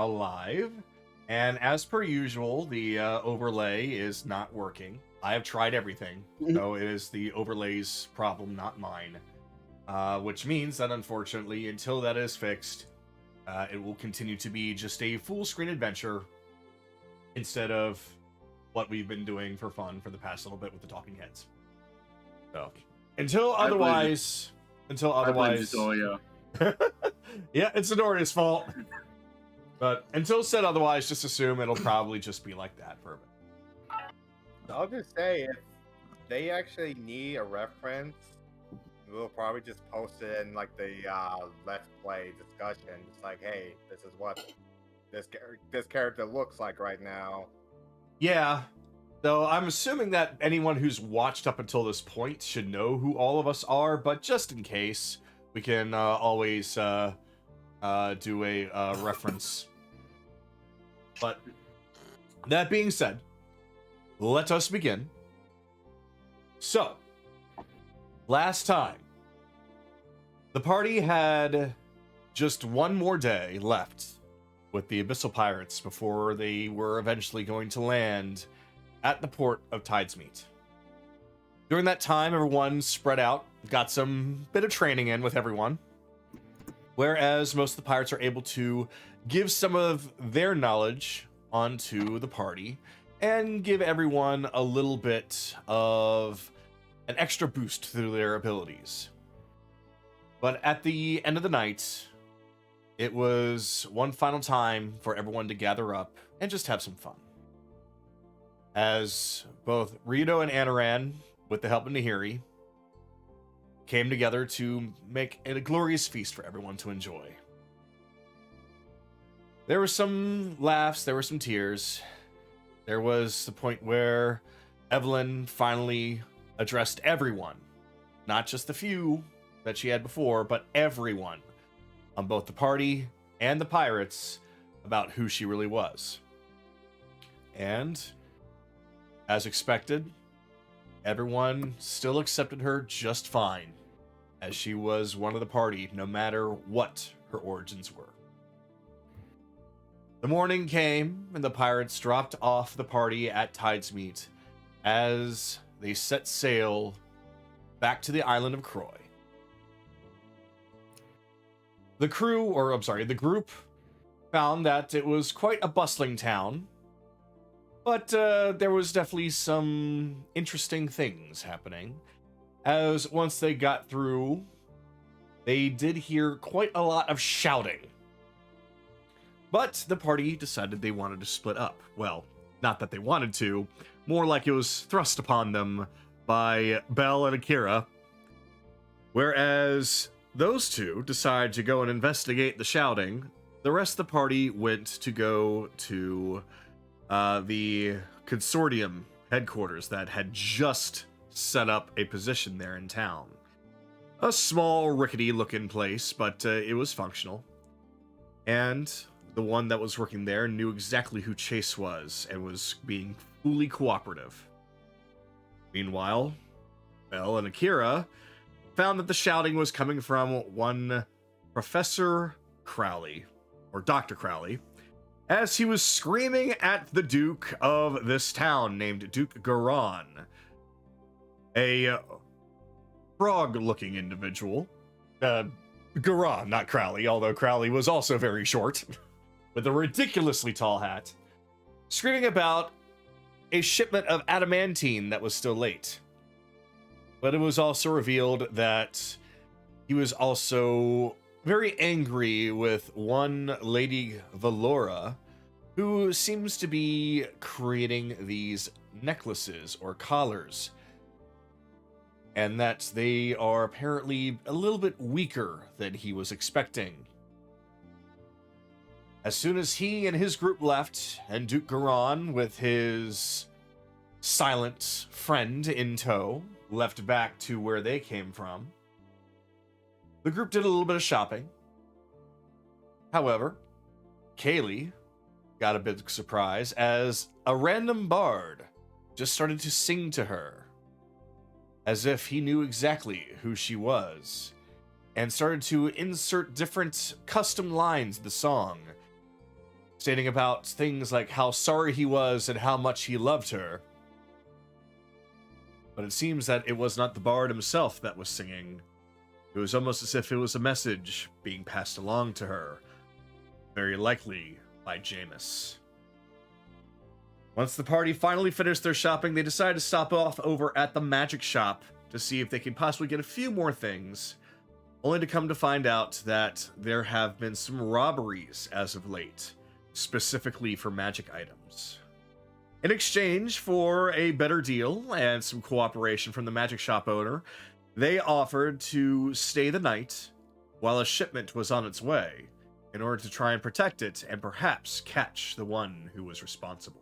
Live, and as per usual, the overlay is not working. I have tried everything, so it is the overlay's problem, not mine. Which means that unfortunately, until that is fixed, it will continue to be just a full screen adventure instead of what we've been doing for fun for the past little bit with the talking heads. So until otherwise, I blame Zidoria. yeah, it's Zidoria's fault. But until said otherwise, just assume it'll probably just be like that for a bit. I'll just say, if they actually need a reference, we'll probably just post it in like the Let's Play discussion. It's like, hey, this is what this character looks like right now. Yeah, though I'm assuming that anyone who's watched up until this point should know who all of us are, but just in case, we can always do a reference. But that being said, let us begin. So, last time, the party had just one more day left with the Abyssal Pirates before they were eventually going to land at the port of Tidesmeet. During that time, everyone spread out, got some bit of training in with everyone, whereas most of the pirates are able to give some of their knowledge onto the party and give everyone a little bit of an extra boost through their abilities. But at the end of the night, it was one final time for everyone to gather up and just have some fun. As both Rito and Anaran, with the help of Nahiri, came together to make a glorious feast for everyone to enjoy. There were some laughs, there were some tears. There was the point where Evelyn finally addressed everyone, not just the few that she had before, but everyone on both the party and the pirates about who she really was. And, as expected, everyone still accepted her just fine, as she was one of the party, no matter what her origins were. The morning came, and the pirates dropped off the party at Tidesmeet as they set sail back to the island of Croy. The group found that it was quite a bustling town, but there was definitely some interesting things happening, as once they got through, they did hear quite a lot of shouting. But the party decided they wanted to split up. Well, not that they wanted to, more like it was thrust upon them by Belle and Akira. Whereas those two decided to go and investigate the shouting, the rest of the party went to go to the consortium headquarters that had just set up a position there in town. A small, rickety-looking place, but it was functional. And the one that was working there knew exactly who Chase was and was being fully cooperative. Meanwhile, Belle and Akira found that the shouting was coming from one Professor Crowley, or Dr. Crowley, as he was screaming at the Duke of this town named Duke Garan, a frog-looking individual. Garan, not Crowley, although Crowley was also very short, with a ridiculously tall hat, screaming about a shipment of adamantine that was still late. But it was also revealed that he was also very angry with one Lady Valora, who seems to be creating these necklaces or collars, and that they are apparently a little bit weaker than he was expecting. As soon as he and his group left, and Duke Garan, with his silent friend in tow, left back to where they came from, the group did a little bit of shopping. However, Kaylee got a big surprise as a random bard just started to sing to her, as if he knew exactly who she was, and started to insert different custom lines of the song stating about things like how sorry he was and how much he loved her. But it seems that it was not the bard himself that was singing. It was almost as if it was a message being passed along to her, very likely by Jameis. Once the party finally finished their shopping, they decided to stop off over at the magic shop to see if they could possibly get a few more things, only to come to find out that there have been some robberies as of late, specifically for magic items. In exchange for a better deal and some cooperation from the magic shop owner, they offered to stay the night while a shipment was on its way in order to try and protect it and perhaps catch the one who was responsible.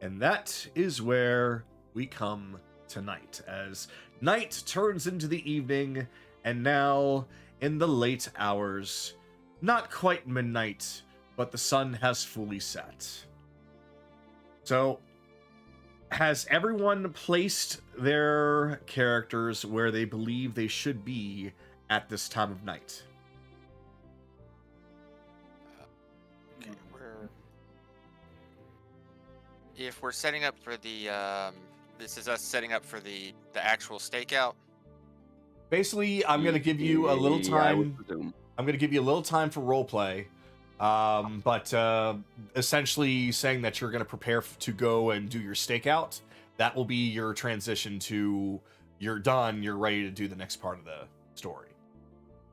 And that is where we come tonight, as night turns into the evening, and now in the late hours, not quite midnight, but the sun has fully set. So, has everyone placed their characters where they believe they should be at this time of night? Okay, if we're setting up for the, this is us setting up for the actual stakeout. Basically, I'm going to give you a little time. I'm going to give you a little time for roleplay. But essentially saying that you're going to prepare to go and do your stakeout. That will be your transition to you're done, you're ready to do the next part of the story.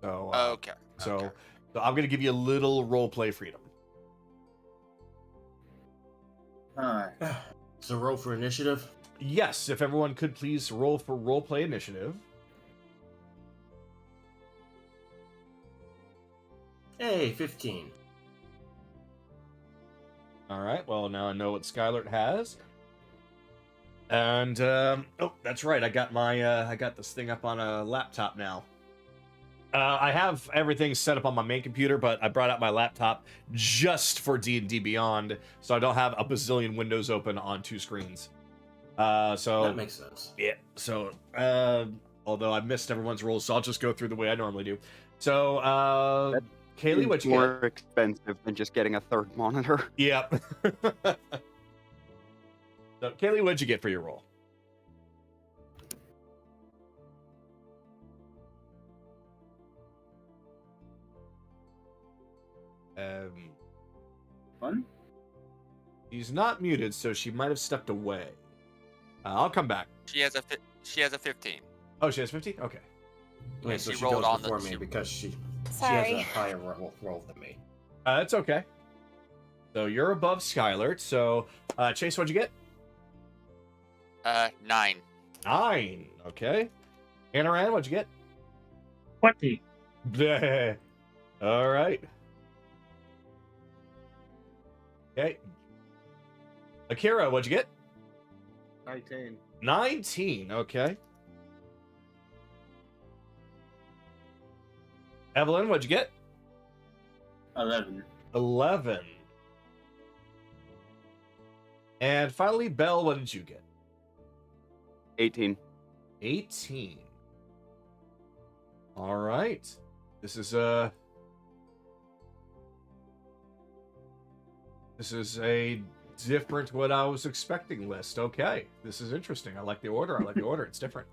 So, okay. So I'm going to give you a little roleplay freedom. Alright. So roll for initiative? Yes, if everyone could please roll for roleplay initiative. Hey, 15. All right, well, now I know what Skylert has. And, oh, that's right, I got I got this thing up on a laptop now. I have everything set up on my main computer, but I brought out my laptop just for D&D Beyond, so I don't have a bazillion windows open on two screens. So that makes sense. Yeah, so, although I missed everyone's rolls, so I'll just go through the way I normally do. So, Kaylee, what you more get? Expensive than just getting a third monitor. Yep. So, Kaylee, what'd you get for your roll? Fun? She's not muted, so she might have stepped away. I'll come back. She has a 15. Oh, she has 15? Okay. Wait, so she she rolled goes on before the- me because she has Sorry. a higher roll than me. That's okay. So you're above Skylert. So, Chase, what'd you get? 9. 9. Okay. Anaran, what'd you get? 20. Bleh. All right. Okay. Akira, what'd you get? 19. 19. Okay. Evelyn, what'd you get? 11. 11. And finally, Belle, what did you get? 18. 18. All right. This is a different what I was expecting list. Okay. This is interesting. I like the order. It's different.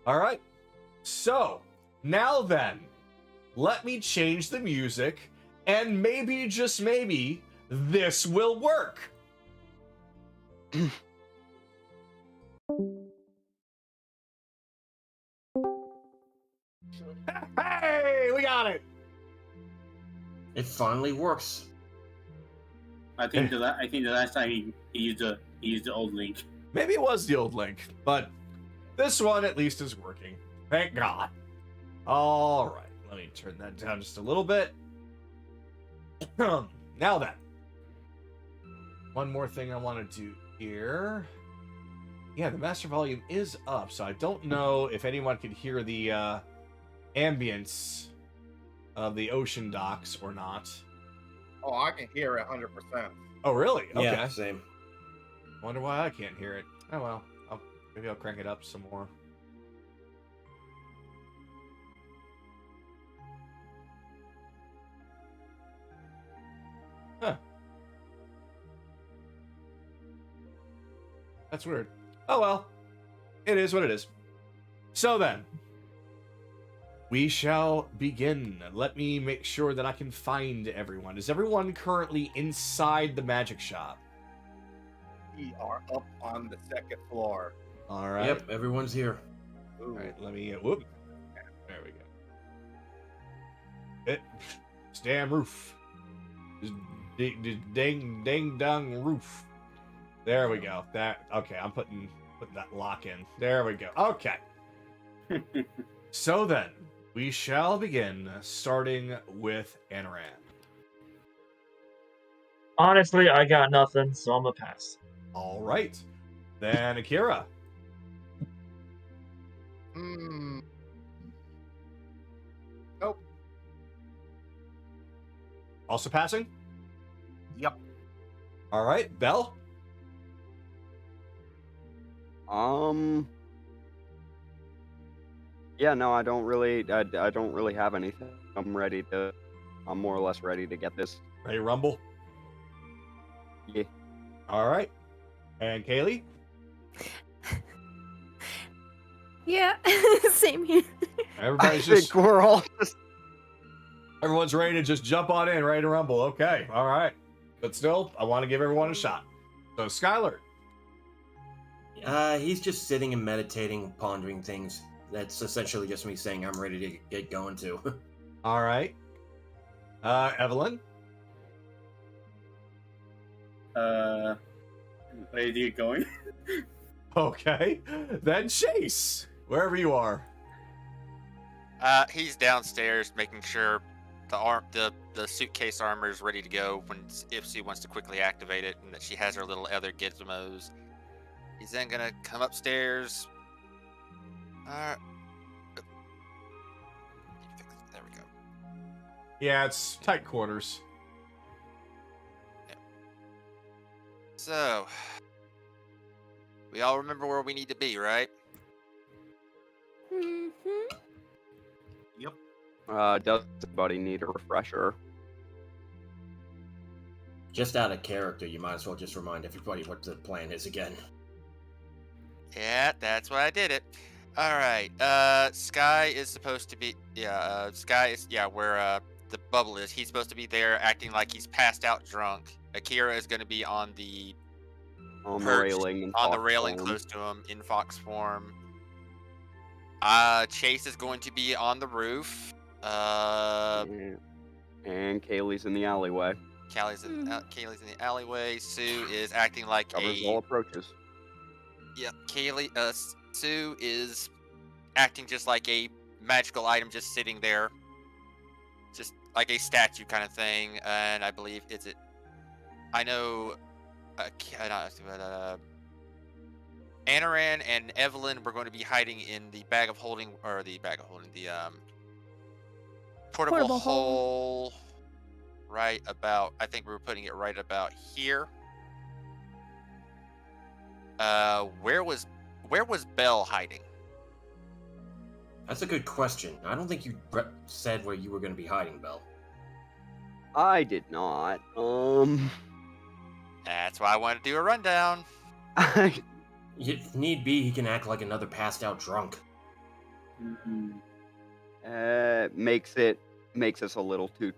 All right. So, now then, let me change the music and maybe, just maybe, this will work. Hey, we got it. It finally works. I think the last time he used the old link. Maybe it was the old link, but this one at least is working. Thank God. All right, let me turn that down just a little bit. Now then, one more thing I want to do here. Yeah, the master volume is up, so I don't know if anyone can hear the ambience of the ocean docks or not. Oh, I can hear it 100%. Oh, really? Okay. Yeah, same. Wonder why I can't hear it. Oh well, maybe I'll crank it up some more. Huh. That's weird. Oh well. It is what it is. So then, we shall begin. Let me make sure that I can find everyone. Is everyone currently inside the magic shop? We are up on the second floor. All right. Yep, everyone's here. Ooh. All right. Let me. Whoop. There we go. This damn roof. This ding dong roof. There we go. That okay. I'm putting that lock in. There we go. Okay. So then, we shall begin, starting with Anaran. Honestly, I got nothing, so I'm gonna pass. All right. Then Akira. Nope. Also passing? Yep. All right. Bell? Yeah, no, I don't really have anything. I'm more or less ready to get this. Ready to rumble? Yeah. All right. And Kaylee? Yeah, same here. Everybody's I just think we're all just everyone's ready to just jump on in, ready to rumble. Okay. All right. But still, I want to give everyone a shot. So Skylar. He's just sitting and meditating, pondering things. That's essentially just me saying I'm ready to get going too. All right. Evelyn. Ready to get going? Okay. Then Chase. Wherever you are. He's downstairs making sure the suitcase armor is ready to go if she wants to quickly activate it, and that she has her little other gizmos. He's then gonna come upstairs. There we go. Yeah, it's tight quarters. So, we all remember where we need to be, right? Mm-hmm. does anybody need a refresher? Just out of character, you might as well just remind everybody what the plan is again. Yeah, that's why I did it. All right. Sky is supposed to be. Sky is where the bubble is. He's supposed to be there, acting like he's passed out drunk. Akira is going to be on the perched Railing. in on the fox railing form. close to him in fox form. Chase is going to be on the roof. And Kaylee's in the alleyway. Kaylee's in the alleyway. Sue is acting like Covers all approaches. Sue is acting just like a magical item, just sitting there, just like a statue kind of thing. And I believe I know. Anaran and Evelyn were going to be hiding in the portable hole. Right about. I think we were putting it right about here. Where was Belle hiding? That's a good question. I don't think you said where you were going to be hiding, Belle. I did not. That's why I wanted to do a rundown. If need be, he can act like another passed out drunk. Makes us a little too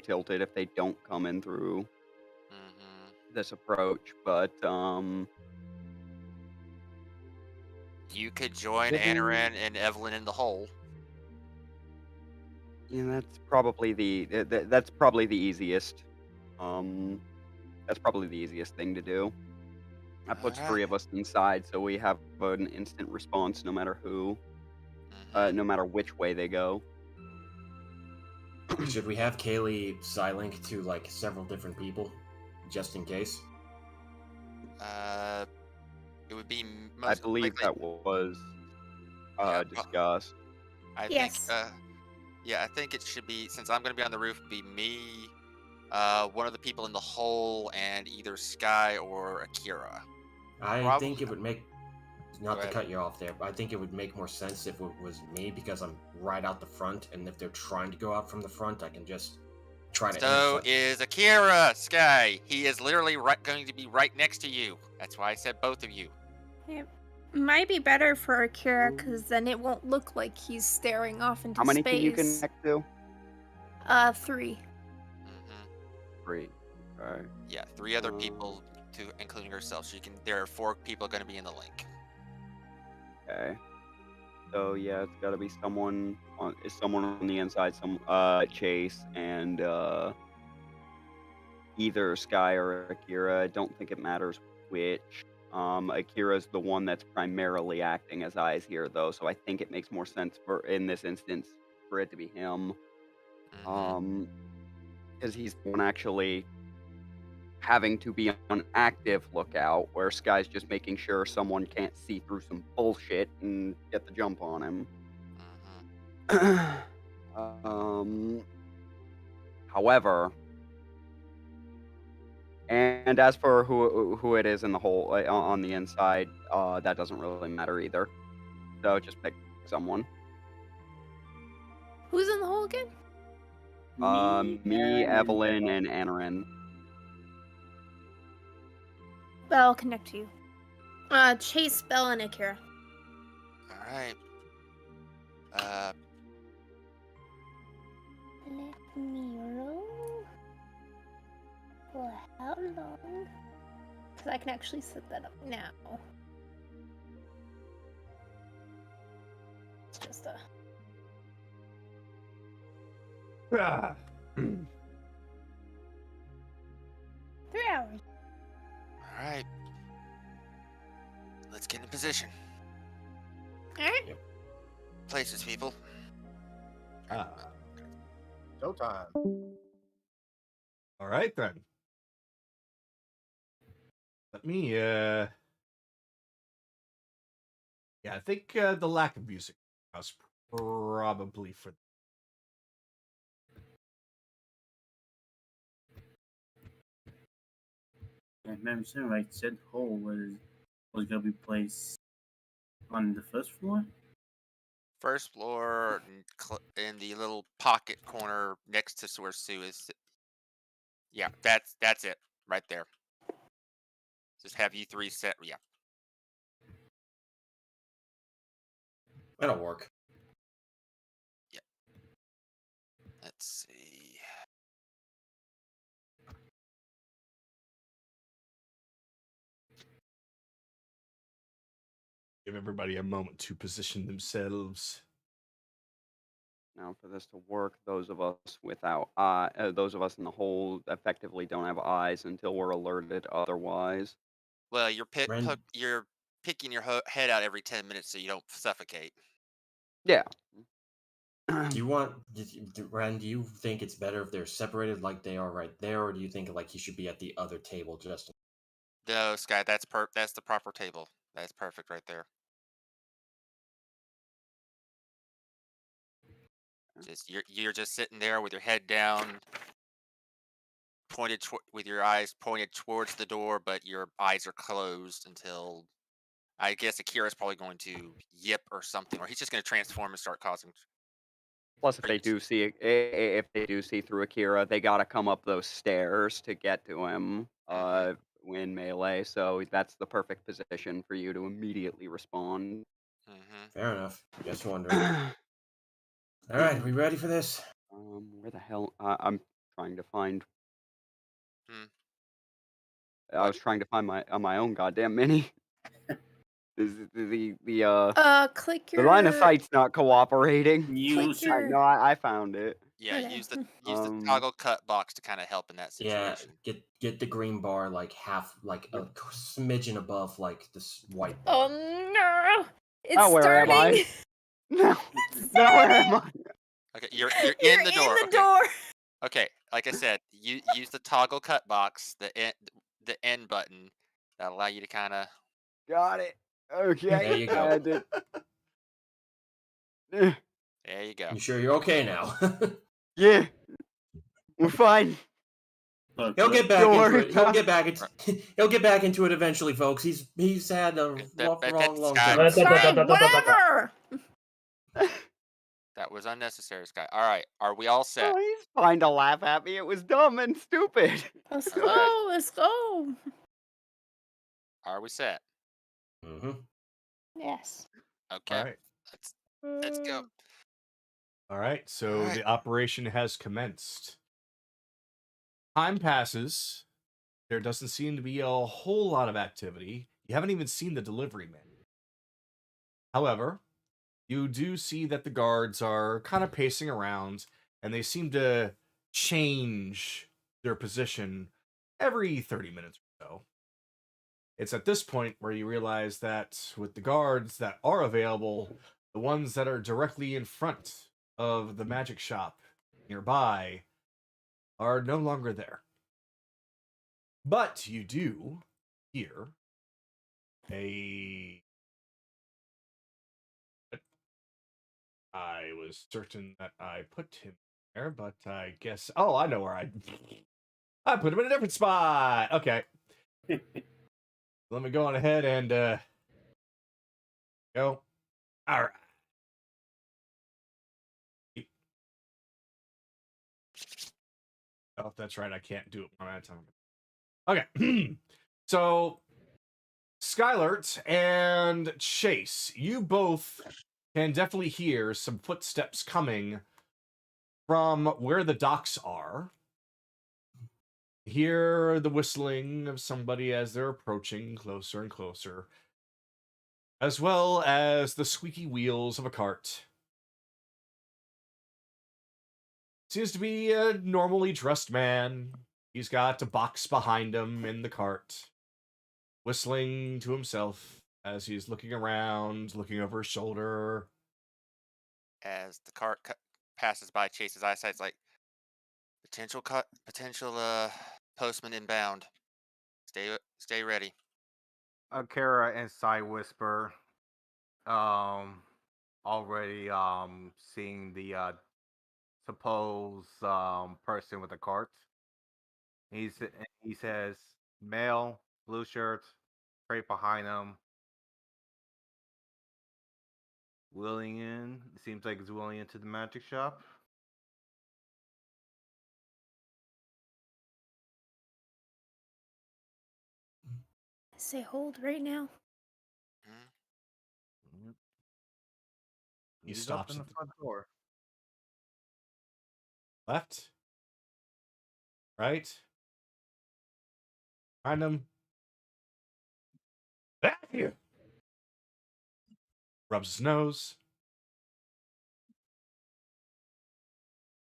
tilted if they don't come in through this approach, but you could join Maybe- Anaran and Evelyn in the hole. yeah, that's probably the easiest. That's probably the easiest thing to do. That puts Alright. 3 of us inside, so we have an instant response no matter who, no matter which way they go. Should we have Kaylee Psylink to like several different people, just in case? It would be I most believe likely, that was discussed. I Yes. I think it should be, since I'm going to be on the roof, be me, one of the people in the hole, and either Sky or Akira. I think it would make, not Go to ahead. cut you off there, but I think it would make more sense if it was me because I'm right out the front, and if they're trying to go out from the front, I can just trying to. So intercept. is Akira, Sky. He is literally going to be right next to you. That's why I said both of you. It might be better for Akira, because then it won't look like he's staring off into How many space. can you connect to? 3. Mm-hmm. 3. Alright. Yeah, 3 other people, including herself. So there are 4 people going to be in the link. Okay. So yeah, it's gotta be someone on the inside, Chase and either Sky or Akira. I don't think it matters which. Akira's the one that's primarily acting as eyes here though, so I think it makes more sense in this instance for it to be him. Mm-hmm. Because he's the one actually having to be on active lookout, where Sky's just making sure someone can't see through some bullshit and get the jump on him. Mm-hmm. However, and as for who it is in the hole on the inside, that doesn't really matter either. So just pick someone. Who's in the hole again? Me, Aaron, Evelyn, and Anarin. I'll connect to you. Chase, Bell, and Akira. All right. Let me roll. For how long? Because I can actually set that up now. It's just a... 3 hours. All right. Let's get in position. Alright. Places, people. Showtime. All right then. Let me. Yeah, I think the lack of music was probably for. And remember, saying right, said hole was gonna be placed on the first floor. First floor in the little pocket corner next to where Sue is. Yeah, that's it right there. Just have you 3 set. Yeah. That'll work. Let's see. Give everybody a moment to position themselves. Now, for this to work, those of us those of us in the hole effectively don't have eyes until we're alerted otherwise. Well, you're Ren- you're picking your head out every 10 minutes so you don't suffocate. Yeah. Do you think it's better if they're separated like they are right there, or do you think like he should be at the other table just? No, Sky, that's the proper table. That's perfect right there. Just you're just sitting there with your head down, with your eyes pointed towards the door, but your eyes are closed until I guess Akira's probably going to yip or something, or he's just going to transform and start causing. Plus, if they do see through Akira, they gotta come up those stairs to get to him. In melee, so that's the perfect position for you to immediately respond. Mm-hmm. Fair enough. Just wondering. All right, we ready for this? Where the hell? I'm trying to find. I What? was trying to find my own goddamn mini. The Click the your... line of sight's not cooperating. Use Click your... No, I found it. Yeah, Okay. use the toggle cut box to kind of help in that Yeah, situation. get the green bar like half, like a smidgen above like this white Oh bar. no! It's Oh, where am I? starting! No, no, where am I? Okay, you're in the door. In the Okay. door! Okay, like I said, you use the toggle cut box, the end button, that'll allow you to kind of. Got it. Okay. There you go. I did. There you go. You sure you're okay now? Yeah, we're fine. Look, He'll get back Don't into worry it. He'll about get back into. He'll get back into it eventually, folks. He's had a long Sky. journey. Fine, whatever! That was unnecessary, Sky. All right, are we all set? Oh, he's fine to laugh at me. It was dumb and stupid. Let's Okay. go. Let's go. Are we set? Mm-hmm. Yes. Okay. All right. Let's go. All right. So Alright. the operation has commenced. Time passes. There doesn't seem to be a whole lot of activity. You haven't even seen the delivery man. However, you do see that the guards are kind of pacing around, and they seem to change their position every 30 minutes or so. It's at this point where you realize that with the guards that are available, the ones that are directly in front of the magic shop nearby are no longer there. But you do hear a. I was certain that I put him there, but I guess. Oh, I know where I put him in a different spot. Okay. Let me go on ahead and go. All right. Oh, that's right. I can't do it one at a time. Okay. So, Skylert and Chase, you both can definitely hear some footsteps coming from where the docks are. Hear the whistling of somebody as they're approaching closer and closer, as well as the squeaky wheels of a cart. Seems to be a normally dressed man. He's got a box behind him in the cart, whistling to himself as he's looking around, looking over his shoulder. As the cart passes by Chase's eyesight's like potential postman inbound. Stay ready. Akira and Side Whisper, already seeing the supposed person with the cart. He says, male, blue shirt, straight behind him. Wheeling in. Seems like it's wheeling into the magic shop. Say hold right now. Hmm? He He's stops up in at the the front door. left, right, behind him. Back here. Rubs his nose.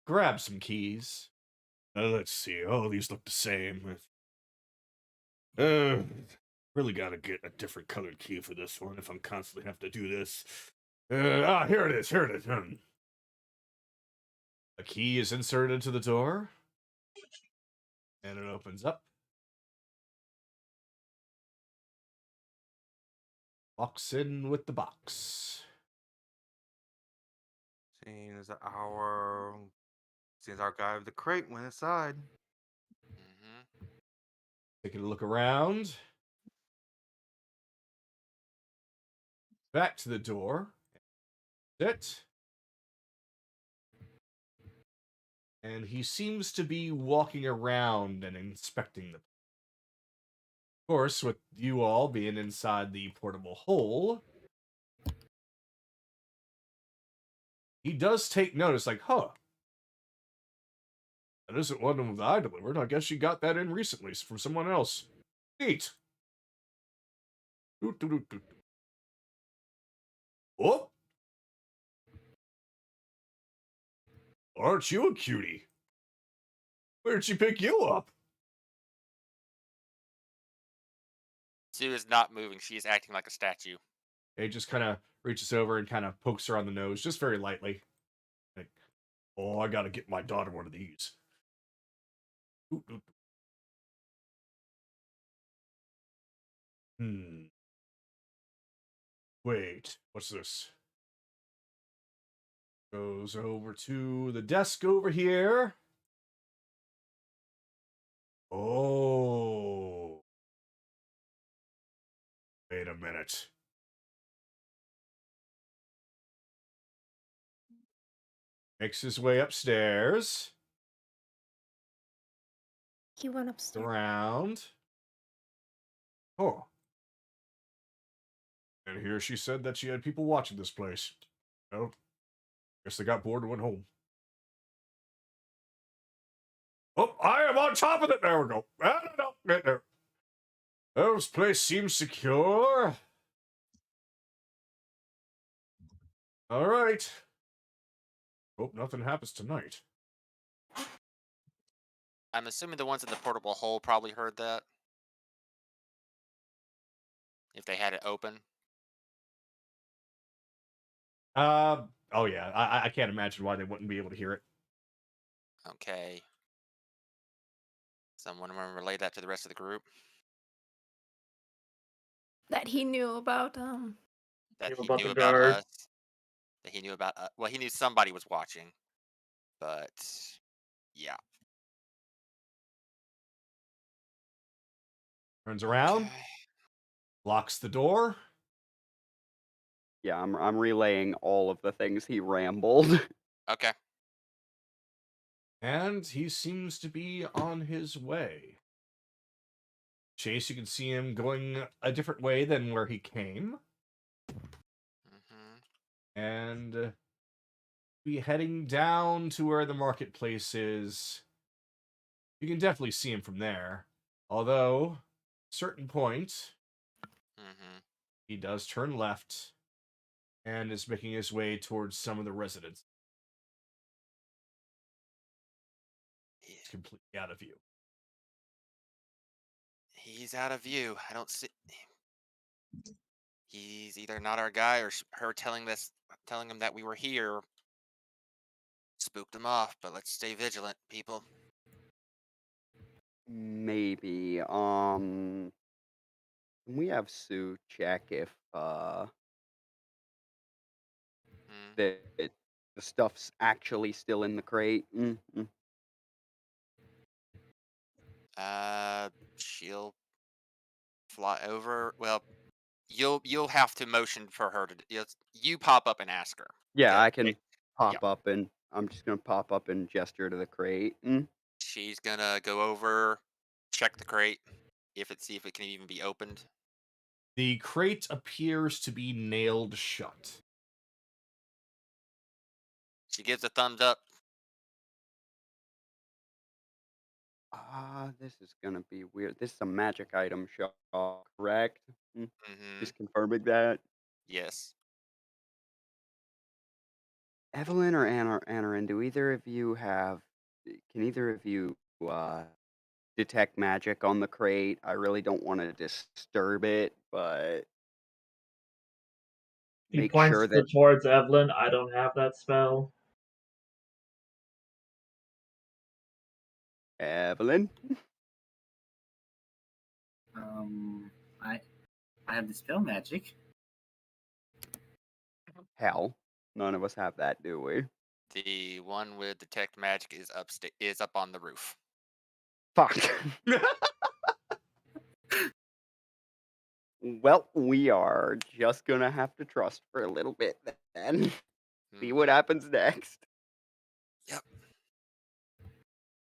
Grabs some keys. Let's see. Oh, these look the same. Really gotta get a different colored key for this one if I'm constantly have to do this. Here it is. Here it is. A key is inserted into the door, and it opens up. Walks in with the box. Seems our guy with the crate went inside. Mm-hmm. Taking a look around. Back to the door. Sit. And he seems to be walking around and inspecting the. Of course, with you all being inside the portable hole, he does take notice, like, huh, that isn't one that I delivered. I guess you got that in recently from someone else. Neat. Doot, doot, doot, doot. Oh, aren't you a cutie? Where'd she pick you up? Sue is not moving. She is acting like a statue. He just kind of reaches over and kind of pokes her on the nose, just very lightly. Like, oh, I gotta get my daughter one of these. Doot, doot, doot. Wait, what's this? Goes over to the desk over here. Oh. Wait a minute. Makes his way upstairs, He went upstairs. around. Oh. And here she said that she had people watching this place. Oh, guess they got bored and went home. Oh, I am on top of it. There we go. No, there. This place seems secure. All right. Hope nothing happens tonight. I'm assuming the ones in the portable hole probably heard that. If they had it open. Oh yeah. I can't imagine why they wouldn't be able to hear it. Okay. Someone want to relay that to the rest of the group? That he knew about. That Knew he about knew the about guard. us. That he knew about well, he knew somebody was watching. But yeah. Turns around, Okay. locks the door. Yeah, I'm relaying all of the things he rambled. Okay. And he seems to be on his way. Chase, you can see him going a different way than where he came. And be heading down to where the marketplace is. You can definitely see him from there. Although, certain point, he does turn left and is making his way towards some of the residents. He's completely out of view. He's out of view. I don't see. He's either not our guy or her telling him that we were here. Spooked him off, but let's stay vigilant, people. Maybe. Can we have Sue check if the stuff's actually still in the crate? She'll fly over. Well, you'll have to motion for her to. You pop up and ask her. Yeah, I Okay. can pop up and I'm just gonna pop up and gesture to the crate. She's gonna go over, check the crate, see if it can even be opened. The crate appears to be nailed shut. She gives a thumbs up. This is gonna be weird. This is a magic item shop, correct? Just confirming that. Yes. Evelyn or Anarin, do either of you can either of you detect magic on the crate? I really don't want to disturb it, but He make points sure that towards Evelyn. I don't have that spell. Evelyn. I have dispel magic. Hell, none of us have that, do we? The one with detect magic is up on the roof. Fuck. Well, we are just gonna have to trust for a little bit then. See what happens next. Yep.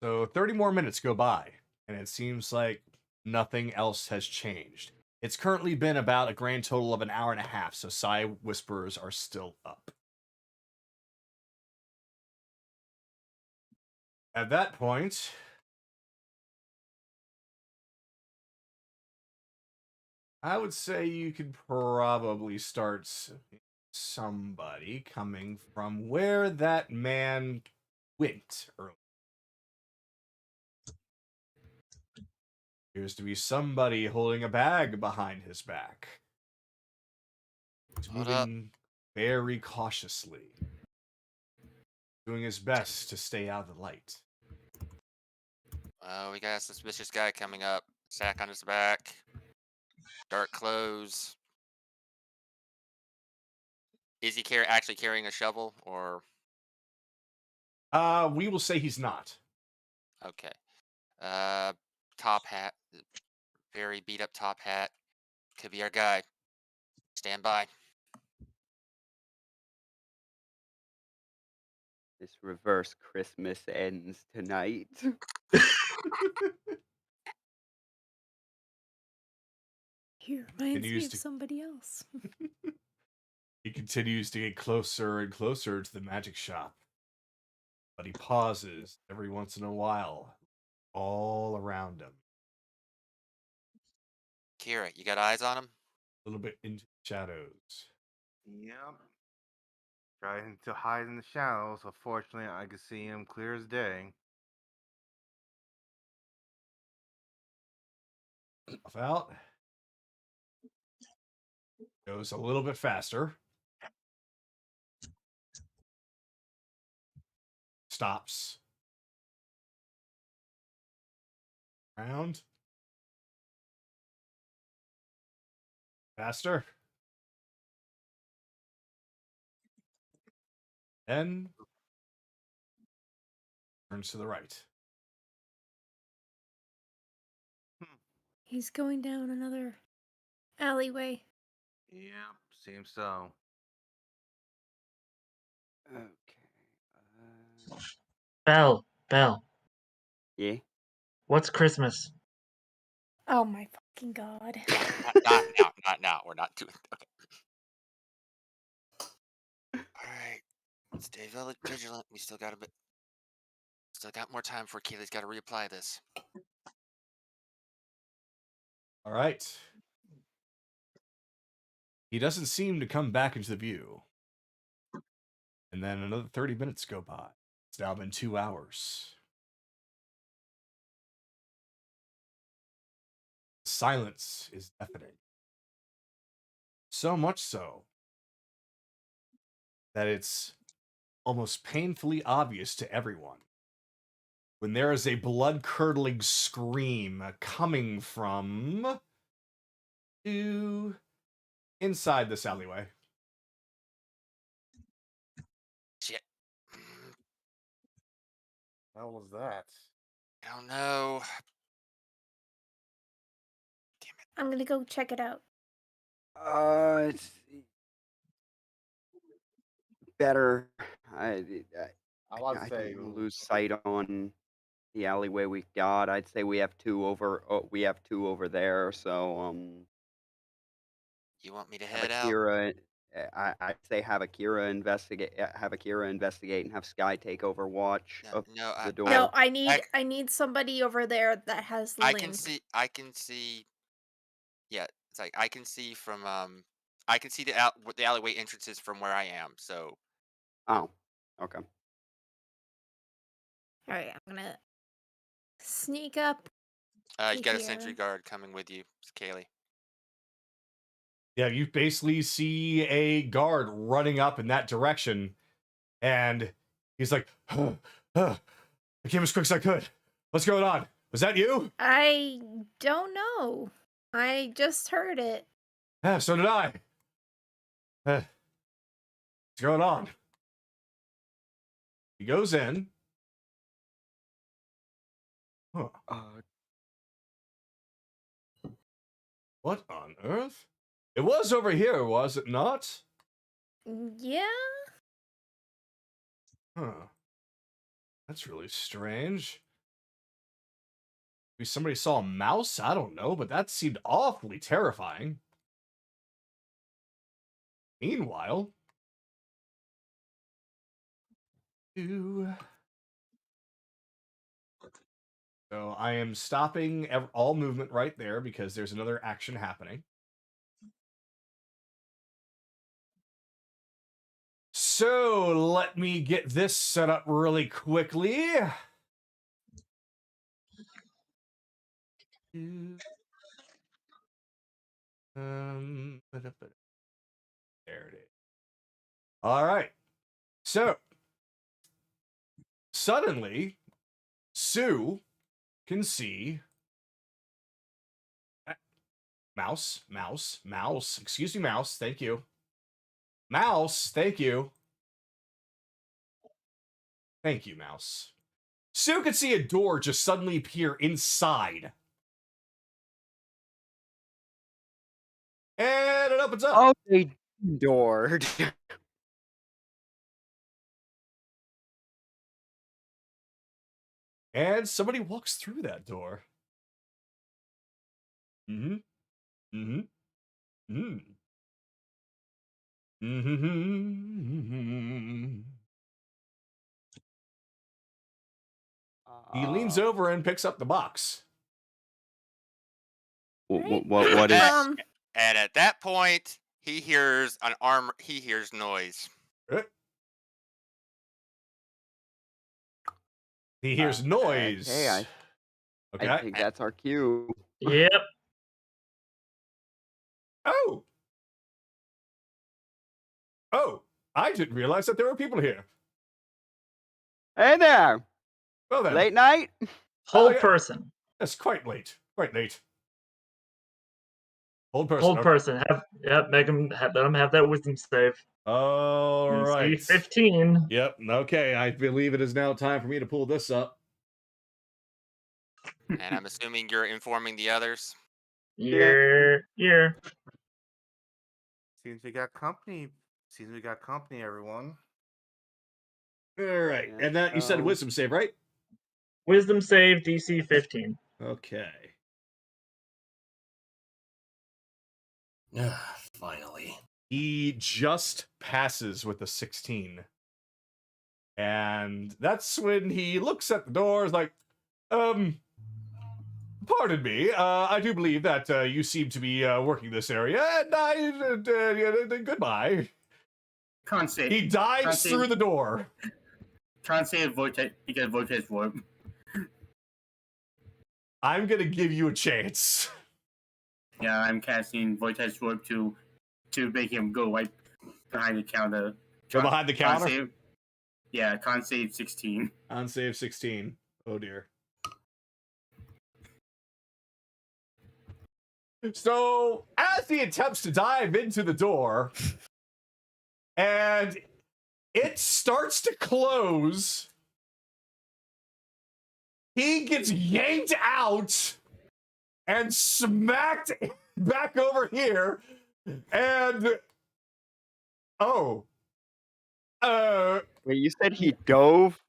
So 30 more minutes go by, and it seems like nothing else has changed. It's currently been about a grand total of an hour and a half, so Psy Whisperers are still up. At that point, I would say you could probably start somebody coming from where that man went earlier. Appears to be somebody holding a bag behind his back. He's moving very cautiously, doing his best to stay out of the light. We got a suspicious guy coming up. Sack on his back. Dark clothes. Is he actually carrying a shovel, or? We will say he's not. Okay. Top hat. Very beat up top hat. Could be our guy. Stand by. This Reverse Christmas ends tonight. He reminds me Continues of to- somebody else. He continues to get closer and closer to the magic shop. But he pauses every once in a while, all around him, Kira, you got eyes on him? a little bit into the shadows. Yep. Trying to hide in the shadows. Unfortunately, I can see him clear as day. Off out. Goes a little bit faster. Stops. Round. Faster. Then turns to the right. He's going down another alleyway. Yep, seems so. Okay. Bell, Yeah. what's Christmas? Oh my fucking god. Not now. Not now. We're not doing. Okay. All right. Stay vigilant. We still got a bit. Still got more time before Keely's got to reapply this. All right. He doesn't seem to come back into the view. And then another 30 minutes go by. It's now been 2 hours. Silence is deafening. So much so that it's almost painfully obvious to everyone when there is a blood-curdling scream coming from inside this alleyway. Shit. How was that? I don't know. I'm gonna go check it out. It's better. I was I to say, don't want to lose sight on the alleyway we got. I'd say we have two over. We have two over there. So You want me to have head out? Akira. I'd say have Akira investigate. Have Akira investigate and have Sky take over watch of No, the door. No, I need somebody over there that has I link. can see. Yeah, it's like I can see from I can see the alleyway entrances from where I am. So Oh, okay. All right, I'm gonna sneak up. you got a here. sentry guard coming with you, Kaylee. Yeah, you basically see a guard running up in that direction, and he's like, I came as quick as I could. What's going on? Was that you? I don't know. I just heard it. Yeah, so did I. What's going on? He goes in. Huh. What on earth? It was over here, was it not? Yeah. Huh. That's really strange. Maybe somebody saw a mouse? I don't know, but that seemed awfully terrifying. Meanwhile... So I am stopping all movement right there because there's another action happening. So let me get this set up really quickly. There it is. All right. So suddenly, Sue can see mouse. Excuse me, mouse. Thank you. Mouse. Thank you. Thank you, mouse. Sue could see a door just suddenly appear inside. And it opens up. Oh, they door. And somebody walks through that door. Mm-hmm. Mm-hmm. Mm-hmm. Mm-hmm. He leans over and picks up the box. What is? And at that point, he hears an arm. He hears noise. He hears noise. Okay, I think that's our cue. Yep. Oh, I didn't realize that there were people here. Hey there. Well then. Late night? Hold person. That's quite late. Quite late. Hold person. Hold person. Let him have that wisdom save. All right. 15. Yep. Okay. I believe it is now time for me to pull this up. And I'm assuming you're informing the others. Yeah. Seems we got company. Everyone. All right. And that you said wisdom save, right? Wisdom save DC 15. Okay. Finally. He just passes with a 16. And that's when he looks at the door, is like, pardon me, I do believe that you seem to be working this area, and goodbye. Can't say. He dives through the door. Can't say because Vortex Warp. I'm gonna give you a chance. Yeah, I'm casting Vortex Warp to make him go right behind the counter. Go behind the counter? Con save 16. On save 16. Oh dear. So, as he attempts to dive into the door, and it starts to close, he gets yanked out and smacked back over here, and Wait, you said he dove?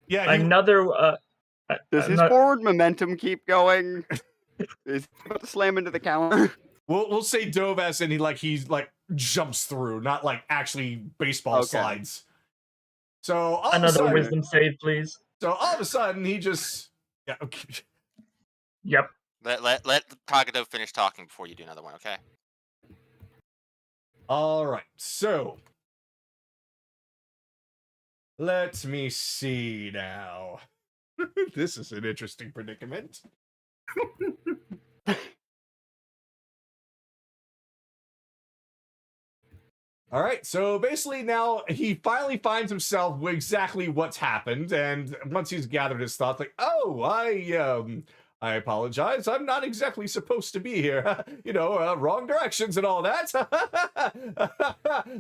Yeah. Another. Does his forward momentum keep going? Is he about to slam into the counter? We'll say dove as in he's jumps through, not like actually baseball slides. So all another of a sudden, wisdom save, please. So all of a sudden he just okay. Yep. Let Kagado finish talking before you do another one, okay? All right. So let me see now. This is an interesting predicament. All right, so basically now he finally finds himself with exactly what's happened, and once he's gathered his thoughts, like, I apologize, I'm not exactly supposed to be here. Wrong directions and all that.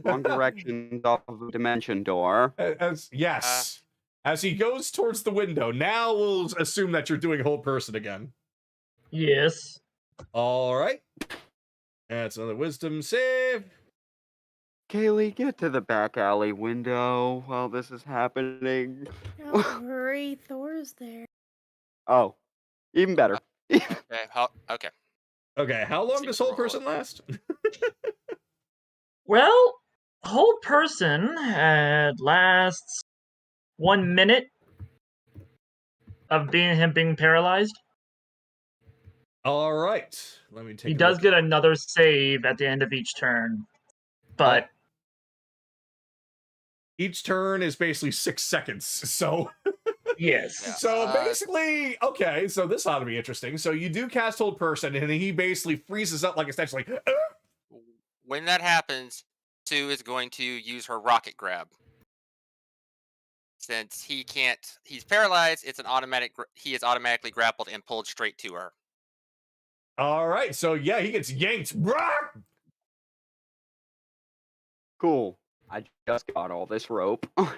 Wrong directions off of the dimension door. As he goes towards the window, now we'll assume that you're doing hold person again. Yes. All right. That's another wisdom save. Kaylee, get to the back alley window while this is happening. Don't worry, Thor's there. Oh, even better. Okay. Okay, how long does hold person last? Well, hold person lasts 1 minute of him being paralyzed. All right, let me take. He does get another save at the end of each turn, but each turn is basically 6 seconds. So yes. So basically, okay. So this ought to be interesting. So you do cast hold person, and he basically freezes up like essentially. When that happens, Sue is going to use her rocket grab. Since he's paralyzed, it's an automatic. He is automatically grappled and pulled straight to her. All right, so yeah, he gets yanked. Cool. I just got all this rope. All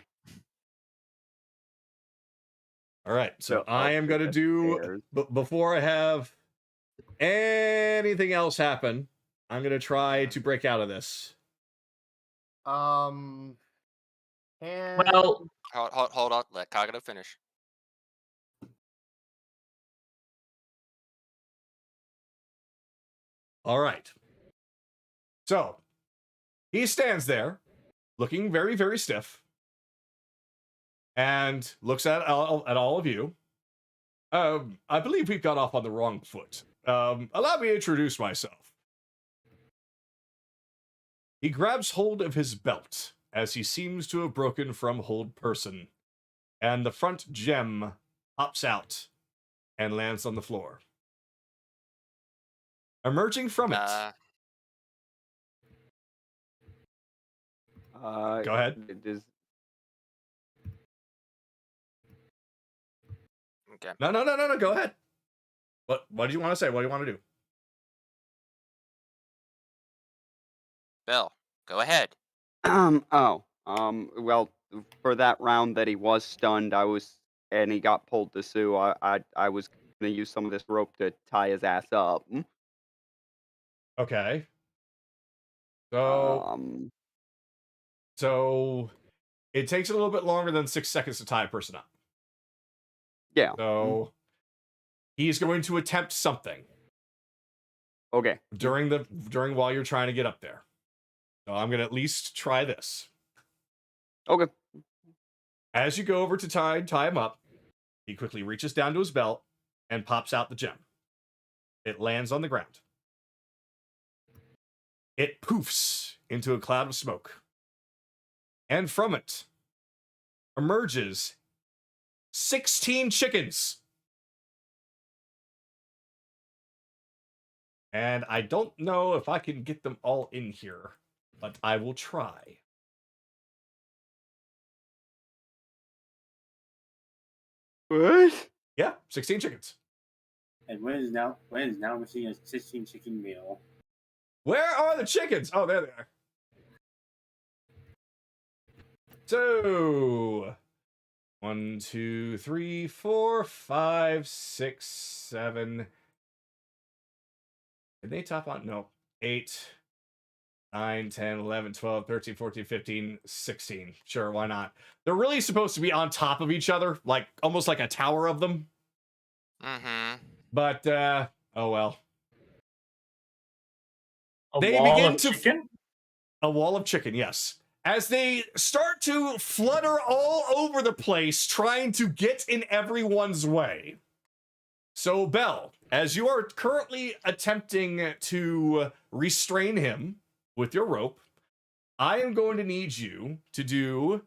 right, so I am going to do, before I have anything else happen, I'm going to try to break out of this. Well, Hold on. Let Kagado finish. All right. So he stands there, looking very, very stiff, and looks at all of you. I believe we've got off on the wrong foot. Allow me to introduce myself. He grabs hold of his belt as he seems to have broken from hold person, and the front gem pops out and lands on the floor. Emerging from it. Go ahead. Okay. No. Go ahead. What do you want to say? What do you want to do? Bill, go ahead. Well, for that round that he was stunned, and he got pulled to sue. I was gonna use some of this rope to tie his ass up. Okay. So it takes a little bit longer than 6 seconds to tie a person up. Yeah. So he's going to attempt something. Okay. During while you're trying to get up there. So I'm gonna at least try this. Okay. As you go over to tie him up, he quickly reaches down to his belt and pops out the gem. It lands on the ground. It poofs into a cloud of smoke. And from it emerges 16 chickens. And I don't know if I can get them all in here, but I will try. What? Yeah, 16 chickens. And when is now missing a 16 chicken meal? Where are the chickens? Oh, there they are. So 1, 2, 3, 4, 5, 6, 7. Did they top on? No. 8, 9, 10, 11, 12, 13, 14, 15, 16. Sure, why not? They're really supposed to be on top of each other, like almost like a tower of them. Mm-hmm. But oh well. A wall of chicken? A wall of chicken, yes. As they start to flutter all over the place, trying to get in everyone's way. So, Belle, as you are currently attempting to restrain him with your rope, I am going to need you to do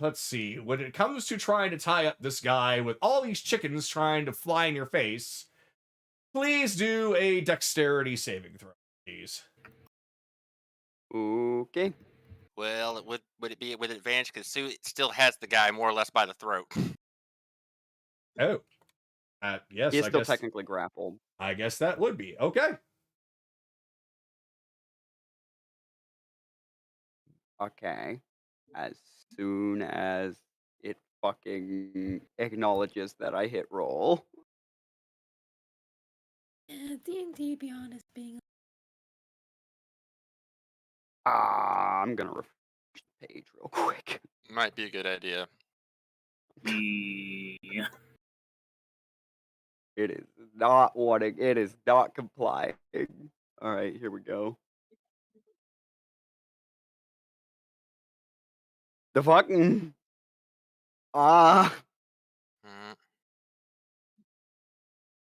let's see, when it comes to trying to tie up this guy with all these chickens trying to fly in your face, please do a dexterity saving throw, please. Okay. Well, would it be with advantage because Sue still has the guy more or less by the throat? Oh. Yes, He's I still guess technically grappled. I guess that would be. Okay. Okay. As soon as it fucking acknowledges that I hit roll. Yeah, D&D Beyond is being. I'm gonna refresh the page real quick. Might be a good idea. Yeah. It is not wanting. It is not complying. All right, here we go. The fucking Mm.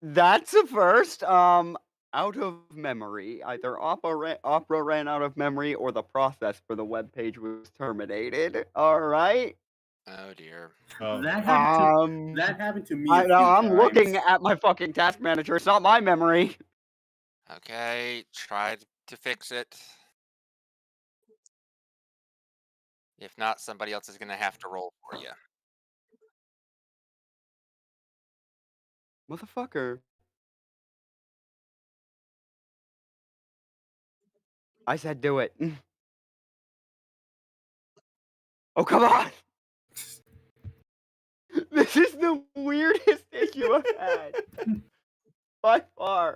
that's a first. Out of memory, either Opera ran out of memory or the process for the web page was terminated. All right. Oh dear. That happened to me. I a know. few I'm times. looking at my fucking task manager. It's not my memory. Okay, try to fix it. If not, somebody else is gonna have to roll for you. Motherfucker. I said do it. Oh, come on! This is the weirdest issue I've had. By far.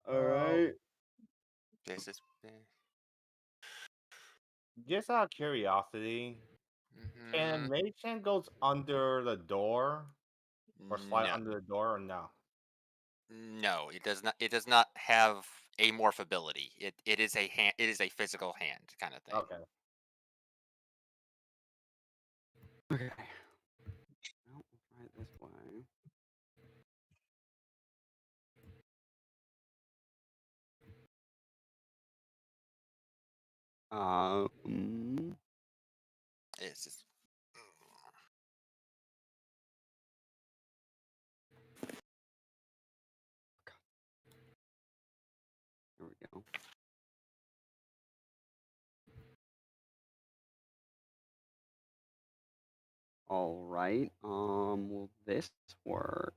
Alright. This is. Just out of curiosity, Mm-hmm. can Mage Hand goes under the door? Or slide No, under the door, or no? no, it does not. It does not have a morph ability. It is a hand. It is a physical hand kind of thing. Okay. Okay. Well, we'll try it this way. It's just, Here we go. All right. Will this work?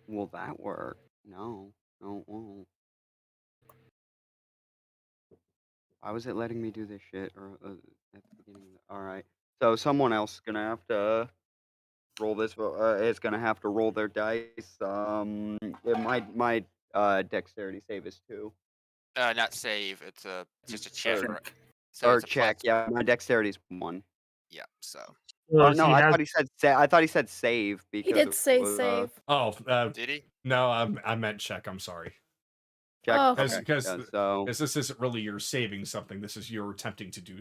Will that work? No, it won't. Why was it letting me do this shit or at the beginning of the... All right. So someone else is gonna have to roll this. Is gonna have to roll their dice. My dexterity save is 2. not save. It's just a check. Or, Right? So or it's a check. plus. Yeah, my dexterity is 1. Yeah. So So No, he I has thought he said I thought he said save because He did it say was, save. Oh, did he? no, I meant check. I'm sorry. check. Oh. Okay. Because Yeah, so this isn't really you're saving something. This is you're attempting to do.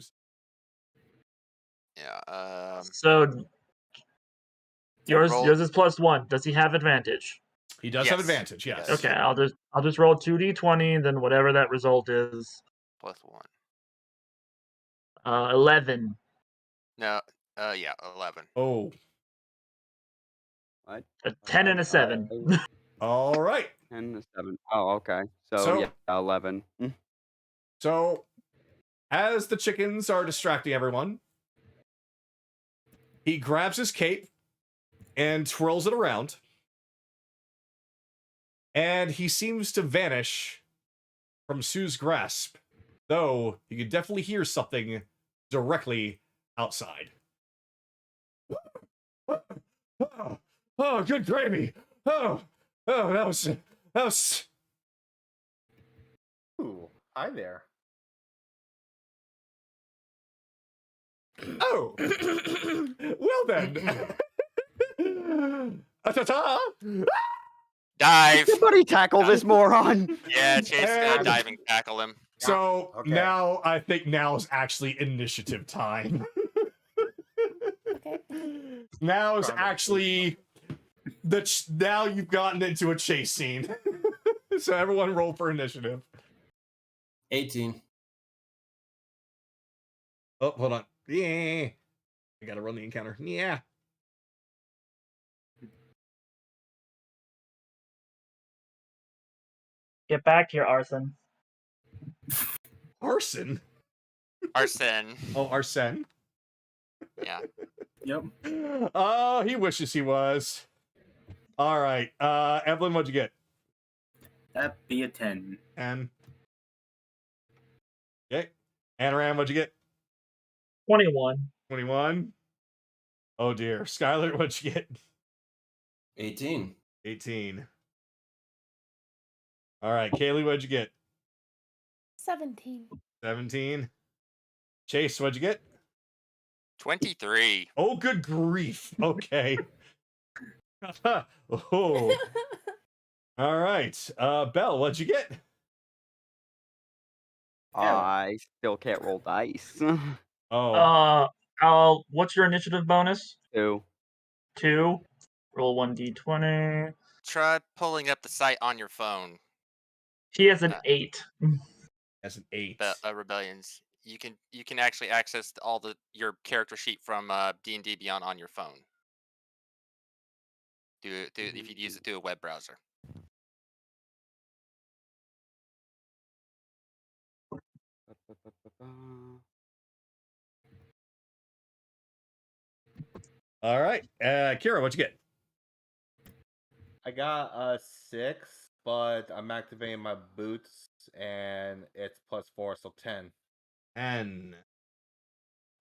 Yeah. so yours roll- yours is +1. Does he have advantage? He does have Yes, advantage. he Yes. does. Okay, I'll just roll 2d20, then whatever that result is. +1. 11. No. Yeah. 11. Oh, what? A 10 and a 7. all right. 10 to 7. Oh, okay. So, So- yeah, 11. So, as the chickens are distracting everyone, he grabs his cape and twirls it around, and he seems to vanish from Sue's grasp, though you can definitely hear something directly outside. Oh, good gravy! Oh, that was. Ooh, hi there. Oh, well then. Ta-ta! Dive. Somebody tackle this moron! Yeah. Chase gonna And- dive and tackle him. So Okay. now I think now's actually initiative time. Okay. Now is Trying to- actually now you've gotten into a chase scene. So everyone roll for initiative. 18. Oh, hold on. Yeah. I gotta run the encounter. Yeah. Get back here, Arson. Arson. Arsene. Oh, Arsene. Yeah. Yep. Oh, he wishes he was. All right. Evelyn, what'd you get? That'd be a 10. 10. Okay. Anoram, what'd you get? 21. 21. Oh dear. Skylar, what'd you get? 18. 18. All right. Kaylee, what'd you get? 17. 17. Chase, what'd you get? 23. Oh, good grief. Okay. Oh. All right. Belle, what'd you get? I still can't roll dice. Oh, What's your initiative bonus? 2. 2. Roll 1d20. Try pulling up the site on your phone. He has an 8. that's an 8. The Rebellions. You can actually access all your character sheet from D&D Beyond on your phone. If you use it through a web browser. All right. Kira, what'd you get? I got a 6, but I'm activating my boots, and it's +4, so 10. 10.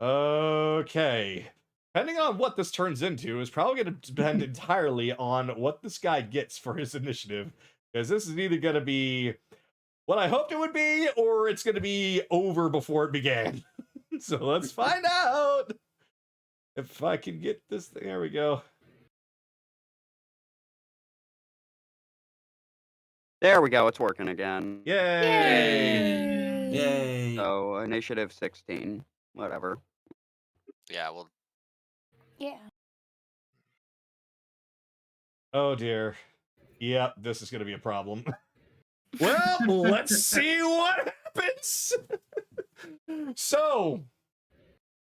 Okay. Depending on what this turns into is probably going to depend entirely on what this guy gets for his initiative. Because this is either going to be what I hoped it would be, or it's going to be over before it began. So let's find out if I can get this thing. There we go. There we go. It's working again. Yay! Yay! So initiative 16. Whatever. Yeah, well, Yeah. Oh dear. Yep, this is going to be a problem. Well, let's see what happens. So,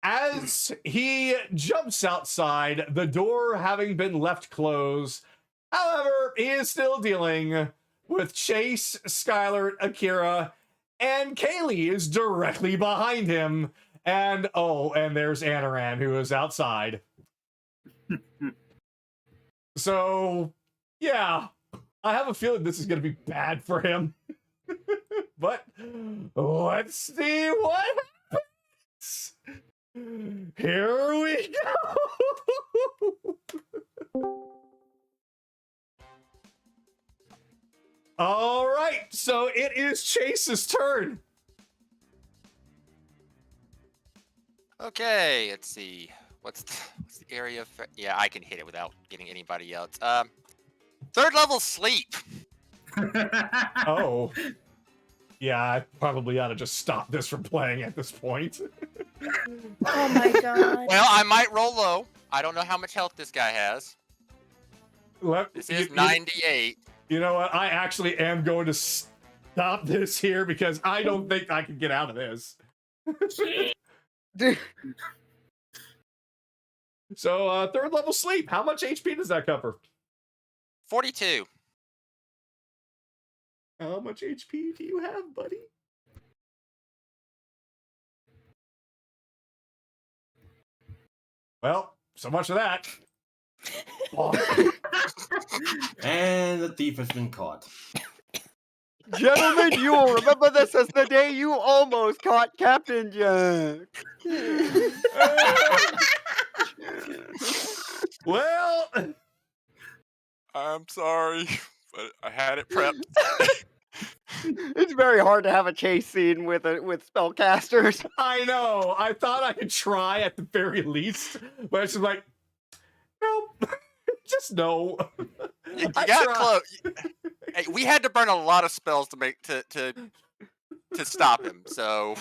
as he jumps outside, the door having been left closed, however, he is still dealing with Chase, Skylar, Akira, and Kaylee is directly behind him. And and there's Anaran, who is outside. So, yeah, I have a feeling this is going to be bad for him. But let's see what happens. Here we go. All right, so it is Chase's turn. okay. Let's see. What's the area? Yeah, I can hit it without getting anybody else. Third level sleep. Oh. Yeah, I probably ought to just stop this from playing at this point. Oh my god. Well, I might roll low. I don't know how much health this guy has. This is 98. You know what? I actually am going to stop this here because I don't think I can get out of this. So, third level sleep. How much HP does that cover? 42. How much HP do you have, buddy? Well, so much for that. And the thief has been caught. Gentlemen, you will remember this as the day you almost caught Captain Jack. Well, I'm sorry, but I had it prepped. It's very hard to have a chase scene with spellcasters. I know. I thought I could try at the very least, but it's just like, nope. Just no. You I got tried. close. Hey, we had to burn a lot of spells to make to stop him. So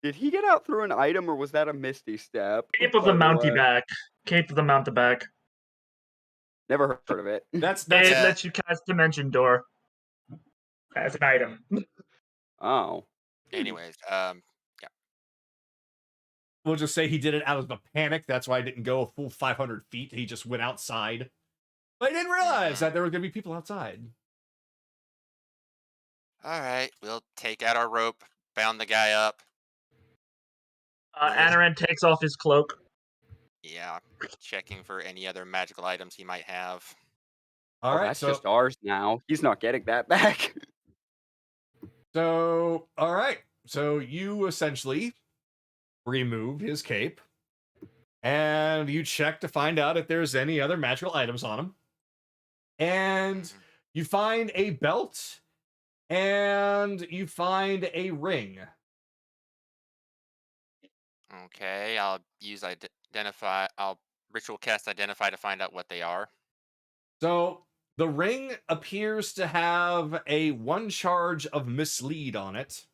Did he get out through an item, or was that a Misty Step? Cape of the Mountebank. Cape of the Mountebank. Never heard of it. That's It Yeah. lets you cast Dimension Door as an item. Oh. anyways, We'll just say he did it out of a panic. That's why I didn't go a full 500 feet. He just went outside. But I didn't realize that there were going to be people outside. all right, we'll take out our rope, bound the guy up. Anaran takes off his cloak. Yeah, checking for any other magical items he might have. All right, That's so just ours now. He's not getting that back. all right. So you essentially remove his cape, and you check to find out if there's any other magical items on him. And you find a belt, and you find a ring. Okay, I'll use identify. I'll ritual cast identify to find out what they are. So the ring appears to have a 1 charge of mislead on it.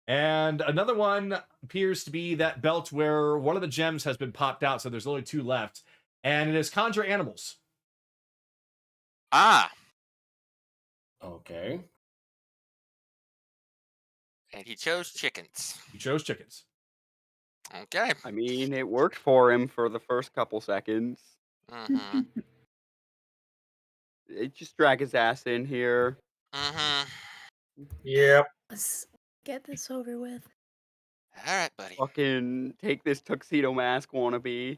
And another one appears to be that belt where one of the gems has been popped out, so there's only 2 left. And it is conjure animals. Ah, Okay. and he chose chickens. You chose chickens. Okay. I mean, it worked for him for the first couple seconds. Mm-hmm. Just drag his ass in here. Mm-hmm. Yep. Let's get this over with. All right, buddy. Fucking take this tuxedo mask wannabe.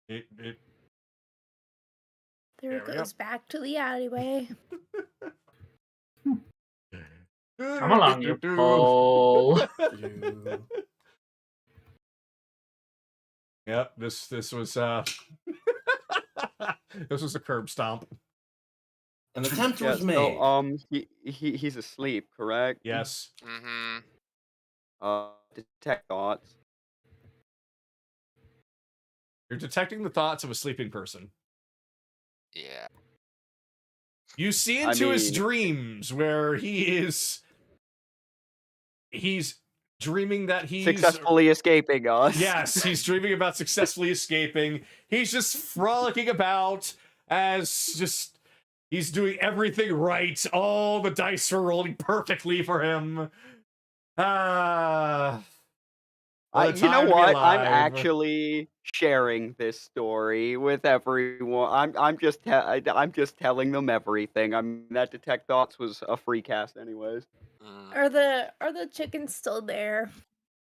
It, There There it we goes back to the alleyway. Come along, you pole. You- Yep, this was this was a curb stomp. An attempt Yeah, was made. so he's asleep, correct? Yes. Mm-hmm. Detect thoughts. You're detecting the thoughts of a sleeping person. Yeah. You see I into his mean- dreams where he's dreaming that he's Successfully escaping us. Yes, he's dreaming about successfully escaping. He's just frolicking about as just he's doing everything right. All the dice are rolling perfectly for him. Ah. What a You know time to be what? I'm alive. actually sharing this story with everyone. I'm just telling them everything. I mean, that detect thoughts was a free cast, anyways. Mm. Are the chickens still there?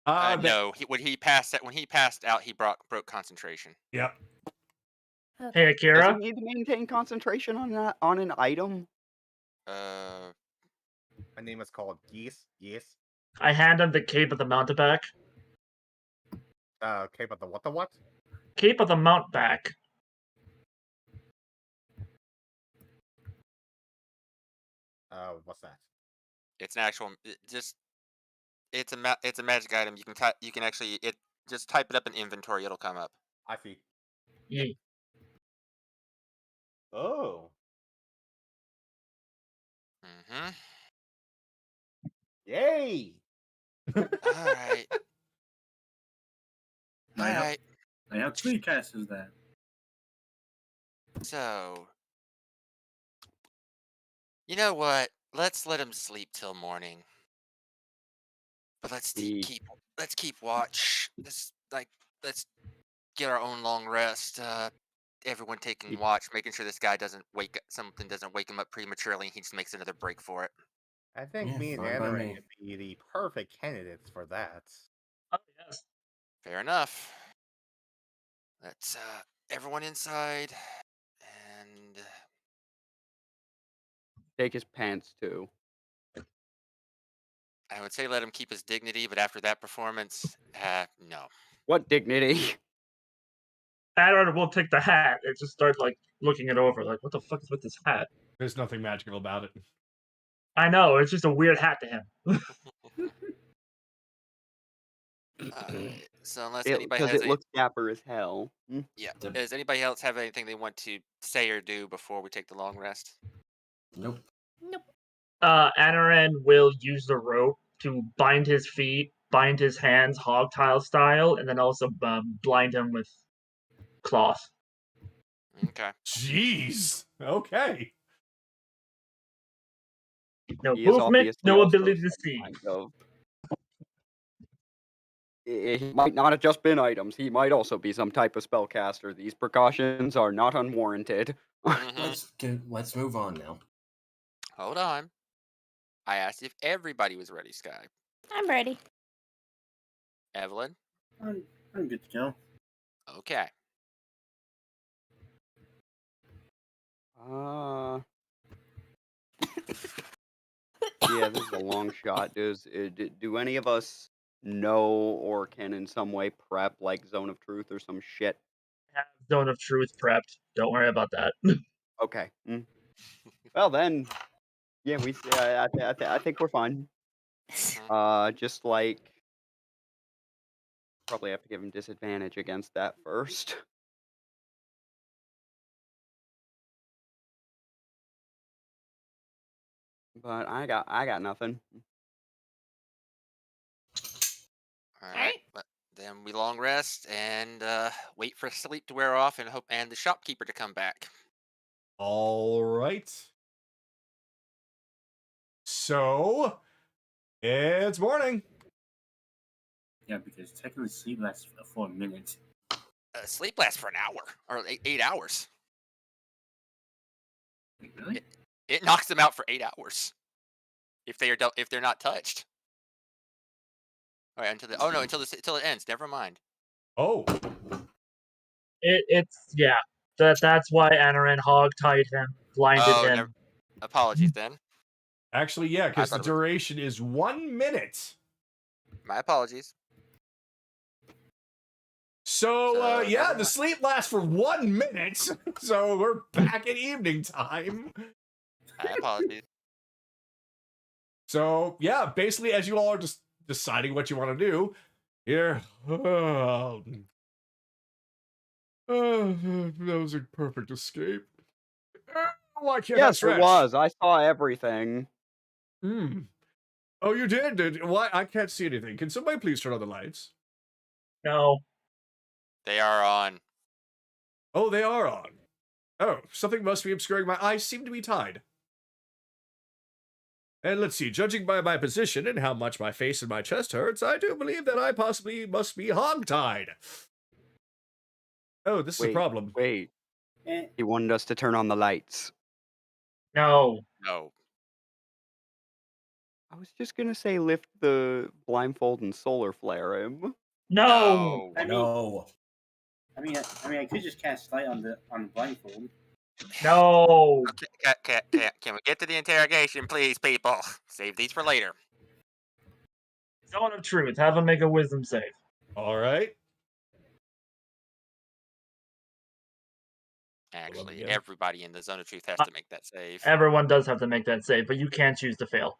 No, when he passed out, he broke concentration. Yep. Hey, Does Akira. he need to maintain concentration on an item? Uh, My name is called Geese. Yes. I hand him the cape of the mountebank. Okay, but the what? The what? Cape of the mountebank. What's that? it's an actual. It's a magic item. You can actually just type it up in inventory. It'll come up. I see. Ye- Oh. Mm-hmm. Yay! All right. All right. I have three casters there. So, you know what? Let's let him sleep till morning. But let's keep watch. Let's get our own long rest. Everyone taking watch, making sure this guy something doesn't wake him up prematurely, and he just makes another break for it. I think Yeah, me and fine by Anarin me. would be the perfect candidates for that. Oh, yes. Fair enough. Let's everyone inside, and Take his pants too. I would say let him keep his dignity, but after that performance, no. What dignity? Aaron will take the hat and just start like looking it over, like, what the fuck is with this hat? There's nothing magical about it. I know, it's just a weird hat to him. Alright, so unless anybody Because has it looks dapper as hell. yeah, does anybody else have anything they want to say or do before we take the long rest? Nope. Nope. Anaran will use the rope to bind his feet, bind his hands hogtile style, and then also blind him with cloth. Okay. Jeez. Okay. No He is movement, obviously no also ability to some see. kind of- He might not have just been items. He might also be some type of spellcaster. These precautions are not unwarranted. Let's move on now. Hold on. I asked if everybody was ready, Sky. I'm ready. Evelyn? I'm good to go. Okay. Yeah, this is a long shot. Do any of us know or can in some way prep like Zone of Truth or some shit? Have Zone of Truth prepped. Don't worry about that. Okay. Well then, yeah, I think we're fine. Just like probably have to give him disadvantage against that first. But I got nothing. Alright. Then we long rest and wait for sleep to wear off and the shopkeeper to come back. All right. So, it's morning. Yeah, because technically sleep lasts for a minute. Sleep lasts for an hour or 8 hours. Wait, really? It knocks them out for 8 hours if they're not touched. All right, until it ends. Never mind. Oh. Yeah. That's why Anaran hogtied him, blinded him. Apologies then. Actually, yeah, because the thought it was- duration is 1 minute. My apologies. So, yeah, never the mind. sleep lasts for 1 minute. So we're back at evening time. My apologies. So, yeah, basically, as you all are just deciding what you want to do, here. That was a perfect escape. Why can't I Yes, it stretch? was. I saw everything. Hmm. Oh, you did? Why? I can't see anything. Can somebody please turn on the lights? No. They are on. Oh, they are on. Oh, something must be obscuring my eyes. Seem to be tied. And let's see, judging by my position and how much my face and my chest hurts, I do believe that I possibly must be hog-tied. Oh, this is a problem. Wait. Eh, He wanted us to turn on the lights. No. No. I was just gonna say lift the blindfold and solar flare him. No. I mean, No. I could just cast light on the blindfold. No. Can we get to the interrogation, please, people? Save these for later. Zone of truth. Have him make a wisdom save. All right. Actually, again. everybody in the zone of truth has to make that save. Everyone does have to make that save, but you can choose to fail.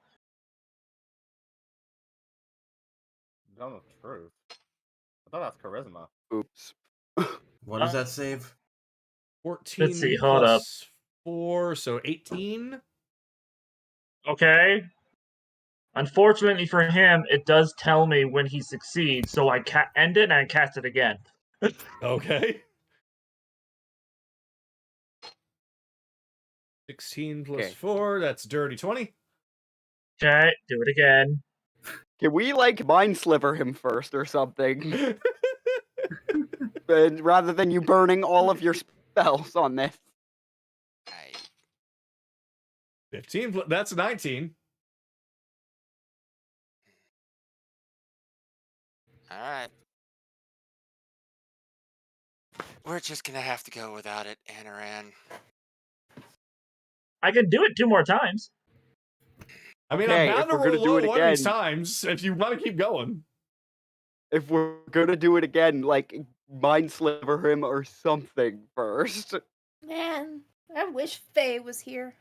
Zone of truth. I thought that's charisma. Oops. What is that save? 14 Let's see, hold plus 4, so 18. Okay. Unfortunately for him, it does tell me when he succeeds, so I end it and I cast it again. Okay. 16 plus Okay. 4, that's dirty 20. Okay, do it again. Can we like mind sliver him first or something? And rather than you burning all of your spells on this. 15, that's 19. Alright. We're just gonna have to go without it, Anaran. I can do it 2 more times. I mean, Okay, I'm bound if to we're gonna roll do low it one of these again- times if you want to keep going. If we're gonna do it again, like mind sliver him or something first. Man, I wish Faye was here.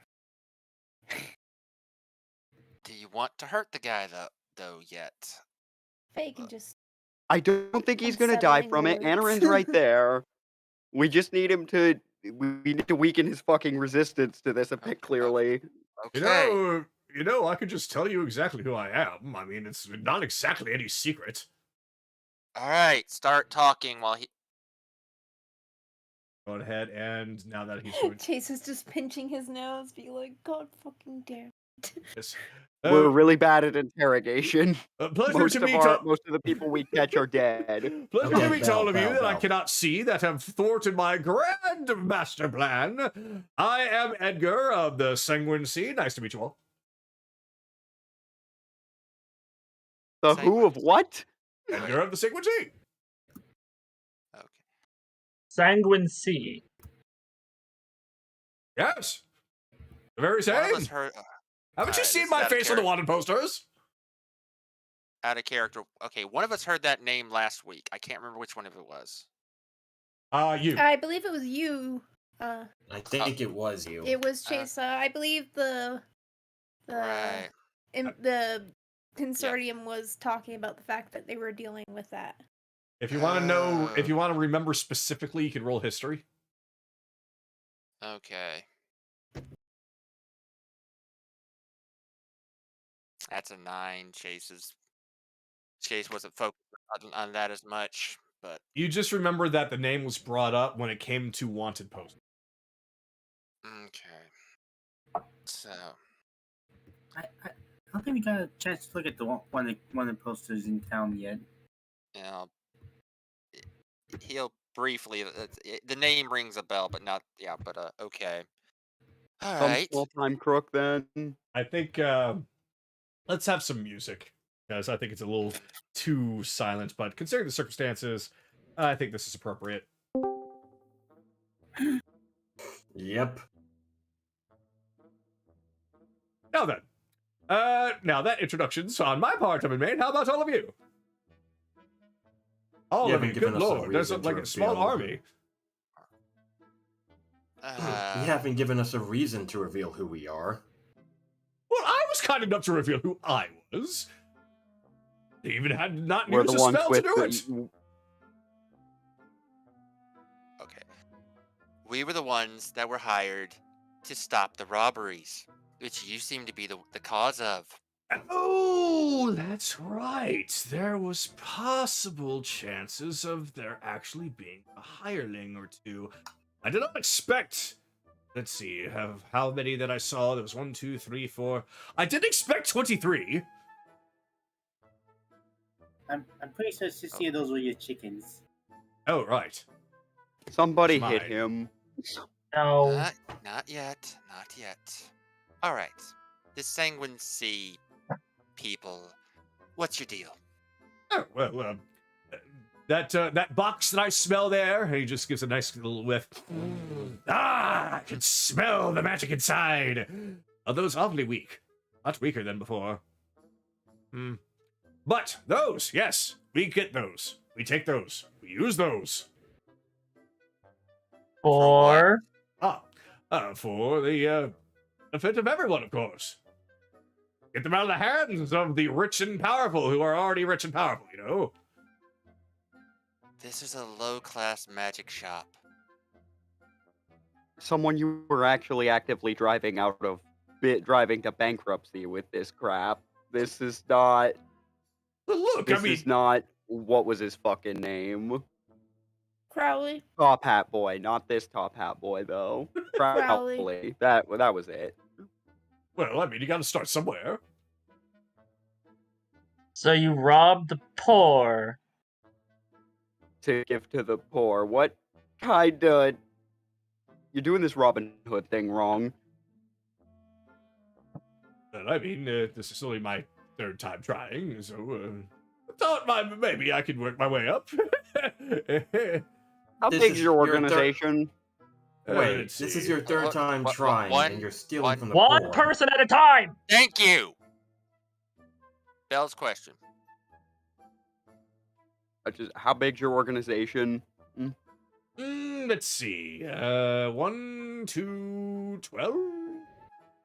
Do you want to hurt the guy though yet? Faye can just. I don't think he's gonna die Unsettling from it. words. Anaran's right there. We just need him to. We need to weaken his fucking resistance to this a bit clearly. Okay. You know, I could just tell you exactly who I am. I mean, it's not exactly any secret. Alright, start talking while he. Go ahead, and now that he's doing Chase is just pinching his nose, be like, God fucking damn. this. We're really bad at interrogation. Pleasure Most to of meet most of the people we catch are dead. Pleasure Okay, to meet all of you bow, that I bow. cannot see that have thwarted my grand master plan. I am Edgar of the Sanguine Sea. Nice to meet you all. The who of what? Edgar of the Sanguine Sea. Okay. Sanguine Sea. Yes. The very One of same. us heard. Haven't you Alright, seen this is my out of face on the character. wanted posters? Out of character. Okay, one of us heard that name last week. I can't remember which one of it was. You. I believe it was you. I think it was you. It was Chase. I believe the Right. the consortium was talking about the fact that they were dealing with that. If you want to know, if you want to remember specifically, you can roll history. Okay. That's a 9. Chase wasn't focused on that as much, but You just remember that the name was brought up when it came to wanted posters. okay. So I don't think we got a chance to look at the one of the posters in town yet. you know, he'll briefly. The name rings a bell, but not. Yeah, but okay. All Some right. small-time crook then. I think let's have some music, because I think it's a little too silent, but considering the circumstances, I think this is appropriate. Yep. Now then, now that introduction's on my part have been made, how about all of you? All You of you, haven't given good us a lord, there's reason to like a small reveal. army. You haven't given us a reason to reveal who we are. kind enough to reveal who I was. They even had not We're used the a ones spell to with do the. it. Okay. We were the ones that were hired to stop the robberies, which you seem to be the cause of. Oh, that's right. There was possible chances of there actually being a hireling or two. I did not expect. Let's see, how many that I saw? There was 1, 2, 3, 4. I did expect 23. I'm pretty sure 60 of those were your chickens. Oh, right. Somebody It's hit mine. him. No. Not yet. Not yet. All right. The Sanguine Sea people. What's your deal? Oh, well, that box that I smell there, he just gives a nice little whiff. I can smell the magic inside. Although it's awfully weak. Much weaker than before. But those, yes, we get those. We take those. We use those. For For the benefit of everyone, of course. Get them out of the hands of the rich and powerful who are already rich and powerful, you know? This is a low-class magic shop. Someone you were actually actively driving driving to bankruptcy with this crap. This is not. But look, This I mean, is not. What was his fucking name? Crowley. Top Hat Boy, not this Top Hat Boy though. Crowley. That was it. well, I mean, you gotta start somewhere. so you robbed the poor. To give to the poor. What kind of? You're doing this Robin Hood thing wrong. Well, I mean, this is only my third time trying, so I thought maybe I could work my way up. How This big is is your your third- organization? Wait, let's this see. is your third time trying, and you're stealing from the One poor. person at a time. Thank you. Bell's question. How big's your organization? Let's see. 1, 2, 12,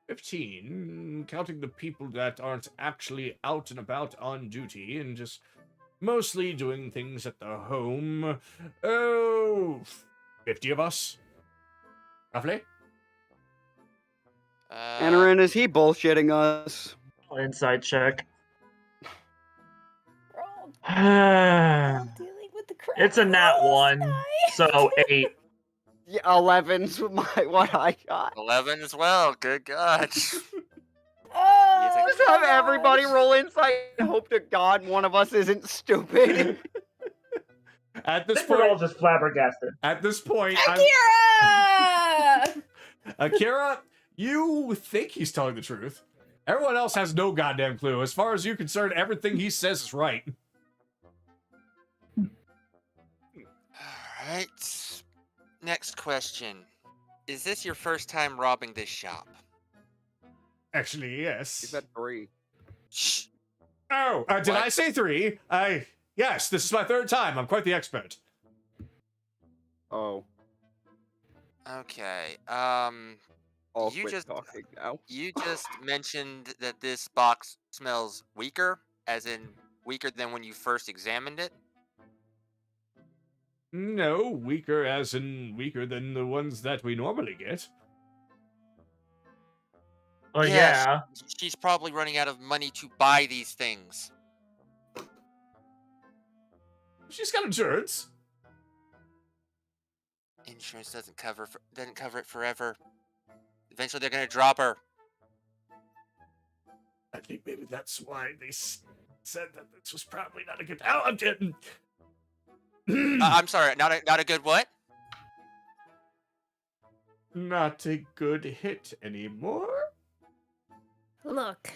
15. Counting the people that aren't actually out and about on duty and just mostly doing things at the home. Oh, 50 of us. Roughly. Anarin, is he bullshitting us? Inside check. We're all dealing with the crap. It's a nat 1, so 8. Yeah, 11's what I got. 11 as well. Good God. Oh, Just have everybody roll insight and hope to God one of us isn't stupid. At I this think we're all point, just flabbergasted. Akira! Akira, you think he's telling the truth. Everyone else has no goddamn clue. As far as you're concerned, everything he says is right. Alright. Next question. Is this your first time robbing this shop? Actually, yes. You said 3. Shh. Oh, did What? I say 3? Yes, this is my third time. I'm quite the expert. Oh, Okay. I'll You quit just- talking now. You just mentioned that this box smells weaker, as in weaker than when you first examined it. No, weaker as in weaker than the ones that we normally get. Well, Yeah, yeah. She's probably running out of money to buy these things. She's got insurance. Insurance doesn't cover it forever. Eventually, they're gonna drop her. I think maybe that's why they said that this was probably not a good. Oh, I'm getting. I'm sorry, not a good what? Not a good hit anymore. Look,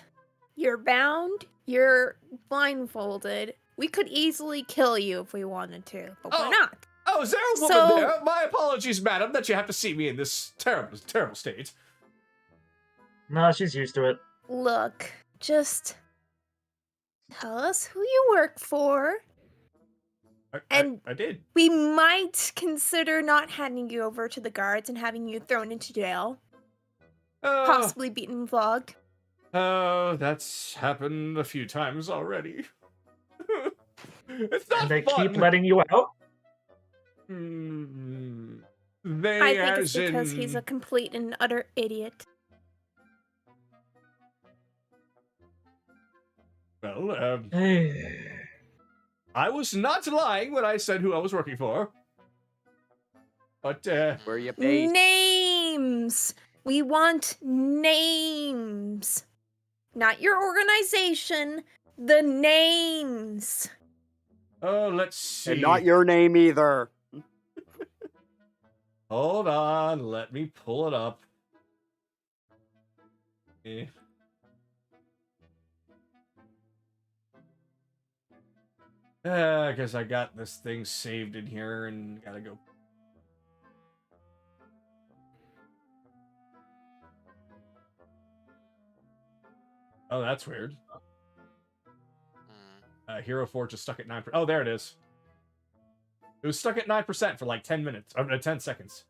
you're bound, you're blindfolded. We could easily kill you if we wanted to, but Oh. we're not. Oh, is there a woman So- there? My apologies, madam, that you have to see me in this terrible, terrible state. No, she's used to it. Look, just tell us who you work for. And- I did. We might consider not handing you over to the guards and having you thrown into jail, possibly beaten and flogged. Oh, that's happened a few times already. It's not And they fun. keep letting you out? They, I think it's as because he's a in- complete and utter idiot. Well, I was not lying when I said who I was working for. But, Where you based? Names! We want names. Not your organization, the names. oh, let's see. And not your name either. Hold on, let me pull it up. I guess I got this thing saved in here and gotta go. Oh, that's weird. Hero Forge is stuck at 9%. Oh, there it is. It was stuck at 9% for like 10 minutes, or 10 seconds.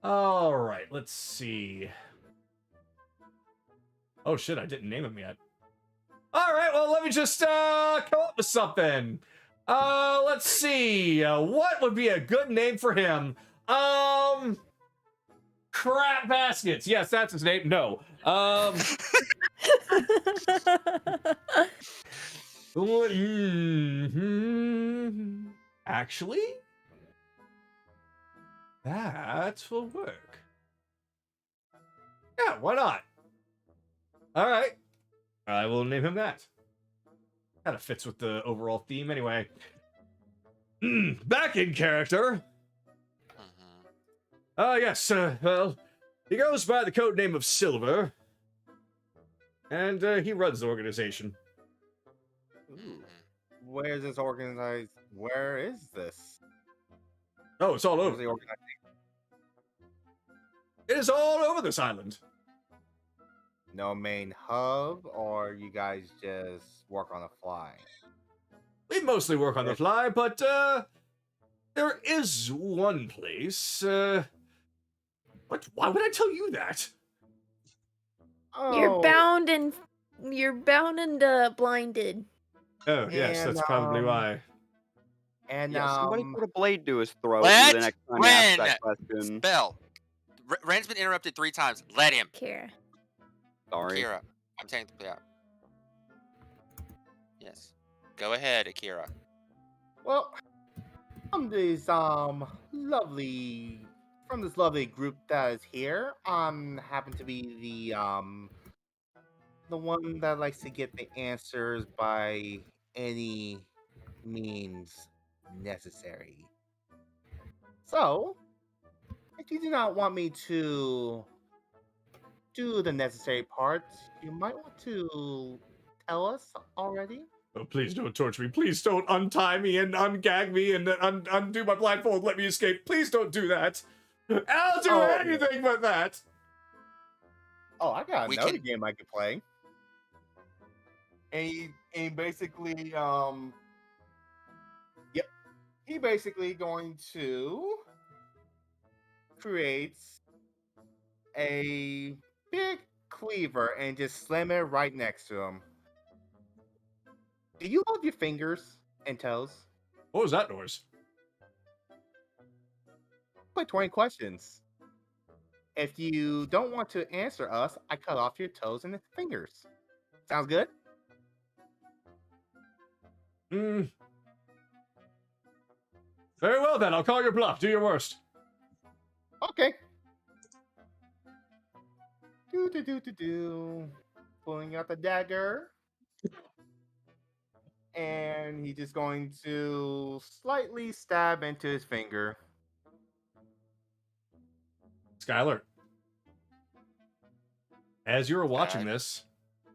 All right, let's see. Oh shit, I didn't name him yet. All right, well, let me just come up with something. Let's see. What would be a good name for him? Crap Baskets. Yes, that's his name. No. Actually, that will work. Yeah, why not? All right. I will name him that. Kind of fits with the overall theme anyway. Back in character. Yes, well, he goes by the code name of Silver. And he runs the organization. Where is this organized? Where is this? Oh, it's all Where's over. the organization? It is all over this island. No main hub, or you guys just work on the fly? We mostly work on the fly, but there is one place. What? Why would I tell you that? Oh, You're bound and blinded. Oh, yes, And, that's probably why. And Yeah, somebody put a blade to his throat Let the next time he asks Ren that question. spell. Ren's been interrupted 3 times. Let him. Kira. Sorry. Akira. I'm technically out. Yes. Go ahead, Akira. well, from this lovely group that is here, happen to be the one that likes to get the answers by any means necessary. So, if you do not want me to do the necessary parts, you might want to tell us already. Oh, please don't torture me. Please don't untie me and ungag me and undo my blindfold. Let me escape. Please don't do that. I'll do anything but that. Oh, I got We another can- game I could play. And he basically yep. He basically going to create a big cleaver and just slam it right next to him. Do you love your fingers and toes? What was that noise? Play 20 questions. If you don't want to answer us, I cut off your toes and fingers. Sounds good? Very well then, I'll call your bluff. Do your worst. Okay. Do. Pulling out the dagger. And he's just going to slightly stab into his finger. Skylar, as you're watching Okay. this,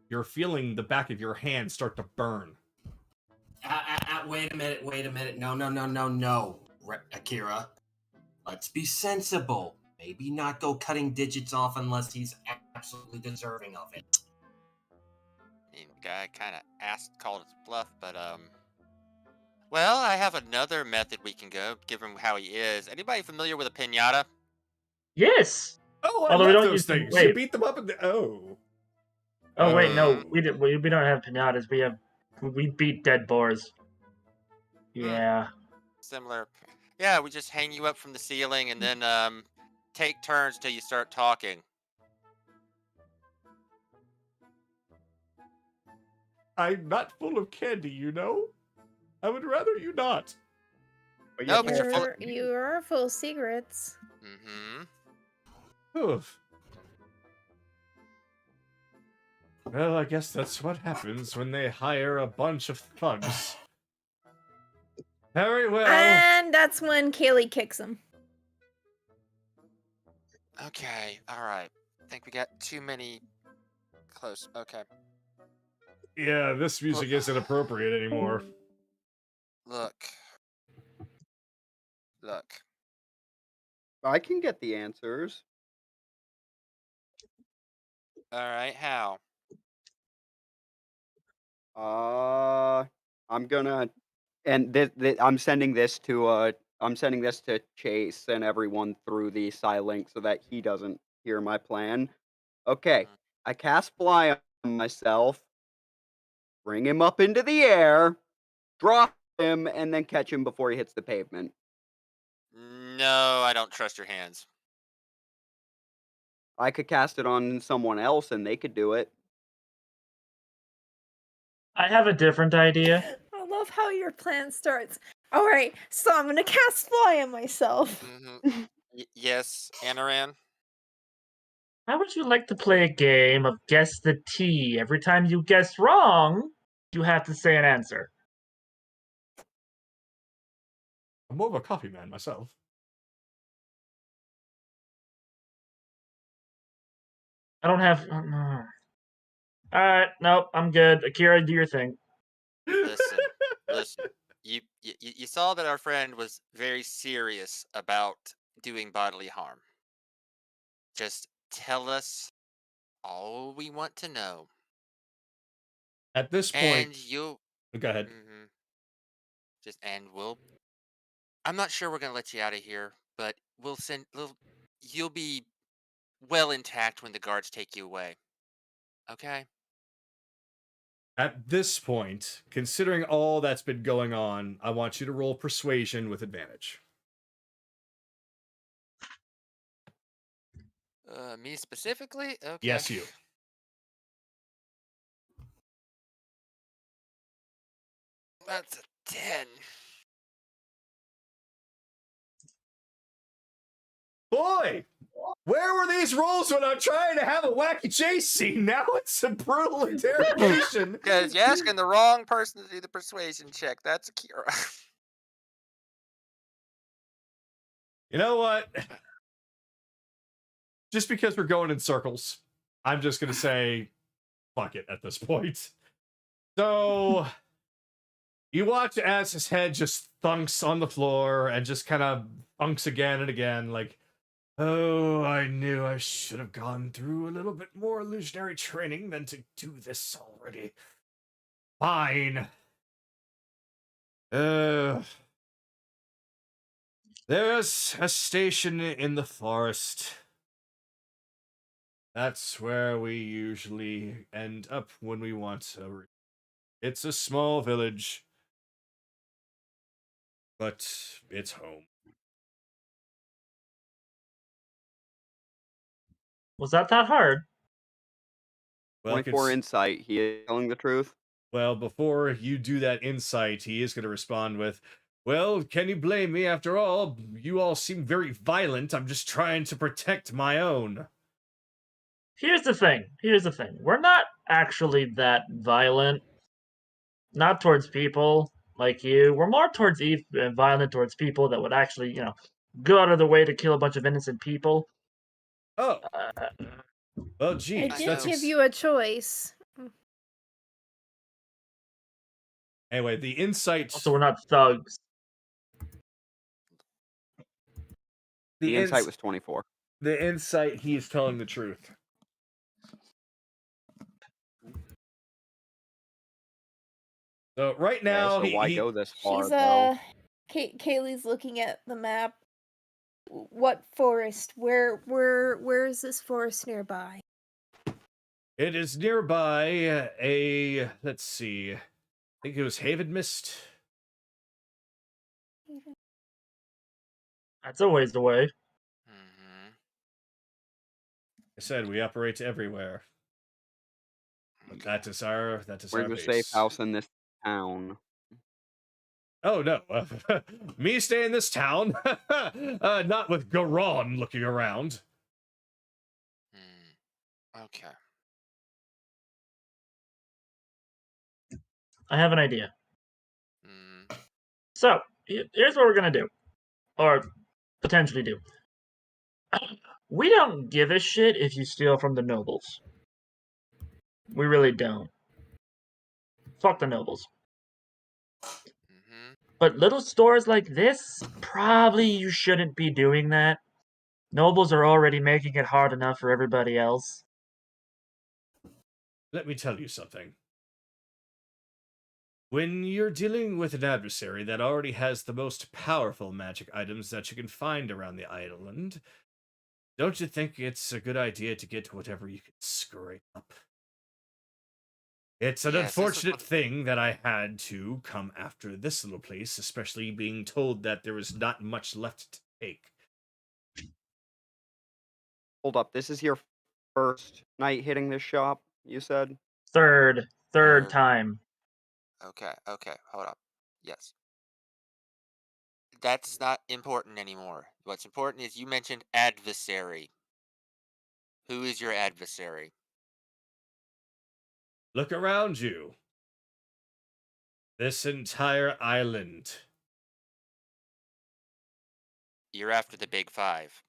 you're feeling the back of your hand start to burn. Wait a minute. No. Akira. Let's be sensible. Maybe not go cutting digits off unless he's absolutely deserving of it. I mean, the guy kind of called his bluff, but well, I have another method we can go, given how he is. Anybody familiar with a pinata? Yes. Oh, I Although we love don't those use them. things. You Wait. beat them up and... Oh, I Although we love don't those use. things. You Wait. beat them up and... Oh. Oh wait, no, Mm. we don't have pinatas. We beat dead boars. Yeah. Similar. Yeah, we just hang you up from the ceiling and then take turns till you start talking. I'm not full of candy, you know? I would rather you not. But No, but you're full. You are full of secrets. Mm-hmm. Oof. Well, I guess that's what happens when they hire a bunch of thugs. Very well. And that's when Kaylee kicks him. Okay. All right. I think we got too many close. Okay. Yeah, this music isn't appropriate anymore. Look. Look. I can get the answers. All right. How? I'm gonna, and I'm sending this to Chase and everyone through the Psylink so that he doesn't hear my plan. Okay, I cast fly on myself, bring him up into the air, drop him, and then catch him before he hits the pavement. No, I don't trust your hands. I could cast it on someone else and they could do it. I have a different idea. I love how your plan starts. All right, so I'm gonna cast fly on myself. Mm-hmm. Yes, Anaran. How would you like to play a game of guess the tea? Every time you guess wrong, you have to say an answer. I'm more of a coffee man myself. I don't have. Alright, nope, I'm good. Akira, do your thing. Listen. You saw that our friend was very serious about doing bodily harm. Just tell us all we want to know, At this point, and you'll. go ahead. Mm-hmm. We'll. I'm not sure we're gonna let you out of here, but we'll send. You'll be well intact when the guards take you away. Okay. At this point, considering all that's been going on, I want you to roll persuasion with advantage. Me specifically? Okay. Yes, you. That's a 10. Boy, where were these rolls when I'm trying to have a wacky chase scene? Now it's a brutal interrogation. Because you're asking the wrong person to do the persuasion check. That's Akira. You know what? Just because we're going in circles, I'm just going to say, fuck it at this point. So, you watch as his head just thunks on the floor and just kind of thunks again and again, like, oh, I knew I should have gone through a little bit more illusionary training than to do this already. Fine. There's a station in the forest. That's where we usually end up when we want to. It's a small village, but it's home. Was that hard? Well, 24 insight. He is telling the truth. Well, before you do that insight, he is going to respond with, well, can you blame me? After all, you all seem very violent. I'm just trying to protect my own. Here's the thing. We're not actually that violent. Not towards people like you. We're more towards violent towards people that would actually, go out of the way to kill a bunch of innocent people. Oh. Well, geez. I did give you a choice. Anyway, the insight... Also, we're not thugs. The insight was 24. The insight, he is telling the truth. So right now, okay, so why go this far, She's though? Kaylee's looking at the map. What forest? Where is this forest nearby? It is nearby let's see. I think it was Haven Mist. That's a ways away. Mm-hmm. I said we operate everywhere. But that is our Where's a base. safe house in this town? Oh no, me stay in this town, not with Garon looking around. Okay. I have an idea. Mm. So, here's what we're gonna do. Or potentially do. We don't give a shit if you steal from the nobles. We really don't. Fuck the nobles. Mm-hmm. But little stores like this, probably you shouldn't be doing that. Nobles are already making it hard enough for everybody else. Let me tell you something. When you're dealing with an adversary that already has the most powerful magic items that you can find around the island, don't you think it's a good idea to get whatever you can scrape up? It's an Yes, this is unfortunate what- thing that I had to come after this little place, especially being told that there was not much left to take. Hold up, this is your first night hitting this shop, you said? Third Third. time. Okay, hold up. Yes. That's not important anymore. What's important is you mentioned adversary. Who is your adversary? Look around you. This entire island. You're after the big five.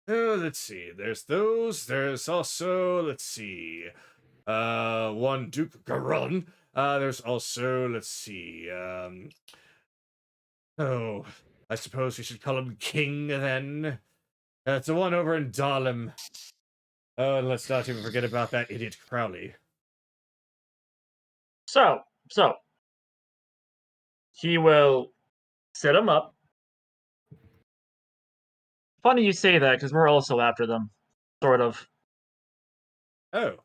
Oh, let's see. There's those. There's also, let's see. One Duke Garon. There's also, let's see. Oh, I suppose we should call him King then. It's the one over in Dahlem. Oh, and let's not even forget about that idiot Crowley. So, he will set him up. Funny you say that, because we're also after them. Sort of. Oh,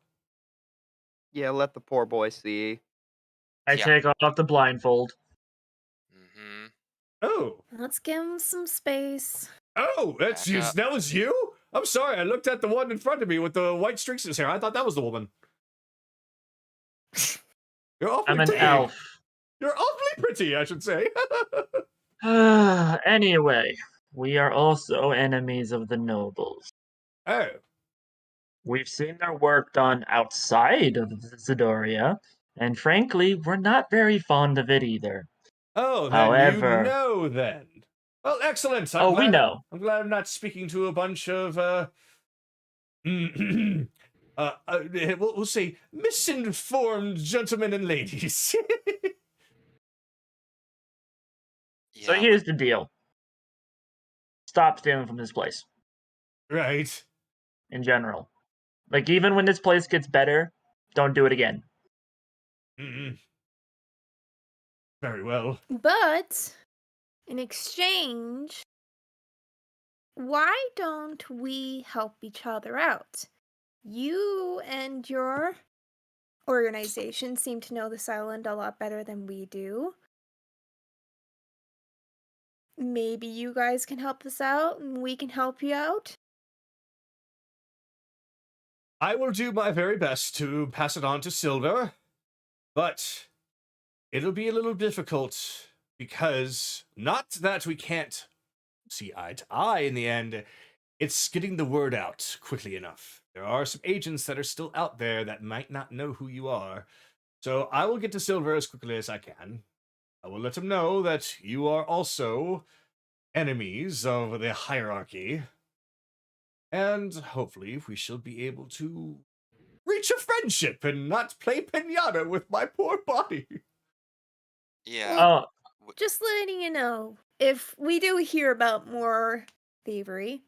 Yeah, let the poor boy see. I Yeah. take off the blindfold. Mm-hmm. oh, Let's give him some space. oh, that's Back you. up. That was you? I'm sorry, I looked at the one in front of me with the white streaks in his hair. I thought that was the woman. You're awfully I'm an pretty. elf. You're awfully pretty, I should say. Anyway, we are also enemies of the nobles. Oh, We've seen their work done outside of Zidoria, and frankly, we're not very fond of it either. oh, then However- you know then. Well, excellent. We know. I'm glad I'm not speaking to a bunch of we'll say misinformed gentlemen and ladies. So here's the deal. Stop stealing from this place, Right. in general. Like, even when this place gets better, don't do it again. Mm-mm. Very well. But in exchange, why don't we help each other out? You and your organization seem to know this island a lot better than we do. Maybe you guys can help us out and we can help you out. I will do my very best to pass it on to Silver, but it'll be a little difficult because not that we can't see eye to eye in the end, it's getting the word out quickly enough. There are some agents that are still out there that might not know who you are, so I will get to Silver as quickly as I can. I will let him know that you are also enemies of the hierarchy, and hopefully we shall be able to reach a friendship and not play pinata with my poor body. Yeah. Just letting you know, if we do hear about more thievery,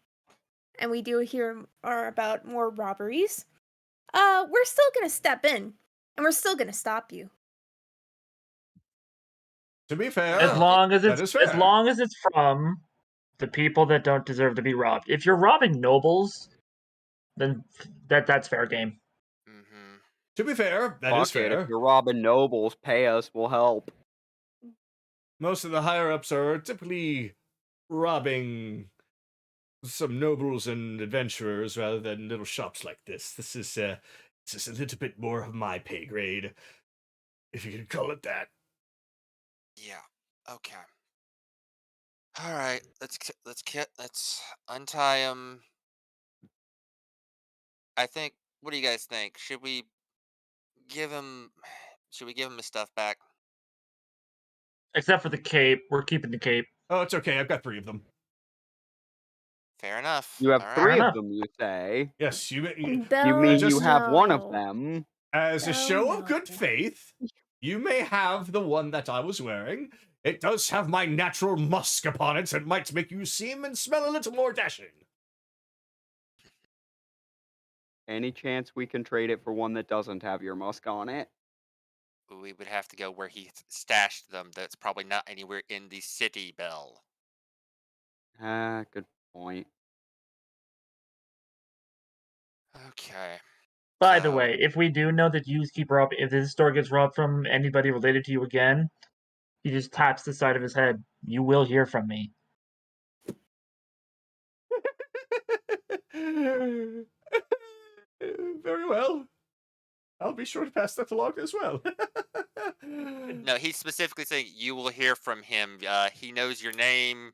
and we do hear about more robberies, we're still gonna step in, and we're still gonna stop you. To be fair, As long as that it's is fair. from the people that don't deserve to be robbed. If you're robbing nobles, then that's fair game. Mm-hmm. To be fair, that is Fuck it, if fair. you're robbing nobles, pay us, we'll help. Most of the higher ups are typically robbing some nobles and adventurers rather than little shops like this. This is a little bit more of my pay grade, if you can call it that. Yeah. Okay. All right. Let's untie him. I think. What do you guys think? Give him? Should we give him his stuff back? Except for the cape, we're keeping the cape. Oh, it's okay. I've got 3 of them. Fair enough. You have All Fair right. 3 of enough. them, you say? Yes, You Bell, mean you just have one of no. them? as a Oh, show of good no. faith, you may have the one that I was wearing. It does have my natural musk upon it and might make you seem and smell a little more dashing. Any chance we can trade it for one that doesn't have your musk on it? We would have to go where he stashed them. That's probably not anywhere in the city, Bell. Ah, good point. Okay. By the So- way, if we do know that you keep robbing, if this store gets robbed from anybody related to you again, he just taps the side of his head. You will hear from me. Very well. I'll be sure to pass that along as well. No, he's specifically saying you will hear from him. He knows your name.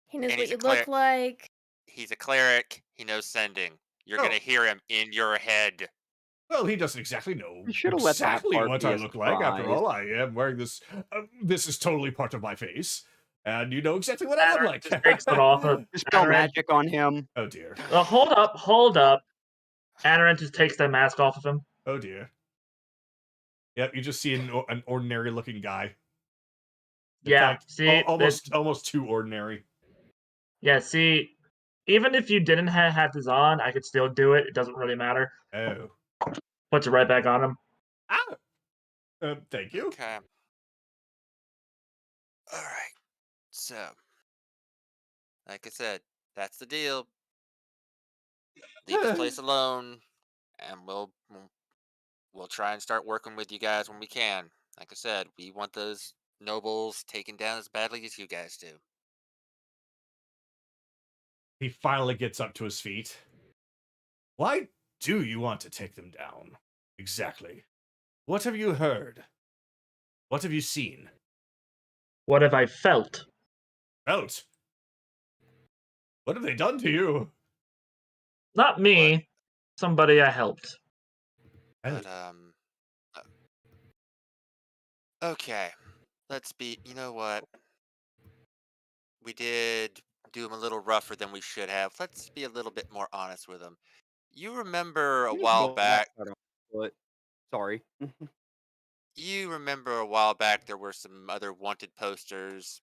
He knows And what he's a you look like. He's a cleric. He knows sending. You're Oh. gonna hear him in your head. Well, he doesn't exactly know You should've let that exactly part what be I a look like. After surprise. all, I am wearing this. This is totally part of my face, and you know exactly what I look Anaran like. just takes it off of Dispel Anaran. magic on him. Oh dear. Hold up. Anaran just takes the mask off of him. Oh dear. Yep, you just see an ordinary-looking guy. In Yeah, fact, see, almost too ordinary. Yeah, see, even if you didn't have this on, I could still do it. It doesn't really matter. Oh. Puts it right back on him. Ah. Thank you. Okay. All right. So, like I said, that's the deal. Leave this place alone, and we'll try and start working with you guys when we can. Like I said, we want those nobles taken down as badly as you guys do. He finally gets up to his feet. Why do you want to take them down? Exactly. What have you heard? What have you seen? What have I felt? Felt? What have they done to you? Not me. Somebody I helped. But okay. Let's be. You know what? We did do him a little rougher than we should have. Let's be a little bit more honest with him. You remember a You just while roll back. that on foot. Sorry. You remember a while back there were some other wanted posters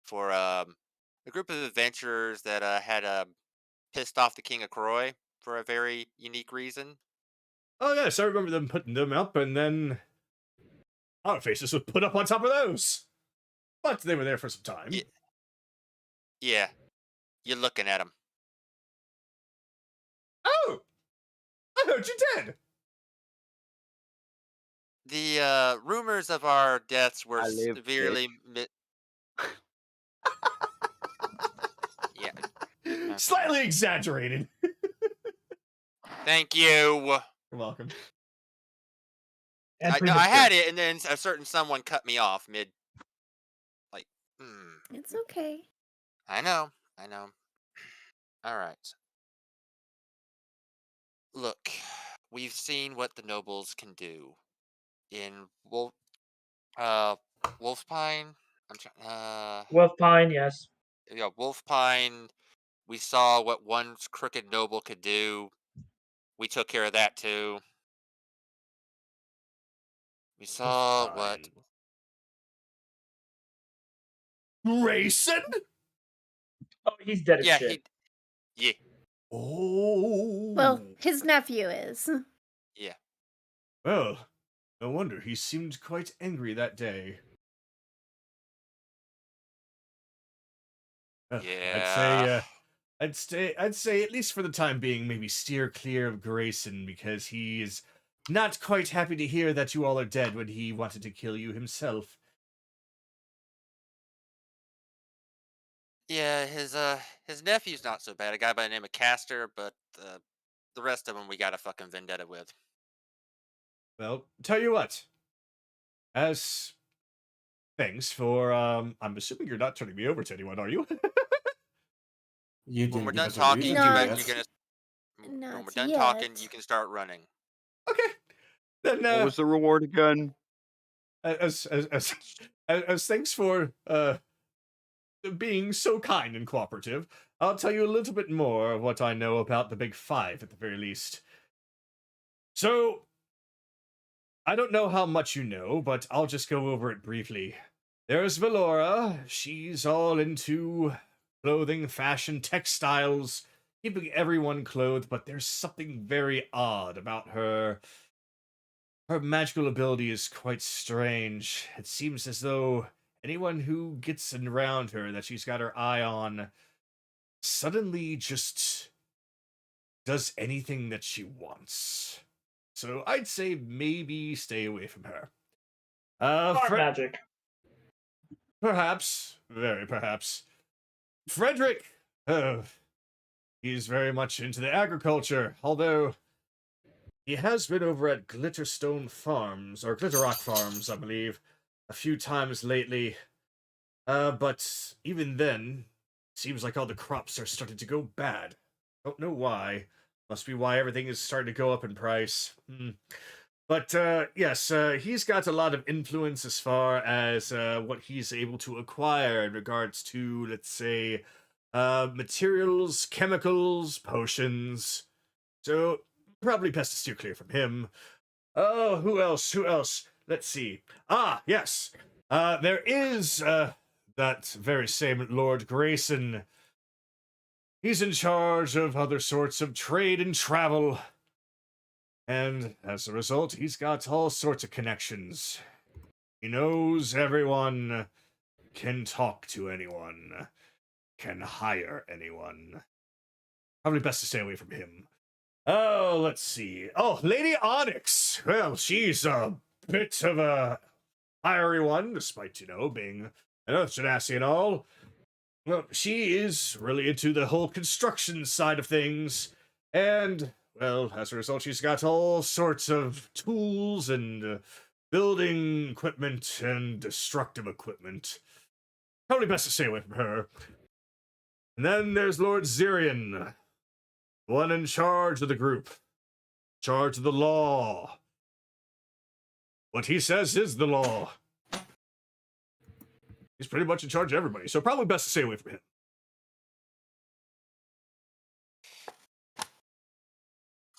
for a group of adventurers that had pissed off the King of Croy for a very unique reason. Oh yes, I remember them putting them up, and then our faces were put up on top of those. But they were there for some time. Yeah, you're looking at them. Oh, I heard you did. The rumors of our deaths were I live, severely. Yeah. Okay. Slightly exaggerated. Thank you. You're welcome. And I had it, and then a certain someone cut me off mid. Like, It's okay. I know. All right. Look, we've seen what the nobles can do in Wolfpine. I'm trying. Wolfpine, yes. Yeah, Wolfpine. We saw what one crooked noble could do. We took care of that too. We saw what. Grayson? Oh, he's dead as Yeah, shit. Yeah. Oh. Well, his nephew is. Yeah. Well, no wonder he seemed quite angry that day. I'd say, Yeah. I'd say at least for the time being, maybe steer clear of Grayson because he is not quite happy to hear that you all are dead when he wanted to kill you himself. Yeah, his nephew's not so bad. A guy by the name of Castor, but the rest of them we got a fucking vendetta with. Well, tell you what. As thanks for, I'm assuming you're not turning me over to anyone, are you? You When we're didn't give done us a talking, reason you to Not- guys, yet. you're gonna. When we're Not done talking, yet. you can start running. Okay. Then, What was the reward again? as thanks for being so kind and cooperative, I'll tell you a little bit more of what I know about the Big Five at the very least. So, I don't know how much you know, but I'll just go over it briefly. There's Valora. She's all into clothing, fashion, textiles, keeping everyone clothed, but there's something very odd about her. Her magical ability is quite strange. It seems as though anyone who gets around her that she's got her eye on suddenly just does anything that she wants. So I'd say maybe stay away from her. Dark magic. Perhaps, very perhaps. Frederick! Oh, he's very much into the agriculture, although he has been over at Glitterstone Farms, or Glitterrock Farms, I believe, a few times lately. But even then, seems like all the crops are starting to go bad. Don't know why. Must be why everything is starting to go up in price. But yes, he's got a lot of influence as far as what he's able to acquire in regards to, let's say, materials, chemicals, potions. So probably best to steer clear from him. Oh, who else? Who else? Let's see. Ah, yes. There is that very same Lord Grayson. He's in charge of other sorts of trade and travel. And as a result, he's got all sorts of connections. He knows everyone, can talk to anyone, can hire anyone. Probably best to stay away from him. Oh, let's see. Oh, Lady Onyx. Well, she's a bit of a fiery one, despite, being an Earth Genasi and all. Well, she is really into the whole construction side of things. And, well, as a result, she's got all sorts of tools and building equipment and destructive equipment. Probably best to stay away from her. And then there's Lord Zirian, the one in charge of the group, charge of the law. What he says is the law. He's pretty much in charge of everybody, so probably best to stay away from him.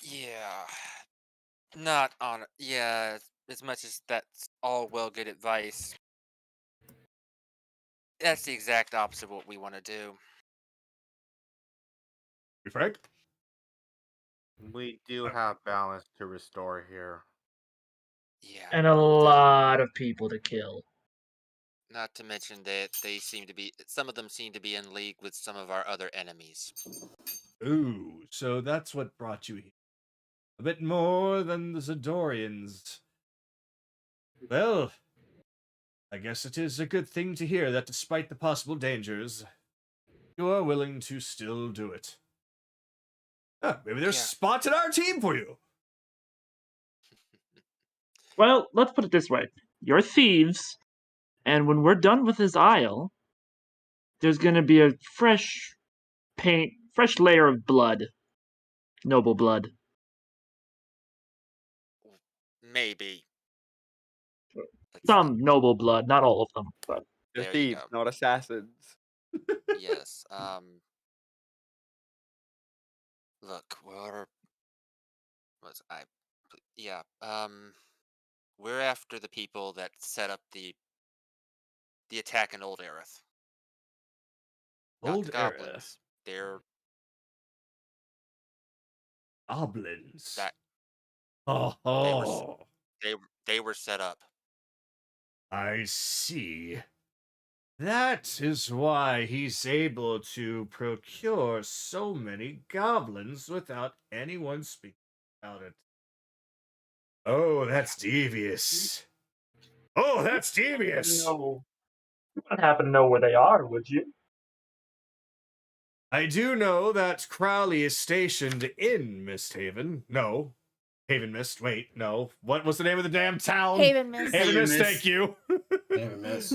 Yeah. Not on. Yeah. As much as that's all well good advice, that's the exact opposite of what we want to do. You Frank? We do have balance to restore here. Yeah. And a lot of people to kill. Not to mention that some of them seem to be in league with some of our other enemies. Ooh, so that's what brought you here. A bit more than the Zidorians. Well, I guess it is a good thing to hear that despite the possible dangers, you are willing to still do it. Maybe there's Yeah. spots in our team for you. Well, let's put it this way. You're thieves, and when we're done with this isle, there's gonna be a fresh layer of blood. Noble blood. Maybe. Some noble blood, not all of them, but They're There you thieves, go. not assassins. Yes. Look, was I? Yeah. We're after the people that set up the attack in Old Aerith. Not Old the era goblins. They're goblins. that Oh, they were oh, they were set up. I see. That is why he's able to procure so many goblins without anyone speaking about it. Oh, that's devious. Oh, that's devious. No, you wouldn't happen to know where they are, would you? I do know that Crowley is stationed in Misthaven. No, Haven Mist. Wait, no. What was the name of the damn town? Haven Mist. Haven Mist, Mist. thank you. Never miss.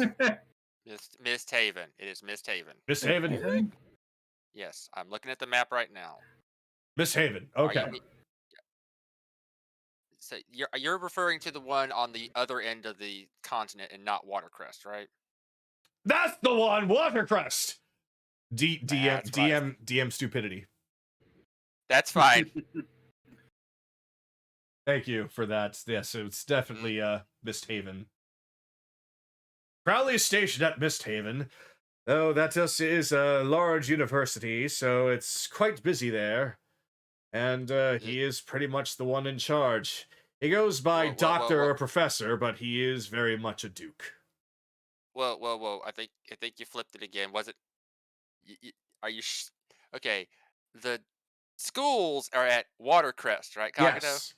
Mist Haven. It is Mist Haven. Misthaven? Yes, I'm looking at the map right now. Misthaven, Are okay. you, so you're referring to the one on the other end of the continent and not Watercrest, right? That's the one, Watercrest. That's what I- DM stupidity. That's fine. Thank you for that. Yes, it's definitely Misthaven. Crowley is stationed at Misthaven. Oh, that is a large university, so it's quite busy there. And he is pretty much the one in charge. He goes by doctor or professor, but he is very much a duke. Whoa! I think you flipped it again. Was it? Are you? Okay, the schools are at Watercrest, right, Kagado? Yes.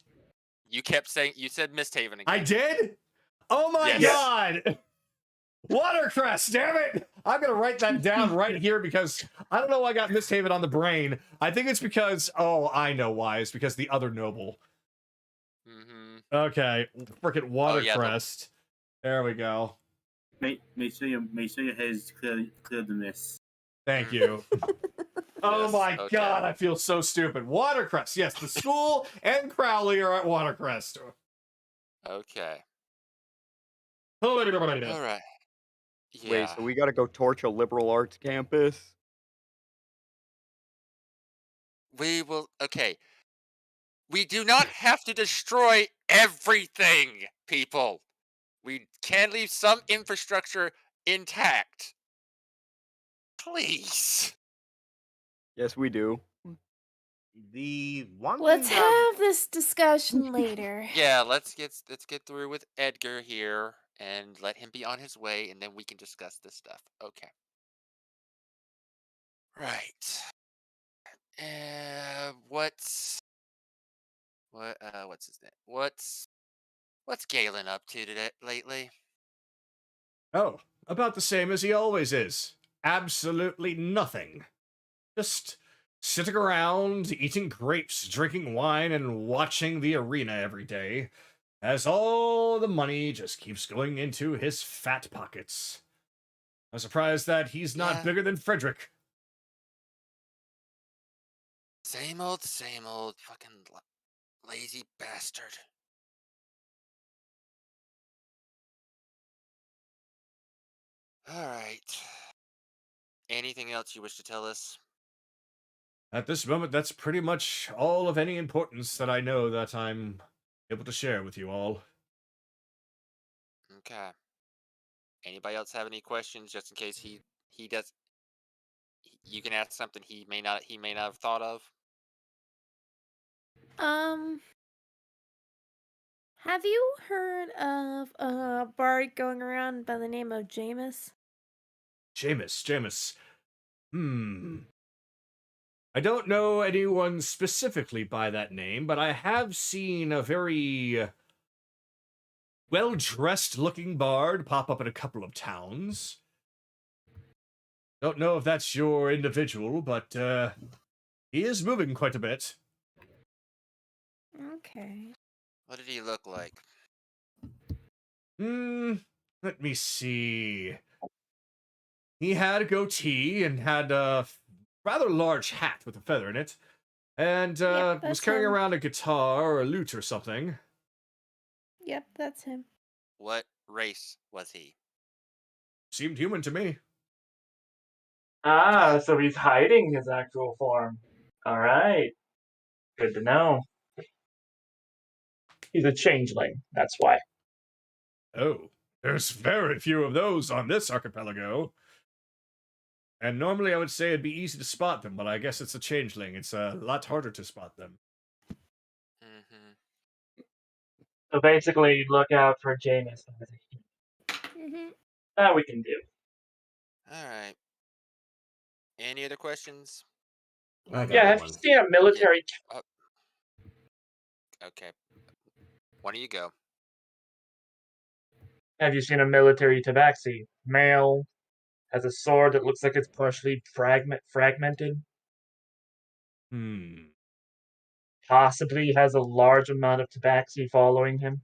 You kept saying you said Misthaven again. I did? Oh my Yes. god! Watercrest, damn it! I'm gonna write that down right here because I don't know why I got Misthaven on the brain. I think it's because, oh, I know why. It's because the other noble. Mm-hmm. Okay, frickin' Watercrest. Oh, yeah, there we go. Make sure your head is clear the mist. Thank you. Oh Yes, my okay. god, I feel so stupid. Watercrest, yes, the school and Crowley are at Watercrest. Okay. All All right. Yeah. Wait, so we gotta go torch a liberal arts campus? We will. Okay. We do not have to destroy everything, people. We can leave some infrastructure intact. Please. Yes, we do. The one Let's thing that have this discussion later. Yeah, let's get through with Edgar here and let him be on his way, and then we can discuss this stuff. Okay. Right. What's his name? What's Galen up to today lately? Oh, about the same as he always is. Absolutely nothing. Just sitting around, eating grapes, drinking wine, and watching the arena every day, as all the money just keeps going into his fat pockets. I'm surprised that he's not Yeah. bigger than Frederick. Same old fucking lazy bastard. All right. Anything else you wish to tell us? At this moment, that's pretty much all of any importance that I know that I'm able to share with you all. Okay. Anybody else have any questions, just in case he does? You can ask something he may not have thought of. Have you heard of a bard going around by the name of Jameis? Jameis. I don't know anyone specifically by that name, but I have seen a very well-dressed looking bard pop up in a couple of towns. Don't know if that's your individual, but he is moving quite a bit. Okay. What did he look like? Let me see. He had a goatee and had a rather large hat with a feather in it, and Yep, was that's carrying him. around a guitar or a lute or something. Yep, that's him. What race was he? Seemed human to me. Ah, so he's hiding his actual form. All right. Good to know. He's a changeling. That's why. Oh, there's very few of those on this archipelago. And normally I would say it'd be easy to spot them, but I guess it's a changeling. It's a lot harder to spot them. Mm-hmm. So basically, look out for Jameis. Mm-hmm. That we can do. All right. Any other questions? I got Yeah, have you one. seen a military? Oh, okay. Why don't you go? Have you seen a military tabaxi? Male, has a sword that looks like it's partially fragmented. Hmm. Possibly has a large amount of tabaxi following him.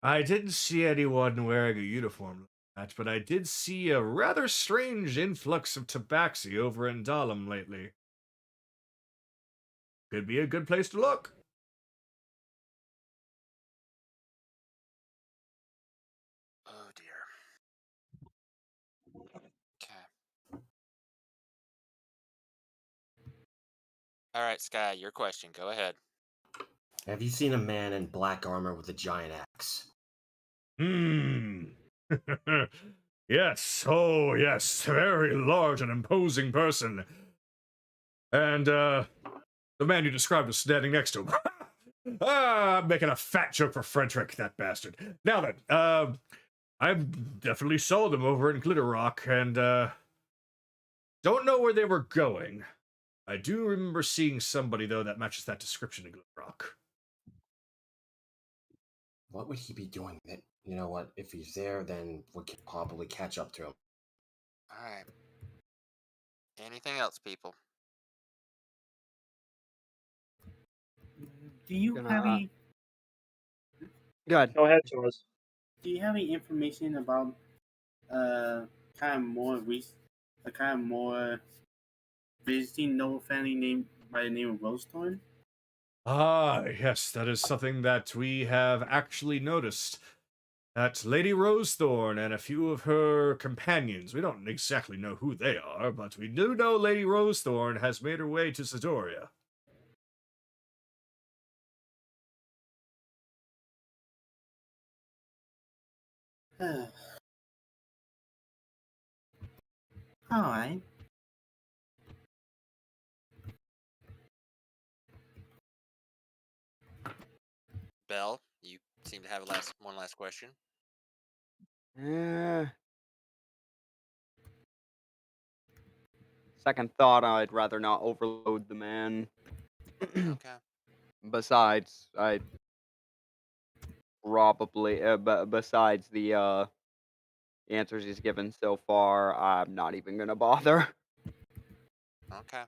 I didn't see anyone wearing a uniform like that, but I did see a rather strange influx of tabaxi over in Dahlem lately. Could be a good place to look. Oh dear. Okay. All right, Sky, your question. Go ahead. Have you seen a man in black armor with a giant axe? Hmm. Yes, oh yes, very large and imposing person. And, the man you described was standing next to him. I'm making a fat joke for Frederick, that bastard. Now then, I've definitely saw them over in Glitter Rock, and, don't know where they were going. I do remember seeing somebody, though, that matches that description in Glitter Rock. What would he be doing? That you know what? If he's there, then we can probably catch up to him. All right. Anything else, people? Do you have Gonna any? good. Go ahead, Taurus. Do you have any information about uh kind of more kind of more visiting noble family name by the name of Rosethorn? Ah, yes, that is something that we have actually noticed. That Lady Rosethorn and a few of her companions, we don't exactly know who they are, but we do know Lady Rosethorn has made her way to Zidoria. All right. Belle, you seem to have one last question. Eh, second thought, I'd rather not overload the man. Okay. Besides, I probably, besides the answers he's given so far, I'm not even gonna bother. Okay.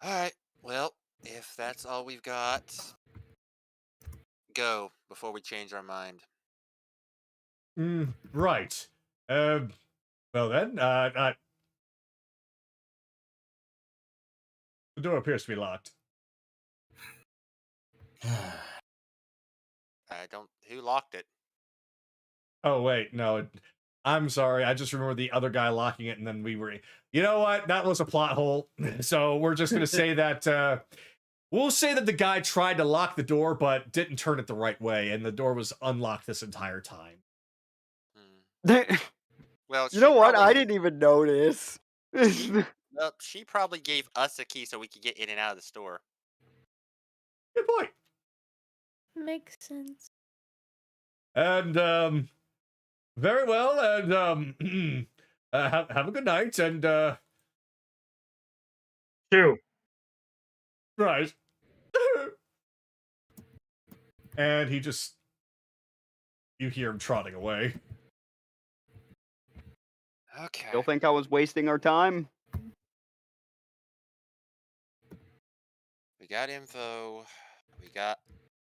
All right. Well, if that's all we've got, go before we change our mind. Right. Well then, the door appears to be locked. I don't. Who locked it? Oh, wait, no. I'm sorry, I just remember the other guy locking it, and then we were. You know what? That was a plot hole. So we're just gonna say that, we'll say that the guy tried to lock the door, but didn't turn it the right way, and the door was unlocked this entire time. Hmm. Well, You know she what? I probably didn't even notice. she probably gave us a key so we could get in and out of the store. Good point. Makes sense. And, very well, and, have a good night, and, 2. right. And he just. You hear him trotting away. Okay. You'll think I was wasting our time? We got info. We got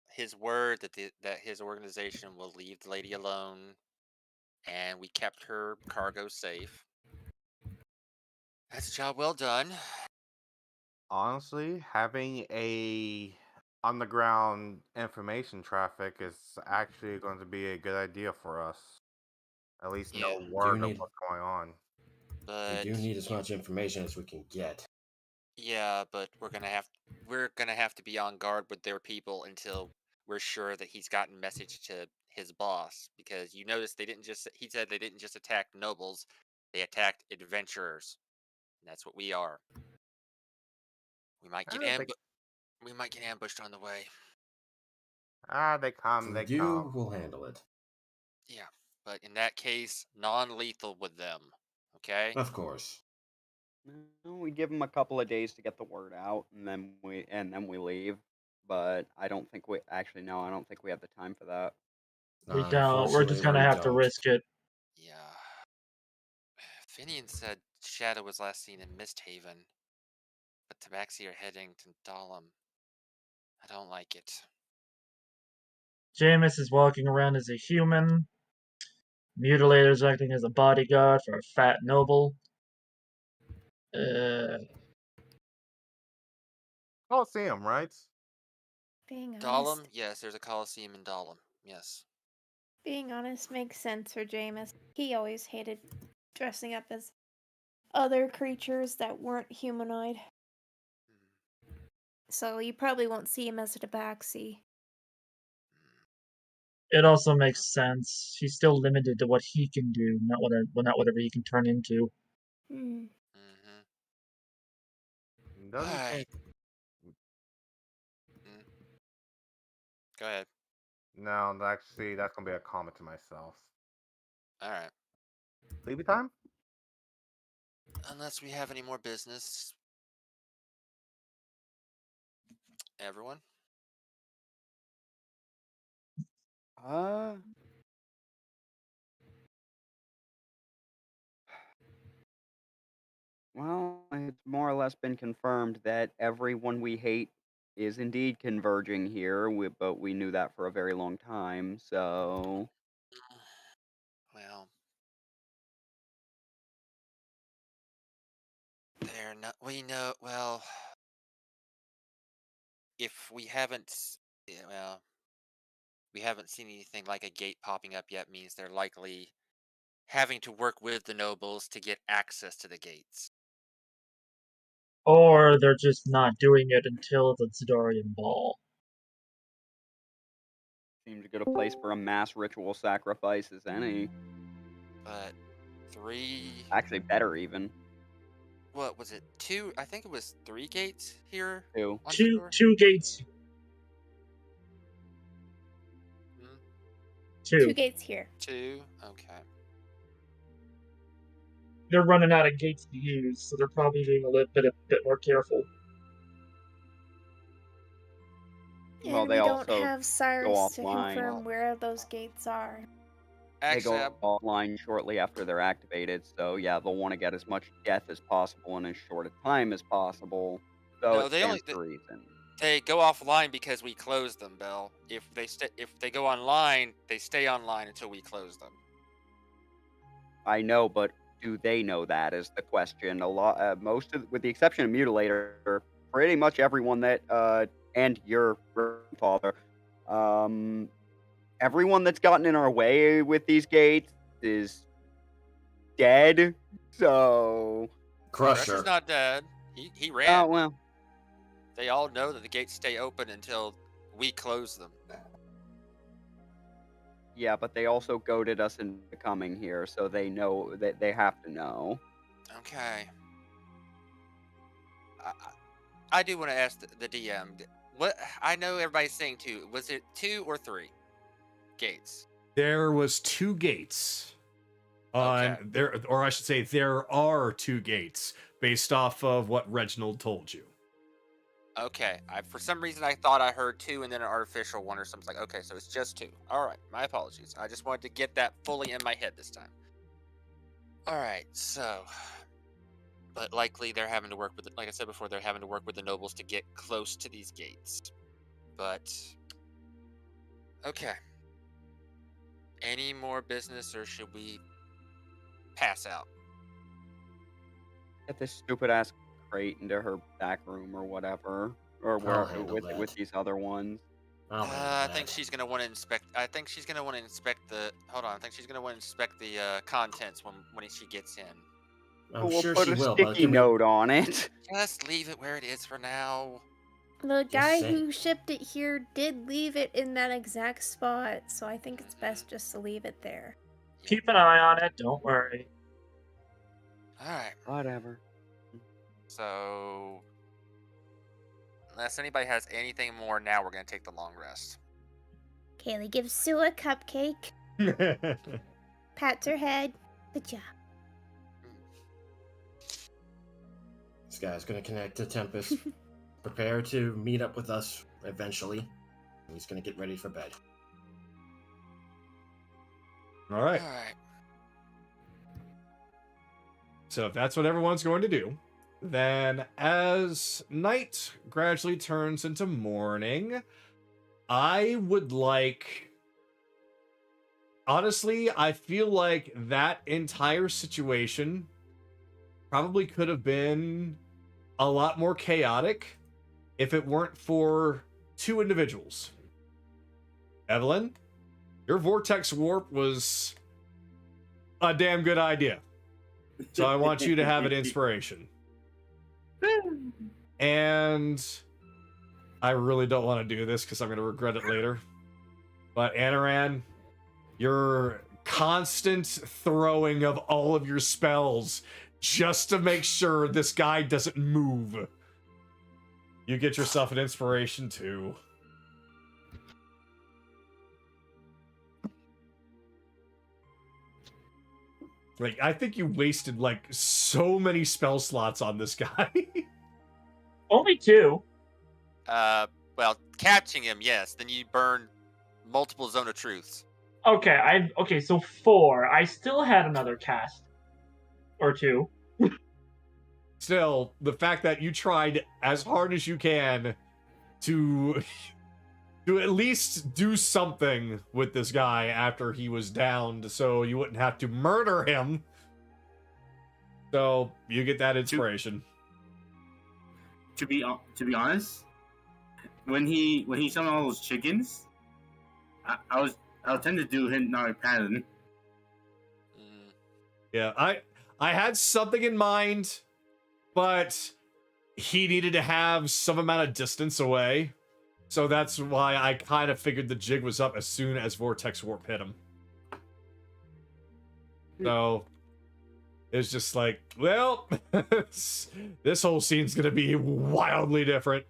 his word that his organization will leave the lady alone, and we kept her cargo safe. That's a job well done. Honestly, having a underground information traffic is actually going to be a good idea for us. At least know Yeah, word of need- what's going on. We but do need as much information as we can get. yeah, but we're gonna have to be on guard with their people until we're sure that he's gotten message to his boss, because you notice he said they didn't just attack nobles, they attacked adventurers. And that's what we are. We might get ambushed on the way. They come, For they you, come. we'll handle it. Yeah. but in that case, non-lethal with them. Okay. Of course. No, we give them a couple of days to get the word out, and then we leave. But I don't think we actually no, I don't think we have the time for that. We don't. We're just gonna Unfortunately, we have to don't. risk it. Yeah. Finian said Shadow was last seen in Misthaven, but Tabaxi are heading to Dahlem. I don't like it. Jameis is walking around as a human. Mutilator's acting as a bodyguard for a fat noble. Coliseum, right? Being honest, Dahlem? Yes, there's a Coliseum in Dahlem. Yes. makes sense for Jameis. He always hated dressing up as other creatures that weren't humanoid. So you probably won't see him as a tabaxi. It also makes sense. He's still limited to what he can do, not whatever he can turn into. Hmm. Doesn't Alright. think. Go ahead. No, actually, that's gonna be a comment to myself. Alright. Leave time? Unless we have any more business. Everyone? Well, it's more or less been confirmed that everyone we hate is indeed converging here, but we knew that for a very long time, so... Well. They're not. We know. Well. If we haven't. Yeah, well. We haven't seen anything like a gate popping up yet, means they're likely having to work with the nobles to get access to the gates. Or they're just not doing it until the Zidorian ball. Seems a good a place for a mass ritual sacrifice as any. But 3. Actually, better even. What was it? 2? I think it was 3 gates here 2. on Two Zidor? gates. Hmm? Two gates here. 2? Okay. They're running out of gates to use, so they're probably being a bit more careful. And Well, we they don't also have Cyrus to offline. confirm where those gates are. They Actually, go offline shortly after they're activated, so yeah, they'll want to get as much death as possible in as short a time as possible. So No, it they only- stands to reason. they go offline because we close them, Bill. If they go online, they stay online until we close them. I know, but do they know that is the question. A lot, with the exception of Mutilator, pretty much everyone that, and your grandfather, everyone that's gotten in our way with these gates is dead. So Crusher's not dead. He ran. Oh well. They all know that the gates stay open until we close them. Yeah, but they also goaded us into coming here, so they know that they have to know. Okay. I do want to ask the DM. What I know everybody's saying 2. Was it 2 or 3 gates? There was 2 gates. Okay. There, or I should say, there are 2 gates based off of what Reginald told you. Okay. For some reason I thought I heard 2 and then an artificial one or something. Like, okay, so it's just 2. All right. My apologies. I just wanted to get that fully in my head this time. All right. So, but likely they're having to work with, like I said before, they're having to work with the nobles to get close to these gates. But okay. Any more business, or should we pass out? Get this stupid ass crate into her back room or whatever, or where with these other ones. I think she's gonna want to inspect. I think she's gonna want to inspect the. Hold on. I think she's gonna want to inspect the contents when she gets in. We'll put a sticky note on it. Just leave it where it is for now. The guy who shipped it here did leave it in that exact spot, so I think it's best just to leave it there. Keep an eye on it, don't worry. Alright. Whatever. So, unless anybody has anything more, now we're gonna take the long rest. Kaylee gives Sue a cupcake. Pats her head. Good job. This guy's gonna connect to Tempest. Prepare to meet up with us eventually. He's gonna get ready for bed. All right. All right. So if that's what everyone's going to do, then as night gradually turns into morning, I would like... Honestly, I feel like that entire situation probably could have been a lot more chaotic if it weren't for two individuals. Evelyn, your vortex warp was a damn good idea. So I want you to have an inspiration. And I really don't want to do this because I'm going to regret it later. But Anaran, your constant throwing of all of your spells just to make sure this guy doesn't move. You get yourself an inspiration too. Like, I think you wasted, like, so many spell slots on this guy. Only 2. Well, catching him, yes. Then you burn multiple Zone of Truths. Okay, so 4. I still had another cast. Or 2. Still, the fact that you tried as hard as you can to at least do something with this guy after he was downed so you wouldn't have to murder him. So, you get that inspiration. To be honest, when he summoned all those chickens, I was tempted to do hypnotic pattern. Yeah, I had something in mind, but he needed to have some amount of distance away. So that's why I kind of figured the jig was up as soon as Vortex Warp hit him. So it's just like, well, this whole scene's gonna be wildly different.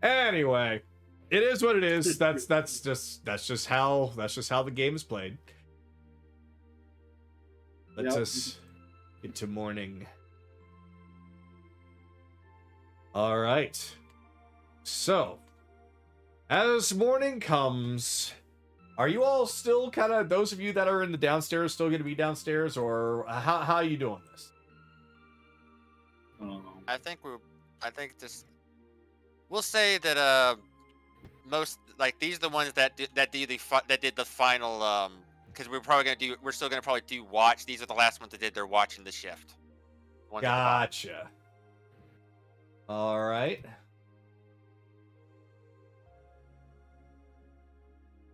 Anyway, it is what it is. That's just how the game is played. Let's us get to morning. All right. So, as morning comes, are you all still kind of, those of you that are in the downstairs, still going to be downstairs, or how are you doing this? I think we'll say that most, like, these are the ones that did the final because we're still gonna probably do watch. These are the last ones that did their watching the shift. Gotcha. All right.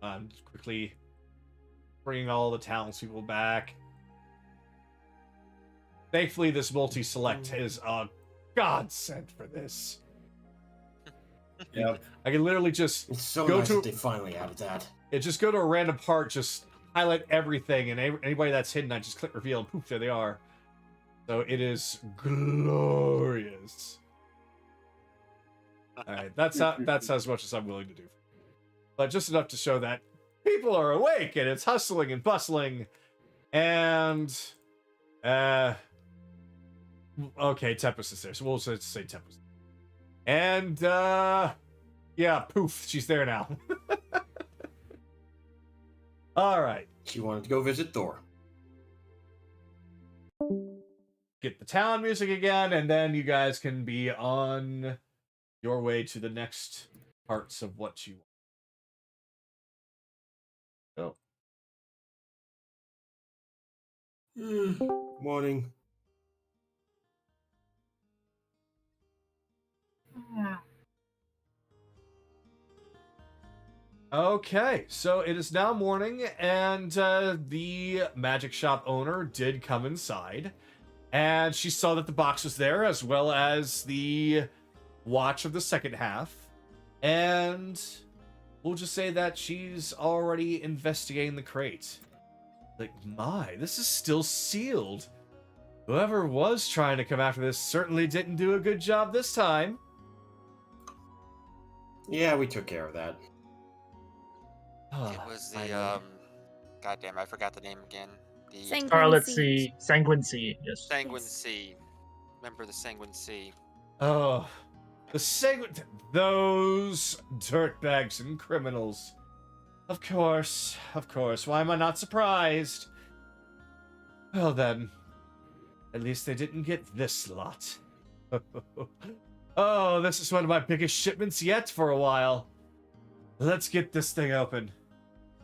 I'm just quickly bringing all the townspeople back. Thankfully, this multi-select is a godsend for this. Yep. I can literally just It's so go nice to that they finally added that. just go to a random part, just highlight everything, and anybody that's hidden, I just click reveal, and poof, there they are. So it is glorious. All right, that's as much as I'm willing to do, but just enough to show that people are awake and it's hustling and bustling, and okay, Tempest is there, so we'll just say Tempest. And yeah, poof, she's there now. All right. She wanted to go visit Thor. Get the town music again, and then you guys can be on your way to the next parts of what you want. Morning. Okay, so it is now morning, and the magic shop owner did come inside, and she saw that the box was there, as well as the watch of the second half, and we'll just say that she's already investigating the crate. Like, my, this is still sealed. Whoever was trying to come after this certainly didn't do a good job this time. Yeah, we took care of that. It was the goddamn, I forgot the name again. The Sanguine Scarlet Sea. Sea, Sanguine Sea. Yes. Sanguine Yes. Sea. Remember the Sanguine Sea. Oh, those dirtbags and criminals. Of course. Why am I not surprised? Well then, at least they didn't get this lot. Oh, this is one of my biggest shipments yet for a while. Let's get this thing open.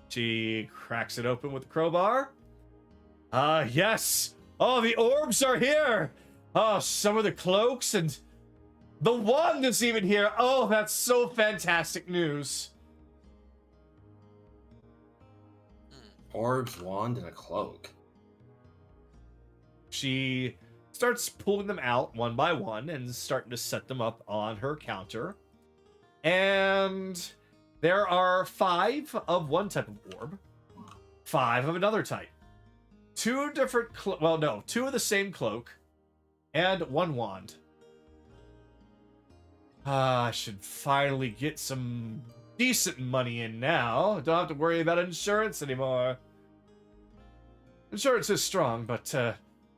She cracks it open with a crowbar. Yes! Oh, the orbs are here! Oh, some of the cloaks and the wand is even here. Oh, that's so fantastic news. Orbs, wand, and a cloak. She starts pulling them out one by one and starting to set them up on her counter. And there are 5 of one type of orb, 5 of another type. 2 different, 2 of the same cloak, and 1 wand. I should finally get some decent money in now. Don't have to worry about insurance anymore. Insurance is strong, but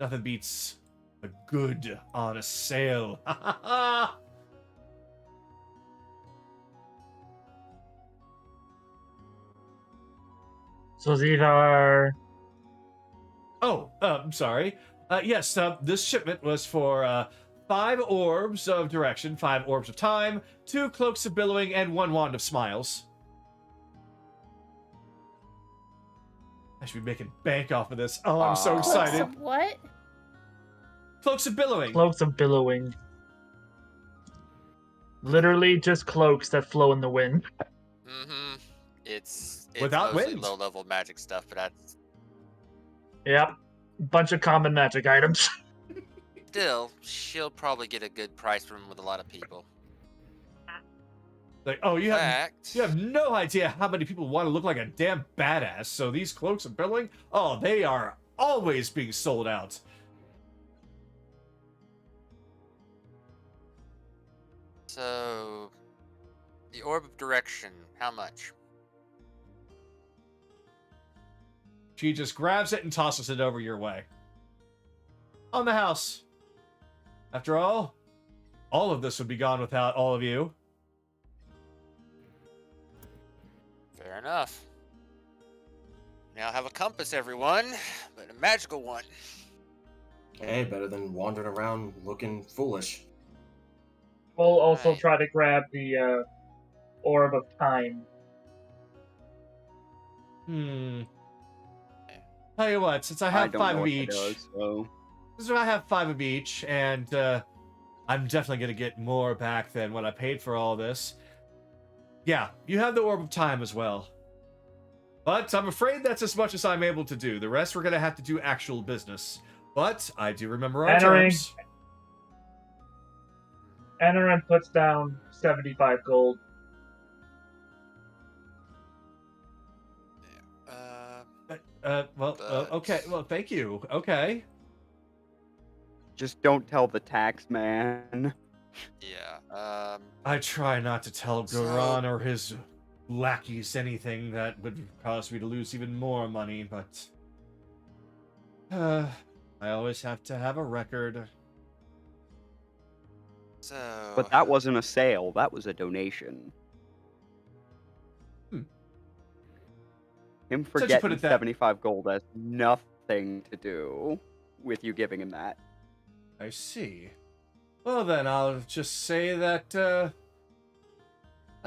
nothing beats a good, honest sale. Ha ha ha! So these are. Oh, I'm sorry. Yes, this shipment was for 5 orbs of direction, 5 orbs of time, 2 cloaks of billowing, and 1 wand of smiles. I should be making bank off of this. Oh, I'm so Cloaks excited. of what? Cloaks of billowing. Cloaks of billowing. Literally just cloaks that flow in the wind. Mm-hmm. It's Without mostly wind. low-level magic stuff, but that's Yep. Bunch of common magic items. still, she'll probably get a good price from with a lot of people. Like, oh, you have Fact. no idea how many people want to look like a damn badass. So these cloaks of billowing, oh, they are always being sold out. So, the orb of direction, how much? She just grabs it and tosses it over your way. On the house. After all of this would be gone without all of you. Fair enough. Now have a compass, everyone, but a magical one. Hey, better than wandering around looking foolish. We'll also Right. try to grab the orb of time. Tell you what, since I I have don't 5 know of what each, it does, so. since I have 5 of each, and I'm definitely gonna get more back than what I paid for all this. Yeah, you have the orb of time as well. But I'm afraid that's as much as I'm able to do. The rest we're gonna have to do actual business. But I do remember our Entering. terms. Anaran puts down 75 gold. But- Okay. Well, thank you. Okay. Just don't tell the tax man. Yeah. I try not to tell So- Goran or his lackeys anything that would cause me to lose even more money, but I always have to have a record. So. But that wasn't a sale, that was a donation. Hmm. Him Since you put forgetting it that- 75 gold has nothing to do with you giving him that. I see. Well then, I'll just say that a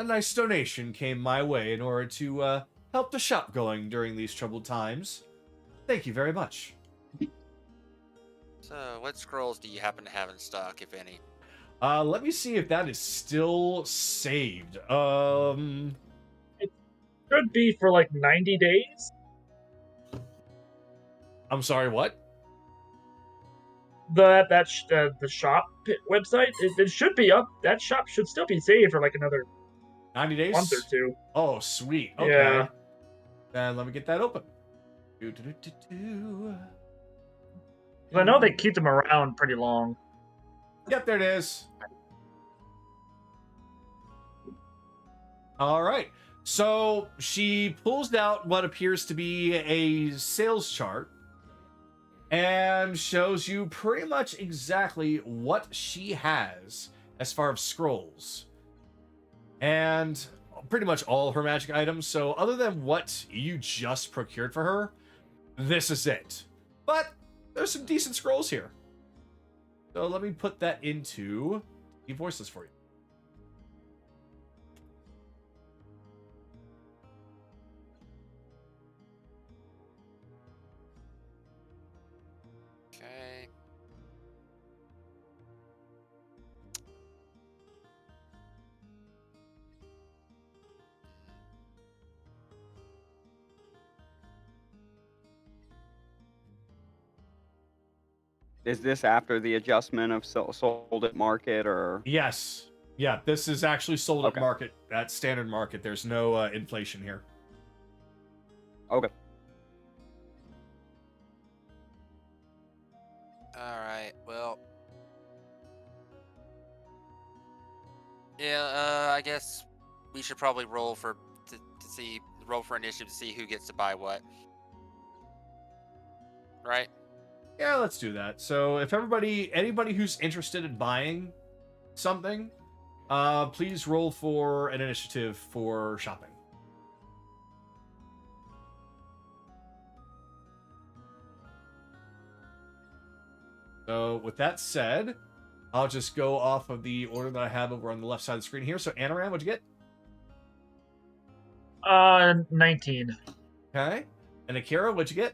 nice donation came my way in order to help the shop going during these troubled times. Thank you very much. So, what scrolls do you happen to have in stock, if any? Let me see if that is still saved. Could be for like 90 days. I'm sorry, what? The shop website, it should be up. That shop should still be saved for like another 90 days? month or 2. Oh, sweet. Okay. Yeah. Then let me get that open. Do-do-do-do-do. 'Cause I know they keep them around pretty long. Yep, there it is. All right. So she pulls out what appears to be a sales chart and shows you pretty much exactly what she has as far as scrolls. And pretty much all of her magic items. So other than what you just procured for her, this is it. But there's some decent scrolls here. So let me put that into the voices for you. Okay. Is this after the adjustment of sold at market or? Yes. Yeah, this is actually sold Okay. at market, at standard market. There's no inflation here. Okay. All right. Well. Yeah. I guess we should probably roll for initiative to see who gets to buy what. Right. Yeah, let's do that. So if anybody who's interested in buying something, please roll for an initiative for shopping. So with that said, I'll just go off of the order that I have over on the left side of the screen here. So Anaran, what'd you get? 19. Okay. And Akira, what'd you get?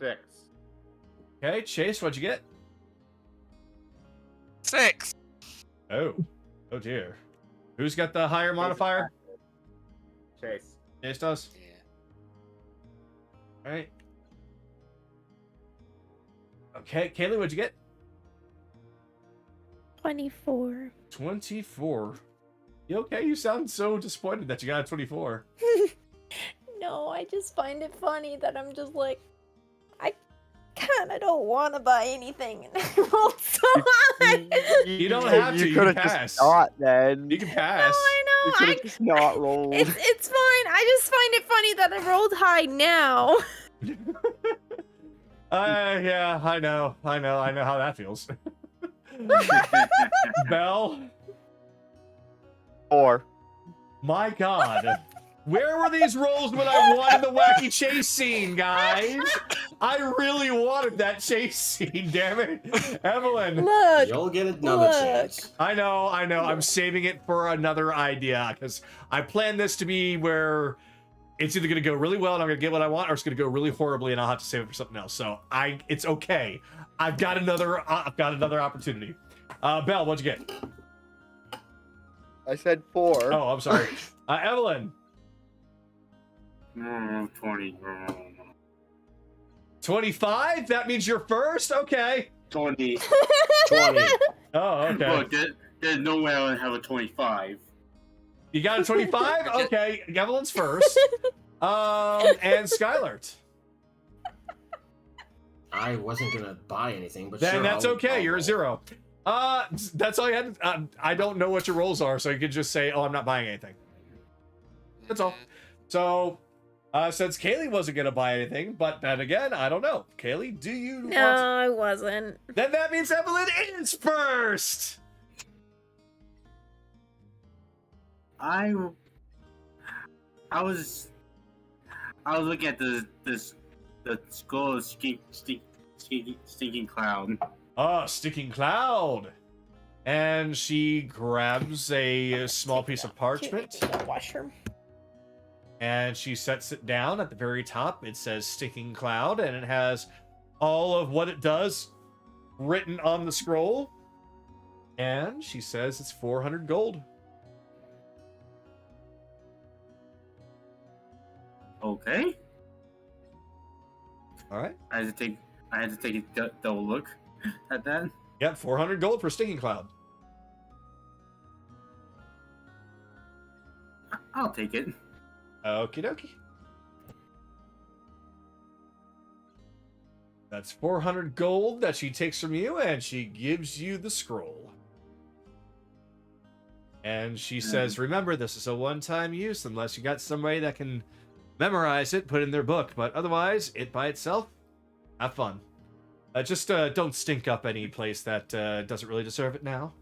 6. Okay. Chase, what'd you get? 6. Oh. Oh dear. Who's got the higher modifier? Chase. Chase does. Yeah. All right. Okay, Kaylee, what'd you get? 24. 24. You okay? You sound so disappointed that you got a 24. No, I just find it funny that I'm just like, I kind of don't want to buy anything, and I rolled so high. You don't have to. You could can have pass. just not then. You can No, pass. I You know. could have just not rolled. It's fine. I just find it funny that I rolled high now. Yeah, I know how that feels. Belle, 4. my God. Where were these rolls when I wanted the wacky chase scene, guys? I really wanted that chase scene, damn it. Evelyn. Look. You'll get another Look. chance. I know. I'm saving it for another idea because I planned this to be where it's either going to go really well and I'm going to get what I want, or it's going to go really horribly and I'll have to save it for something else. So it's okay. I've got another opportunity. Belle, what'd you get? I said 4. Oh, I'm sorry. Evelyn. 20. 25? That means you're first? Okay. 20. 20. Oh, okay. Look, there's no way I would have a 25. You got a 25? Okay. Evelyn's first. And Skylert. I wasn't gonna buy anything, but Then sure, that's okay. I'll You're a roll. 0. That's all you had. I don't know what your rolls are, so you could just say, "Oh, I'm not buying anything." That's all. So, since Kaylee wasn't gonna buy anything, but then again, I don't know. Kaylee, do you? No, I wasn't. Then that means Evelyn is first. I was looking at the skull of stinking cloud. Oh, sticking cloud. And she grabs a small piece of parchment Washroom. and she sets it down at the very top. It says sticking cloud and it has all of what it does written on the scroll. And she says it's 400 gold. Okay. All right. I had to take a double look at that. Yep, 400 gold for sticking cloud. I'll take it. Okie dokie. That's 400 gold that she takes from you, and she gives you the scroll. And she says, remember, this is a one-time use unless you got somebody that can memorize it, put it in their book. But otherwise, it by itself, have fun. Just don't stink up any place that doesn't really deserve it now.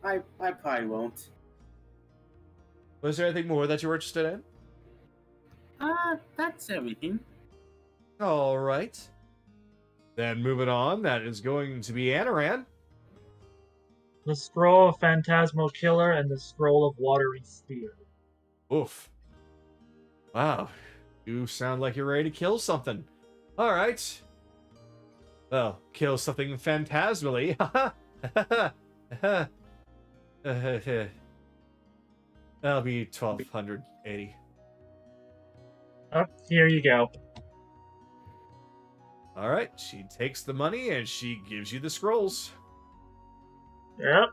I probably won't. Was there anything more that you were interested in? That's everything. All right. Then moving on, that is going to be Anaran. The Scroll of Phantasmal Killer and the Scroll of Watery Spear. Oof. Wow. You sound like you're ready to kill something. All right. Well, kill something phantasmally. That'll be 1280. Oh, here you go. All right. She takes the money and she gives you the scrolls. Yep.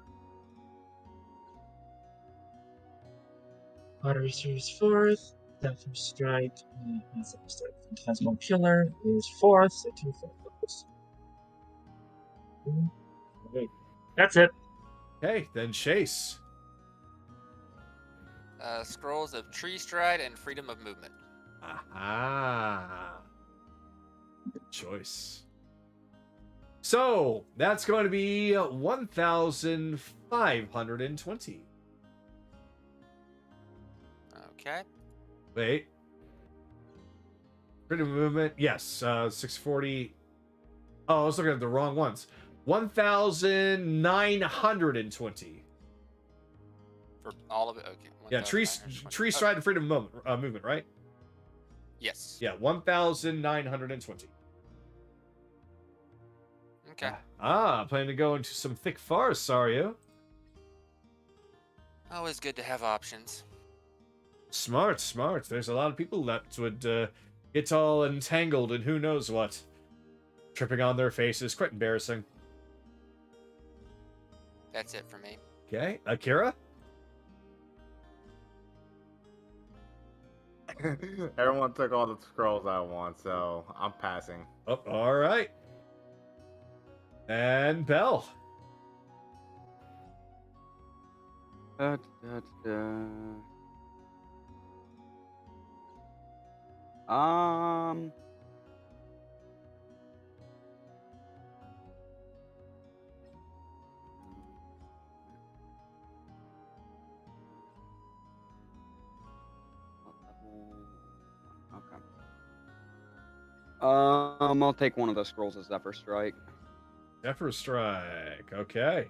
Watery Spear is 4th. Zephyr Strike. Zephyr Strike. Phantasmal Killer is 4th. So 2 photos. That's it. Okay, then Chase. Scrolls of Tree Stride and Freedom of Movement. Aha. Good choice. So, that's going to be 1,520. Okay. Wait. Freedom of movement. Yes, 640. Oh, I was looking at the wrong ones. 1,920. For all of it? Okay. Yeah, tree 1,920. stride and freedom of movement, right? Yes. Yeah, 1,920. Okay. Planning to go into some thick forests, are you? Always good to have options. Smart, smart. There's a lot of people that would get all entangled in who knows what. Tripping on their faces. Quite embarrassing. That's it for me. Okay, Akira? Everyone took all the scrolls I want, so I'm passing. Oh, all right. And Belle. Da, da, da. Okay. I'll take one of those scrolls as Zephyr Strike. Zephyr Strike. Okay.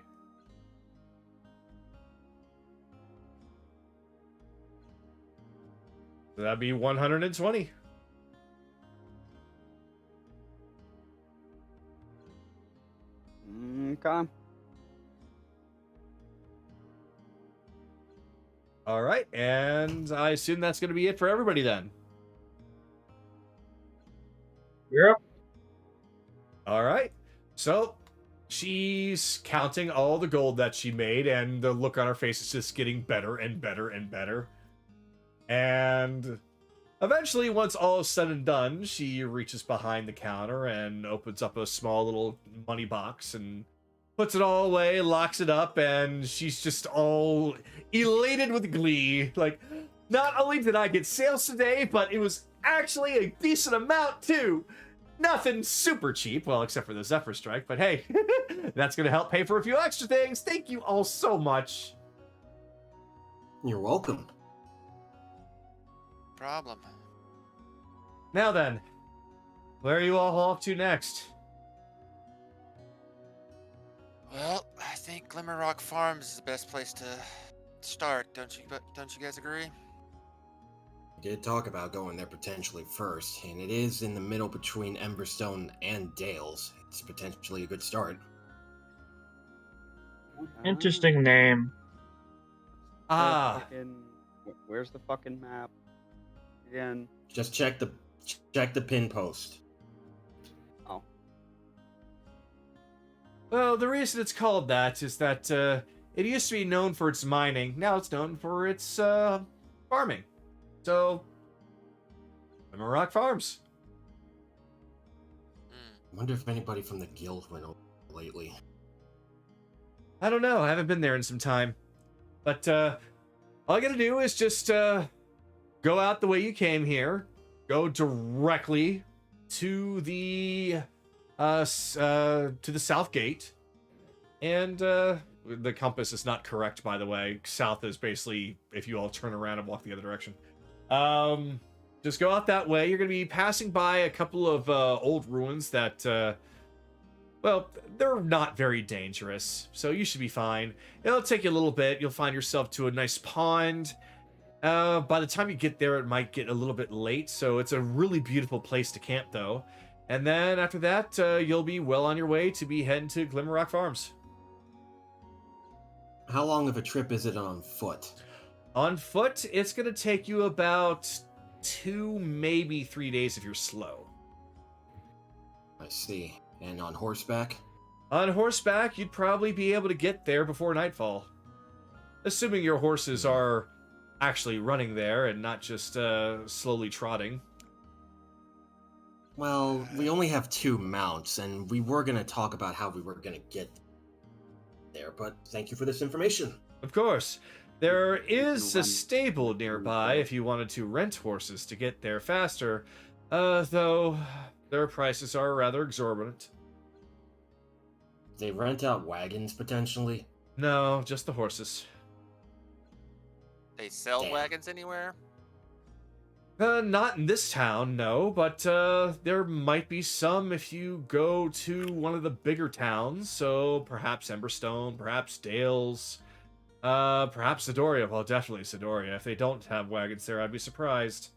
So that'd be 120. Okay. All right, and I assume that's going to be it for everybody then. Yep. All right. So she's counting all the gold that she made, and the look on her face is just getting better and better and better. And eventually, once all is said and done, she reaches behind the counter and opens up a small little money box and puts it all away, locks it up, and she's just all elated with glee. Like, not only did I get sales today, but it was actually a decent amount too. Nothing super cheap, well, except for the Zephyr Strike, but hey, that's gonna help pay for a few extra things. Thank you all so much. You're welcome. Problem. Now then, where are you all off to next? Well, I think Glimmerrock Farms is the best place to start, don't you guys agree? We did talk about going there potentially first, and it is in the middle between Emberstone and Dales. It's potentially a good start. Interesting name. Where's the fucking map? Again. Just check the pin post. Oh. Well, the reason it's called that is that it used to be known for its mining. Now it's known for its farming. So, Rock Farms. I wonder if anybody from the guild went over lately. I don't know. I haven't been there in some time. But All you gotta do is just go out the way you came here, go directly to the south gate, and the compass is not correct, by the way. South is basically if you all turn around and walk the other direction. Just go out that way. You're gonna be passing by a couple of old ruins that well, they're not very dangerous, so you should be fine. It'll take you a little bit. You'll find yourself to a nice pond. By the time you get there, it might get a little bit late, so it's a really beautiful place to camp, though. And then after that, you'll be well on your way to be heading to Glimmerrock Farms. How long of a trip is it on foot? On foot, it's going to take you about 2, maybe 3 days if you're slow. I see. And on horseback? On horseback, you'd probably be able to get there before nightfall. Assuming your horses are actually running there and not just slowly trotting. Well, we only have 2 mounts, and we were going to talk about how we were going to get there, but thank you for this information. Of course. There is a stable nearby if you wanted to rent horses to get there faster, though their prices are rather exorbitant. They rent out wagons, potentially? No, just the horses. They sell Damn. wagons anywhere? Not in this town, no, but there might be some if you go to one of the bigger towns, so perhaps Emberstone, perhaps Dales, perhaps Zidoria. Well, definitely Zidoria. If they don't have wagons there, I'd be surprised.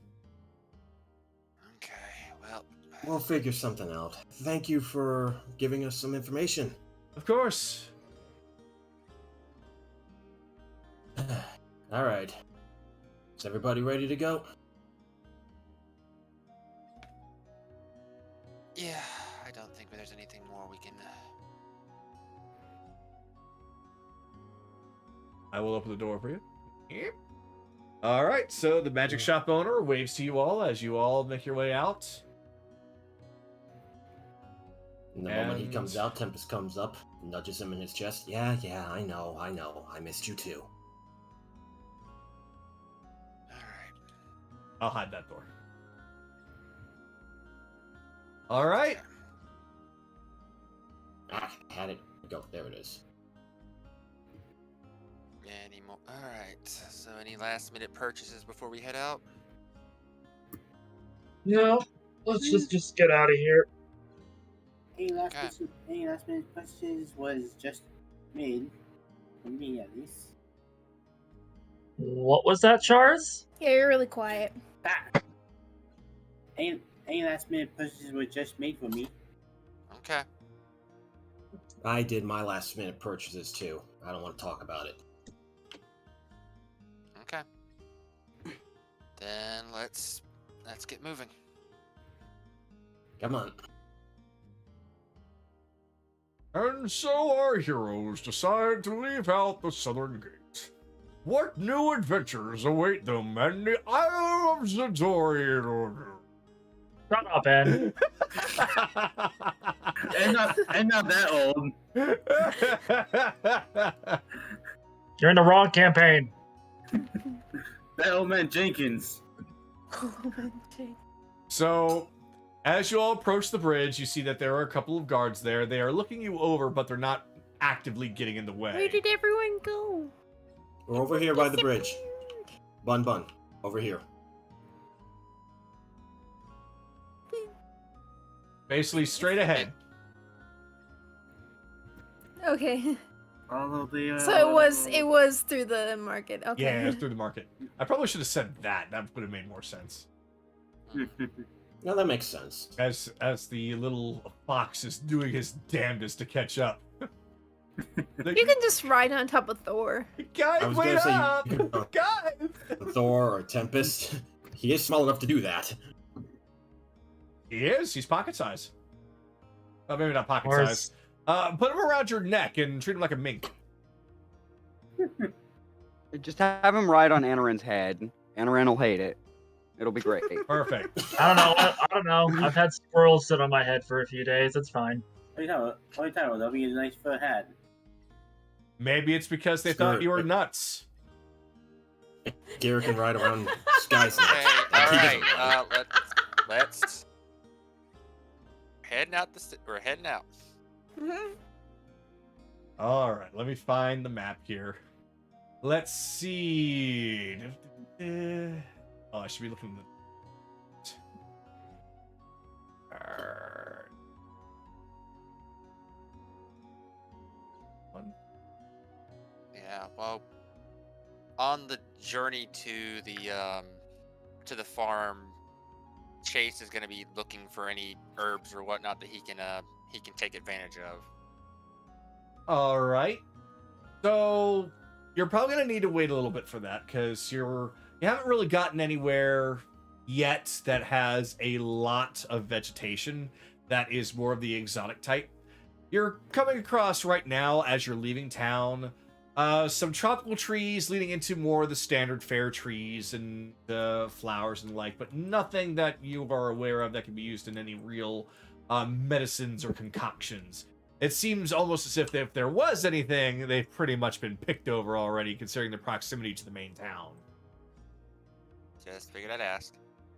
Okay, well... We'll figure something out. Thank you for giving us some information. Of course. Alright. Is everybody ready to go? Yeah, I don't think there's anything more we can... I will open the door for you. Yep. All right, so the magic shop owner waves to you all as you all make your way out. And the moment he And- comes out, Tempest comes up, nudges him in his chest. Yeah, I know. I missed you too. Alright. I'll hide that door. All right. Ah, had it. Go. There it is. Any more? Alright, so any last minute purchases before we head out? No, let's just get out of here. Any last Okay. minute purchases was just made for me at least. What was that, Charles? Yeah, you're really quiet. Ah. Any last minute purchases were just made for me. Okay. I did my last minute purchases too. I don't want to talk about it. Okay. Then let's get moving. Come on. And so our heroes decide to leave out the southern gate. What new adventures await them in the Isle of Zidoria? Shut up, Ed. I'm not that old. You're in the wrong campaign. That old man Jenkins. So, as you all approach the bridge, you see that there are a couple of guards there. They are looking you over, but they're not actively getting in the way. Where did everyone go? We're over here by the bridge. Bun, over here. Basically, straight ahead. Okay. Probably. So it was through the market. Okay. Yeah, it's through the market. I probably should have said that. That would have made more sense. No, that makes sense. As the little fox is doing his damnedest to catch up. You can just ride on top of Thor. I Guys, was wait gonna say up! you could- Guys! Thor or Tempest. He is small enough to do that. He is. He's pocket size. Oh, maybe not pocket Or size. Put him around your neck and treat him like a mink. Just have him ride on Anarin's head. Anarin will hate it. It'll be great. Perfect. I don't know. I've had squirrels sit on my head for a few days. It's fine. What are you talking about? That'll be a nice fur hat. Maybe it's because they thought you were nuts. Akira can ride around Sky's Okay, next. all He right. doesn't ride. Let's heading out. We're heading out. Mhm. All right, let me find the map here. Let's see. Oh, I should be looking at the. One. Yeah. Well, on the journey to the farm, Chase is going to be looking for any herbs or whatnot that he can take advantage of. All right. So you're probably gonna need to wait a little bit for that because you haven't really gotten anywhere yet that has a lot of vegetation that is more of the exotic type. You're coming across right now as you're leaving town some tropical trees leading into more of the standard fare trees and flowers and the like, but nothing that you are aware of that can be used in any real medicines or concoctions. It seems almost as if there was anything, they've pretty much been picked over already, considering the proximity to the main town. Just figured I'd ask.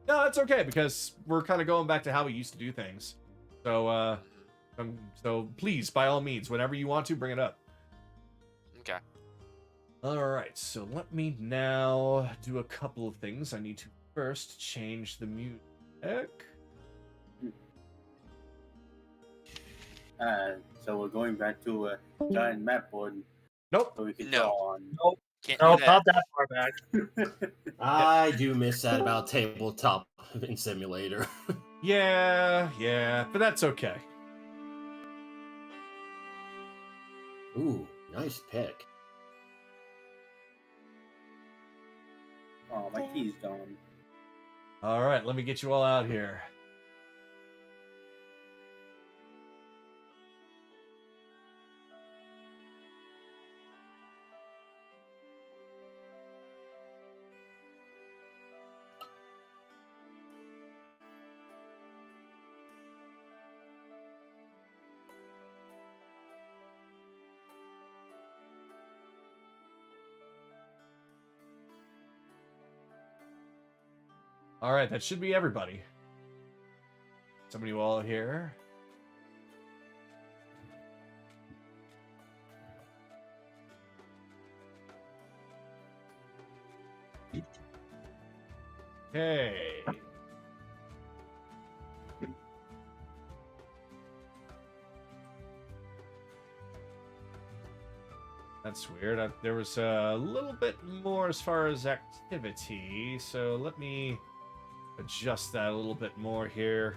No, it's okay, because we're kind of going back to how we used to do things. So, so please, by all means, whenever you want to, bring it up. Okay. Alright, so let me now do a couple of things. I need to first change the music. So we're going back to a giant map board Nope. so we can No. draw on. Can't No, do that. not that far back. I do miss that about tabletop in simulator. Yeah, but that's okay. Ooh, nice pick. Oh, my key's gone. Alright, let me get you all out here. Alright, that should be everybody. Some of you all here. Okay. That's weird. There was a little bit more as far as activity, so let me adjust that a little bit more here.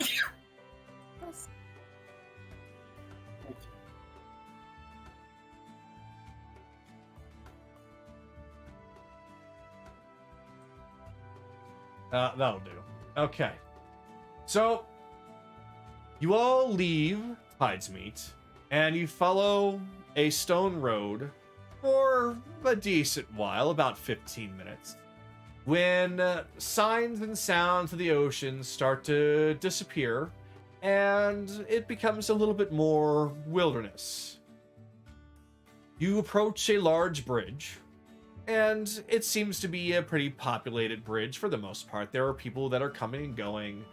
Yes. That'll do. Okay. So, you all leave Hide'smeet, and you follow a stone road for a decent while, about 15 minutes, when signs and sounds of the ocean start to disappear, and it becomes a little bit more wilderness. You approach a large bridge, and it seems to be a pretty populated bridge for the most part. There are people that are coming and going,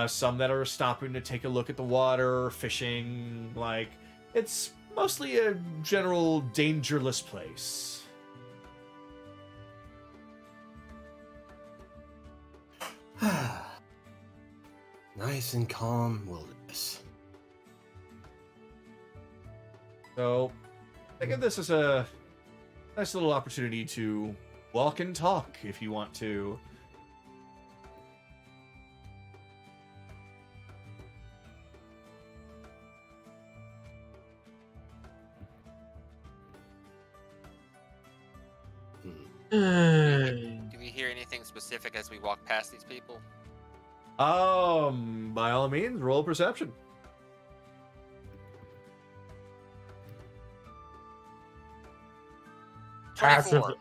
some that are stopping to take a look at the water, fishing, like, it's mostly a general dangerless place. Nice and calm wilderness. So, think of this as a nice little opportunity to walk and talk if you want to. Do we hear anything specific as we walk past these people? By all means, roll perception. Passive. 24.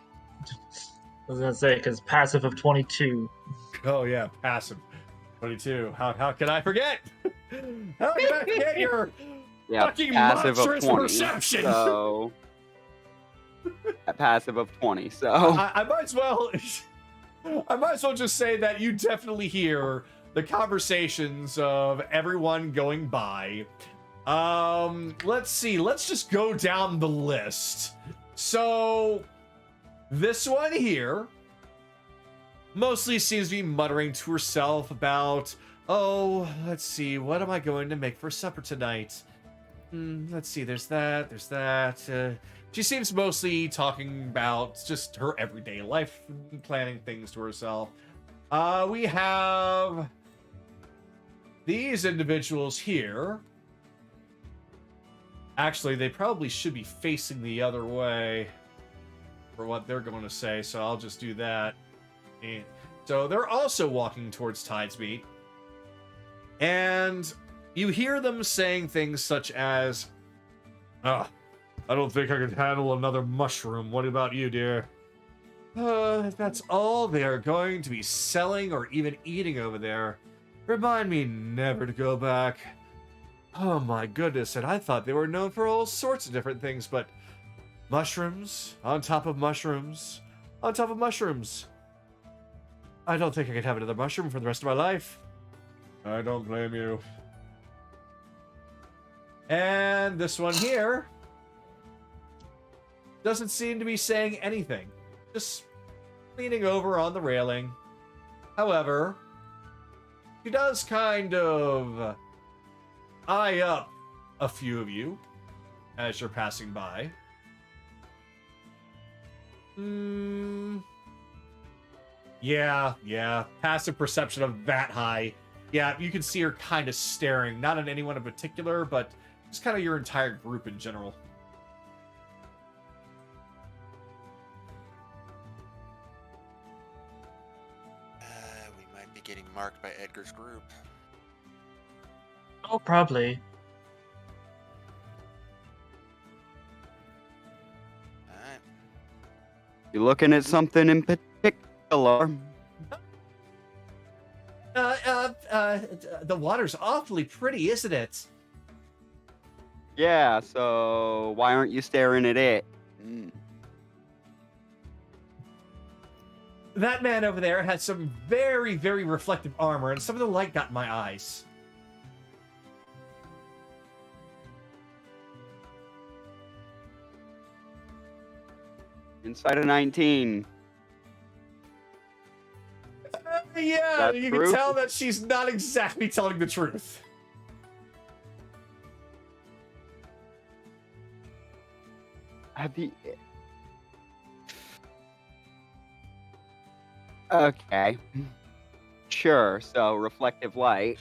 I was gonna say because passive of 22. Oh yeah, passive. 22. How can I forget? How can I forget Yeah, Fucking passive of monstrous 20. perception. So a passive of 20. So I might as well. I might as well just say that you definitely hear the conversations of everyone going by. Let's see. Let's just go down the list. So this one here mostly seems to be muttering to herself about, oh, let's see, what am I going to make for supper tonight? Let's see, there's that. She seems mostly talking about just her everyday life, planning things to herself. We have these individuals here. Actually, they probably should be facing the other way for what they're going to say, so I'll just do that. So they're also walking towards Tidesmeet. And you hear them saying things such as, I don't think I could handle another mushroom. What about you, dear? If that's all they're going to be selling or even eating over there, remind me never to go back. Oh my goodness, and I thought they were known for all sorts of different things, but mushrooms, on top of mushrooms, on top of mushrooms. I don't think I could have another mushroom for the rest of my life. I don't blame you. And this one here doesn't seem to be saying anything. Just leaning over on the railing. However, she does kind of eye up a few of you as you're passing by. Yeah. Passive perception of that high. Yeah, you can see her kind of staring, not at anyone in particular, but just kind of your entire group in general. We might be getting marked by Edgar's group. Oh, probably. Alright. you looking at something in particular? The water's awfully pretty, isn't it? Yeah, so why aren't you staring at it? That man over there has some very, very reflective armor, and some of the light got in my eyes. Inside of 19. Yeah, That you true? can tell that she's not exactly telling the truth. Have you... Okay. Sure, so reflective light.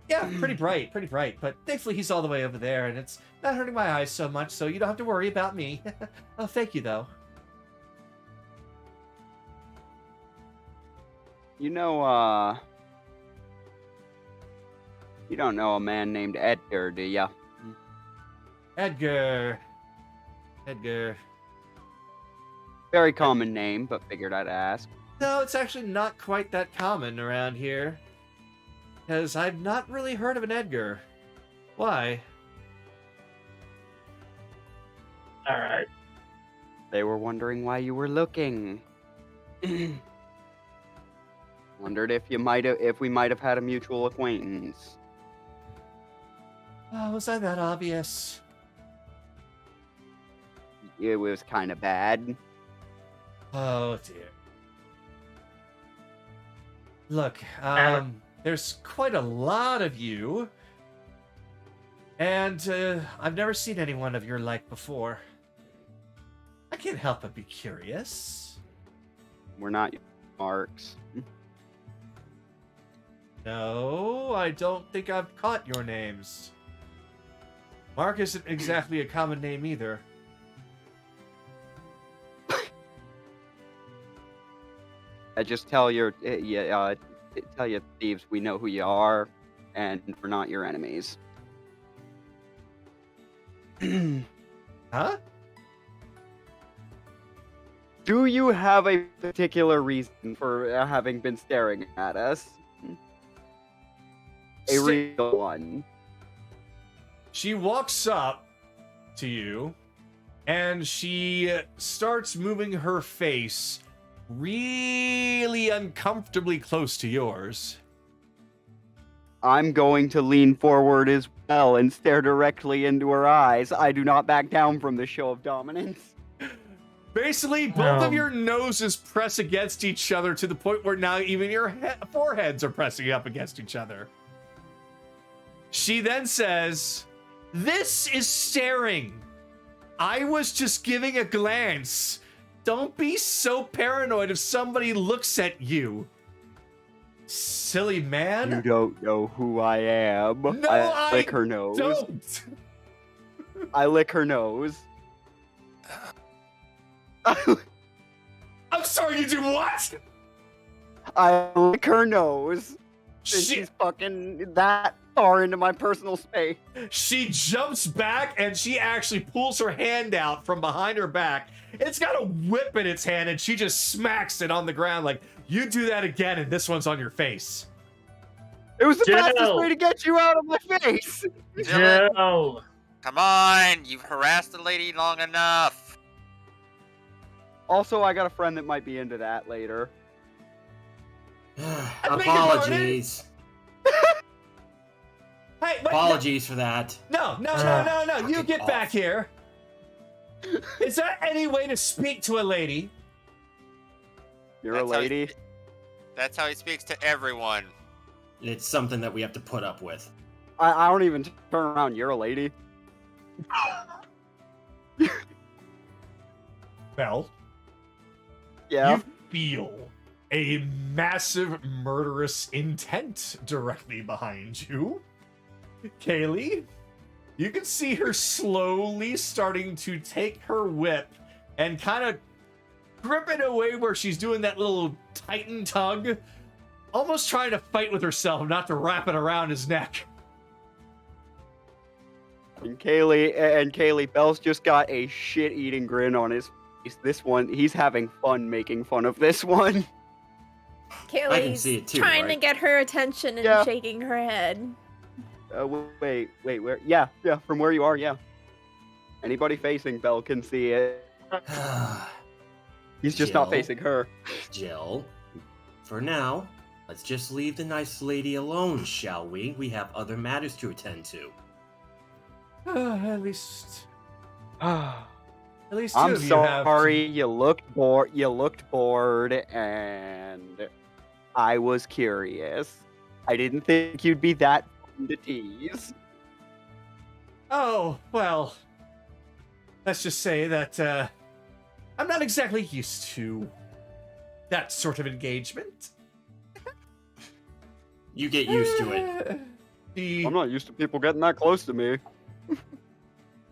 Yeah, pretty bright, but thankfully he's all the way over there, and it's not hurting my eyes so much, so you don't have to worry about me. Oh, thank you, though. You don't know a man named Edgar, do ya? Edgar. Very common name, but figured I'd ask. No, it's actually not quite that common around here. Because I've not really heard of an Edgar. Why? Alright. They were wondering why you were looking. Wondered if we might have had a mutual acquaintance. Oh, was I that obvious? It was kind of bad. Oh, dear. Look, there's quite a lot of you. And I've never seen anyone of your like before. I can't help but be curious. We're not marks. No, I don't think I've caught your names. Mark isn't exactly a common name either. I just tell your thieves we know who you are, and we're not your enemies. Huh? Do you have a particular reason for having been staring at us? A real one. She walks up to you, and she starts moving her face really uncomfortably close to yours. I'm going to lean forward as well and stare directly into her eyes. I do not back down from this show of dominance. Basically, both of No. your noses press against each other to the point where now even your foreheads are pressing up against each other. She then says, "This is staring. I was just giving a glance. Don't be so paranoid if somebody looks at you. Silly man." You don't know who I am. No, I lick I her nose. Don't. I lick her nose. I'm sorry, you do what? I lick her nose. And She, she's fucking that far into my personal space. she jumps back and she actually pulls her hand out from behind her back. It's got a whip in its hand and she just smacks it on the ground like, "You do that again and this one's on your face." It was the Jill. fastest way to get you out of my face. Dylan, Jill. come on! You've harassed the lady long enough. Also, I got a friend that might be into that later. Apologies. Hey, wait, Apologies for that. no, you Fucking get back off. here. Is there any way to speak to a lady? You're a That's how he lady. spe- That's how he speaks to everyone. It's something that we have to put up with. I don't even turn around. You're a lady. Well, Yeah. you feel a massive murderous intent directly behind you. Kaylee, you can see her slowly starting to take her whip and kind of grip it away where she's doing that little tighten tug, almost trying to fight with herself not to wrap it around his neck. And Kaylee, Bell's just got a shit-eating grin on his face. This one, he's having fun making fun of this one. Kaylee's see it too, trying to right? get her attention and Yeah. shaking her head. Wait, where? Yeah, from where you are, yeah. Anybody facing Bell can see it. He's just not Jill? facing her. Jill, for now, let's just leave the nice lady alone, shall we? We have other matters to attend to. At least two I'm of you have. sorry, you looked bored, and I was curious. I didn't think you'd be that fun to tease. Oh, well, let's just say that I'm not exactly used to that sort of engagement. You get used to it. I'm not used to people getting that close to me.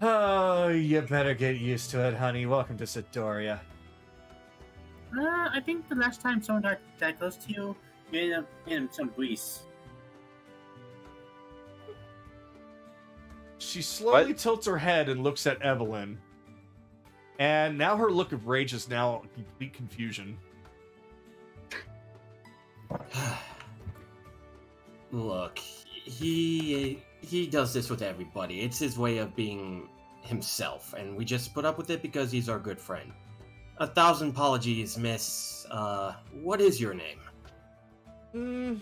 Oh, you better get used to it, honey. Welcome to Zidoria. I think the last time someone got that close to you, you ended up in some breeze. She slowly What? tilts her head and looks at Evelyn. And now her look of rage is now complete confusion. Look, he does this with everybody. It's his way of being himself, and we just put up with it because he's our good friend. 1,000 apologies, miss. What is your name?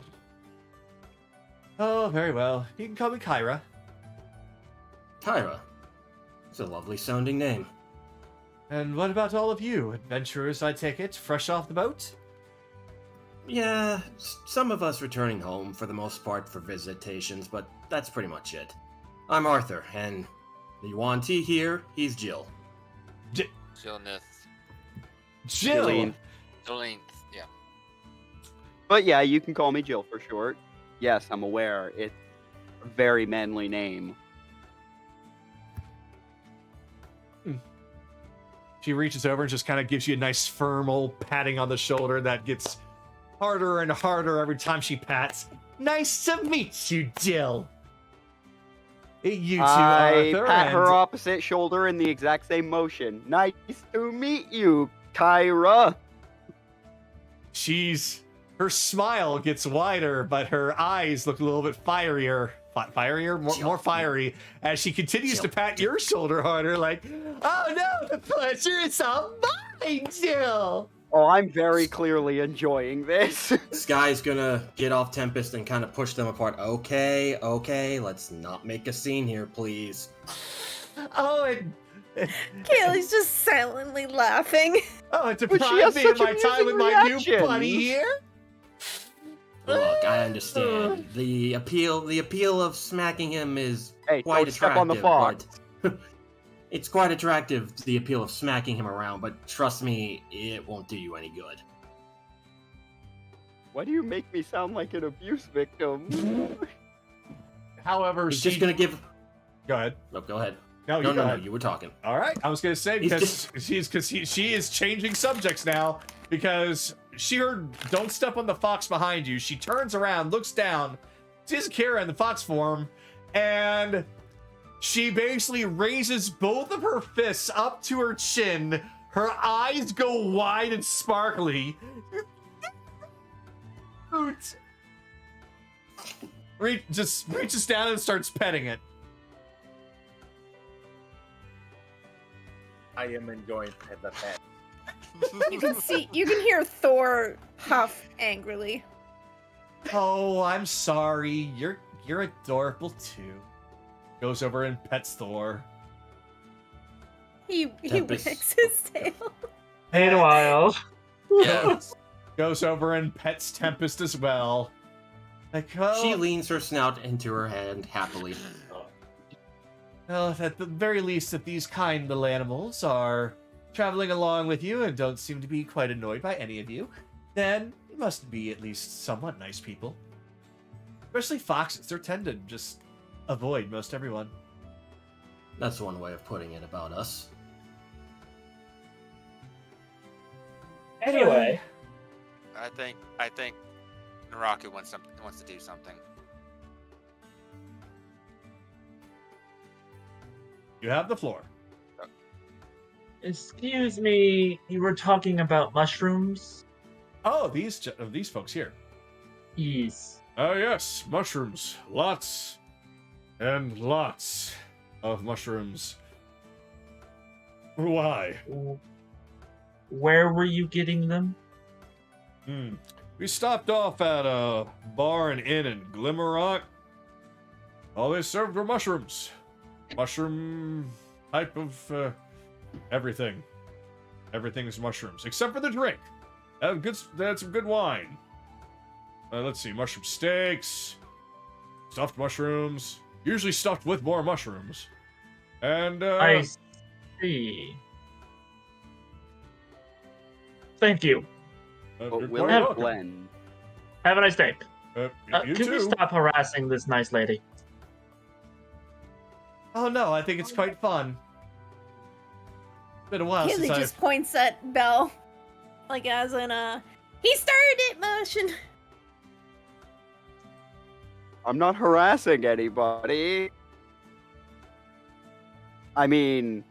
Oh, very well. You can call me Kyra. Tyra. It's a lovely sounding name. And what about all of you? Adventurers, I take it, fresh off the boat? Yeah, some of us returning home for the most part for visitations, but that's pretty much it. I'm Arthur, and the Yuan-Ti here, he's Jill. Jillnith. Jill! Jillian. Jillnith, yeah. But yeah, you can call me Jill for short. Yes, I'm aware. It's a very manly name. She reaches over and just kind of gives you a nice firm old patting on the shoulder that gets harder and harder every time she pats. Nice to meet you, Jill. You two, I Arthur, pat and her opposite shoulder in the exact same motion. Nice to meet you, Kyra. her smile gets wider, but her eyes look a little bit Firier, more fiery, as she continues to pat your shoulder harder, like, oh no, the pleasure is all mine, Jill. Oh, I'm very clearly enjoying this. Sky's gonna get off Tempest and kind of push them apart. Okay, let's not make a scene here, please. Oh, and Kaylee's just silently laughing. oh, it But she has deprived me of such my time with my amusing new buddy reactions. here. Look, I understand. The appeal of smacking him is Hey, quite don't step attractive. on the fox. But it's quite attractive, the appeal of smacking him around, but trust me, it won't do you any good. Why do you make me sound like an abuse victim? However, He's just gonna give. Go ahead. No, go ahead. No, No, you go ahead. you were talking. All right, I was gonna say He's because she is changing subjects now because she heard "Don't step on the fox" behind you. She turns around, looks down, sees Kira in the fox form, and she basically raises both of her fists up to her chin. Her eyes go wide and sparkly. Just reaches down and starts petting it. I am enjoying the pet. You can hear Thor huff angrily. Oh, I'm sorry. You're adorable too. Goes over and pets Thor. He Tempest. wags his tail. Meanwhile, Yeah. Goes over and pets Tempest as well. Like, oh, She leans her snout into her hand happily. well, at the very least, that these kind little animals are traveling along with you and don't seem to be quite annoyed by any of you, then you must be at least somewhat nice people. Especially foxes, they tend to just avoid most everyone. That's one way of putting it about us. anyway, I think Naraku wants to do something. You have the floor. excuse me, you were talking about mushrooms? Oh, these folks here. Yes. Oh yes, mushrooms. Lots and lots of mushrooms. Why? Where were you getting them? We stopped off at a bar and inn in Glimmerrock. All they served were mushrooms. Mushroom type of everything. Everything's mushrooms, except for the drink. They had some good wine. Let's see, mushroom steaks, stuffed mushrooms, usually stuffed with more mushrooms. And, I see. Thank you. you're But quite will it welcome. blend? Have a nice day. You Can too. we stop harassing this nice lady? Oh no, I think it's quite fun. Been a while Kaylee since just points at Belle, like as in he started it motion. I'm not harassing anybody. I mean,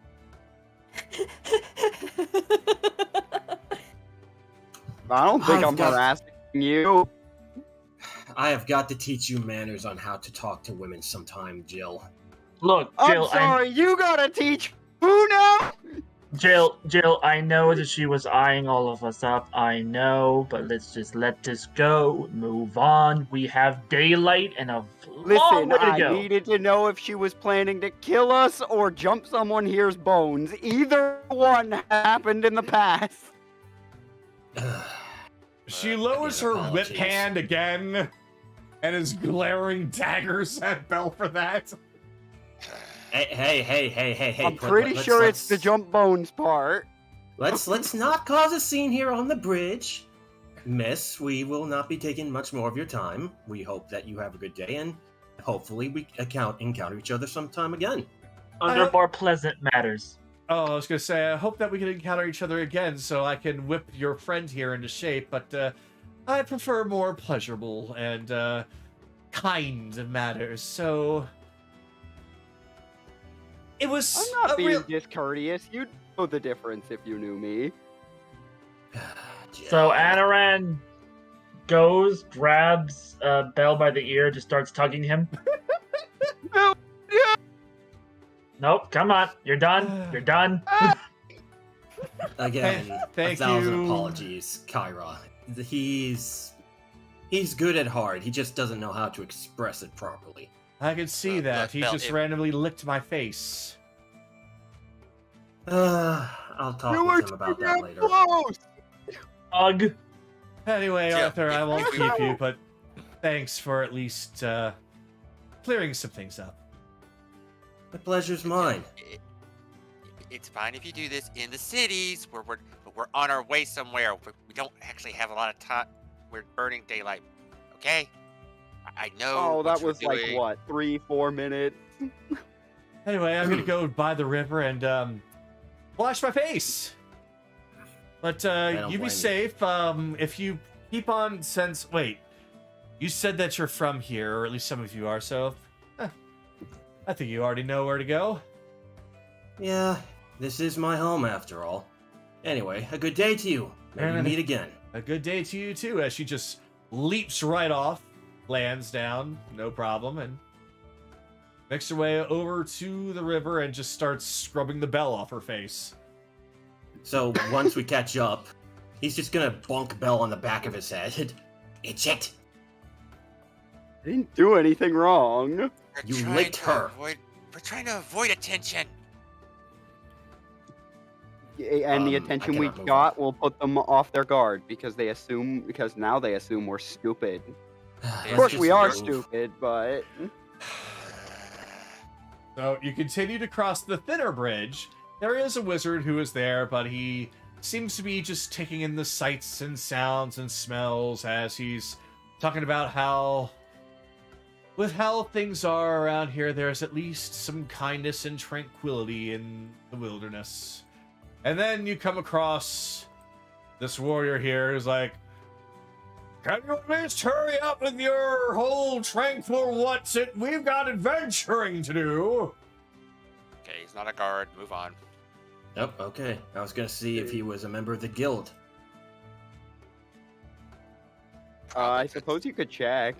I don't think I've I'm got- harassing you. I have got to teach you manners on how to talk to women sometime, Jill. Look, Jill, I'm sorry, you gotta teach who now? Jill, I know that she was eyeing all of us up. I know, but let's just let this go. Move on. We have daylight and a long Listen, way to I go. needed to know if she was planning to kill us or jump someone here's bones. Either one happened in the past. she lowers her whip apologies. hand again and is glaring daggers at Belle for that. Hey! I'm pretty sure it's the jump bones part. Let's not cause a scene here on the bridge, Miss. We will not be taking much more of your time. We hope that you have a good day, and hopefully we encounter each other sometime again. Under more pleasant matters. Oh, I was gonna say, I hope that we can encounter each other again so I can whip your friend here into shape, but I prefer more pleasurable and kind matters, so it was I'm not a being real... discourteous. You'd know the difference if you knew me. So Anaran goes, grabs Belle by the ear, just starts tugging him. Nope. Come on. You're done. You're done. Again, Thank 1,000 you. apologies, Kyra. He's good at heart. He just doesn't know how to express it properly. I could see that. Look, He Bell, just if- randomly licked my face. I'll talk You with were him about too that damn later. close! Ugh. Anyway, Joe, Arthur, I if won't we keep were- you, but thanks for at least clearing some things up. The pleasure's mine. It's fine if you do this in the cities. We're on our way somewhere. We don't actually have a lot of time. We're burning daylight. Okay. I know. Oh, what that you're was like doing. what, 3-4 minutes? Anyway, I'm gonna go by the river and wash my face. But don't you blame be you. safe. If you keep on wait, you said that you're from here, or at least some of you are. So, I think you already know where to go. Yeah, this is my home after all. Anyway, a good day to you. Maybe meet again. A good day to you too. As she just leaps right off, lands down, no problem, and makes her way over to the river and just starts scrubbing the bell off her face. So once we catch up, he's just gonna bonk Bell on the back of his head. It's it. I didn't do anything wrong. We're You trying licked to her. We're trying to avoid attention. And the I attention we cannot move got will put them off their guard because now they assume we're stupid. Let's Of course just we are move. stupid, but So you continue to cross the thinner bridge. There is a wizard who is there, but he seems to be just taking in the sights and sounds and smells as he's talking about how, with how things are around here, there's at least some kindness and tranquility in the wilderness. And then you come across this warrior here who's like, "Can you at least hurry up with your whole tranquil what's it? We've got adventuring to do." Okay, he's not a guard. Move on. Oh, okay. I was gonna see if he was a member of the guild. I Probably suppose you could check.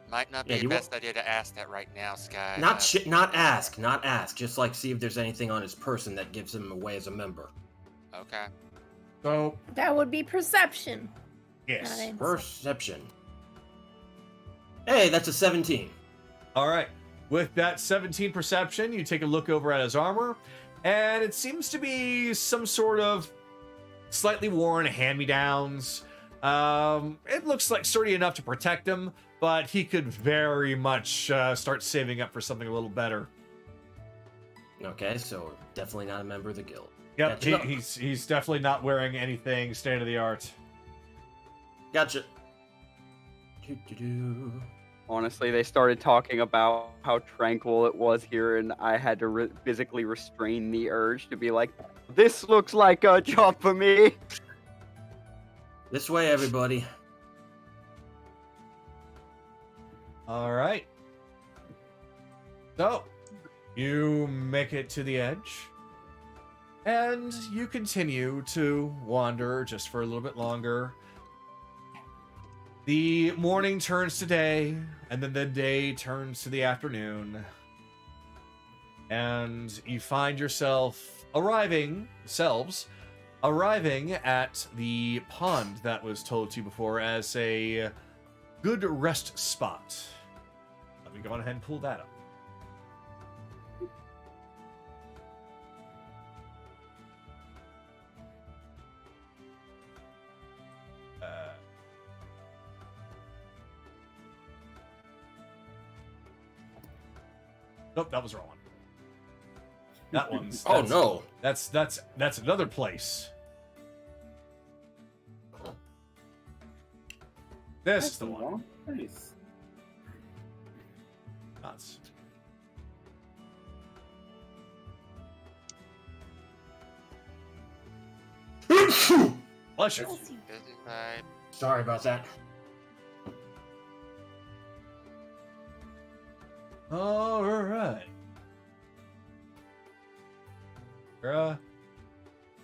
might not be Yeah, the he best idea to ask that right now, Sky. Not ask. Just like see if there's anything on his person that gives him away as a member. Okay. So, That would be perception. yes. Not insight. Perception. Hey, that's a 17. All right. With that 17 perception, you take a look over at his armor, and it seems to be some sort of slightly worn hand-me-downs. It looks like sturdy enough to protect him, but he could very much start saving up for something a little better. Okay, so definitely not a member of the guild. Yep, Gotcha. he's definitely not wearing anything state-of-the-art. Gotcha. Doo-doo-doo. Honestly, they started talking about how tranquil it was here, and I had to physically restrain the urge to be like, "This looks like a job for me." This way, everybody. All right. So, you make it to the edge, and you continue to wander just for a little bit longer. The morning turns to day, and then the day turns to the afternoon. And you find yourself arriving at the pond that was told to you before as a good rest spot. Let me go on ahead and pull that up. Nope, that was the wrong one. That one's. Oh no. That's another place. This is the one. wrong place. Nuts. Bless you. Bless you. Busy side. Sorry about that. All right.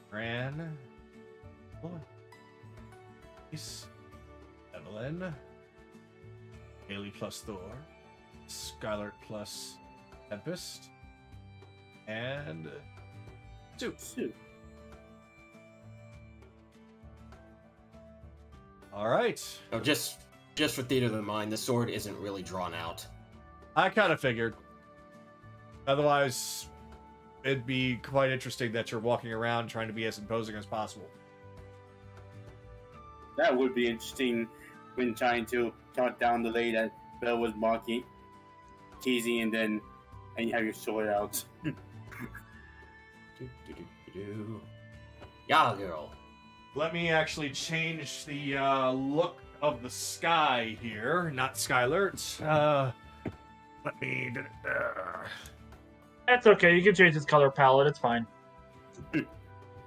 Gran. Evelyn. Haley plus Thor. Skylar plus Tempest. and 2. Shoot. All right. No, just for theater of the mind, the sword isn't really drawn out. I kind of figured. Otherwise, it'd be quite interesting that you're walking around trying to be as imposing as possible. That would be interesting when trying to count down the lady that Belle was mocking, teasing, and you have your sword out. Yeah, girl. Let me actually change the look of the sky here, not Skylert. Let me. That's okay. You can change its color palette. It's fine.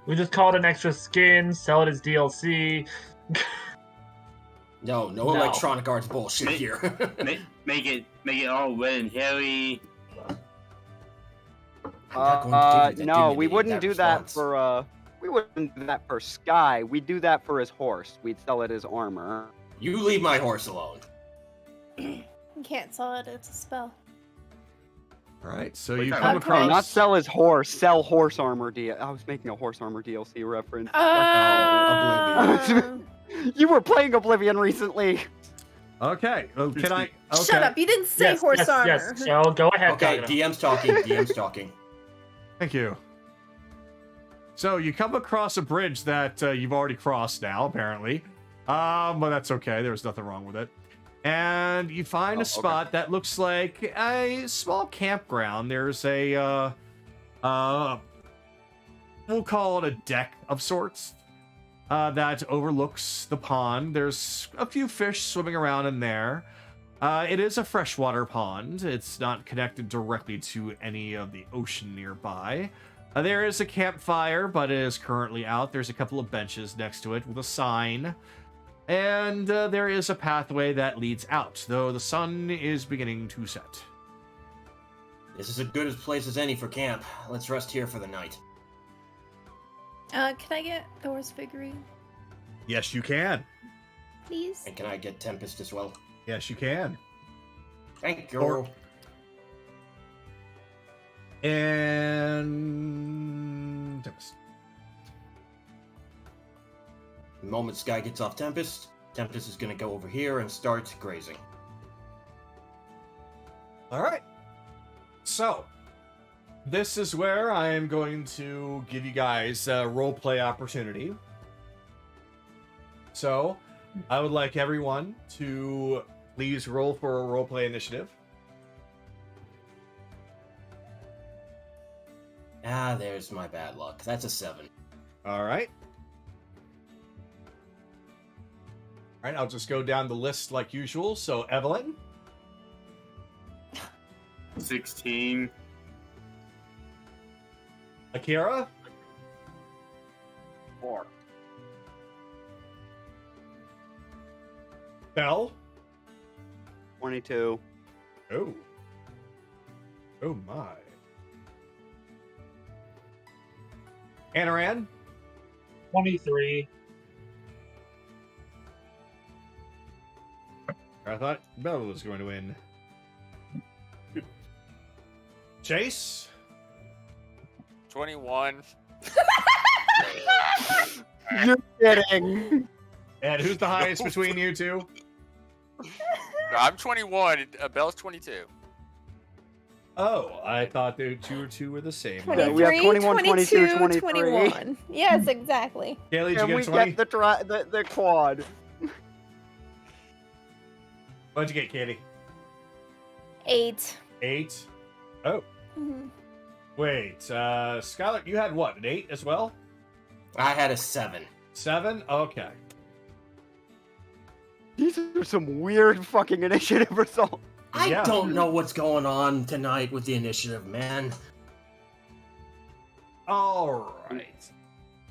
We just call it an extra skin, sell it as DLC. No No. Electronic Arts bullshit Make- here. make it all red and hairy. I'm not going to give you the No, we dignity of wouldn't do that response. for we wouldn't do that for Sky. We'd do that for his horse. We'd sell it as armor. You leave my horse alone. You can't sell it, it's a spell. All right, so Wait, you time come out. across. No, not sell his horse. Sell horse armor I was making a horse armor DLC reference. Oblivion. You were playing Oblivion recently. Okay, well, can I? Okay. Shut up! You didn't say Yes, horse yes, armor. yes. So go ahead. Okay, Kagura. DM's talking. DM's talking. Thank you. So you come across a bridge that you've already crossed now, apparently. But that's okay. There's nothing wrong with it. And you find Oh, a spot that looks like a small campground. There's a, we'll call it a deck of sorts, that overlooks the pond. There's a few fish swimming around in there. It is a freshwater pond. It's not connected directly to any of the ocean nearby. There is a campfire, but it is currently out. There's a couple of benches next to it with a sign. And there is a pathway that leads out, though the sun is beginning to set. This is as good a place as any for camp. Let's rest here for the night. Can I get Thor's figurine, Yes, you can. please? And can I get Tempest as well? Yes, you can. Thank you. Or- And... Tempest. The moment Sky gets off Tempest, Tempest is going to go over here and start grazing. All right. So, this is where I am going to give you guys a roleplay opportunity. So, I would like everyone to please roll for a roleplay initiative. Ah, there's my bad luck. That's a 7. All right. All right, I'll just go down the list like usual. So, Evelyn, 16. Akira, 4. Belle. 22. Oh. Oh my. Anaran, 23. I thought Belle was going to win. Chase, 21. You're kidding. and who's the highest between you two? No, I'm 21. Belle's 22. Oh, I thought the two were the same. Yeah, we have 21, 22, 23. 21. Yes, exactly. Kaylee, did Can you we get 20? get the quad? What'd you get, Katie? 8. 8. Oh, Mhm. wait. Skylar, you had what? An 8 as well? I had a 7. 7? Okay. These are some weird fucking initiative results. I Yeah. don't know what's going on tonight with the initiative, man. All right.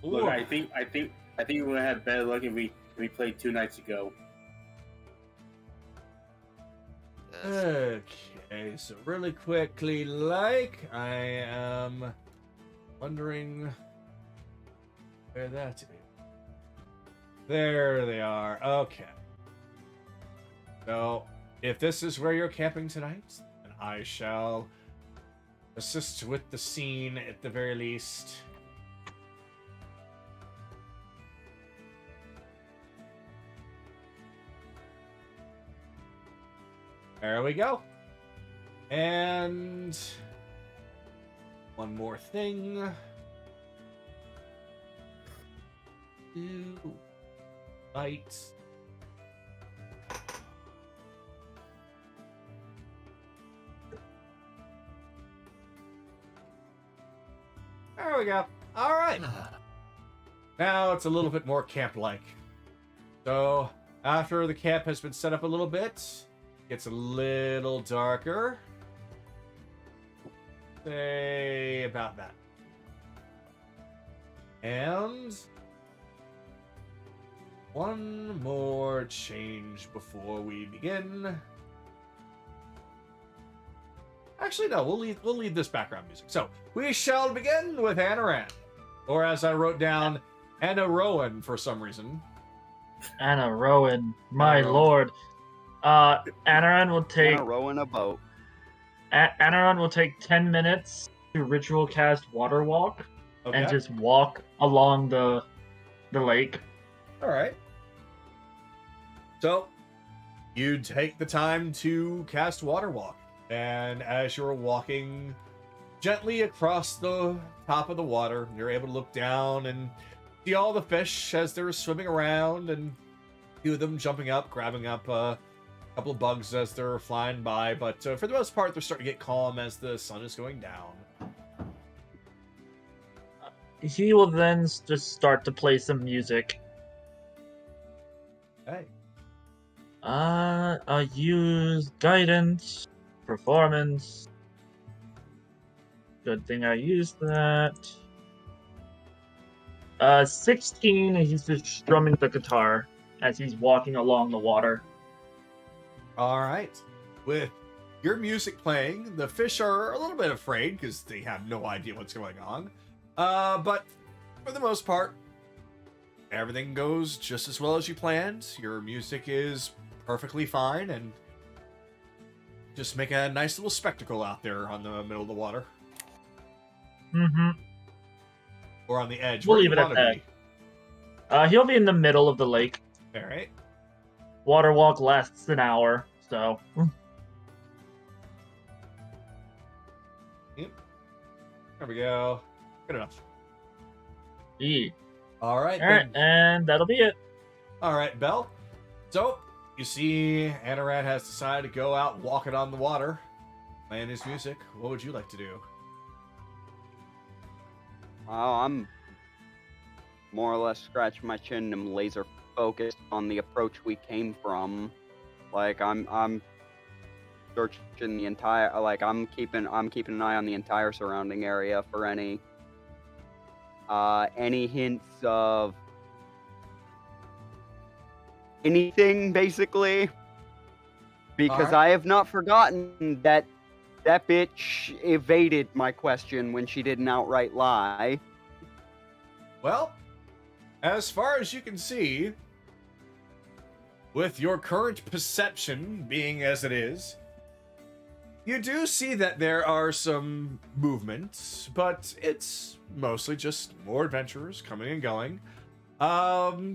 Look, Ooh. I think we're gonna have better luck if we played 2 nights ago. Yes. Okay, so really quickly, like, I am wondering where that is. There they are. Okay. So, if this is where you're camping tonight, then I shall assist with the scene at the very least. There we go. And one more thing. Lights. There we go. All right. Now it's a little bit more camp-like. So after the camp has been set up a little bit, gets a little darker. Say about that. And one more change before we begin. Actually, no, we'll leave this background music. So we shall begin with Anaran, or as I wrote down, Anna Rowan for some reason. Anna Rowan, my Anna Rowan. lord. Anaran will take Wanna row in a boat. Anaran will take 10 minutes to ritual cast Water Walk Okay. and just walk along the lake. All right. So you take the time to cast Water Walk, and as you're walking gently across the top of the water, you're able to look down and see all the fish as they're swimming around, and a few of them jumping up, grabbing up a couple of bugs as they're flying by. But for the most part, they're starting to get calm as the sun is going down. He will then just start to play some music. Hey. I use guidance, performance. Good thing I used that. 16, he's just strumming the guitar as he's walking along the water. All right. With your music playing, the fish are a little bit afraid because they have no idea what's going on. But for the most part, everything goes just as well as you planned. Your music is perfectly fine, and just make a nice little spectacle out there on the middle of the water. Mm-hmm. Or on the edge. We'll where leave you it at wanna that. He'll be in the middle of the lake. be. All right. Water walk lasts an hour, so. Yep. There we go. Good enough. Yeah. All right. Alright, and that'll be it. All right, Belle. So, you see Anaran has decided to go out walking on the water, playing his music. What would you like to do? Oh, I'm more or less scratching my chin and I'm laser focused on the approach we came from. Like I'm searching the entire, like I'm keeping an eye on the entire surrounding area for any hints of anything, basically, because Alright. I have not forgotten that bitch evaded my question when she didn't outright lie. Well, as far as you can see, with your current perception being as it is, you do see that there are some movements, but it's mostly just more adventurers coming and going.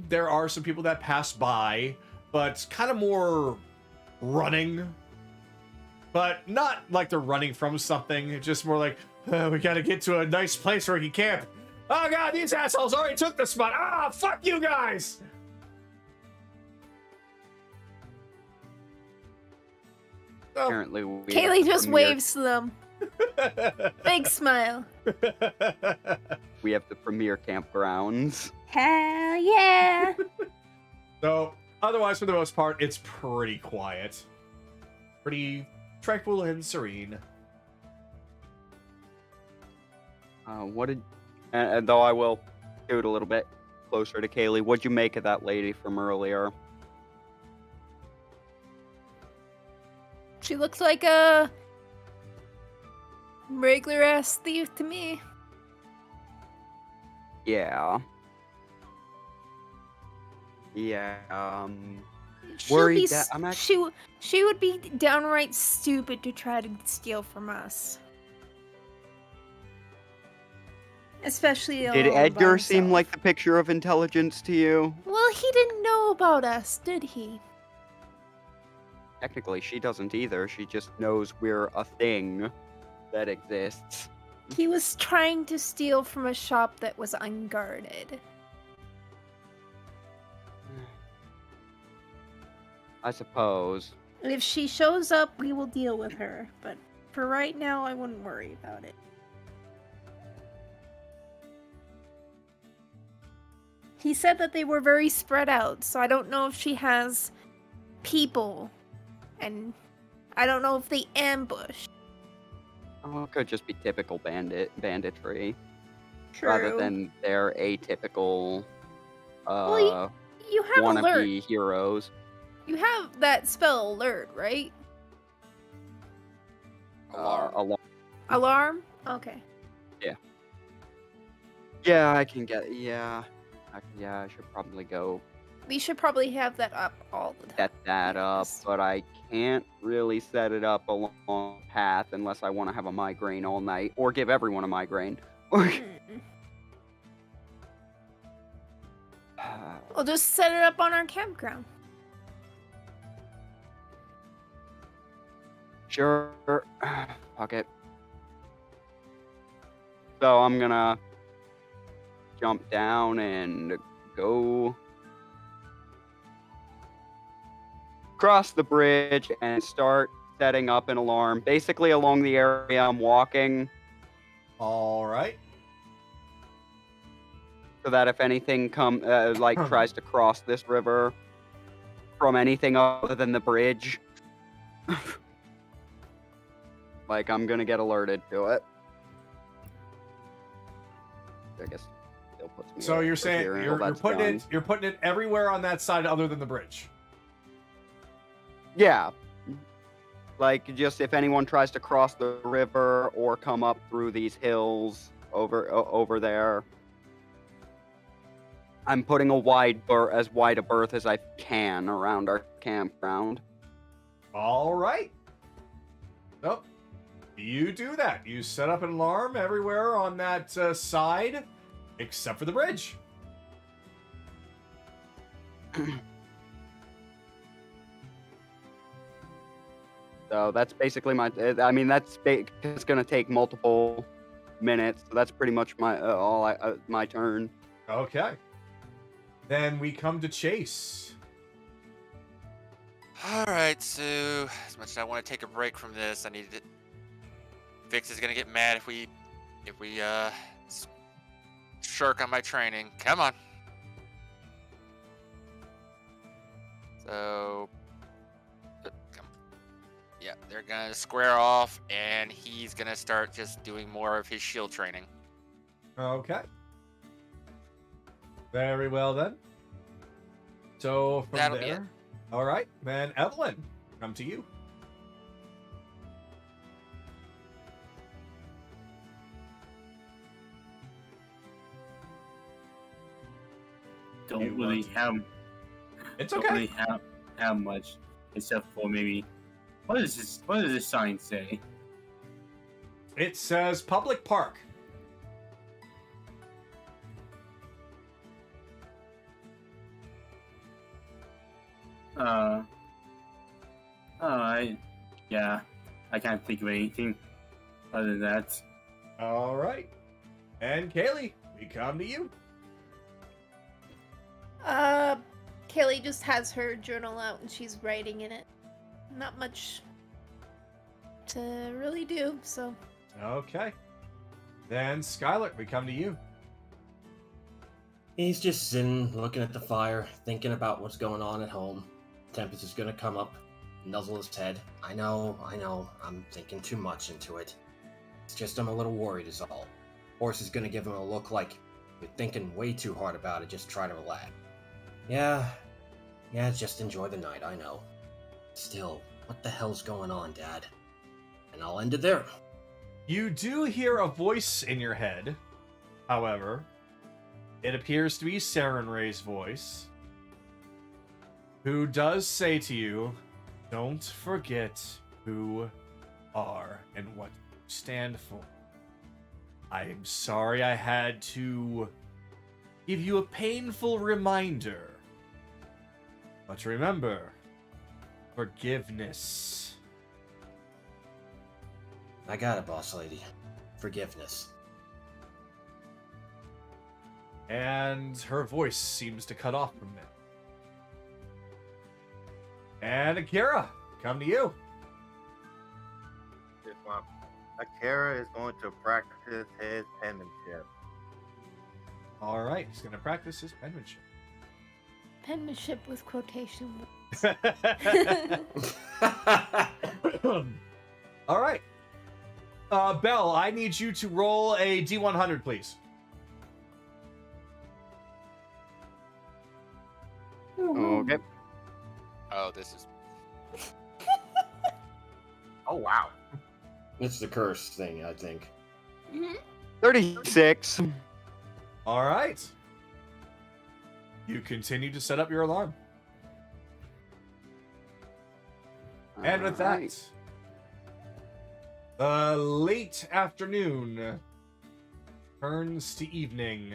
There are some people that pass by, but kind of more running. But not like they're running from something, just more like, we gotta get to a nice place where we can camp. Oh god, these assholes already took the spot. Ah, fuck you guys! Oh. Apparently, Kaylee just waves to them. Big smile. We have the premier campgrounds. Hell yeah. So, otherwise, for the most part, it's pretty quiet. Pretty tranquil and serene. And though I will do it a little bit closer to Kaylee, what'd you make of that lady from earlier? She looks like a regular ass thief to me. Yeah. She'll Worried be that I'm she would be downright stupid to try to steal from us. Especially Did alone by Edgar seem himself. like the picture of intelligence to you? Well, he didn't know about us, did he? Technically, she doesn't either. She just knows we're a thing that exists. He was trying to steal from a shop that was unguarded. I suppose. If she shows up, we will deal with her. But for right now, I wouldn't worry about it. He said that they were very spread out, so I don't know if she has people. And I don't know if they ambush. Oh, it could just be typical banditry. True. Rather than their atypical Well, you have wannabe alert. heroes. You have that spell alert, right? Alarm. Alarm? Okay. Yeah, I can get. Yeah, I should probably go We should probably have that up all the time. set that up, Yes. but I can't really set it up along a path unless I want to have a migraine all night or give everyone a migraine. Mm. We'll just set it up on our campground. Sure. Fuck it. So I'm gonna jump down and go cross the bridge and start setting up an alarm. Basically along the area I'm walking, All right. so that if anything tries to cross this river from anything other than the bridge, like I'm gonna get alerted to it. I guess still puts me So over you're saying here you're until that's putting done. you're putting it everywhere on that side other than the bridge. Yeah. Like, just if anyone tries to cross the river or come up through these hills over there, I'm putting as wide a berth as I can around our campground. All right. Nope. You do that. You set up an alarm everywhere on that side, except for the bridge. So that's basically it's gonna take multiple minutes. So that's pretty much my turn. Okay. Then we come to Chase. All right, so as much as I want to take a break from this, I need to. Vix is gonna get mad if we shirk on my training. Come on. So, yeah, they're gonna square off, and he's gonna start just doing more of his shield training. Okay. Very well then. So from That'll be there, all right, then Evelyn, come to you. Don't You really want- have It's don't okay. really have much except for maybe what does this sign say? It says public park. I can't think of anything other than that. All right. And Kaylee, we come to you. Kaylee just has her journal out and she's writing in it. Not much to really do, so. Okay. Then Skylar, we come to you. He's just sitting, looking at the fire, thinking about what's going on at home. Tempest is gonna come up, nuzzle his head. I know, I'm thinking too much into it. It's just I'm a little worried is all. Horse is gonna give him a look like you're thinking way too hard about it, just try to relax. Yeah, just enjoy the night, I know. Still, what the hell's going on, Dad? And I'll end it there. You do hear a voice in your head. However, it appears to be Sarenrae's voice, who does say to you, don't forget who are and what you stand for. I'm sorry I had to give you a painful reminder. But remember, forgiveness. I got it, boss lady. Forgiveness. And her voice seems to cut off from it. And Akira, come to you. This one. Akira is going to practice his penmanship. All right, he's going to practice his penmanship. Penmanship with quotation marks. All right. Belle, I need you to roll a D100, please. Okay. Oh, this is. Oh wow. It's the curse thing, I think. 36. All right. You continue to set up your alarm. And with that, Alright. late afternoon turns to evening.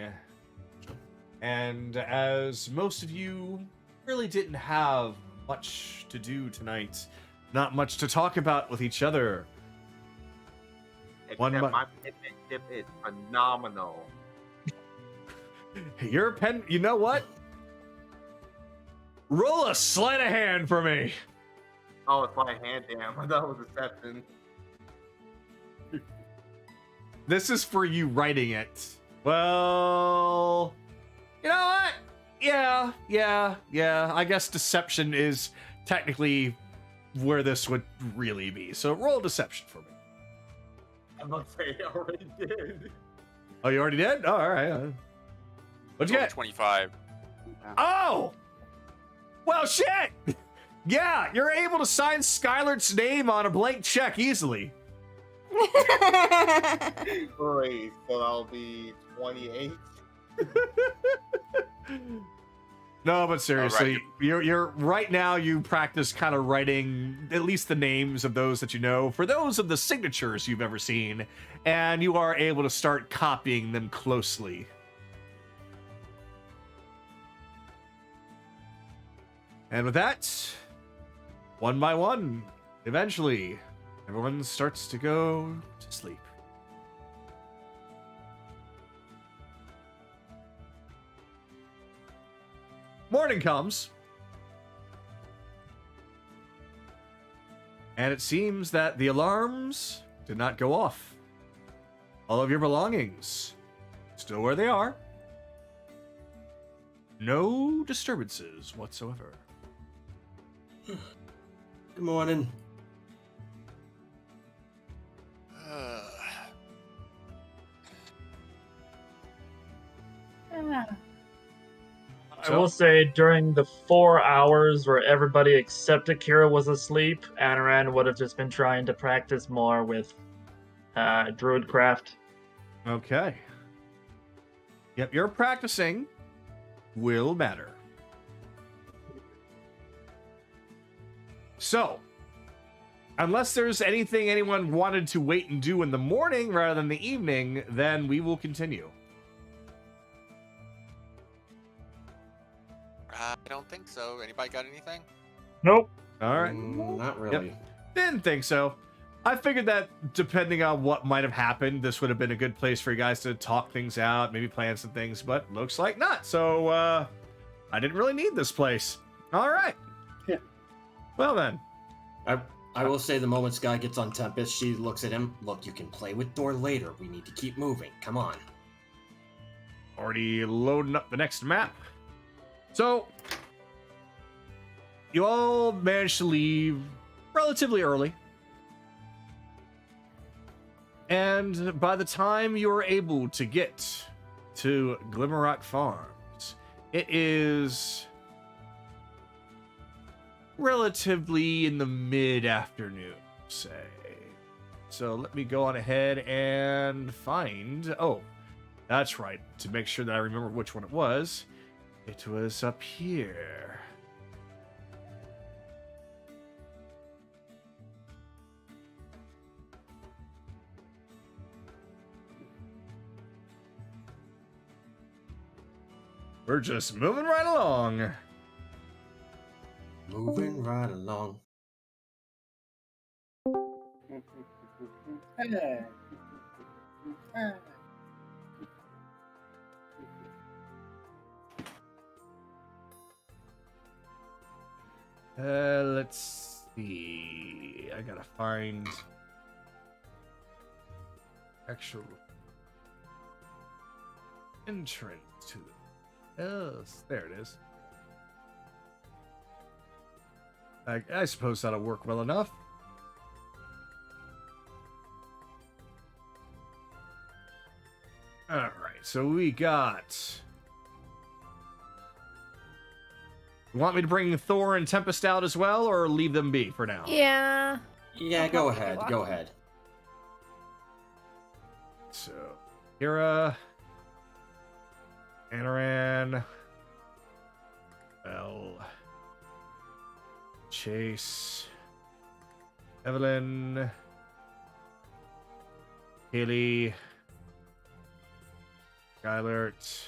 And as most of you really didn't have much to do tonight, not much to talk about with each other. One Except mo- my penmanship is phenomenal. Your pen, you know what? Roll a sleight of hand for me. Oh, it's my hand, damn. I thought it was deception. This is for you writing it. Well, you know what? Yeah. I guess deception is technically where this would really be. So roll deception for me. I'm gonna say I already did. Oh, you already did? Oh, all right. What'd you get? 25. Oh! Well, shit! Yeah, you're able to sign Skylar's name on a blank check easily. Great, so that'll be 28. No, but seriously, Alright. you're right now. You practice kind of writing at least the names of those that you know, for those of the signatures you've ever seen, and you are able to start copying them closely. And with that, one by one, eventually, everyone starts to go to sleep. Morning comes. And it seems that the alarms did not go off. All of your belongings still where they are. No disturbances whatsoever. Good morning. I will say during the 4 hours where everybody except Akira was asleep, Anaran would have just been trying to practice more with Druidcraft. Okay. Yep, your practicing will matter. So, unless there's anything anyone wanted to wait and do in the morning rather than the evening, then we will continue. I don't think so. Anybody got anything? Nope. All right. Not really. Didn't think so. I figured that depending on what might have happened, this would have been a good place for you guys to talk things out, maybe plan some things, but looks like not. So, I didn't really need this place. All right. Yeah. Well then. I will say the moment Sky gets on Tempest, she looks at him. Look, you can play with Thor later. We need to keep moving. Come on. Already loading up the next map. So, you all managed to leave relatively early. And by the time you were able to get to Glimmerrock Farms, it is relatively in the mid-afternoon, say. So let me go on ahead and find... Oh, that's right. To make sure that I remember which one it was up here. We're just moving right along. Moving right along. Let's see. I gotta find actual entrance to the. Oh, there it is. I suppose that'll work well enough. All right, so we got. You want me to bring Thor and Tempest out as well, or leave them be for now? Yeah. Yeah, go ahead. Go ahead. So, Kira, Anaran, Belle, Chase, Evelyn, Haley, Skylert,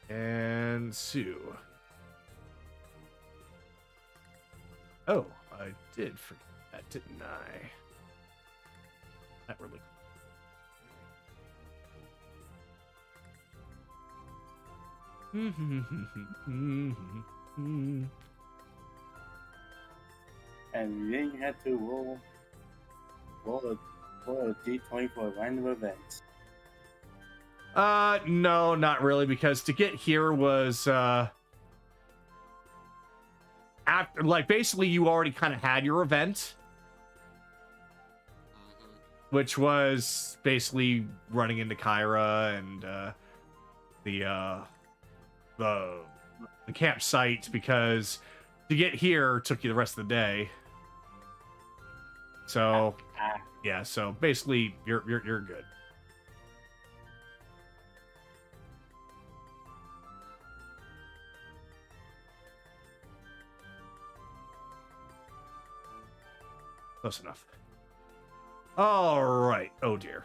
and Sue. Oh, I did forget that, didn't I? Not really. And then you had to roll a d20 for a random event. No, not really, because to get here was after, like, basically you already kind of had your event, which was basically running into Kyra and the campsite, because to get here took you the rest of the day. So yeah, so basically you're good. Close enough. All right. Oh dear.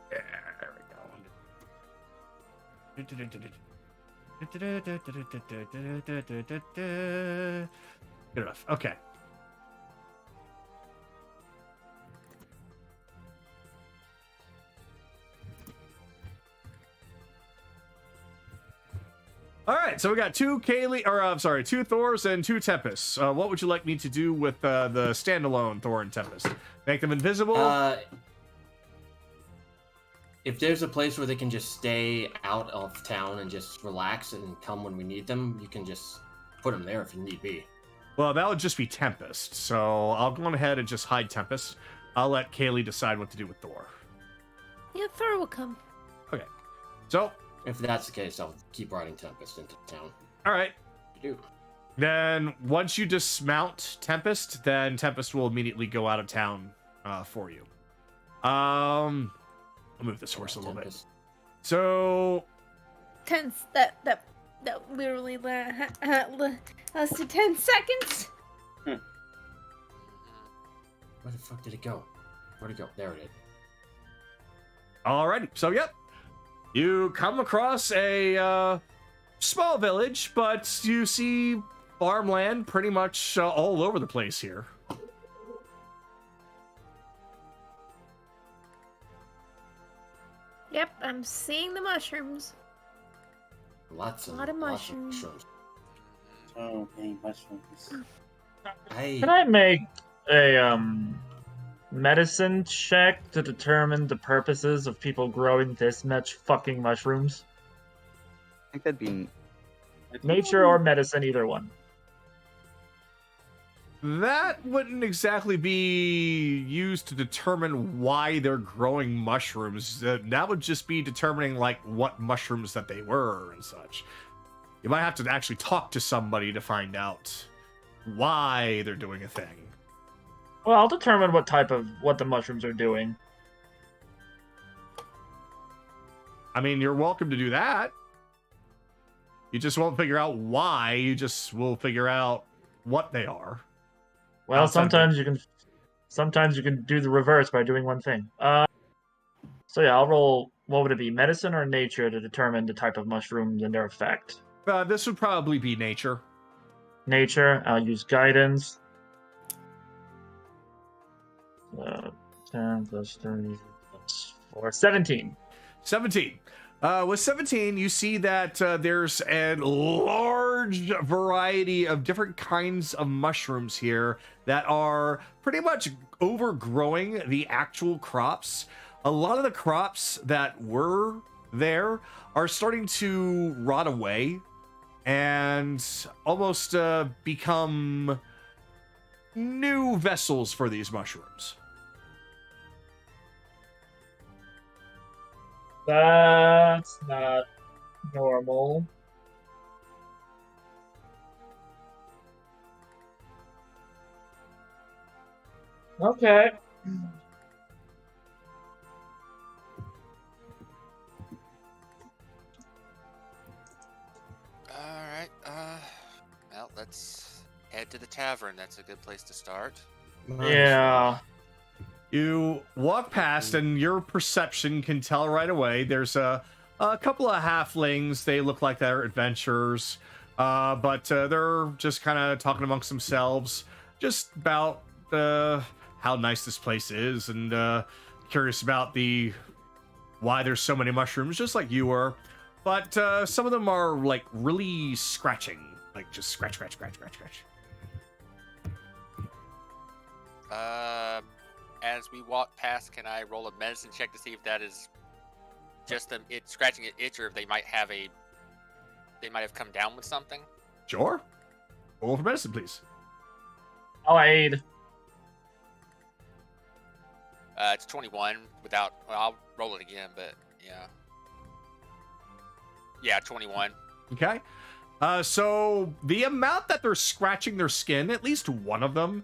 Yeah, there we go. Good enough. Okay. All right, so we got two Thors and two Tempests. What would you like me to do with the standalone Thor and Tempest? Make them invisible? If there's a place where they can just stay out of town and just relax and come when we need them, you can just put them there if you need be. Well, that would just be Tempest, so I'll go ahead and just hide Tempest. I'll let Kaylee decide what to do with Thor. Yeah, Thor will come. Okay, so... If that's the case, I'll keep riding Tempest into town. All right. You do. Then once you dismount Tempest, then Tempest will immediately go out of town for you. I'll move this horse a little bit. So... Tense. That literally lasted 10 seconds. Where the fuck did it go? Where'd it go? There it is. Alrighty, so yep. You come across a small village, but you see farmland pretty much all over the place here. Yep, I'm seeing the mushrooms. Lots of mushrooms. So many mushrooms. Can I make a medicine check to determine the purposes of people growing this much fucking mushrooms? I think that'd be Nature or medicine, either one. That wouldn't exactly be used to determine why they're growing mushrooms. That would just be determining, like, what mushrooms that they were and such. You might have to actually talk to somebody to find out why they're doing a thing. Well, I'll determine what the mushrooms are doing. I mean, you're welcome to do that. You just won't figure out why. You just will figure out what they are. Well, sometimes you can do the reverse by doing one thing. So yeah, I'll roll what would it be, medicine or nature, to determine the type of mushrooms and their effect? This would probably be nature. Nature. I'll use guidance. 10 plus 30 plus 4. 17. 17. With 17, you see that there's a large variety of different kinds of mushrooms here that are pretty much overgrowing the actual crops. A lot of the crops that were there are starting to rot away and almost become new vessels for these mushrooms. That's not normal. Okay. Alright, well, let's head to the tavern. That's a good place to start. Yeah. You walk past, and your perception can tell right away. There's a couple of halflings. They look like they're adventurers, but they're just kind of talking amongst themselves, just about how nice this place is, and curious about why there's so many mushrooms, just like you were. But some of them are like really scratching, like just scratch, scratch, scratch, scratch, scratch. As we walk past, can I roll a medicine check to see if that is just them scratching an itch, or if they might have come down with something? Sure. Roll for medicine, please. I'll aid. It's 21 without. Well, I'll roll it again, but yeah. Yeah, 21. Okay. So the amount that they're scratching their skin, at least one of them,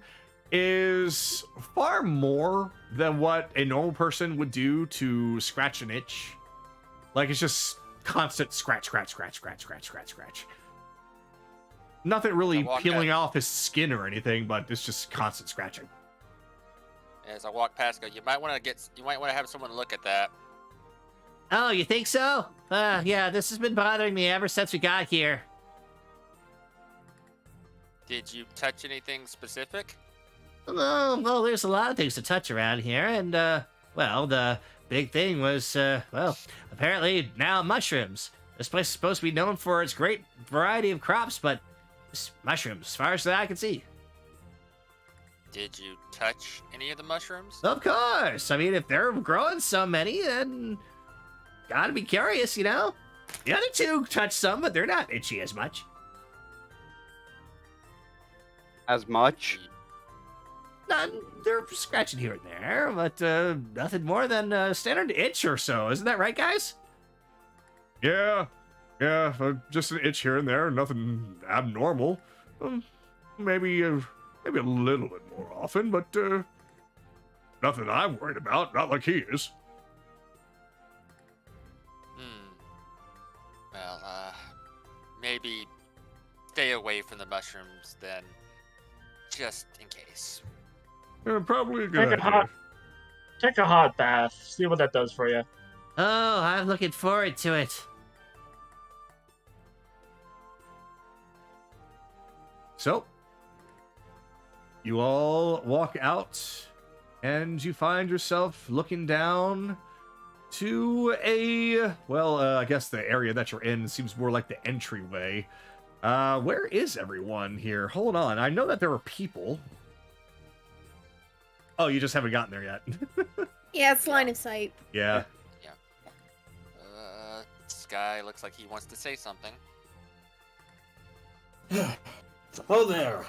is far more than what a normal person would do to scratch an itch. Like, it's just constant scratch, scratch, scratch, scratch, scratch, scratch, scratch. Nothing really peeling off his skin or anything, but it's just constant scratching. As I walk past, you might want to have someone look at that. Oh, you think so? Yeah, this has been bothering me ever since we got here. Did you touch anything specific? Well, there's a lot of things to touch around here, and, well, the big thing was, well, apparently now mushrooms. This place is supposed to be known for its great variety of crops, but it's mushrooms, as far as I can see. Did you touch any of the mushrooms? Of course! I mean, if they're growing so many, then gotta be curious, you know? The other two touched some, but they're not itchy as much. As much? They're scratching here and there, but nothing more than a standard itch or so. Isn't that right, guys? Yeah, just an itch here and there, nothing abnormal. Maybe a little bit more often, but nothing I'm worried about. Not like he is. Well, maybe stay away from the mushrooms then, just in case. Probably a good idea. Take a hot bath. See what that does for you. Oh, I'm looking forward to it. So, you all walk out, and you find yourself looking down to I guess the area that you're in seems more like the entryway. Where is everyone here? Hold on. I know that there are people. Oh, you just haven't gotten there yet. Yeah, it's line of sight. Yeah. Sky looks like he wants to say something. Hello there.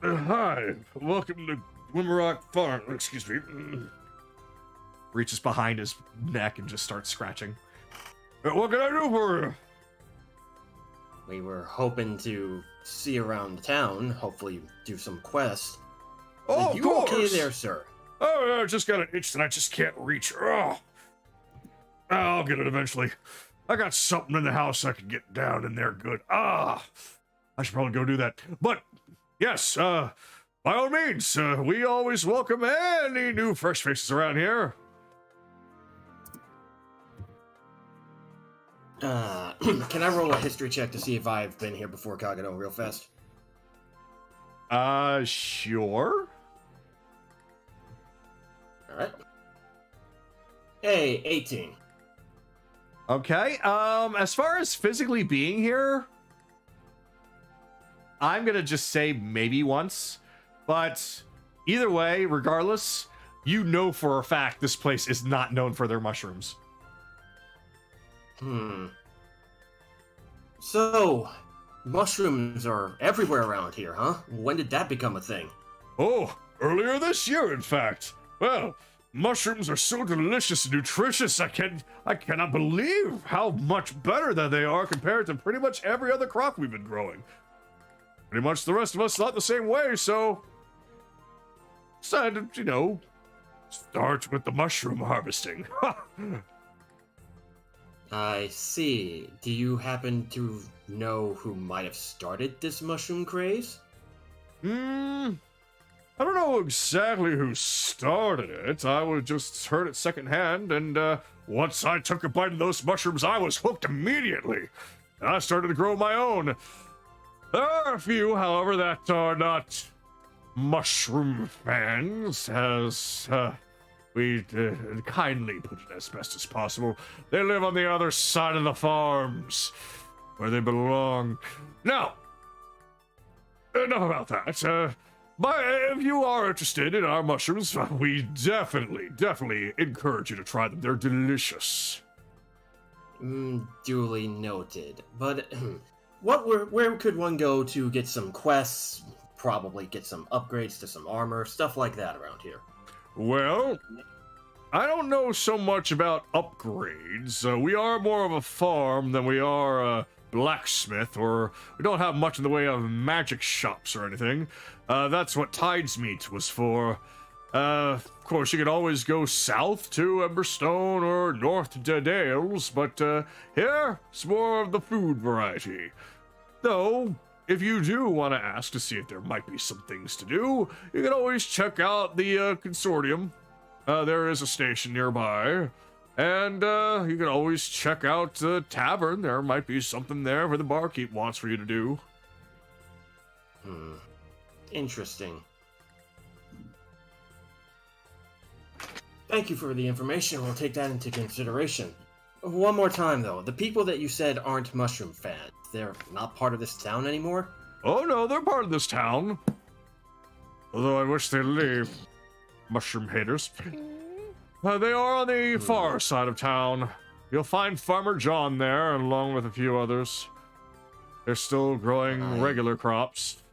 Hi. Welcome to Glimmerrock Farm. Excuse me. Reaches behind his neck and just starts scratching. What can I do for you? We were hoping to see around town, hopefully do some quests. Oh, you okay there, sir? Oh, I just got an itch that I just can't reach. Oh. I'll get it eventually. I got something in the house I can get down in there good. I should probably go do that. But, yes, by all means, we always welcome any new fresh faces around here. Can I roll a history check to see if I've been here before, Kagano, real fast? Sure. Alright. Hey, 18. Okay, as far as physically being here, I'm gonna just say maybe once, but either way, regardless, you know for a fact this place is not known for their mushrooms. So, mushrooms are everywhere around here, huh? When did that become a thing? Oh, earlier this year, in fact. Well, mushrooms are so delicious and nutritious, I cannot believe how much better that they are compared to pretty much every other crop we've been growing. Pretty much the rest of us thought the same way, so decided, start with the mushroom harvesting. I see. Do you happen to know who might have started this mushroom craze? I don't know exactly who started it. I would just heard it secondhand, and once I took a bite of those mushrooms, I was hooked immediately. I started to grow my own. There are a few, however, that are not mushroom fans, as we kindly put it as best as possible. They live on the other side of the farms, where they belong. Now, enough about that. But if you are interested in our mushrooms, we definitely encourage you to try them. They're delicious. Duly noted. But where could one go to get some quests, probably get some upgrades to some armor, stuff like that around here? Well, I don't know so much about upgrades. We are more of a farm than we are a blacksmith, or we don't have much in the way of magic shops or anything. That's what Tide's Meat was for. Of course, you can always go south to Emberstone or north to Dales, but here, it's more of the food variety. Though, if you do want to ask to see if there might be some things to do, you can always check out the Consortium. There is a station nearby. And you can always check out the tavern. There might be something there where the barkeep wants for you to do. Interesting. Thank you for the information. We'll take that into consideration. One more time, though. The people that you said aren't mushroom fans, they're not part of this town anymore? Oh, no, they're part of this town. Although I wish they'd leave. Mushroom haters. They are on the far side of town. You'll find Farmer John there, along with a few others. They're still growing regular crops.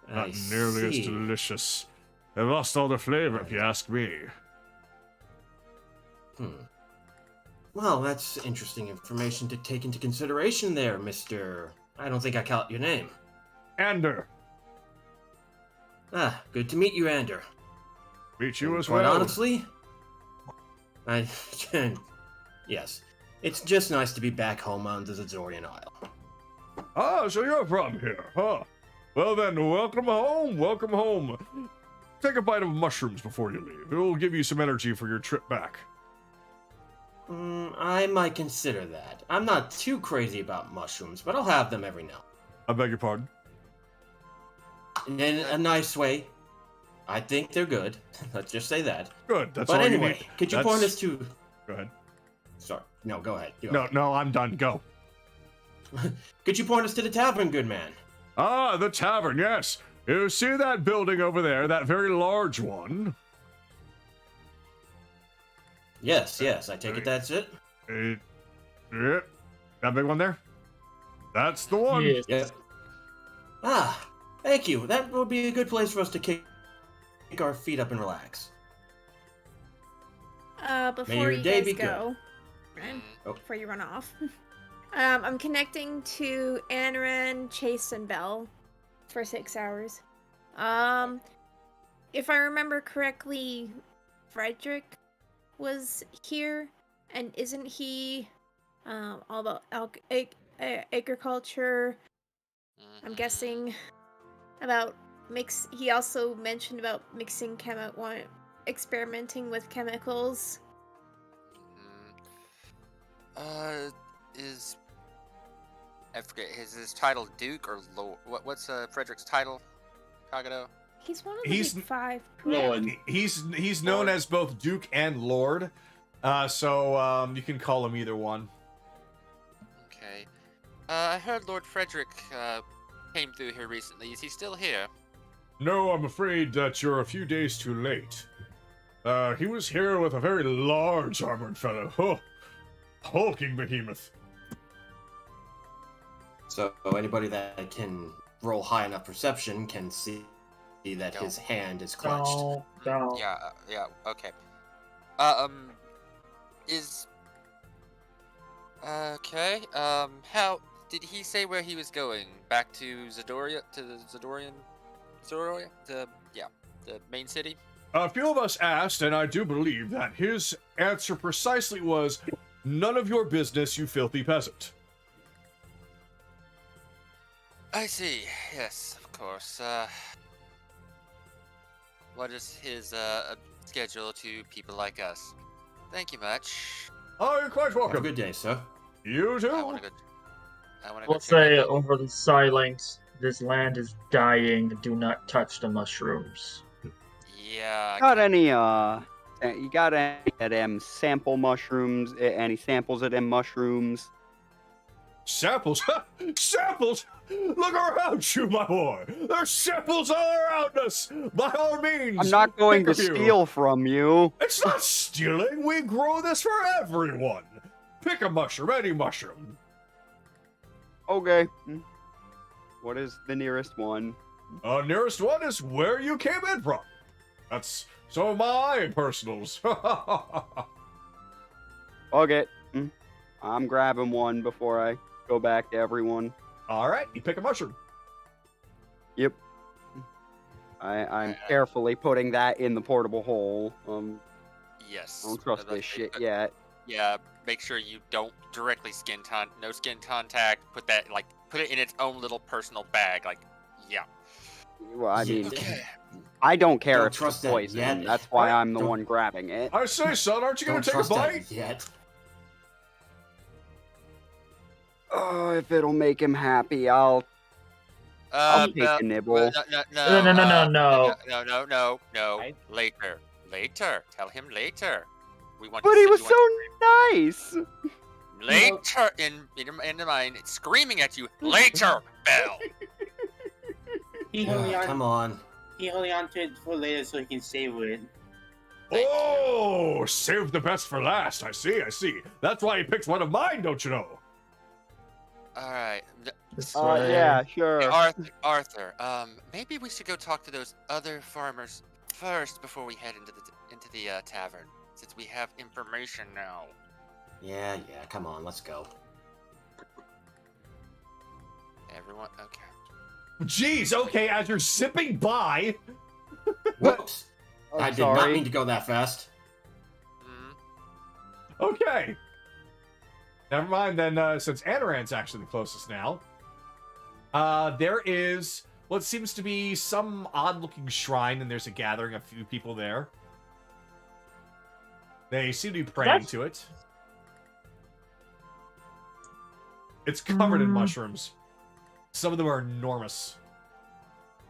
Not nearly as delicious. They've lost all their flavor, if you ask me. Well, that's interesting information to take into consideration there, Mr. I don't think I caught your name. Ander. Good to meet you, Ander. Meet you as Quite well. honestly, yes, it's just nice to be back home on the Zidorian Isle. So you're from here, huh? Well then, welcome home, welcome home. Take a bite of mushrooms before you leave. It will give you some energy for your trip back. I might consider that. I'm not too crazy about mushrooms, but I'll have them every now. I beg your pardon? In a nice way. I think they're good. Let's just say that. Good, that's but all anyway, you need. Could you point us to... Go ahead. Sorry. No, go ahead. No, I'm done. Go. Could you point us to the tavern, good man? The tavern, yes. You see that building over there, that very large one? Yes, I take it that's it? Yeah. That big one there? That's the one. Yes. Yep. Thank you. That would be a good place for us to kick our feet up and relax. Before your you day guys be go, before you run off, I'm connecting to Anaran, Chase, and Belle for 6 hours. If I remember correctly, Frederick was here, and isn't he all about agriculture? I'm guessing about he also mentioned about mixing experimenting with chemicals. is I forget his title, Duke or Lord? What's Frederick's title? Kagado? He's one of the He's- big five. Lord. He's known Lord. as both Duke and Lord, so you can call him either one. Okay. I heard Lord Frederick came through here recently. Is he still here? No, I'm afraid that you're a few days too late. He was here with a very large armored fellow. Oh, hulking behemoth. So anybody that can roll high enough perception can see that his hand is clenched. Don't. Yeah, okay. Is... Okay, how... Did he say where he was going? Back to Zidoria? To the Zidoria? The main city? A few of us asked, and I do believe that his answer precisely was, none of your business, you filthy peasant. I see. Yes, of course. What is his schedule to people like us? Thank you much. Oh, you're quite Have a welcome. good day, sir. You I too. want to go. We'll say over the silence, this land is dying. Do not touch the mushrooms. Yeah. Got any you got any of them sample mushrooms? Any samples of them mushrooms? Samples? Samples? Look around you, my boy. There's samples all around us. By all means. I'm not going to pick a few. steal from you. It's not stealing. We grow this for everyone. Pick a mushroom, any mushroom. Okay. What is the nearest one? Nearest one is where you came in from. That's some of my personals. Okay. I'm grabbing one before I go back to everyone. All right, you pick a mushroom. Yep. I'm carefully putting that in the portable hole. Yes. I don't trust this shit yet. Yeah. Make sure you don't directly no skin contact. Put it in its own little personal bag. Yeah. Well, I mean, Okay. I don't care Don't if it's trust that poison. yet. That's why I'm the Don't- one grabbing it. I say, son, aren't you going Don't to take a trust that bite? yet. Oh, if it'll make him happy, I'll take a nibble. No. Later. Tell him later. We want. But to he see- was we so want- nice. Later in the mind, it's screaming at you. Later, Bell. He holding on. Come on. He holding on to it for later so he can savor it. Oh, save the best for last. I see. That's why he picked one of mine, don't you know? All right. Yeah, sure. Hey, Arthur. Maybe we should go talk to those other farmers first before we head into the tavern, since we have information now. Yeah, come on, let's go. Everyone, okay. Jeez, okay, as you're zipping by. Whoops. Oh, I did not sorry. mean to go that fast. Okay. Never mind then, since Anaran's actually the closest now. There is what seems to be some odd-looking shrine, and there's a gathering of a few people there. They seem to be praying to it. It's covered in mushrooms. Some of them are enormous.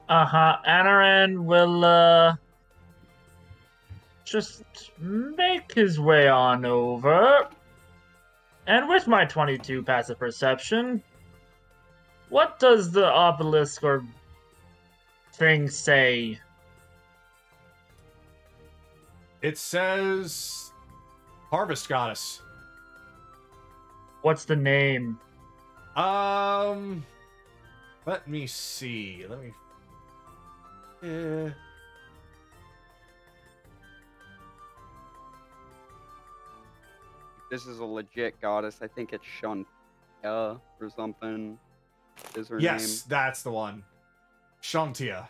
Anaran will just make his way on over. And with my 22 passive perception, what does the obelisk or thing say? It says Harvest Goddess. What's the name? Let me see. This is a legit goddess. I think it's Shantia or something. Is her Yes, that's the one. Shantia.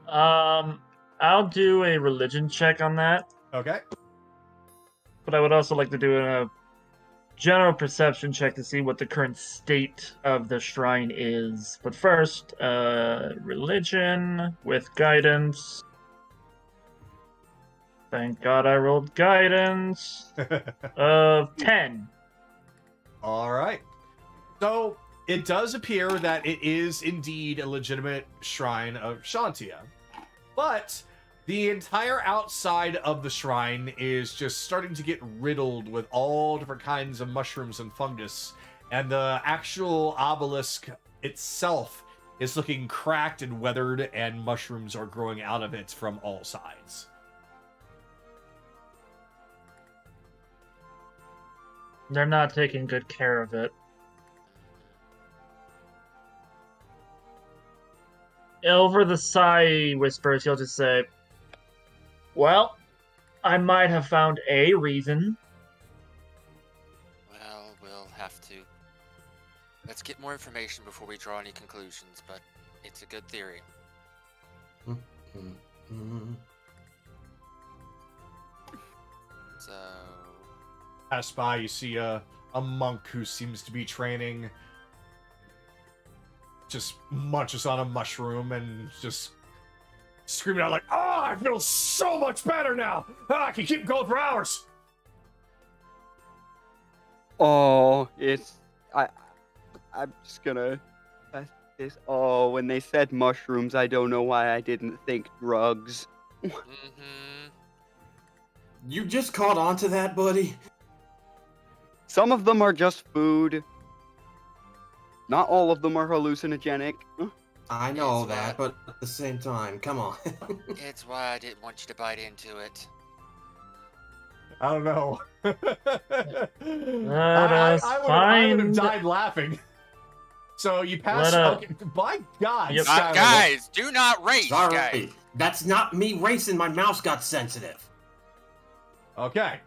I'll do a religion check on that, Okay. but I would also like to do a general perception check to see what the current state of the shrine is. But first, religion with guidance. Thank God I rolled guidance of 10. All right. So it does appear that it is indeed a legitimate shrine of Shantia, but the entire outside of the shrine is just starting to get riddled with all different kinds of mushrooms and fungus, and the actual obelisk itself is looking cracked and weathered, and mushrooms are growing out of it from all sides. They're not taking good care of it. Over the sigh whispers, he'll just say, well, I might have found a reason. Well, we'll have to. Let's get more information before we draw any conclusions, but it's a good theory. So... Pass by, you see a monk who seems to be training, just munches on a mushroom and just screaming out like, "Oh, I feel so much better now! I can keep going for hours!" Oh, I'm just gonna... Oh, when they said mushrooms, I don't know why I didn't think drugs. You just caught on to that, buddy? Some of them are just food. Not all of them are hallucinogenic. I know It's that, but at the same time, come on. It's why I didn't want you to bite into it. I don't know. Let I us would have find... died laughing. So you pass. Okay, by God, Yep. Skylar, Guys, do not race, Sorry, guys. that's not me racing. My mouse got sensitive. Okay.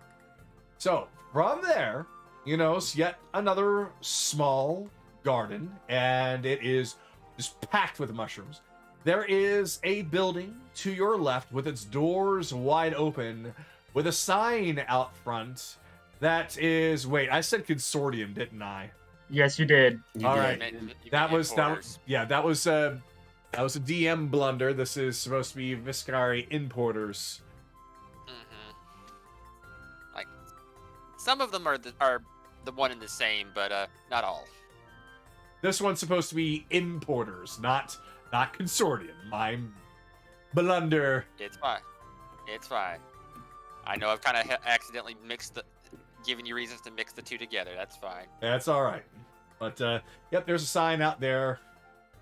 So from there, you notice yet another small garden, and it is just packed with mushrooms. There is a building to your left with its doors wide open, with a sign out front that is... Wait, I said consortium, didn't I? Yes, you did. You All did. right. You That mean was importers. that was a DM blunder. This is supposed to be Viscari importers. Like, some of them are the one and the same, but not all. This one's supposed to be importers, not consortium. My blunder. It's fine. It's fine. I know I've kind of accidentally given you reasons to mix the two together. That's fine. That's all right. But yep, there's a sign out there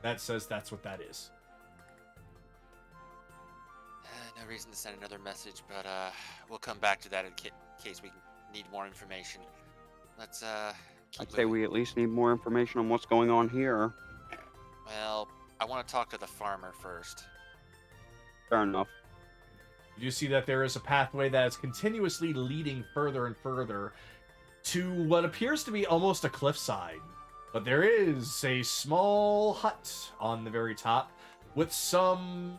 that says that's what that is. No reason to send another message, but we'll come back to that in case we need more information. Let's keep I'd say moving. we at least need more information on what's going on here. Well, I want to talk to the farmer first. Fair enough. You see that there is a pathway that is continuously leading further and further to what appears to be almost a cliffside. But there is a small hut on the very top with some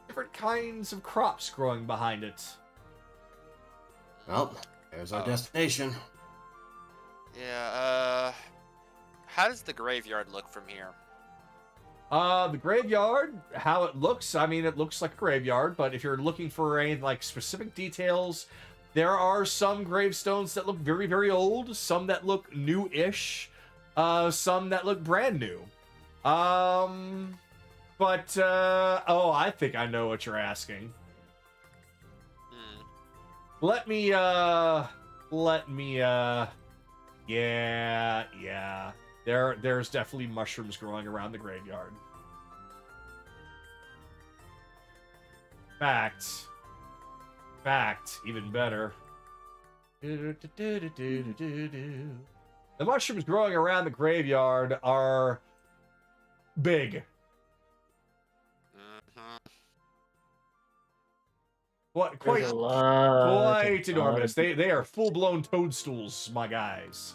different kinds of crops growing behind it. Well, there's our destination. Yeah, how does the graveyard look from here? The graveyard, how it looks, I mean, it looks like a graveyard, but if you're looking for any, like, specific details, there are some gravestones that look very, very old, some that look new-ish, some that look brand new. Oh, I think I know what you're asking. Let me, yeah. There's definitely mushrooms growing around the graveyard. Fact, even better. The mushrooms growing around the graveyard are big. What? Quite There's a lot quite enormous. They are full-blown toadstools, my guys.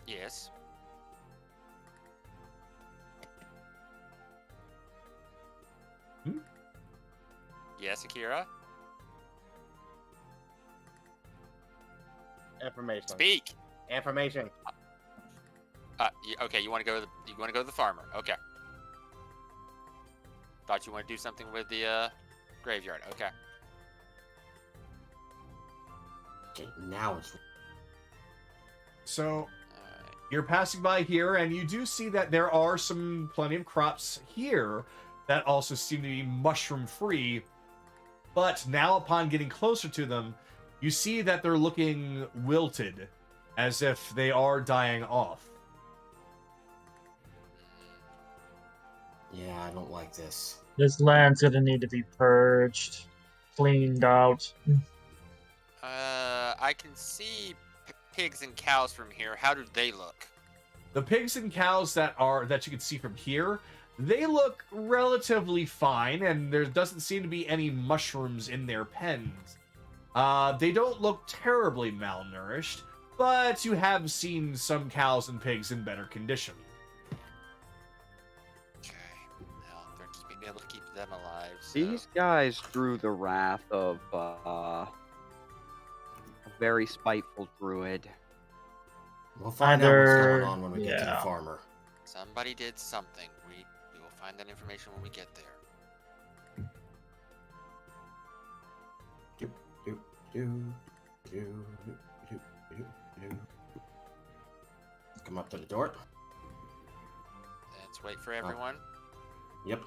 Yes. Yes, Akira. Information. Speak. Information. Okay, you want to go to the farmer. Okay. Thought you want to do something with the graveyard. Okay. Okay, now it's So you're passing by here, and you do see that there are plenty of crops here that also seem to be mushroom free. But now, upon getting closer to them, you see that they're looking wilted, as if they are dying off. yeah, I don't like this. This land's gonna need to be purged, cleaned out. I can see pigs and cows from here. How do they look? The pigs and cows that you can see from here, they look relatively fine, and there doesn't seem to be any mushrooms in their pens. They don't look terribly malnourished, but you have seen some cows and pigs in better condition. Okay. Well, they're just being able to keep them alive. So. These guys drew the wrath of a very spiteful druid. We'll find out what's Either- going on when we get to the yeah. farmer. Somebody did something. We will find that information when we get there. Do, do, do, do, do, do, do. Come up to the door. Let's wait for everyone. Yep.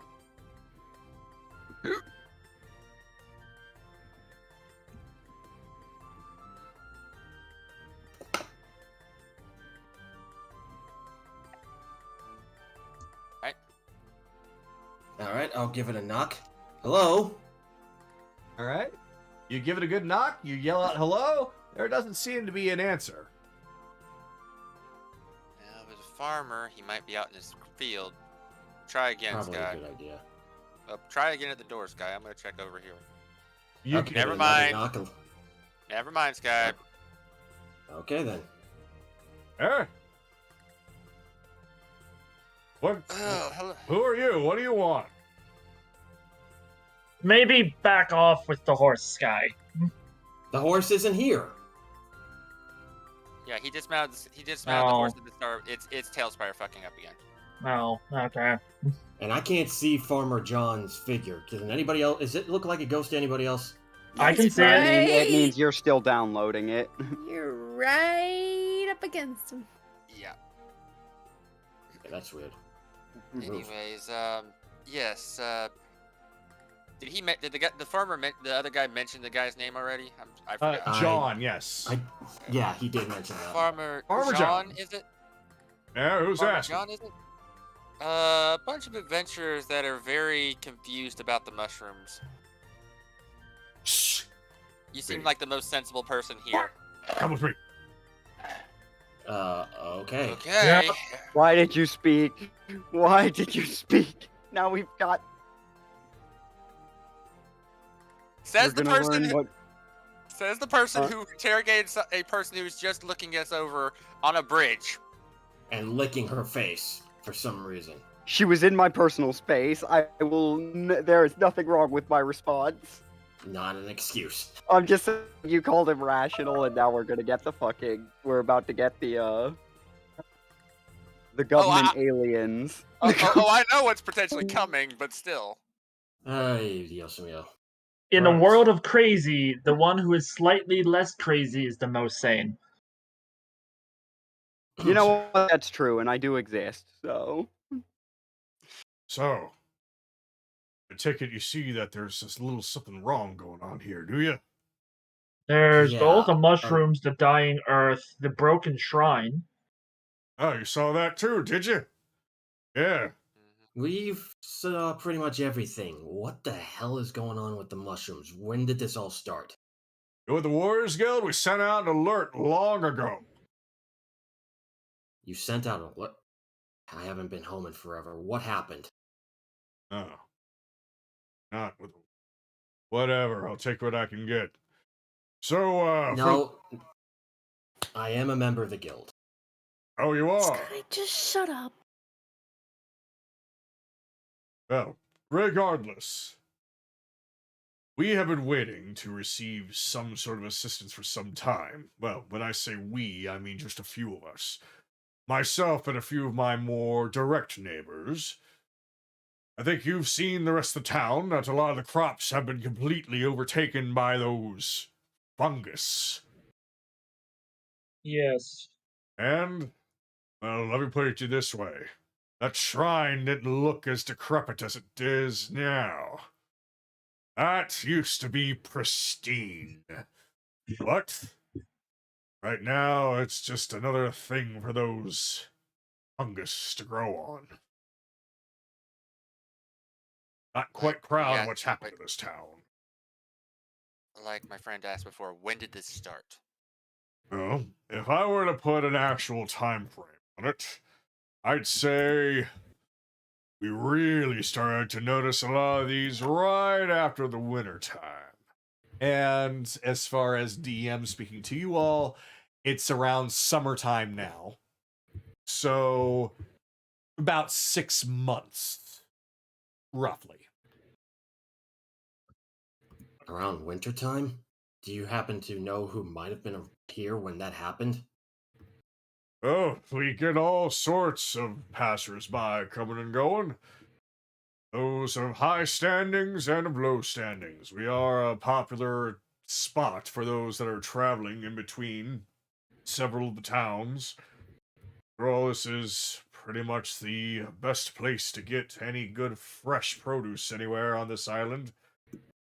All right, I'll give it a knock. Hello? All right? You give it a good knock, you yell out hello, there doesn't seem to be an answer. Now, if it's a farmer, he might be out in his field. Try again, Probably Sky. a good idea. Try again at the door, Sky. I'm gonna check over here. You Okay, never another mind. knock. Never mind, Sky. Okay, then. Eh? What? Oh, hello. Who are you? What do you want? Maybe back off with the horse, Sky. The horse isn't here. Yeah, he dismounted. He dismounted the Oh. horse at the start. It's Tailspire fucking up again. Oh, okay. And I can't see Farmer John's figure. Can anybody else? Does it look like a ghost to anybody else? I can see I it. mean, it Right. means you're still downloading it. You're right up against him. Yeah. Okay, that's weird. Anyways, yes. Did he? Did the farmer? The other guy mention the guy's name already? I forgot. John, yes. Yeah, he did mention that. Farmer Farmer John, John. is it? Yeah, who's Farmer asking? John, is it? A bunch of adventurers that are very confused about the mushrooms. Shh. You seem Wait. like the most sensible person here. Come with me. Okay. Okay. Yeah. Why did you speak? Why did you speak? Now we've got. Says we're the gonna person. learn what. Says the person Huh? who interrogated a person who's just looking us over on a bridge. And licking her face for some reason. She was in my personal space. I will. There is nothing wrong with my response. Not an excuse. I'm just saying you called him rational, and now we're gonna get the fucking. We're about to get the government aliens. I know what's potentially coming, but still. Ay, Dios mío. In a Right. world of crazy, the one who is slightly less crazy is the most sane. You know what? That's true, and I do exist. So So, I take it you see that there's this little something wrong going on here, do you? There's Yeah, both the mushrooms, the dying earth, the broken shrine. Oh, you saw that too, did you? Yeah. We've saw pretty much everything. What the hell is going on with the mushrooms? When did this all start? With the Warriors Guild, we sent out an alert long ago. You sent out a what? I haven't been home in forever. What happened? Oh. Not with. Whatever, I'll take what I can get. So, No, I am a member of the guild. Oh, you are? Sky, just shut up. Well, Regardless, we have been waiting to receive some sort of assistance for some time. Well, when I say we, I mean just a few of us. Myself and a few of my more direct neighbors. I think you've seen the rest of the town that a lot of the crops have been completely overtaken by those fungus. Yes. And, well, let me put it to you this way. That shrine didn't look as decrepit as it is now. That used to be pristine. But right now, it's just another thing for those fungus to grow on. Not quite proud of what's happened to this town. Like my friend asked before, when did this start? Well, if I were to put an actual time frame on it, I'd say we really started to notice a lot of these right after the winter time. And as far as DM speaking to you all, it's around summertime now. So about 6 months, roughly. Around wintertime? Do you happen to know who might have been here when that happened? Oh, we get all sorts of passers-by coming and going. Those of high standings and of low standings. We are a popular spot for those that are traveling in between several of the towns. After all, this is pretty much the best place to get any good fresh produce anywhere on this island.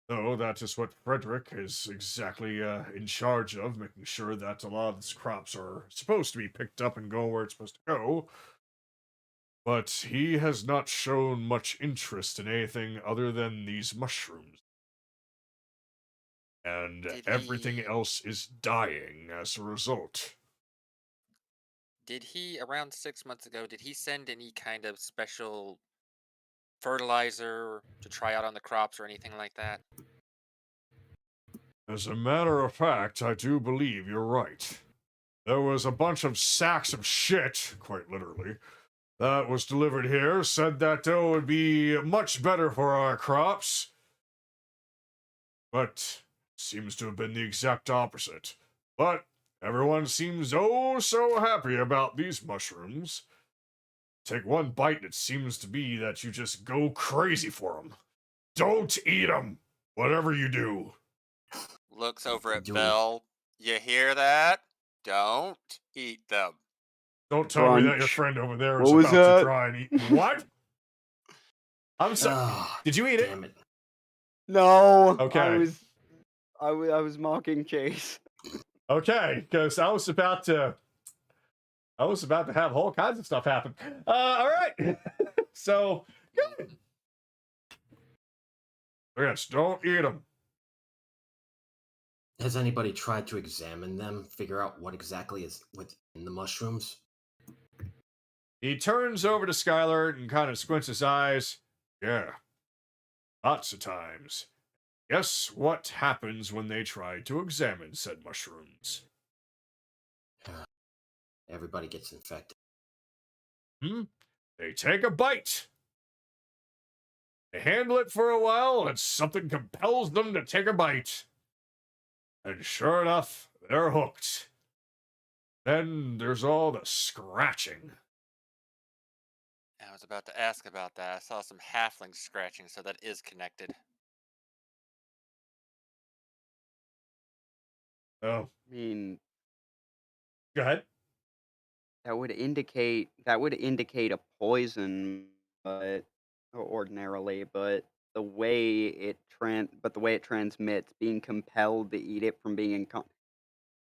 So that is what Frederick is exactly in charge of, making sure that a lot of these crops are supposed to be picked up and go where it's supposed to go. But he has not shown much interest in anything other than these mushrooms. And everything else is dying as a result. Did he, around 6 months ago, did he send any kind of special fertilizer to try out on the crops or anything like that? As a matter of fact, I do believe you're right. There was a bunch of sacks of shit, quite literally, that was delivered here, said that it would be much better for our crops. But seems to have been the exact opposite. But everyone seems oh so happy about these mushrooms. Take one bite and it seems to be that you just go crazy for them. Don't eat them, whatever you do. Looks over at Do Belle. You hear that? Don't eat them. Don't tell me that your Crunch. friend over there What is was about that? to try and eat. What? I'm sorry. Ah, Did you eat it? damn it. No. Okay. I was mocking Chase. Okay, because I was about to have all kinds of stuff happen. All right. So, good. Yes, don't eat them. Has anybody tried to examine them, figure out what exactly is within the mushrooms? He turns over to Skylar and kind of squints his eyes. Yeah, lots of times. Guess what happens when they try to examine said mushrooms? Everybody gets infected. They take a bite. They handle it for a while, and something compels them to take a bite. And sure enough, they're hooked. Then there's all the scratching. I was about to ask about that. I saw some halflings scratching, so that is connected. Oh, I mean, go ahead. that would indicate a poison, but ordinarily, but the way it transmits, being compelled to eat it from being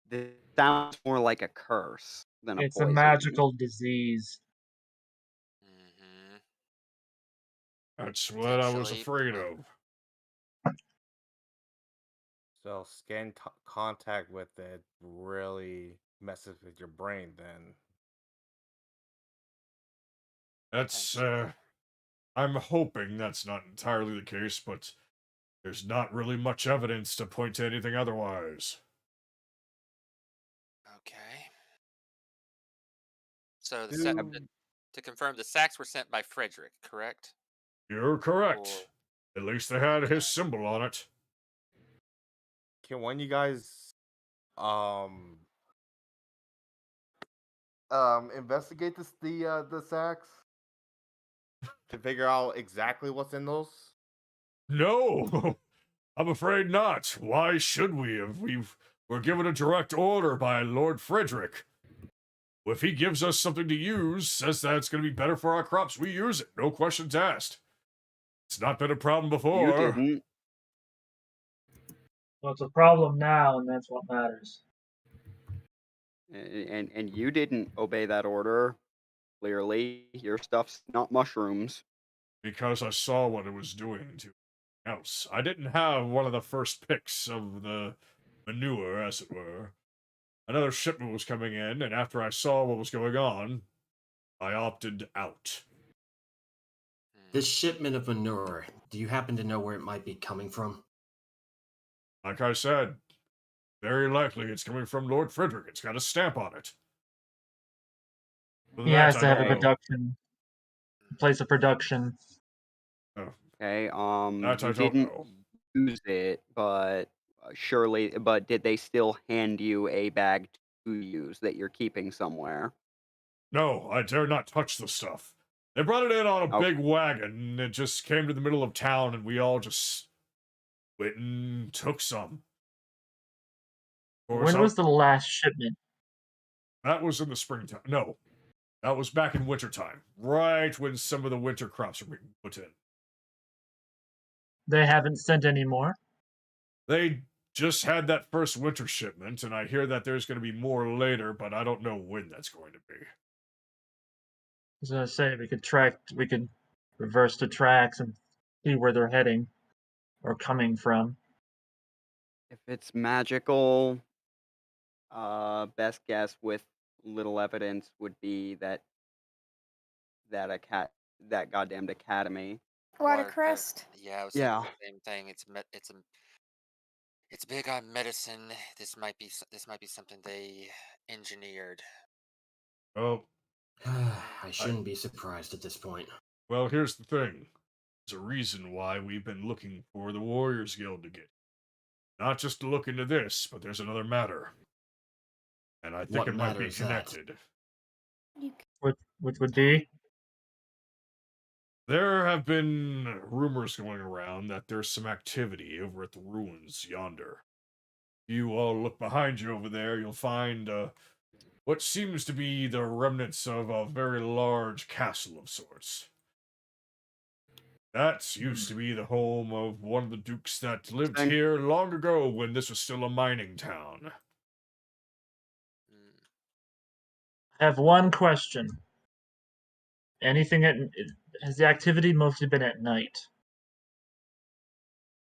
this sounds more like a curse than a It's a poison. magical disease. Mm-hmm. That's what I was Potentially, afraid but- of. So skin contact with it really messes with your brain then. That's, Potentially. I'm hoping that's not entirely the case, but there's not really much evidence to point to anything otherwise. Okay. So Do- to confirm, the sacks were sent by Frederick, correct? You're correct. At least they had his symbol on it. Can one of you guys investigate the sacks to figure out exactly what's in those? No, I'm afraid not. Why should we if we're given a direct order by Lord Frederick? If he gives us something to use, says that it's going to be better for our crops, we use it. No questions asked. It's not been a problem before. You didn't. Well, it's a problem now, and that's what matters. And you didn't obey that order. Clearly, your stuff's not mushrooms. Because I saw what it was doing to else. I didn't have one of the first picks of the manure, as it were. Another shipment was coming in, and after I saw what was going on, I opted out. This shipment of manure, do you happen to know where it might be coming from? Like I said, very likely it's coming from Lord Frederick. It's got a stamp on it. He has to have a production, place of production. Okay. That I You don't didn't know. use it, but surely, but did they still hand you a bag to use that you're keeping somewhere? No, I dare not touch the stuff. They brought it in on a big wagon, and it just came to the middle of town, and we all just went and took some. When was the last shipment? That was in the springtime. No, that was back in wintertime, right when some of the winter crops were being put in. They haven't sent any more? They just had that first winter shipment, and I hear that there's going to be more later, but I don't know when that's going to be. I was gonna say we could reverse the tracks and see where they're heading or coming from. If it's magical, best guess with little evidence would be that that goddamned academy. Watercrest. Yeah, I was thinking the same thing. It's big on medicine. This might be something they engineered. Oh, I shouldn't be surprised at this point. well, here's the thing. There's a reason why we've been looking for the Warriors Guild to get. Not just to look into this, but there's another matter. And I think What it might matter be is that? connected. Which would be? There have been rumors going around that there's some activity over at the ruins yonder. If you all look behind you over there, you'll find what seems to be the remnants of a very large castle of sorts. That used to be the home of one of the dukes that lived here long ago when this was still a mining town. I have one question. Has the activity mostly been at night?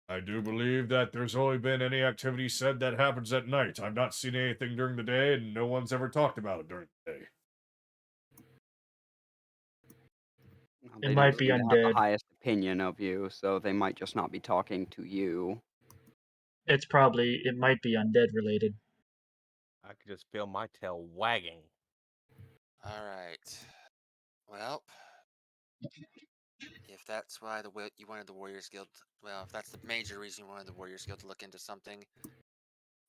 I do believe that there's only been any activity said that happens at night. I've not seen anything during the day, and no one's ever talked about it during the day. It might be They have undead. the highest opinion of you, so they might just not be talking to you. It might be undead related. I could just feel my tail wagging. All right. Well, if that's why you wanted the Warriors Guild, well, if that's the major reason you wanted the Warriors Guild to look into something,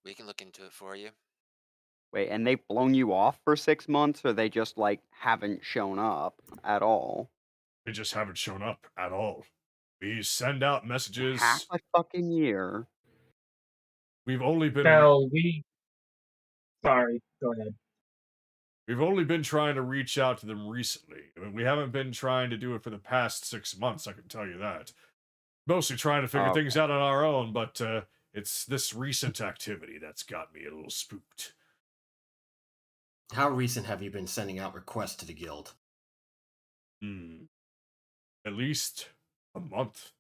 we can look into it for you. Wait, and they've blown you off for 6 months, or they just like haven't shown up at all? They just haven't shown up at all. We send out messages. Half a fucking year. We've only been. Sorry, go ahead. We've only been trying to reach out to them recently. I mean, we haven't been trying to do it for the past 6 months, I can tell you that. Mostly trying to figure things out on our own, but it's this recent activity that's got me a little spooked. How recent have you been sending out requests to the guild? At least a month.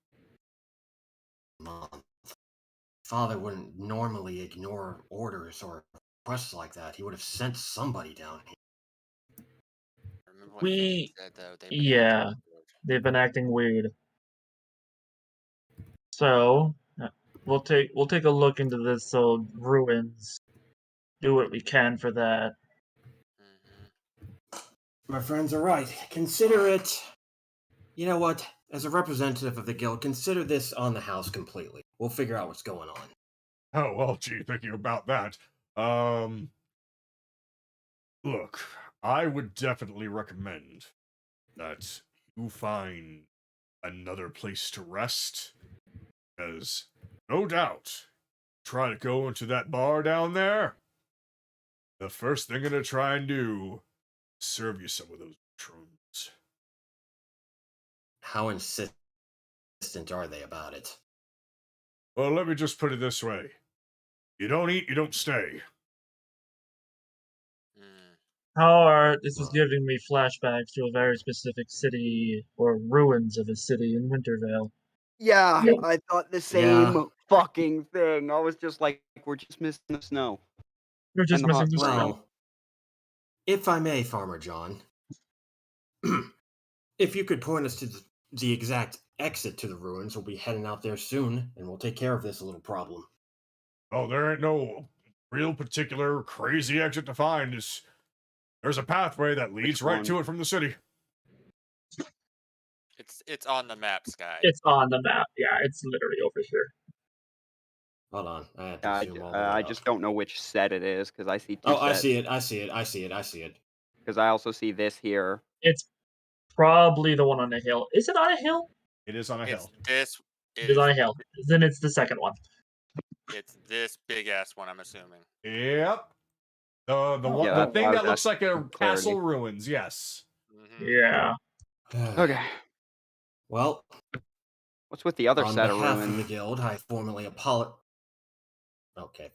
Father wouldn't normally ignore orders or requests like that. He would have sent somebody down here. Remember what Finn said, though. They've been acting weird. So we'll take a look into this old ruins. Do what we can for that. My friends are right. Consider it. You know what? As a representative of the guild, consider this on the house completely. We'll figure out what's going on. Oh, well, gee, thinking about that. Look, I would definitely recommend that you find another place to rest, because no doubt, try to go into that bar down there, the first thing gonna try and do is serve you some of those mushrooms. How insistent are they about it? Well, let me just put it this way. You don't eat, you don't stay. This is giving me flashbacks to a very specific city or ruins of a city in Wintervale. Yeah, Yeah. I thought the Yeah. same fucking thing. I was just like, we're just missing the snow. We're just And the hot missing the springs. snow. Well, if I may, Farmer John, if you could point us to the exact exit to the ruins, we'll be heading out there soon, and we'll take care of this little problem. Oh, there ain't no real particular crazy exit to find. There's a pathway that leads right one? to it from the city. It's on the map, Sky. It's on the map. Yeah, it's literally over here. Hold on, I have to I, zoom all the way I up. just don't know which set it is because I see two Oh, I sets. see it. I see it. I see it. I see it. Because I also see this here. It's probably the one on the hill. Is it on a hill? It is on a hill. It is on a hill. Then it's the second one. It's this big ass one, I'm assuming. Yep. The Yeah, thing that looks like a clarity. castle ruins, yes. Mm-hmm. Yeah. Okay. Well, What's with the other on set of behalf of the ruins? guild, I formally apologize. Okay.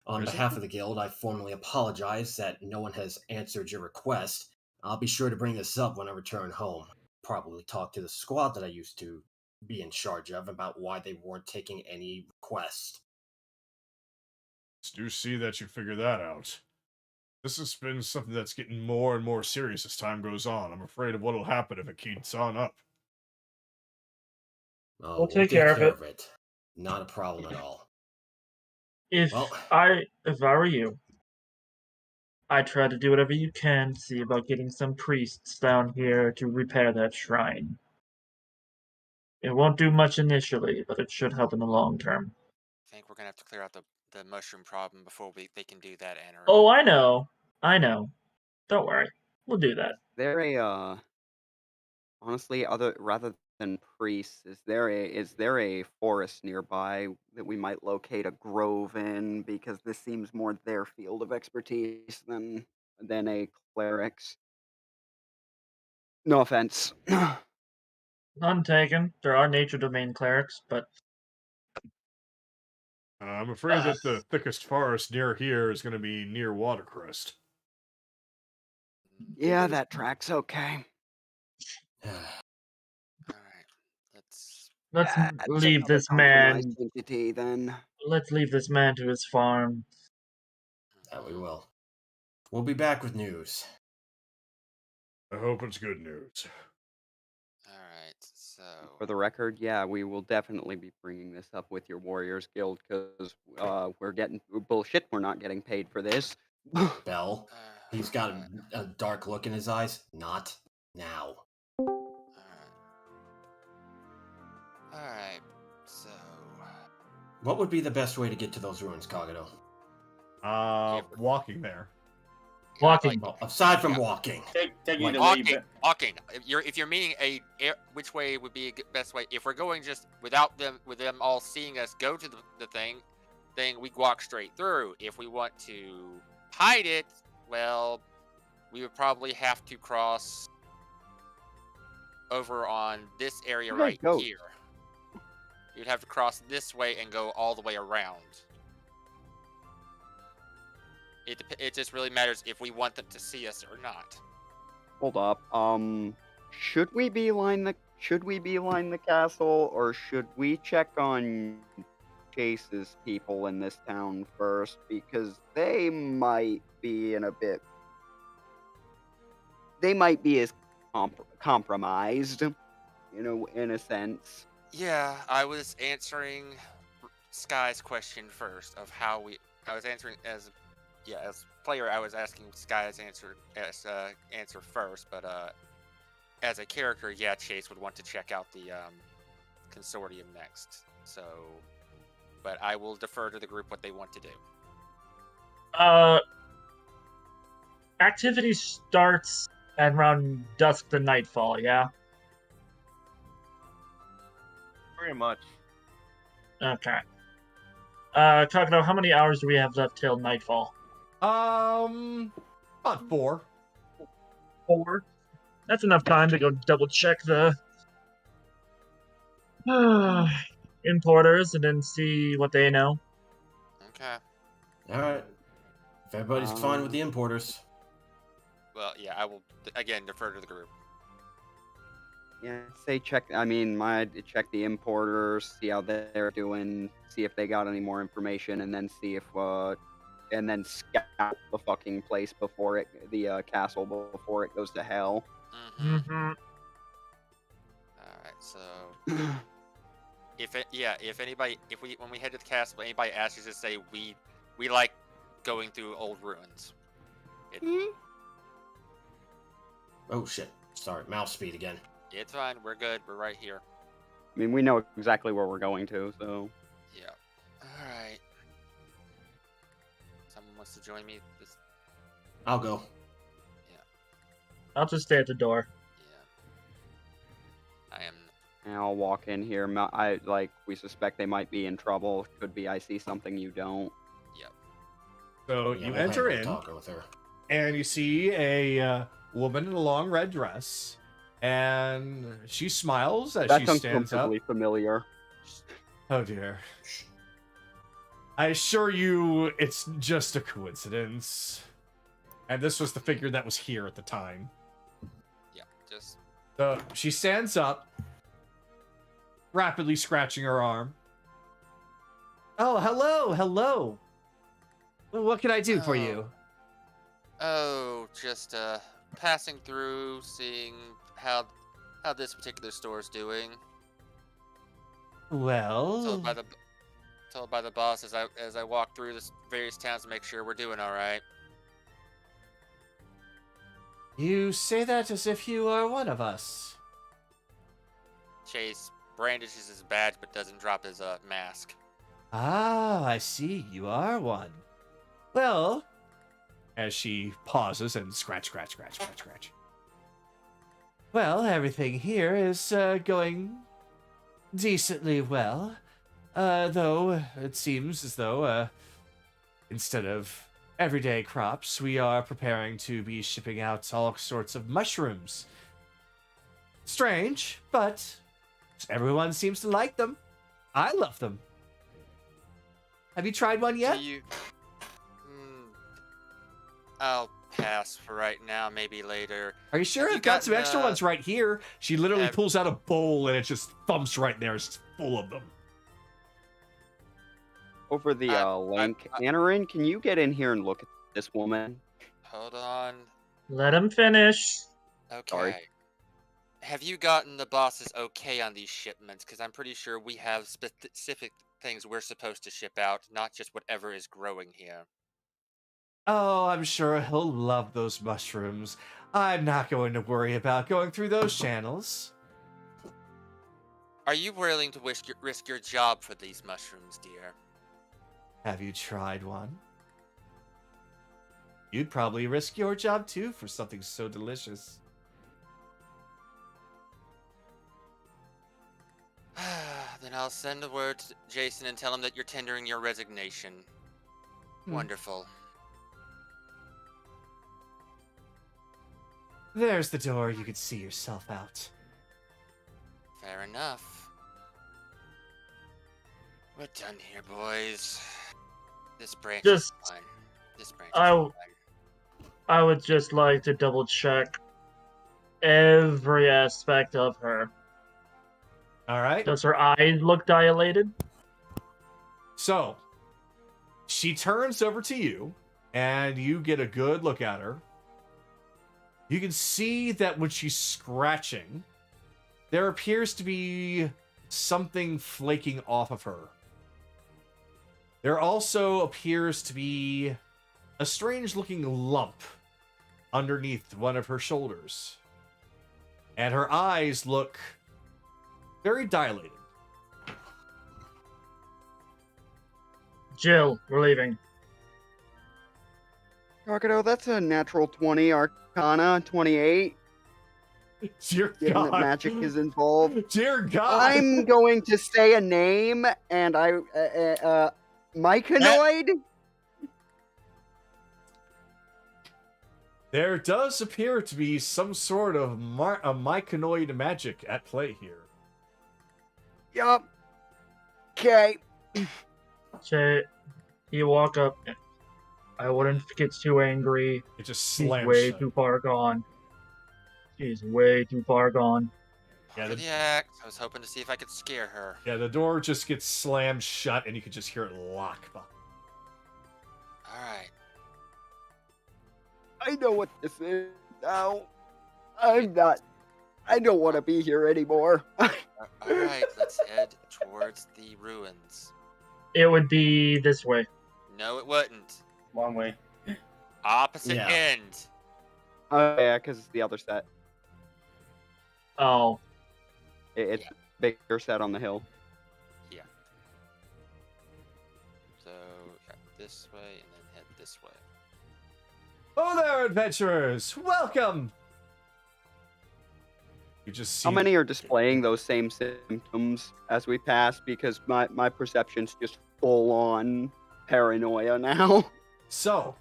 On Is it? behalf of the guild, I formally apologize that no one has answered your request. I'll be sure to bring this up when I return home. Probably talk to the squad that I used to be in charge of about why they weren't taking any requests. Do see that you figure that out. This has been something that's getting more and more serious as time goes on. I'm afraid of what'll happen if it keeps on up. Oh, We'll take care of it. Not a problem at all. If I were you, I'd try to do whatever you can to see about getting some priests down here to repair that shrine. It won't do much initially, but it should help in the long term. I think we're gonna have to clear out the mushroom problem before they can do that, Anna. Oh, I know. Don't worry. We'll do that. There a honestly, rather than priests, is there a forest nearby that we might locate a grove in? Because this seems more their field of expertise than a cleric's. No offense. None taken. There are nature domain clerics, but I'm afraid that the thickest forest near here is going to be near Watercrest. Yeah, that tracks okay. Alright. let's That's leave another this man. compromised entity, then. Let's leave this man to his farm. That we will. We'll be back with news. I hope it's good news. Alright, so For the record, yeah, we will definitely be bringing this up with your Warriors Guild because we're getting bullshit. We're not getting paid for this. Bell, he's got a dark look in his eyes. Not now. Alright, so What would be the best way to get to those ruins, Kagado? Walking there. Walking. Well, aside from walking. Taking the way walking. If you're meaning which way would be a best way? If we're going just with them all seeing us go to the thing, then we walk straight through. If we want to hide it, well, we would probably have to cross over on this area right here. You'd have to cross this way and go all the way around. It just really matters if we want them to see us or not. Hold up. Should we beeline the castle, or should we check on Chase's people in this town first? Because they might be as compromised, in a sense. Yeah, I was answering Sky's question first of how I was answering as player. I was asking Sky's answer first, but as a character, yeah, Chase would want to check out the consortium next. So, but I will defer to the group what they want to do. Activity starts at around dusk to nightfall, yeah? Pretty much. Okay. Kakado, how many hours do we have left till nightfall? About 4. 4. That's enough time to go double check the importers and then see what they know. Okay. All right. If everybody's fine with the importers. Well, yeah, I will again defer to the group. Yeah, say check. I mean, check the importers, see how they're doing, see if they got any more information, and then see if and then scout the fucking place before the castle before it goes to hell. Mm-hmm. All right, so if anybody, when we head to the castle, anybody asks us to say we like going through old ruins. Oh shit! Sorry, mouse speed again. It's fine. We're good. We're right here. I mean, we know exactly where we're going to, so. Yeah. All right. Someone wants to join me. I'll go. I'll just stay at the door. Yeah. I am. And I'll walk in here. We suspect they might be in trouble. Could be I see something you don't. Yep. So Yeah, you we'll enter handle in, talking with her. and you see a woman in a long red dress, and she smiles as That she sounds stands up. comfortably familiar. Oh dear. I assure you, it's just a coincidence. And this was the figure that was here at the time. Yeah. Just. So she stands up, rapidly scratching her arm. Oh, hello. What can I do for you? Oh, just passing through, seeing how this particular store is doing. Well, Told by the boss as I walk through the various towns to make sure we're doing all right. you say that as if you are one of us. Chase brandishes his badge but doesn't drop his mask. Ah, I see. You are one. Well, as she pauses and scratch. Well, everything here is going decently well. Though it seems as though instead of everyday crops, we are preparing to be shipping out all sorts of mushrooms. Strange, but everyone seems to like them. I love them. Have you tried one yet? Do you? I'll pass for right now. Maybe later. Are you sure? Have you I've got some gotten, extra ones right here. She literally have- pulls out a bowl and it just thumps right there. It's full of them. Over the link. I- Anarin, can you get in here and look at this woman? Hold on. Let him finish. Okay. Sorry. Have you gotten the boss's okay on these shipments? Because I'm pretty sure we have specific things we're supposed to ship out, not just whatever is growing here. Oh, I'm sure he'll love those mushrooms. I'm not going to worry about going through those channels. Are you willing to risk your job for these mushrooms, dear? Have you tried one? You'd probably risk your job too for something so delicious. Then I'll send a word to Jason and tell him that you're tendering your resignation. Wonderful. There's the door. You could see yourself out. Fair enough. We're done here, boys. This branch is fine. This branch is fine. I would just like to double check every aspect of her. All right. Does her eyes look dilated? So, she turns over to you, and you get a good look at her. You can see that when she's scratching, there appears to be something flaking off of her. There also appears to be a strange-looking lump underneath one of her shoulders. and her eyes look very dilated. Jill, we're leaving. Crocodile, that's a natural 20 Arcana, 28. Dear Given God. that magic is involved. Dear God. I'm going to say a name, and Myconoid? There does appear to be some sort of a myconoid magic at play here. Yup. Okay. So, you walk up. I wouldn't get too angry. It just She's slams way shut. too far gone. She's way too far gone. Yeah, For the act. I was hoping to see if I could scare her. Yeah, the door just gets slammed shut, and you can just hear it lock behind. Alright. I know what this is now. I don't want to be here anymore. Alright, let's head towards the ruins. It would be this way. No, it wouldn't. One way. Opposite Yeah. end. Oh, yeah, because it's the other set. Oh, It's Yeah. bigger set on the hill. So, yeah, this way and then head this way. Oh there, adventurers! Welcome! You just see How many are displaying those same symptoms as we pass? Because my perception's just full on paranoia now. So,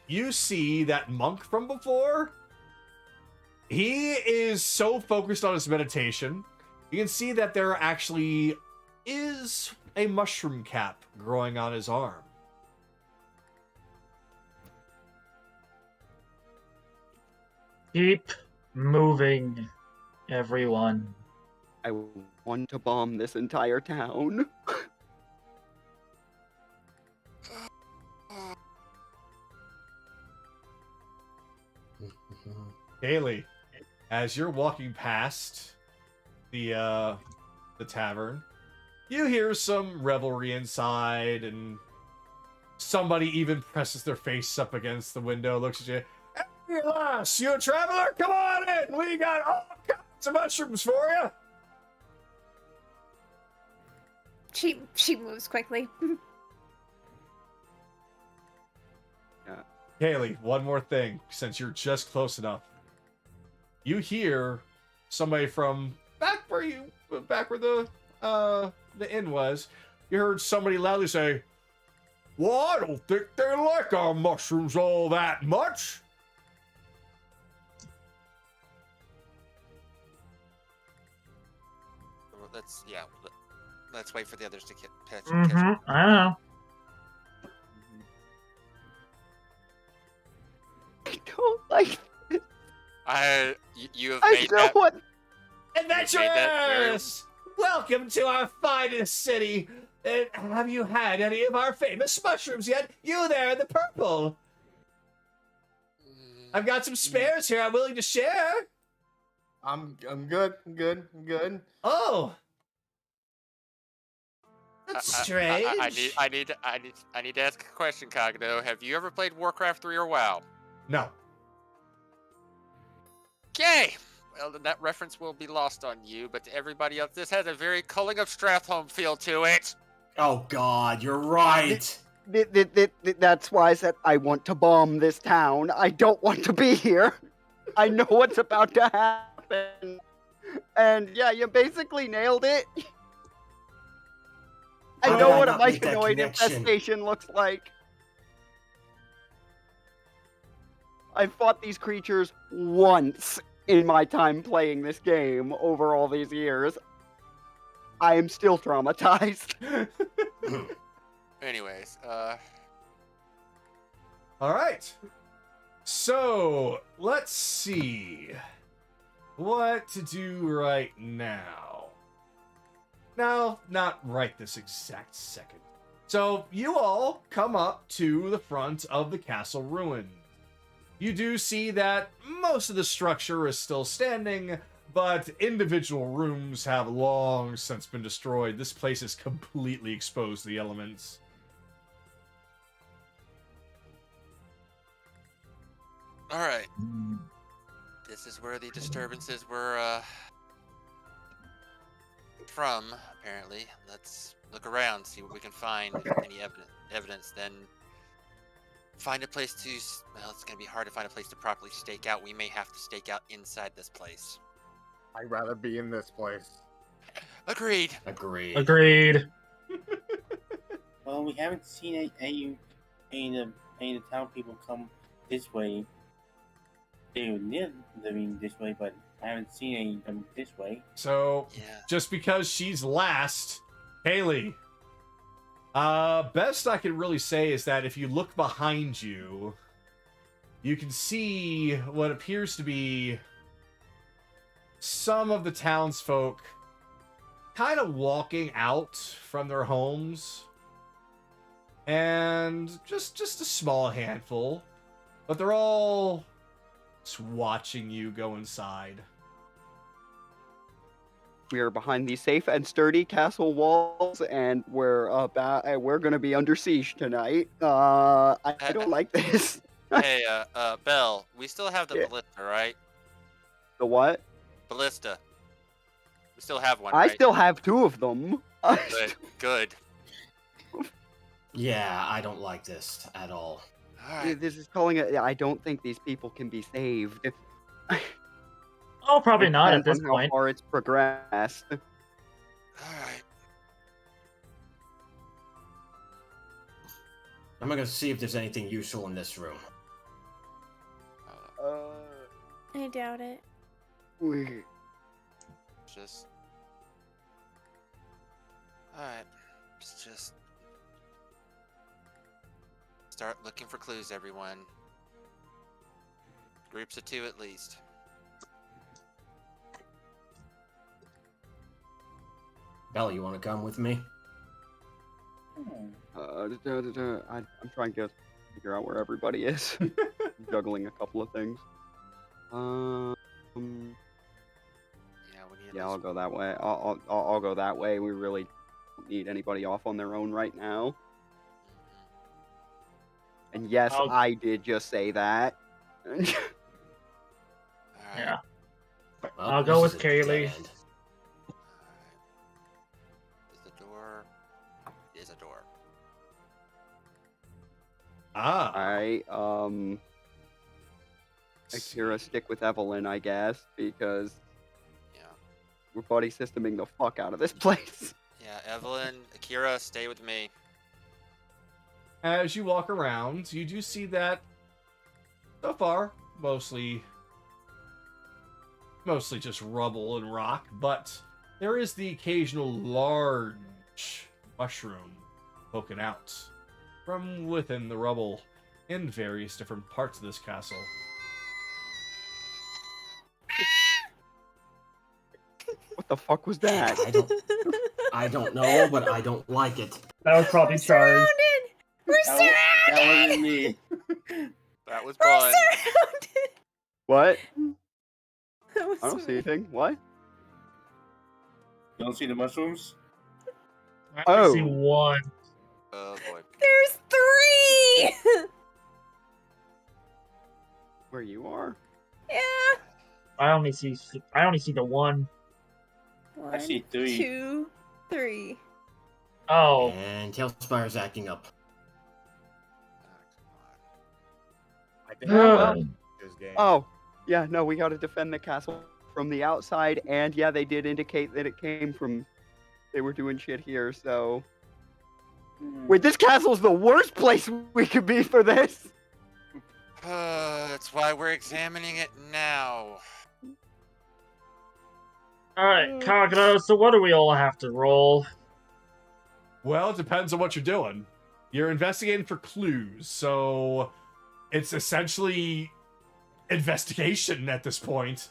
you see that monk from before? He is so focused on his meditation. You can see that there actually is a mushroom cap growing on his arm. keep moving, everyone. I want to bomb this entire town. Haley, as you're walking past the tavern, you hear some revelry inside, and somebody even presses their face up against the window, looks at you. Hey, lass, you a traveler? Come on in. We got all kinds of mushrooms for you. She moves quickly. Haley, one more thing, since you're just close enough. You hear somebody from back where the inn was. You heard somebody loudly say, "Well, I don't think they like our mushrooms all that much." Let's wait for the others to catch. I know. I don't like this. You have I made don't that. want. Adventurers! Welcome to our finest city. Have you had any of our famous mushrooms yet? You there in the purple. I've got some spares here I'm willing to share. I'm good. I'm good. Oh. That's strange. I need to ask a question, Cogno. Have you ever played Warcraft 3 or WoW? No. Okay. Well, then that reference will be lost on you, but to everybody else, this has a very Culling of Strathholm feel to it. Oh God, you're right. That's why I said I want to bomb this town. I don't want to be here. I know what's about to happen. And yeah, you basically nailed it. I How know did I what a not make that myconoid connection? infestation looks like. I've fought these creatures once in my time playing this game over all these years. I am still traumatized. Anyways, All right. So, let's see what to do right now. No, not right this exact second. So, you all come up to the front of the castle ruin. You do see that most of the structure is still standing, but individual rooms have long since been destroyed. This place is completely exposed to the elements. all right. This is where the disturbances were from, apparently. Let's look around, see what we can find. Any evidence, then find a place to... Well, it's going to be hard to find a place to properly stake out. We may have to stake out inside this place. I'd rather be in this place. Agreed. Agreed. Well, we haven't seen any of the town people come this way. They were living this way, but I haven't seen any of them this way. So, Yeah. just because she's last, Haley. Best I can really say is that if you look behind you, you can see what appears to be some of the townsfolk kind of walking out from their homes. And just a small handful. But they're all just watching you go inside. We are behind these safe and sturdy castle walls, and we're going to be under siege tonight. I don't like this. Hey, Belle, we still have the Yeah. ballista, right? The what? Ballista. We still have one, I right? still have 2 of them. Good. Good. Yeah, I don't like this at all. Alright. This is calling it. I don't think these people can be saved. Oh, probably not at Depends this on point. How far it's progressed. Alright. I'm gonna see if there's anything useful in this room. I doubt it. We Just... Alright. Just... Start looking for clues, everyone. Groups of 2 at least. Bella, you want to come with me? I'm trying to figure out where everybody is. I'm juggling a couple of things. Yeah, we need Yeah, I'll go that way. I'll go that way. We really don't need anybody off on their own right now. And yes, I did just say that. Alright. Yeah. Well, I'll go this with is a dead Kaylee. end. Is the door? Is a door. Ah. Alright, Akira, stick with Evelyn, I guess, because Yeah. we're buddy systeming the fuck out of this place. Yeah, Evelyn, Akira, stay with me. As you walk around, you do see that so far, mostly just rubble and rock, but there is the occasional large mushroom poking out from within the rubble in various different parts of this castle. What the fuck was that? I don't know, but I don't like it. That was probably charged. We're surrounded! That wasn't me. That was We're fun. surrounded! What? That was I don't see me. anything. What? You don't see the mushrooms? I Oh. see one. Oh boy. There's 3! Where you are? Yeah. I only see the one. I see 3. 2, 3. Oh, And Tailspire's acting up. I think uh, this game. Oh, yeah, no, we gotta defend the castle from the outside, and yeah, they did indicate that it came from... They were doing shit here, so... Wait, this castle's the worst place we could be for this! That's why we're examining it now. alright, Kagura, so what do we all have to roll? Well, it depends on what you're doing. You're investigating for clues, so it's essentially investigation at this point.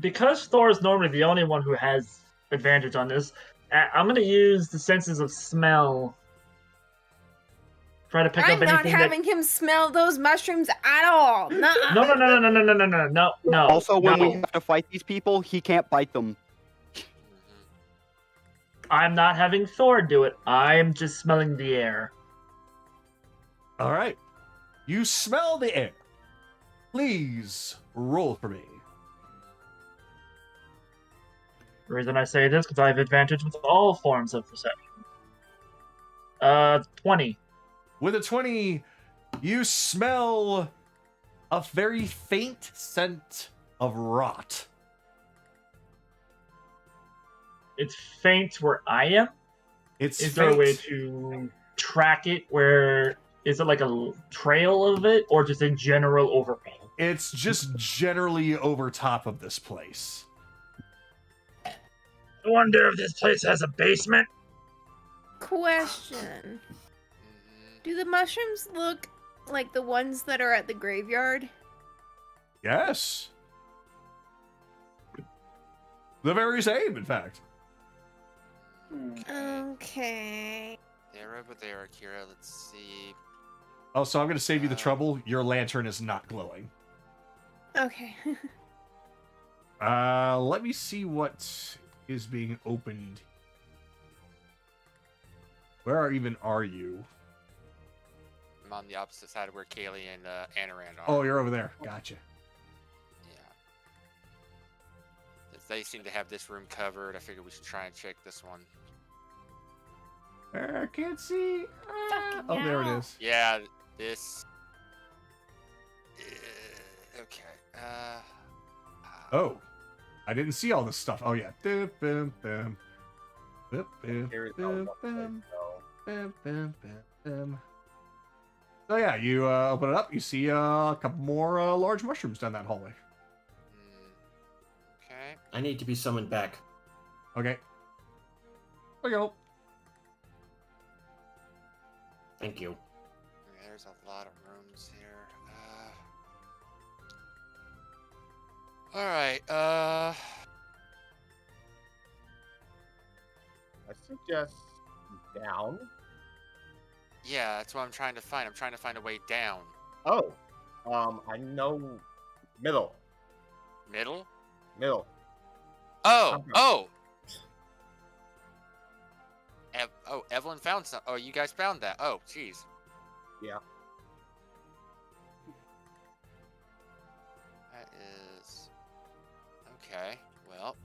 Because Thor is normally the only one who has advantage on this, I'm gonna use the senses of smell. Try to pick I'm up not anything having him smell those mushrooms at all. Nuh-uh. No. Also, when no. we have to fight these people, he can't bite them. I'm not having Thor do it. I'm just smelling the air. All right. You smell the air. Please roll for me. The reason I say this because I have advantage with all forms of perception. 20. With a 20, you smell a very faint scent of rot. It's faint where I am. It's Is faint. there a way to track it? Where is it like a trail of it, or just a general overflow? It's just generally over top of this place. I wonder if this place has a basement. Question. Mhm. Do the mushrooms look like the ones that are at the graveyard? Yes. The very same, in fact. Okay. They're over there, Akira. Let's see. Oh, so I'm going to save you the trouble. Your lantern is not glowing. Okay. Let me see what is being opened. Where even are you? I'm on the opposite side of where Kaylee and Anaran are. Oh, you're over there. Gotcha. Yeah. Since they seem to have this room covered, I figured we should try and check this one. I can't see. Fucking Oh, there it hell. is. Yeah, this. Okay. Oh, I didn't see all this stuff. Oh, yeah. Dum, bum, bum. Bum, bum, Here's bum, all bum, so. bum, bum, bum, bum. So, yeah, you open it up. You see a couple more large mushrooms down that hallway. Okay. I need to be summoned back. Okay. There you go. Thank you. Okay, there's a lot of rooms here. All right. I suggest down. Yeah, that's what I'm trying to find. I'm trying to find a way down. Oh, I know. Middle. Middle? Middle. Oh, Okay. oh. Evelyn found some. Oh, you guys found that. Oh, jeez. Yeah. That is okay. Well,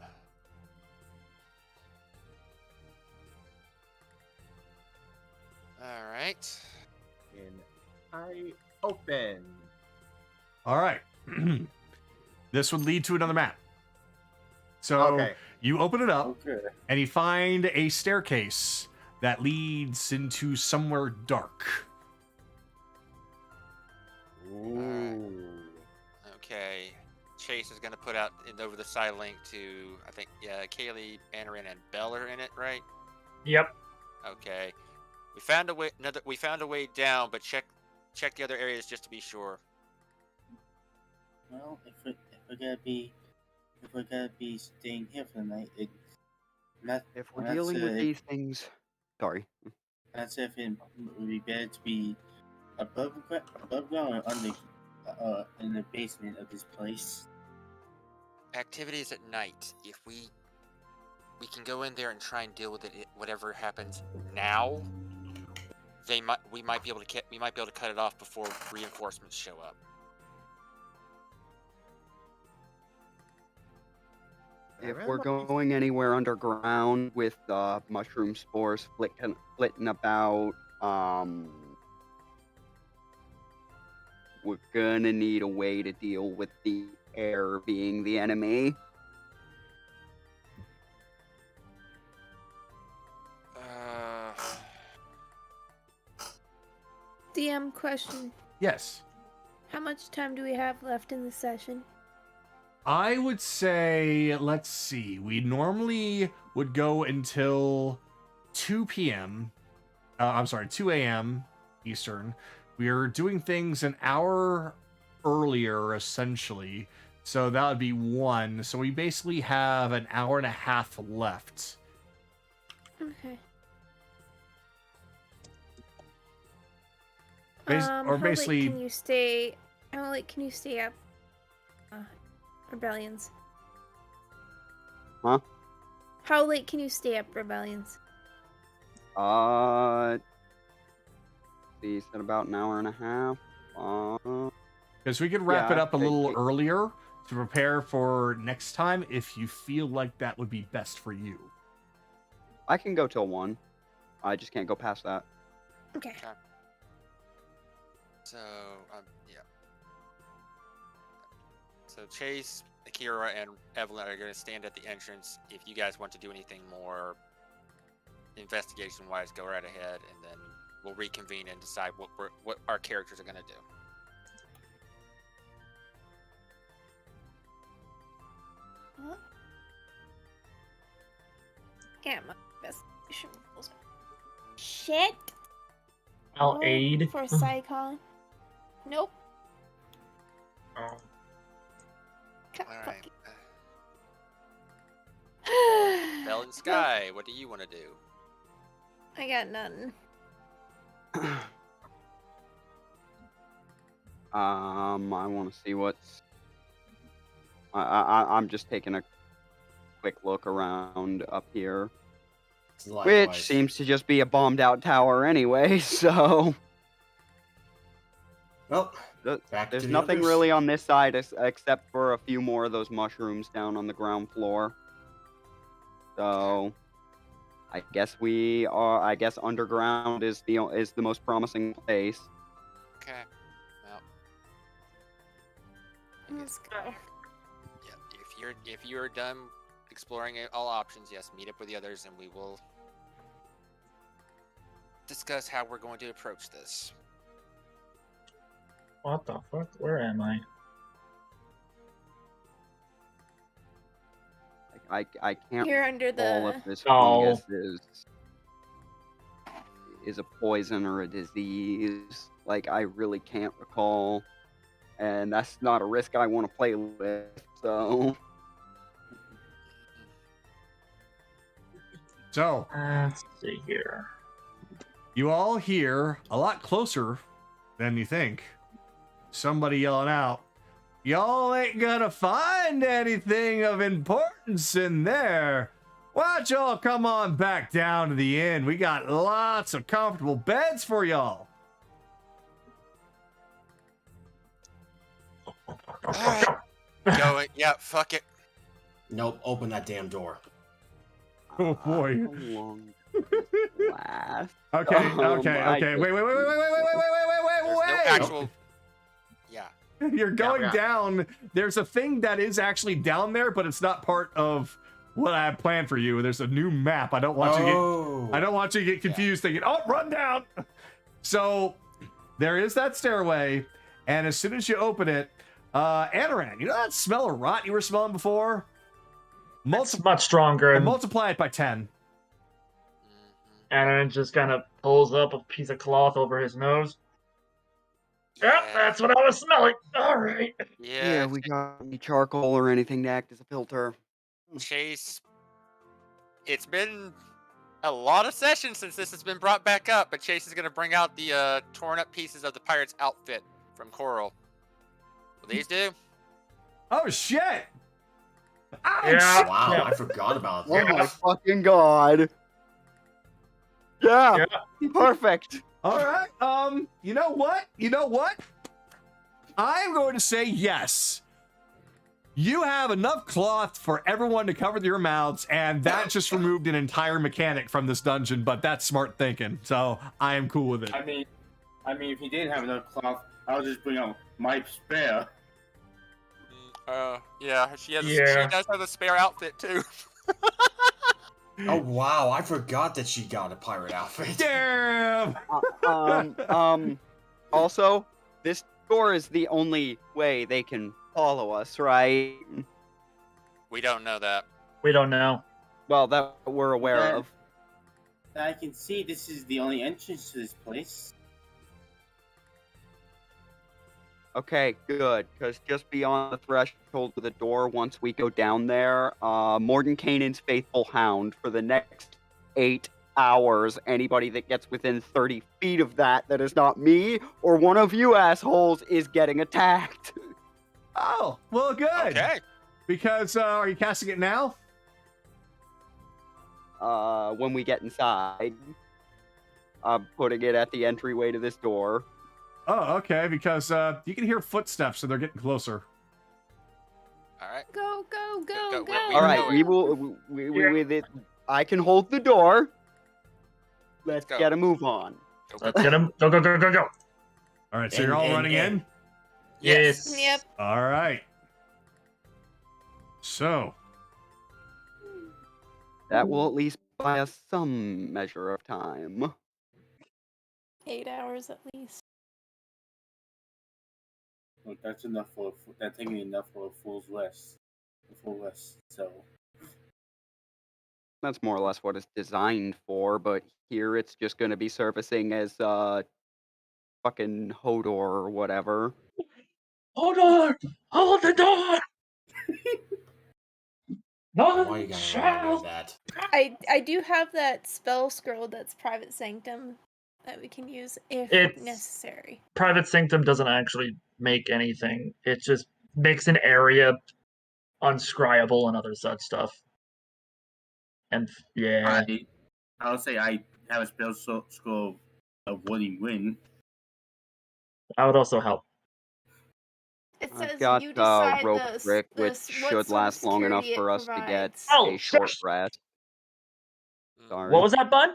all right. In I open. All right. This would lead to another map. So Okay. you open it up, Okay. and you find a staircase that leads into somewhere dark. Ooh. Okay. Chase is gonna put out over the side link to I think Kaylee, Anaran, and Bell are in it, right? Yep. Okay. We found a way. We found a way down, but check the other areas just to be sure. Well, if we're gonna be staying here for the night, it's not. If we're not dealing with it- these things, sorry. That's if it would be better to be above ground or under, in the basement of this place. Activities at night. If we can go in there and try and deal with it. Whatever happens now, we might be able to cut it off before reinforcements show up. If we're going anywhere underground with mushroom spores flitting about, we're gonna need a way to deal with the air being the enemy. DM question. Yes. How much time do we have left in the session? I would say, let's see, we normally would go until 2 p.m. 2 a.m. Eastern. We are doing things an hour earlier, essentially. So that would be 1. So we basically have an hour and a half left. Okay. How late can you stay? How late can you stay up? Rebellions. Huh? How late can you stay up, Rebellions? See, you said about an hour and a half. Because we could wrap it Yeah, up a little earlier to prepare for next time if you feel like that would be best for you. I can go till 1. I just can't go past that. Okay. So, yeah. So Chase, Akira, and Evelyn are going to stand at the entrance. If you guys want to do anything more investigation-wise, go right ahead, and then we'll reconvene and decide what our characters are going to do. Yeah, my investigation rules. Shit. I'll Oh, aid. for Psychon. Nope. Oh. All right. I Bell and Sky, what do you want to do? got nothing. I want to see what's. I'm just taking a quick look around up here, which seems to just be a bombed out tower anyway. So Well, back there's to the nothing others. really on this side except for a few more of those mushrooms down on the ground floor. So I guess underground is the most promising place. Okay. Well, Let's go. yeah. If you're done exploring all options, yes, meet up with the others, and we will discuss how we're going to approach this. What the fuck? Where am I? I can't You're under recall the. if this Oh. fungus is a poison or a disease. Like, I really can't recall, and that's not a risk I want to play with. So So, Let's see here. you all hear a lot closer than you think. Somebody yelling out, "Y'all ain't gonna find anything of importance in there. Why don't y'all come on back down to the inn? We got lots of comfortable beds for y'all." All right. Go it. Yeah, fuck it. Nope, open that damn door. Oh boy. how long does this last? Okay, okay, I okay. just- Wait. There's no actual. Yeah. You're going yeah. down. There's a thing that is actually down there, but it's not part of what I have planned for you. There's a new map. I don't want you to get confused thinking, "Oh, run down." So there is that stairway, and as soon as you open it, Anaran, you know that smell of rot you were smelling before? It's much stronger, and Multiply it by 10. Aaron just kind of pulls up a piece of cloth over his nose. Yep, that's what I was smelling. All right. Yeah, we got any charcoal or anything to act as a filter. Chase. It's been a lot of sessions since this has been brought back up, but Chase is going to bring out the torn up pieces of the pirate's outfit from Coral. Will these do? Oh shit! Ouch! Yeah. Wow, Yeah. I forgot about Oh that. my fucking god! Yeah, perfect. All right. You know what? I'm going to say yes. You have enough cloth for everyone to cover your mouths, and that just removed an entire mechanic from this dungeon, but that's smart thinking, so I am cool with it. I mean, if he didn't have enough cloth, I'll just bring out my spare. Yeah, she Yeah. does have a spare outfit too. Oh wow, I forgot that she got a pirate outfit. Damn! Also, this door is the only way they can follow us, right? We don't know that. We don't know. Well, that we're aware Yeah. of. I can see this is the only entrance to this place. Okay, good, because just beyond the threshold of the door, once we go down there, Mordenkainen's faithful hound for the next 8 hours. Anybody that gets within 30 feet of that is not me or one of you assholes is getting attacked. Oh, well, good. Okay. Because, are you casting it now? When we get inside, I'm putting it at the entryway to this door. Oh, okay, because you can hear footsteps and they're getting closer. All right. Go, go, go, go. go. We All know right, it. we will. With it, I can hold the door. Let's go. get a move on. Go, Let's get him. Go, go, go, go, go. All right, so you're all running in? Yes. Yep. All right. So, That will at least buy us some measure of time. 8 hours at least. Look, that's enough for that's taking enough for a full rest. A full rest. So That's more or less what it's designed for, but here it's just going to be servicing as fucking Hodor or whatever. Hold on! Hold the door! Why None are you gonna remind me shall. of that? I do have that spell scroll that's Private Sanctum that we can use if It's- necessary. Private Sanctum doesn't actually make anything. It just makes an area unscryable and other such stuff. And yeah, I would say I have a spell scroll of Wooden Wind. that would also help. It I've says got you decide rope the brick, which what should sort of last long enough security for it us to get provides. Oh, a short shush! rest. Mm. Sorry. What was that, bud?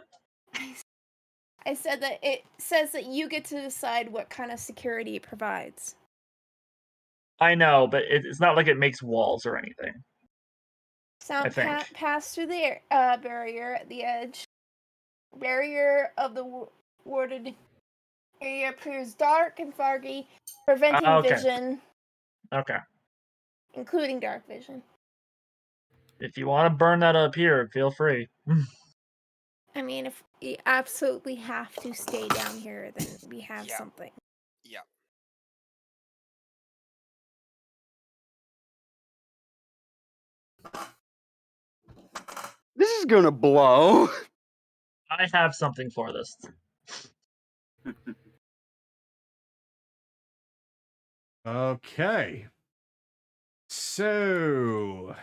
I said that it says that you get to decide what kind of security it provides. I know, but it's not like it makes walls or anything. Sound think. pass through the barrier at the edge. Barrier of the warded area appears dark and foggy, preventing Okay. vision, Okay. including dark vision. If you want to burn that up here, feel free. I mean, if we absolutely have to stay down here, then we have Yeah. something. Yeah. This is gonna blow. I have something for this. okay. So,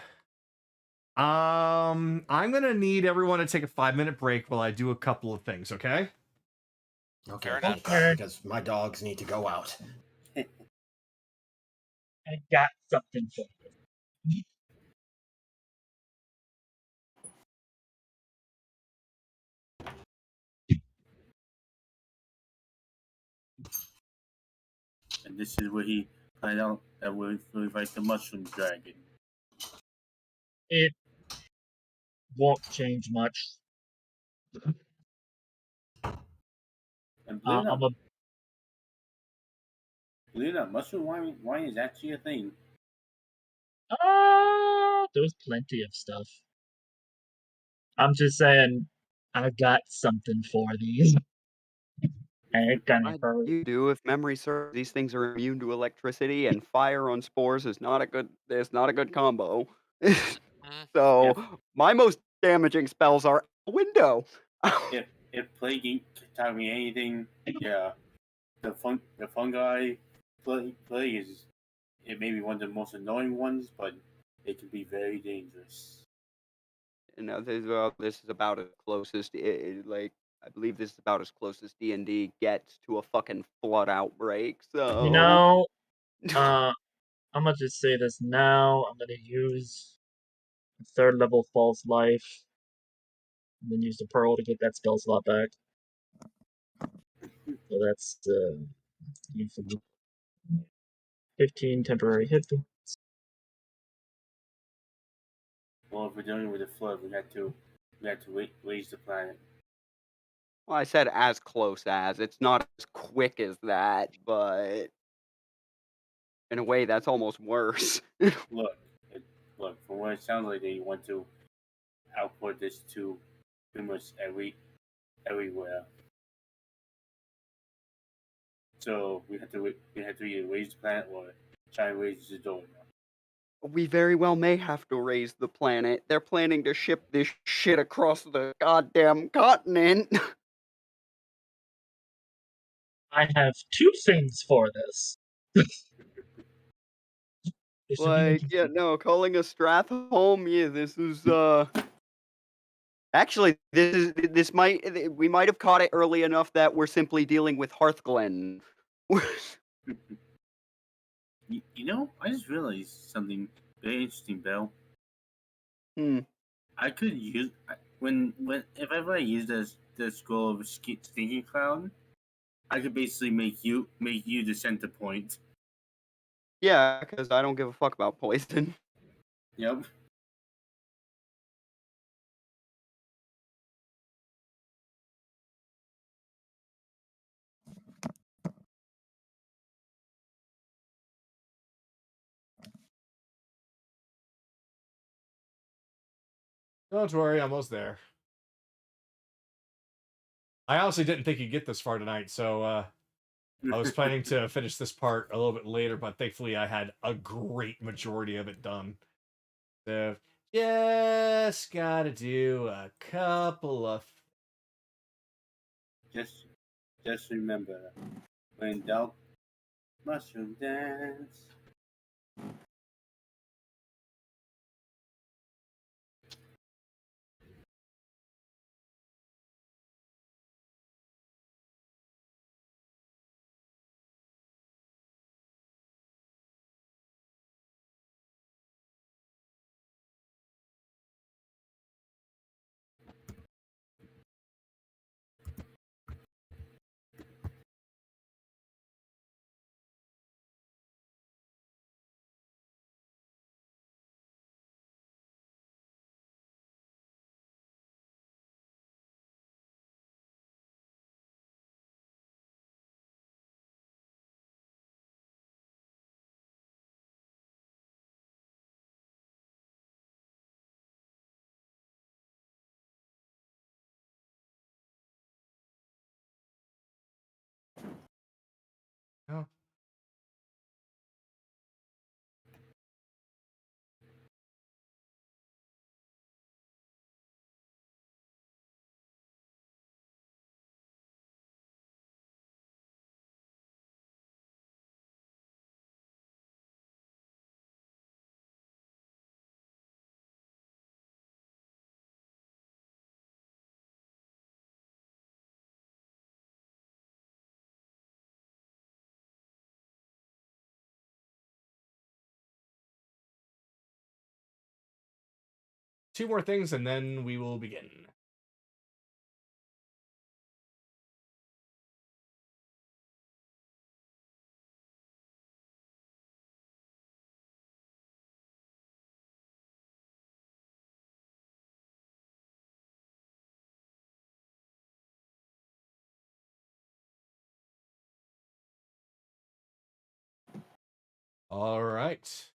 I'm gonna need everyone to take a 5-minute break while I do a couple of things, okay? Okay, Fair thank enough. God, because my dogs need to go out. I got something for you. And this is where he find out that we fight the mushroom dragon. It won't change much. And I'm a believe it or not, mushroom wine is actually a thing. there's plenty of stuff. I'm just saying, I got something for these. And it gonna What hurt. you do if memory serves? These things are immune to electricity, and fire on spores is not a good. It's not a good combo. So my most damaging spells are window. If plague taught me anything, yeah, the fungi plague is it may be one of the most annoying ones, but it can be very dangerous. You know, this is about as close as like I believe this is about as close as D&D gets to a fucking flood outbreak. So You know, I'm gonna just say this now. I'm gonna use 3rd level false life, and then use the pearl to get that spell slot back. So that's 15 temporary hit points. Well, if we're dealing with a flood, we had to raise the planet. well, I said as close as. It's not as quick as that, but in a way, that's almost worse. Look, from what it sounds like, they want to output this to pretty much everywhere. So we had to either raise the planet or try and raise Zidoria. We very well may have to raise the planet. They're planning to ship this shit across the goddamn continent. I have 2 things for this. Like, yeah, no, calling a Strath home, yeah, this is, actually, we might have caught it early enough that we're simply dealing with Hearthglen. You know, I just realized something very interesting, Bill. Hmm. I could use when if ever I use the scroll of stinking cloud, I could basically make you the center point. Yeah, because I don't give a fuck about poison. Yep. Don't worry, almost there. I honestly didn't think you'd get this far tonight, so I was planning to finish this part a little bit later, but thankfully I had a great majority of it done. So just gotta do a couple of. Just remember, when doubt mushroom dance. Oh. Two more things and then we will begin. All right.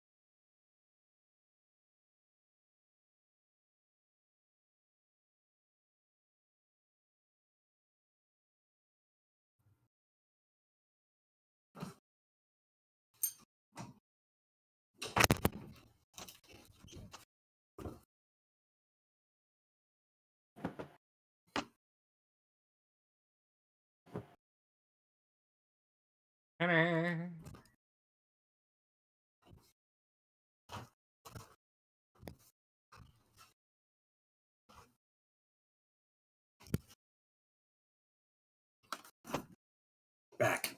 Back.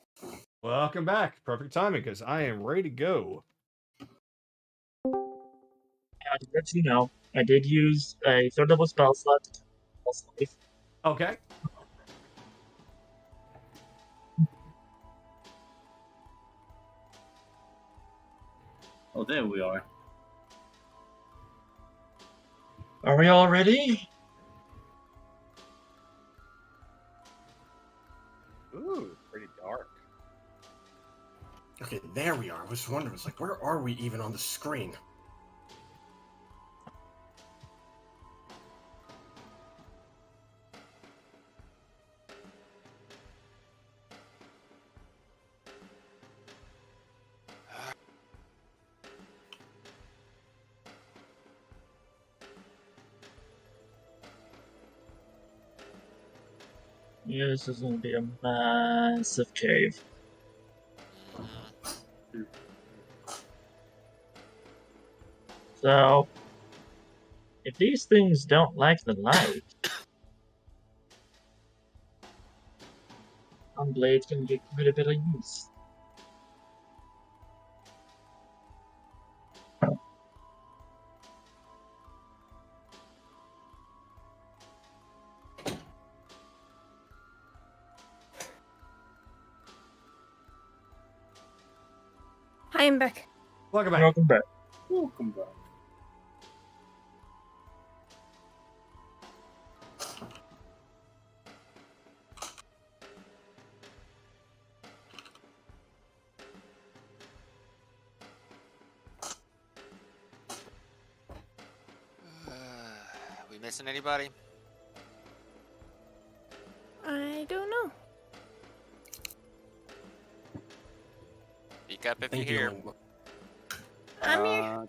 Welcome back. Perfect timing because I am ready to go. To let you know, I did use a third level spell slot. Okay. Oh, there we are. Are we all ready? Ooh, pretty dark. Okay, there we are. I was wondering, it's like, where are we even on the screen? Yeah, this is gonna be a massive cave. So, if these things don't like the light, Blades can get quite a bit of use. Hi, I'm back. Welcome back. Welcome back. Welcome back. We missing anybody? I don't know. Speak up if you Think hear. you'll- I'm here.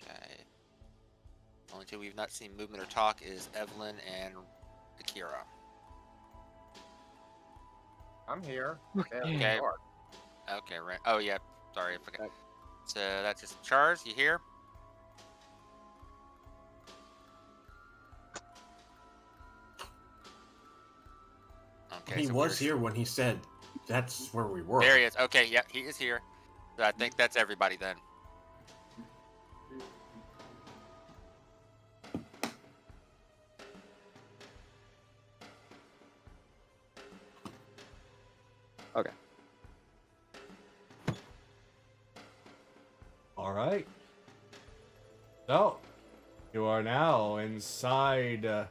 Okay. Only two we've not seen movement or talk is Evelyn and Akira. I'm here. Okay. Okay, right. Oh yeah, sorry, I forgot. So that's just Charles. You here? Okay, He so was here when he said that's where we were. There he is. Okay, yeah, he is here. So I think that's everybody then. Okay. All right. So, you are now inside,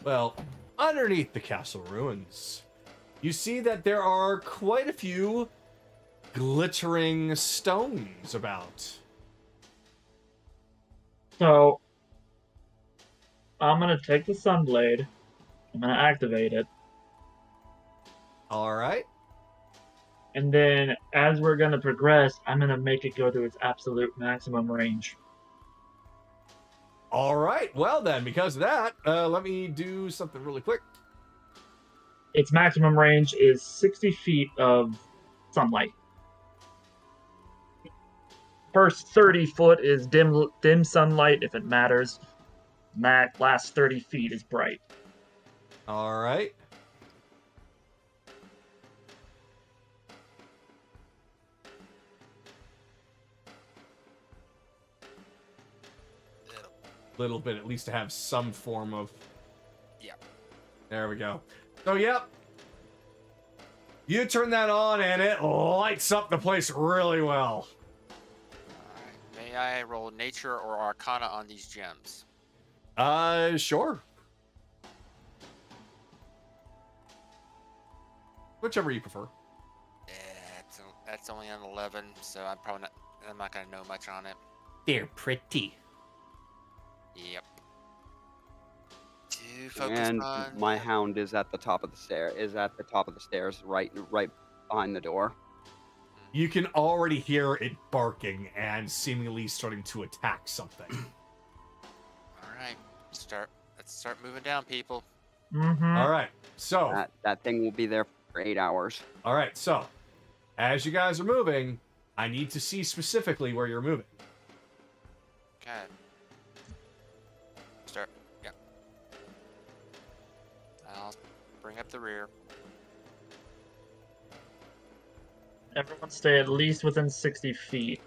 well, underneath the castle ruins. You see that there are quite a few glittering stones about. So, I'm gonna take the Sunblade. I'm gonna activate it. All right. And then, as we're gonna progress, I'm gonna make it go to its absolute maximum range. All right. Well, then, because of that, let me do something really quick. Its maximum range is 60 feet of sunlight. First 30 foot is dim sunlight, if it matters. And that last 30 feet is bright. All right. Little bit, at least to have some form of. Yeah. There we go. So, yep. You turn that on and it lights up the place really well. Alright. May I roll nature or arcana on these gems? Sure. Whichever you prefer. That's only on 11, so I'm not gonna know much on it. They're pretty. Yep. To focus And on my hound is at the top of the stairs, right behind the door. You can already hear it barking and seemingly starting to attack something. Alright. Let's start moving down, people. Mm-hmm. All right. So, That thing will be there for 8 hours. all right. So, as you guys are moving, I need to see specifically where you're moving. Okay. Start. Yep. I'll bring up the rear. Everyone stay at least within 60 feet.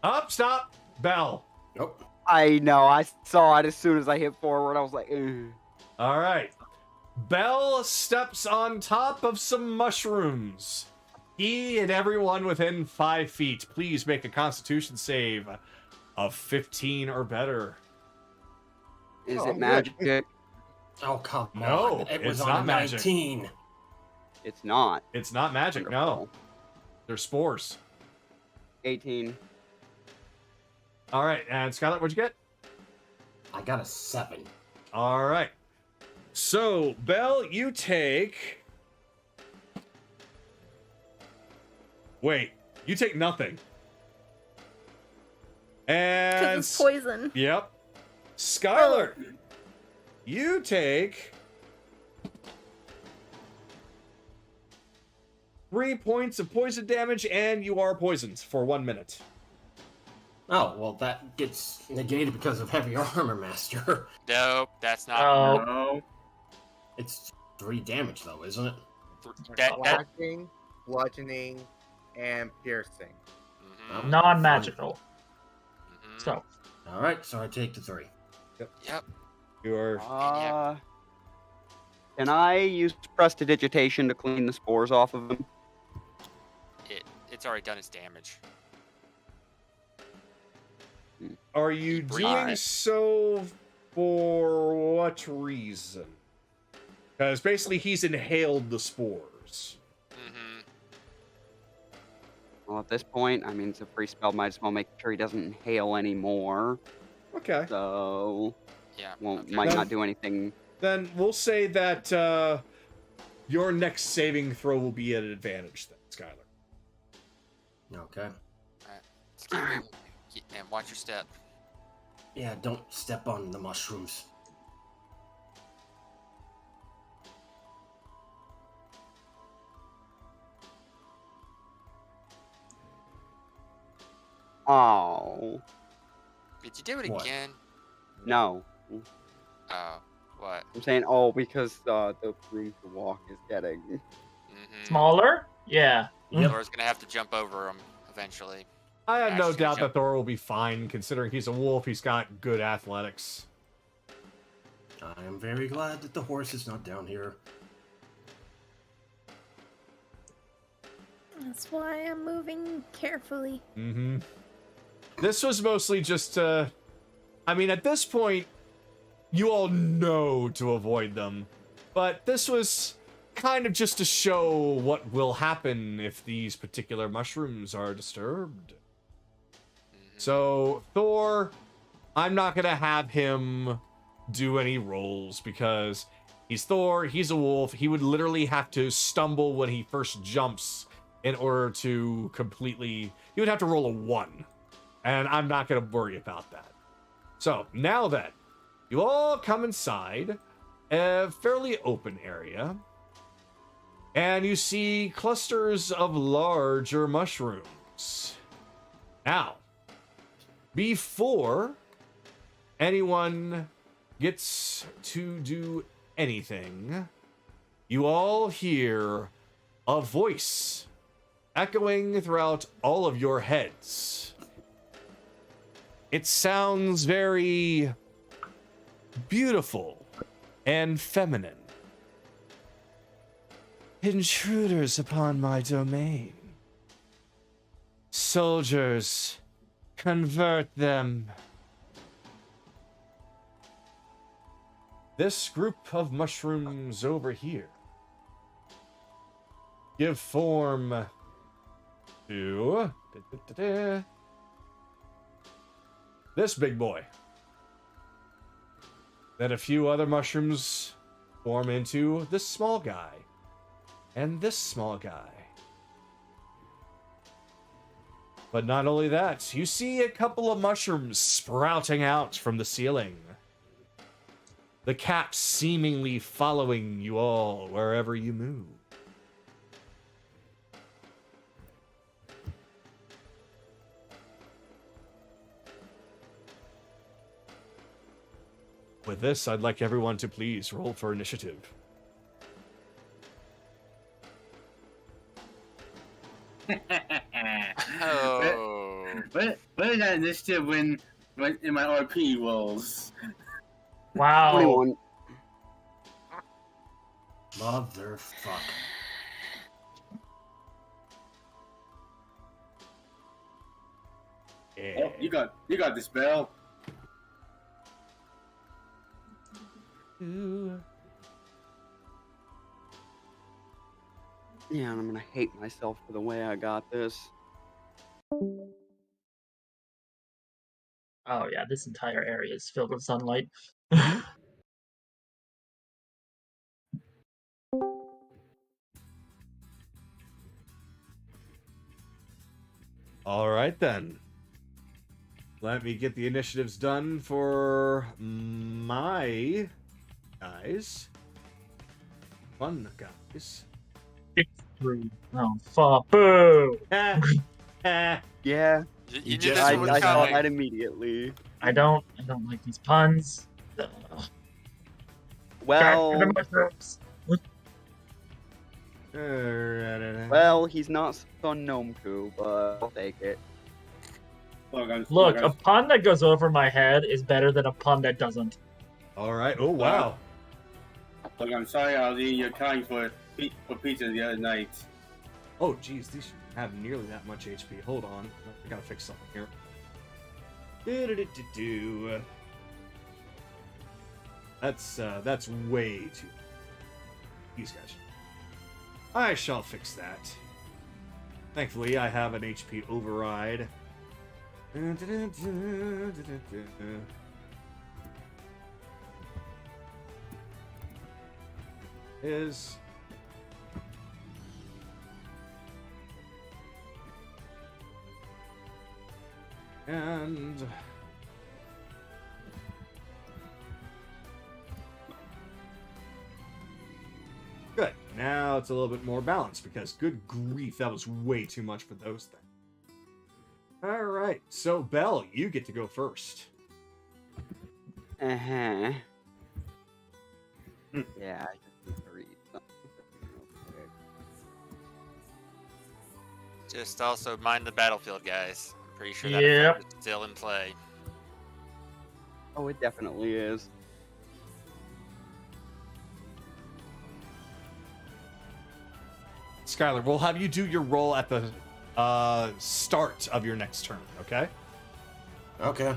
Up, stop, Bell. Nope. I know. I saw it as soon as I hit forward. I was like, ugh. All right. Bell steps on top of some mushrooms. He and everyone within 5 feet, please make a Constitution save of 15 or better. Is Oh, it good. magic? Oh, come No, on. It was it's on not a magic. 19. It's not. It's not magic, no. Wonderful. They're spores. 18. All right, and Skylar, what'd you get? I got a 7. All right. So, Bell, you take... Wait, you take nothing. And... Because it's poison. Yep. Skylar, you take... 3 points of poison damage, and you are poisoned for 1 minute. Oh, well, that gets negated because of heavy armor, Master. Nope, that's not. Oh, No. It's 3 damage, though, isn't it? That, Slashing, bludgeoning, and piercing. mhm, non-magical. mhm. So, All right, so I take the 3. Yep. You are. Can I use prestidigitation to clean the spores off of him? It's already done its damage. Are you Breathe. doing so for what reason? Because basically he's inhaled the spores. Mm-hmm. Well, at this point, I mean, it's a free spell. Might as well make sure he doesn't inhale anymore. Okay. So, Yeah. might Then- not do anything. Then we'll say that your next saving throw will be at an advantage then, Skylar. Okay. And watch your step. Yeah, don't step on the mushrooms. Oh, Did you do it What? again? no. Oh, what? I'm saying, because the room to walk is getting. Mm-hmm. smaller? Yeah. Yep. Laura's gonna have to jump over him eventually. I have no Actually, doubt jump- that Thor will be fine, considering he's a wolf. He's got good athletics. I am very glad that the horse is not down here. That's why I'm moving carefully. Mm-hmm. This was mostly just I mean, at this point, you all know to avoid them. But this was kind of just to show what will happen if these particular mushrooms are disturbed. So, Thor, I'm not going to have him do any rolls because he's Thor, he's a wolf. He would literally have to stumble when he first jumps in order to completely... He would have to roll a 1. And I'm not going to worry about that. So, now then, you all come inside a fairly open area. And you see clusters of larger mushrooms. Now, before anyone gets to do anything, you all hear a voice echoing throughout all of your heads. It sounds very beautiful and feminine. Intruders upon my domain. Soldiers, convert them. This group of mushrooms over here give form to this big boy. Then a few other mushrooms form into this small guy. And this small guy. But not only that, you see a couple of mushrooms sprouting out from the ceiling. The caps seemingly following you all wherever you move. With this, I'd like everyone to please roll for initiative. Oh. What is that initiative when in my RP rolls? Wow. 21. Motherfuck. Oh, you got this, Bell. Yeah, and I'm gonna hate myself for the way I got this. Oh yeah, this entire area is filled with sunlight. All right, then. Let me get the initiatives done for my guys. Fun guys. Rude. Oh, fuck. Boo! Yeah, You You knew just this I, one was I saw coming. that immediately. I don't like these puns. Ugh. Well, Back to the mushrooms. well, he's not Son Nomku, but I'll take it. Look, a pun that goes over my head is better than a pun that doesn't. All right. Oh wow. Look, I'm sorry I was eating your kind for pizza the other night. Oh geez, these shouldn't have nearly that much HP. Hold on, I gotta fix something here. Do-do-do-do-do. That's way too. These guys. I shall fix that. Thankfully, I have an HP override. Is and good. Now it's a little bit more balanced because good grief, that was way too much for those things. All right, so Belle, you get to go first. Uh-huh. Yeah, I just need to read something real quick. Just also mind the battlefield, guys. I'm pretty sure that Yep. effect is still in play. Oh, it definitely is. Skylar, we'll have you do your roll at the start of your next turn, okay? Okay.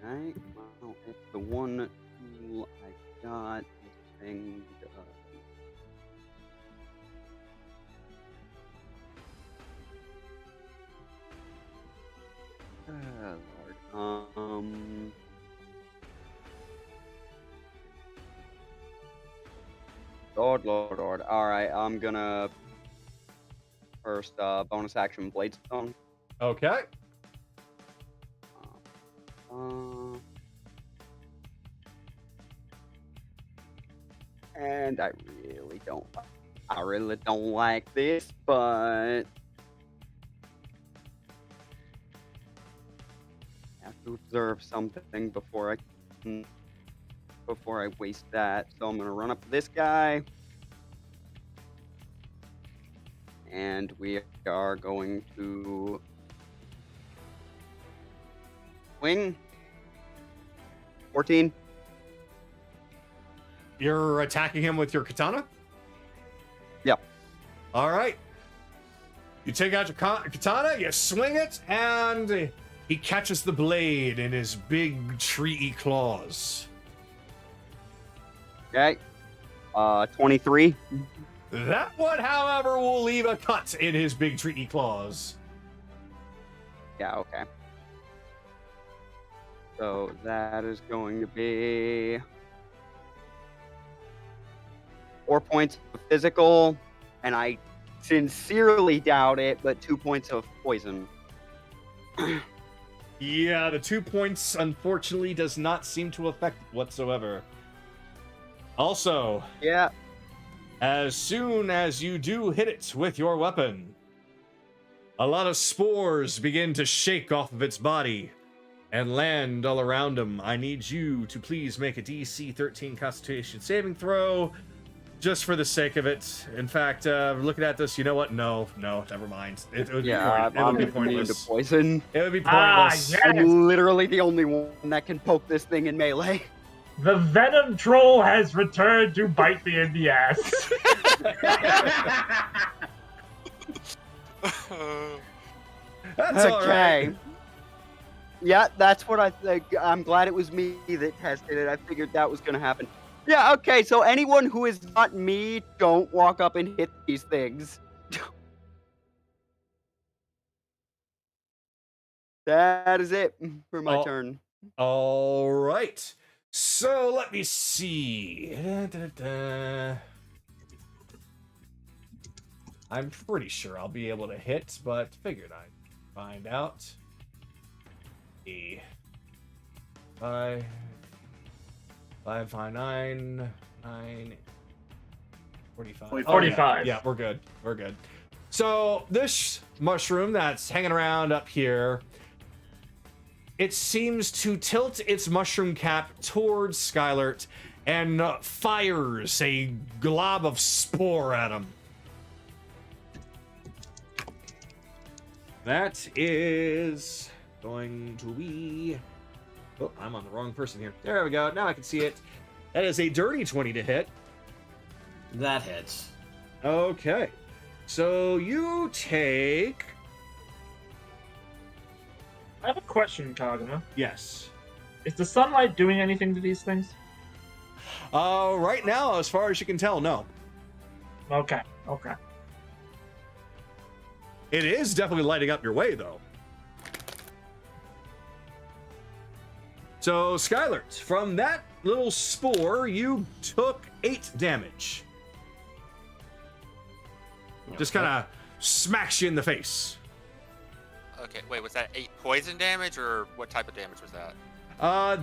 Okay, well, if the one tool I got is thing Lord. Lord. Alright, I'm gonna first bonus action Bladestone. Okay. And I really don't like this, but I have to observe something before I waste that. So I'm gonna run up to this guy, and we are going to swing. 14. You're attacking him with your katana? Yep. All right. You take out your katana, you swing it, and he catches the blade in his big treaty claws. Okay. 23. That one, however, will leave a cut in his big treaty claws. Yeah, okay. So that is going to be 4 points of physical, and I sincerely doubt it, but 2 points of poison. Yeah, the 2 points, unfortunately, does not seem to affect it whatsoever. Also, Yeah. as soon as you do hit it with your weapon, a lot of spores begin to shake off of its body and land all around him. I need you to please make a DC 13 Constitution saving throw, just for the sake of it. In fact, looking at this, you know what? No, never mind. It would Yeah, be, it would be I'm immune to pointless. poison. It would be Ah, pointless. yes. I'm literally the only one that can poke this thing in melee. The Venom Troll has returned to bite me in the ass. That's all right. Okay. Yeah, that's what I think. I'm glad it was me that tested it. I figured that was going to happen. Yeah, okay, so anyone who is not me, don't walk up and hit these things. That is it for my Oh. turn. All right. So let me see. Da-da-da. I'm pretty sure I'll be able to hit, but figured I'd find out. E. 5, 5, 5, 9, 9, 45. Oh, 45. Yeah, we're good. We're good. So this mushroom that's hanging around up here, it seems to tilt its mushroom cap towards Skylert and fires a glob of spore at him. That is going to be... Oh, I'm on the wrong person here. There we go. Now I can see it. That is a dirty 20 to hit. That hits. Okay. So you take... I have a question, Kagama. Yes. Is the sunlight doing anything to these things? Right now, as far as you can tell, no. Okay. Okay. It is definitely lighting up your way, though. So, Skylert, from that little spore, you took 8 damage. Just kind of smacks you in the face. Okay, wait, was that 8 poison damage, or what type of damage was that?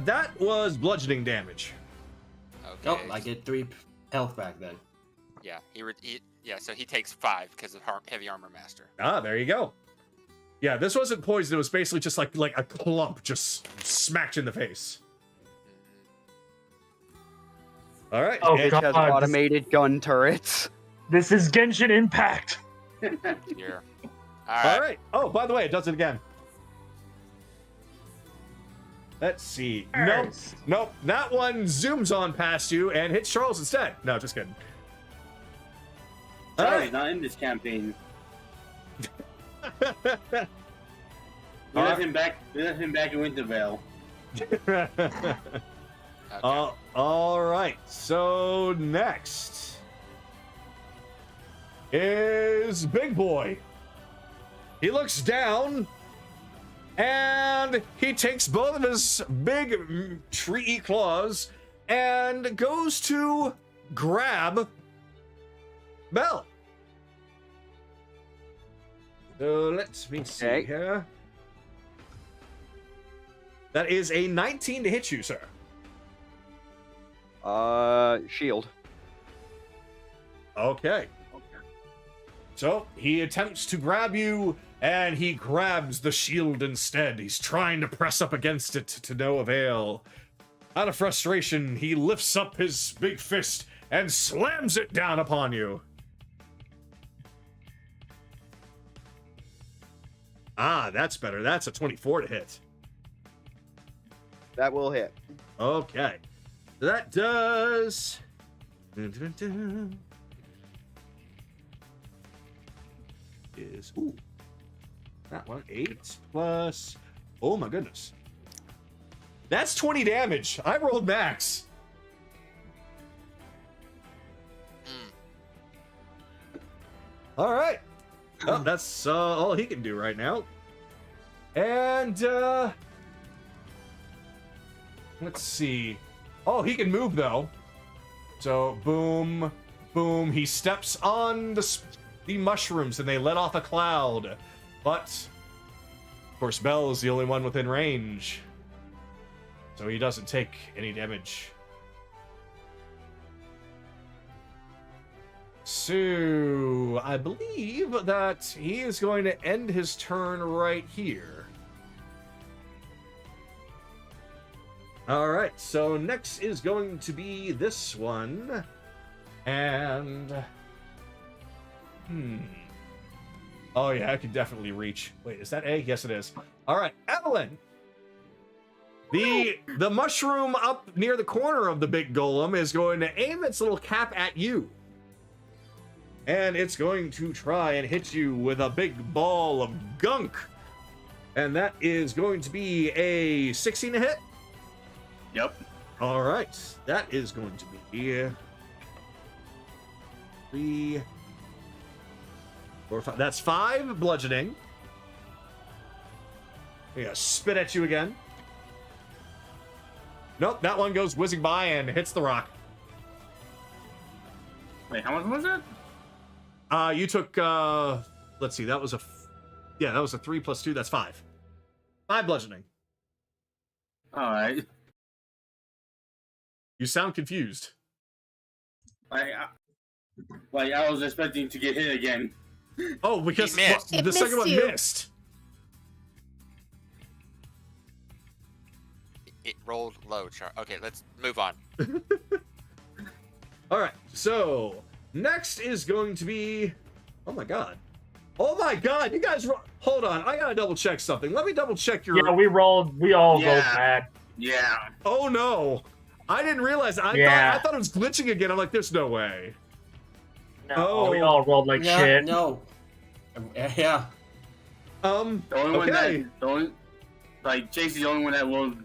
That was bludgeoning damage. Okay. Oh, I get 3 health back then. Yeah, so he takes 5 because of heavy armor master. Ah, there you go. Yeah, this wasn't poison. It was basically just like a clump just smacked you in the face. All right. Oh, and- It has God, automated gun turrets. This is Genshin Impact. Here. All right. Oh, by the way, it does it again. Let's see. Nope. Nice. Nope. That one zooms on past you and hits Charles instead. No, just kidding. All Sorry, right. not in this campaign. All We right. let him back. We let him back in Wintervale. Okay. All right. So next is Big Boy. He looks down and he takes both of his big tree claws and goes to grab Belle. So let me see Okay. here. That is a 19 to hit you, sir. Shield. Okay. So he attempts to grab you, and he grabs the shield instead. He's trying to press up against it to no avail. Out of frustration, he lifts up his big fist and slams it down upon you. Ah, that's better. That's a 24 to hit. That will hit. Okay. That does... Is... Ooh. That one. 8 plus... Oh my goodness. That's 20 damage. I rolled max. All right. Oh, that's all he can do right now. And let's see. Oh, he can move though. So boom, boom. He steps on the mushrooms and they let off a cloud. But of course, Belle is the only one within range, so he doesn't take any damage. So, I believe that he is going to end his turn right here. Alright, so next is going to be this one. And... Oh yeah, I can definitely reach. Wait, is that A? Yes, it is. Alright, Evelyn! The mushroom up near the corner of the big golem is going to aim its little cap at you. And it's going to try and hit you with a big ball of gunk. And that is going to be a 16 to hit. Yep. All right. That is going to be 3, 4, 5. That's 5 bludgeoning. Yeah, spit at you again. Nope, that one goes whizzing by and hits the rock. Wait, how much was it? You took, let's see, that was that was a 3 plus 2, that's 5. 5 bludgeoning. Alright. You sound confused. I was expecting to get hit again. Oh, because He missed. the It second missed one you. missed. It rolled low, Char. Okay, let's move on. All right, so next is going to be, oh my god, you guys, hold on, I gotta double check something. Let me double check your. Yeah, we rolled. We all rolled Yeah. bad. Yeah. Oh no, I didn't realize. Yeah. I thought it was glitching again. I'm like, there's no way. No, we Oh. all rolled like Yeah, shit. no. Yeah. The only one Okay. that, the only, like, Chase is the only one that rolled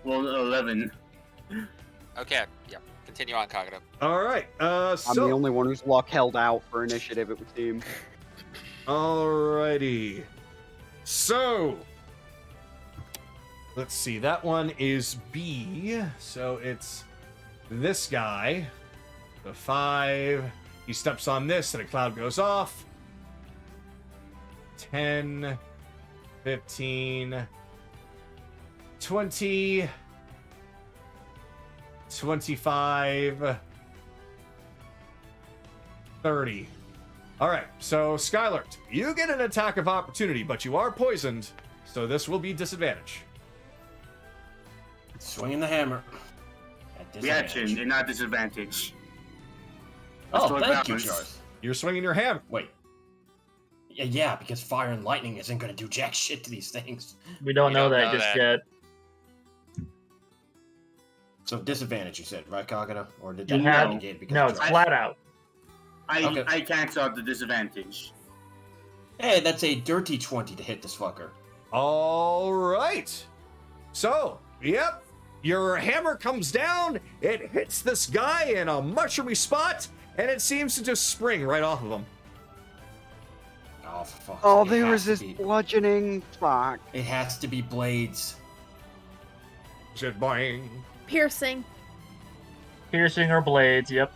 11. Okay, yeah. Continue on, Kagura. All right, I'm so the only one whose luck held out for initiative, it would seem. alrighty, so let's see. That one is B, so it's this guy. The 5. He steps on this, and a cloud goes off. 10, 15, 20, 25, 30. All right, so Skylert, you get an attack of opportunity, but you are poisoned, so this will be disadvantage. Swinging the hammer. At disadvantage. Reaction and not disadvantage. Oh, Restore thank you, balance. Charles. You're swinging your hammer. Wait. Yeah, because fire and lightning isn't going to do jack shit to these things. We don't We know don't that know just that. yet. So disadvantage, you said, right, Kagura? Or did You that had- negate because No, of it's Charles? flat out. Okay. I cancel out the disadvantage. Hey, that's a dirty 20 to hit this fucker. All right. So, yep, your hammer comes down, it hits this guy in a mushroomy spot, and it seems to just spring right off of him. Oh, for fuck's Oh, sake, it they has to resist be- bludgeoning. Fuck. It has to be blades. Shit, boing. Piercing. Piercing or blades. Yep.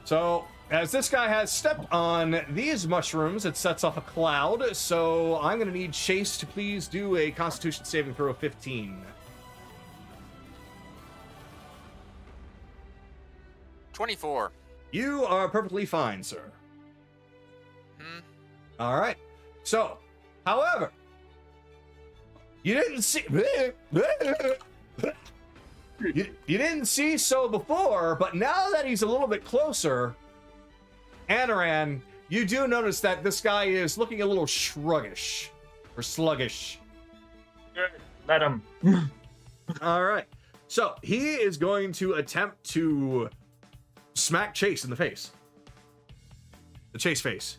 So, as this guy has stepped on these mushrooms, it sets off a cloud. So, I'm going to need Chase to please do a Constitution saving throw of 15. 24. You are perfectly fine, sir. Hmm. All right. So, however, you didn't see. You didn't see so before, but now that he's a little bit closer, Anaran, you do notice that this guy is looking a little sluggish. Let him. All right. So he is going to attempt to smack Chase in the face. The Chase face.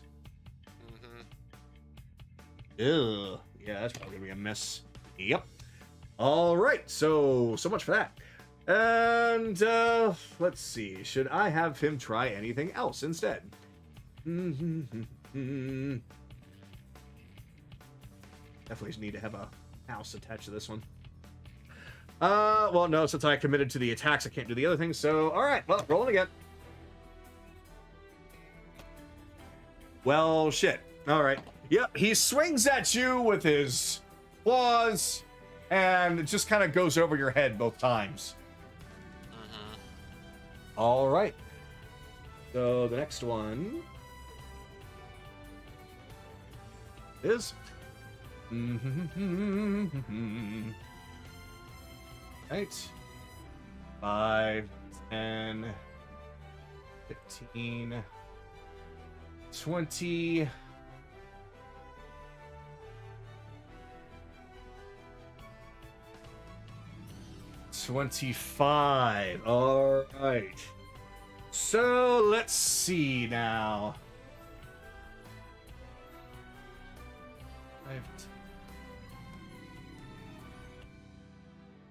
Mm-hmm. Ugh. Yeah, that's probably gonna be a miss. Yep. All right. So much for that. And let's see. Should I have him try anything else instead? Definitely need to have a house attached to this one. Well, no, since I committed to the attacks, I can't do the other things. So, all right. Well, rolling again. Well, shit. All right. Yep, he swings at you with his claws, and it just kind of goes over your head both times. Mm-hmm. All right. So the next one is. Right. 5, 10, 15, 20. 25. All right. So let's see now.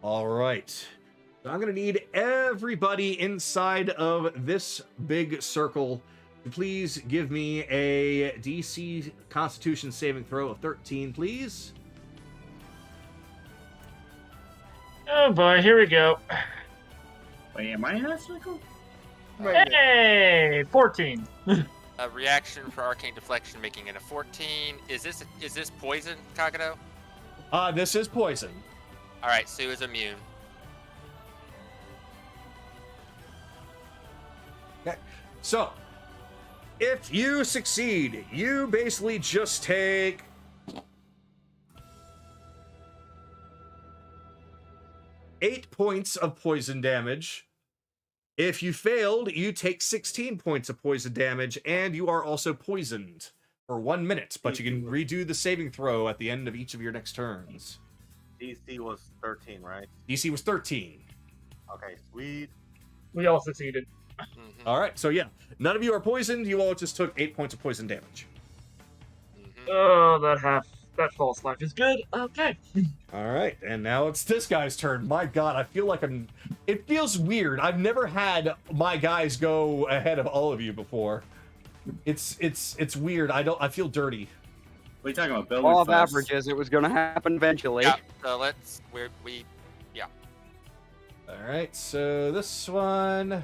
All right. So I'm going to need everybody inside of this big circle to please give me a DC Constitution saving throw of 13, please. Oh boy, here we go. Wait, am I in that circle? Hey, 14. A reaction for arcane deflection, making it a 14. Is this poison, Kagado? This is poison. All right, Sue is immune. Okay. So, if you succeed, you basically just take 8 points of poison damage. If you failed, you take 16 points of poison damage, and you are also poisoned for 1 minute, but you can redo the saving throw at the end of each of your next turns. DC was 13, right? DC was 13. Okay, sweet. We all succeeded. Mhm, All right, so yeah, none of you are poisoned. You all just took 8 points of poison damage. mhm. Oh, that false life is good. Okay. All right, and now it's this guy's turn. My God, I feel like it feels weird. I've never had my guys go ahead of all of you before. It's weird. I feel dirty. What are you talking about? Builder Law of Fest? averages, it was going to happen eventually. Yeah. So yeah. All right, so this one.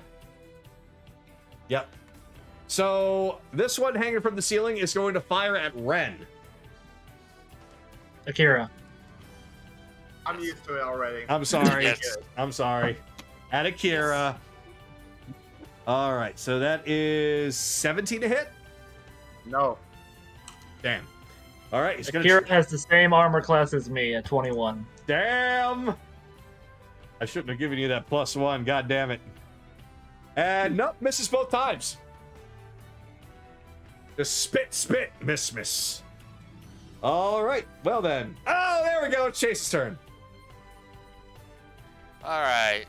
Yep. So this one hanging from the ceiling is going to fire at Ren. Akira. I'm used to it already. I'm sorry. Yes. I'm sorry. At Akira. All right, so that is 17 to hit. No. Damn. All right, he's gonna. Akira has the same armor class as me at 21. Damn. I shouldn't have given you that +1. God damn it. And nope, misses both times. Just spit, miss. All right, well then. Oh, there we go. It's Chase's turn. All right.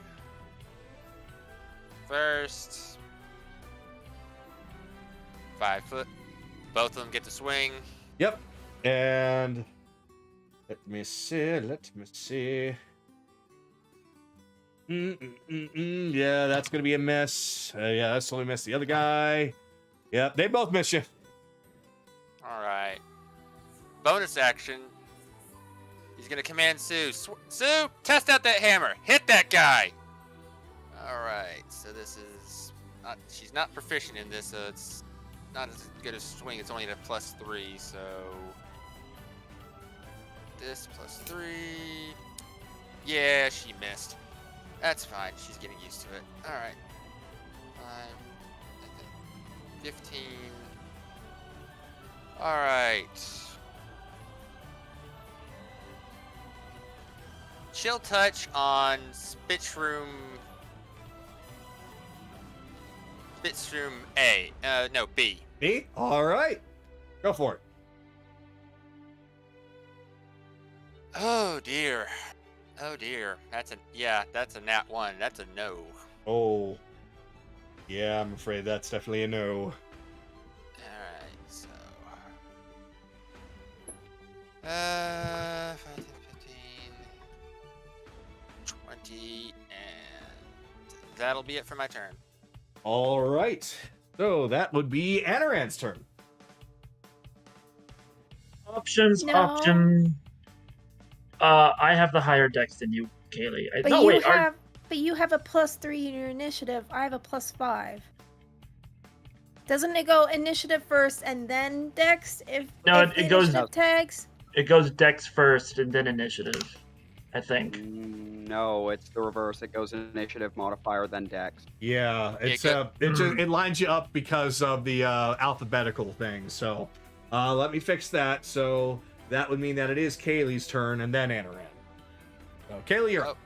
First, 5 foot. Both of them get to swing. Yep. And let me see. Yeah, that's gonna be a miss. Yeah, that's only miss the other guy. Yep, they both miss you. All right. Bonus action. He's gonna command Sue. Sue, test out that hammer. Hit that guy. All right. So this is not. She's not proficient in this. So it's not as good as swing. It's only at a +3. So this +3. Yeah, she missed. That's fine. She's getting used to it. All right. 5, 15. All right. Chill touch on Spitzroom A. No, B. B? All right. Go for it. Oh dear. That's a nat 1. That's a no. Oh. Yeah, I'm afraid that's definitely a no. Alright, so 5, 10, 15, 20, and that'll be it for my turn. All right. So that would be Anaran's turn. Options. I have the higher dex than you, Kaylee. But you have a +3 in your initiative. I have a +5. Doesn't it go initiative first and then dex? If it goes initiative tags. It goes dex first and then initiative, I think. No, it's the reverse. It goes initiative modifier, then dex. Yeah, it lines you up because of the alphabetical thing. So let me fix that. So that would mean that it is Kaylee's turn and then Anaran. So Kaylee, you're up.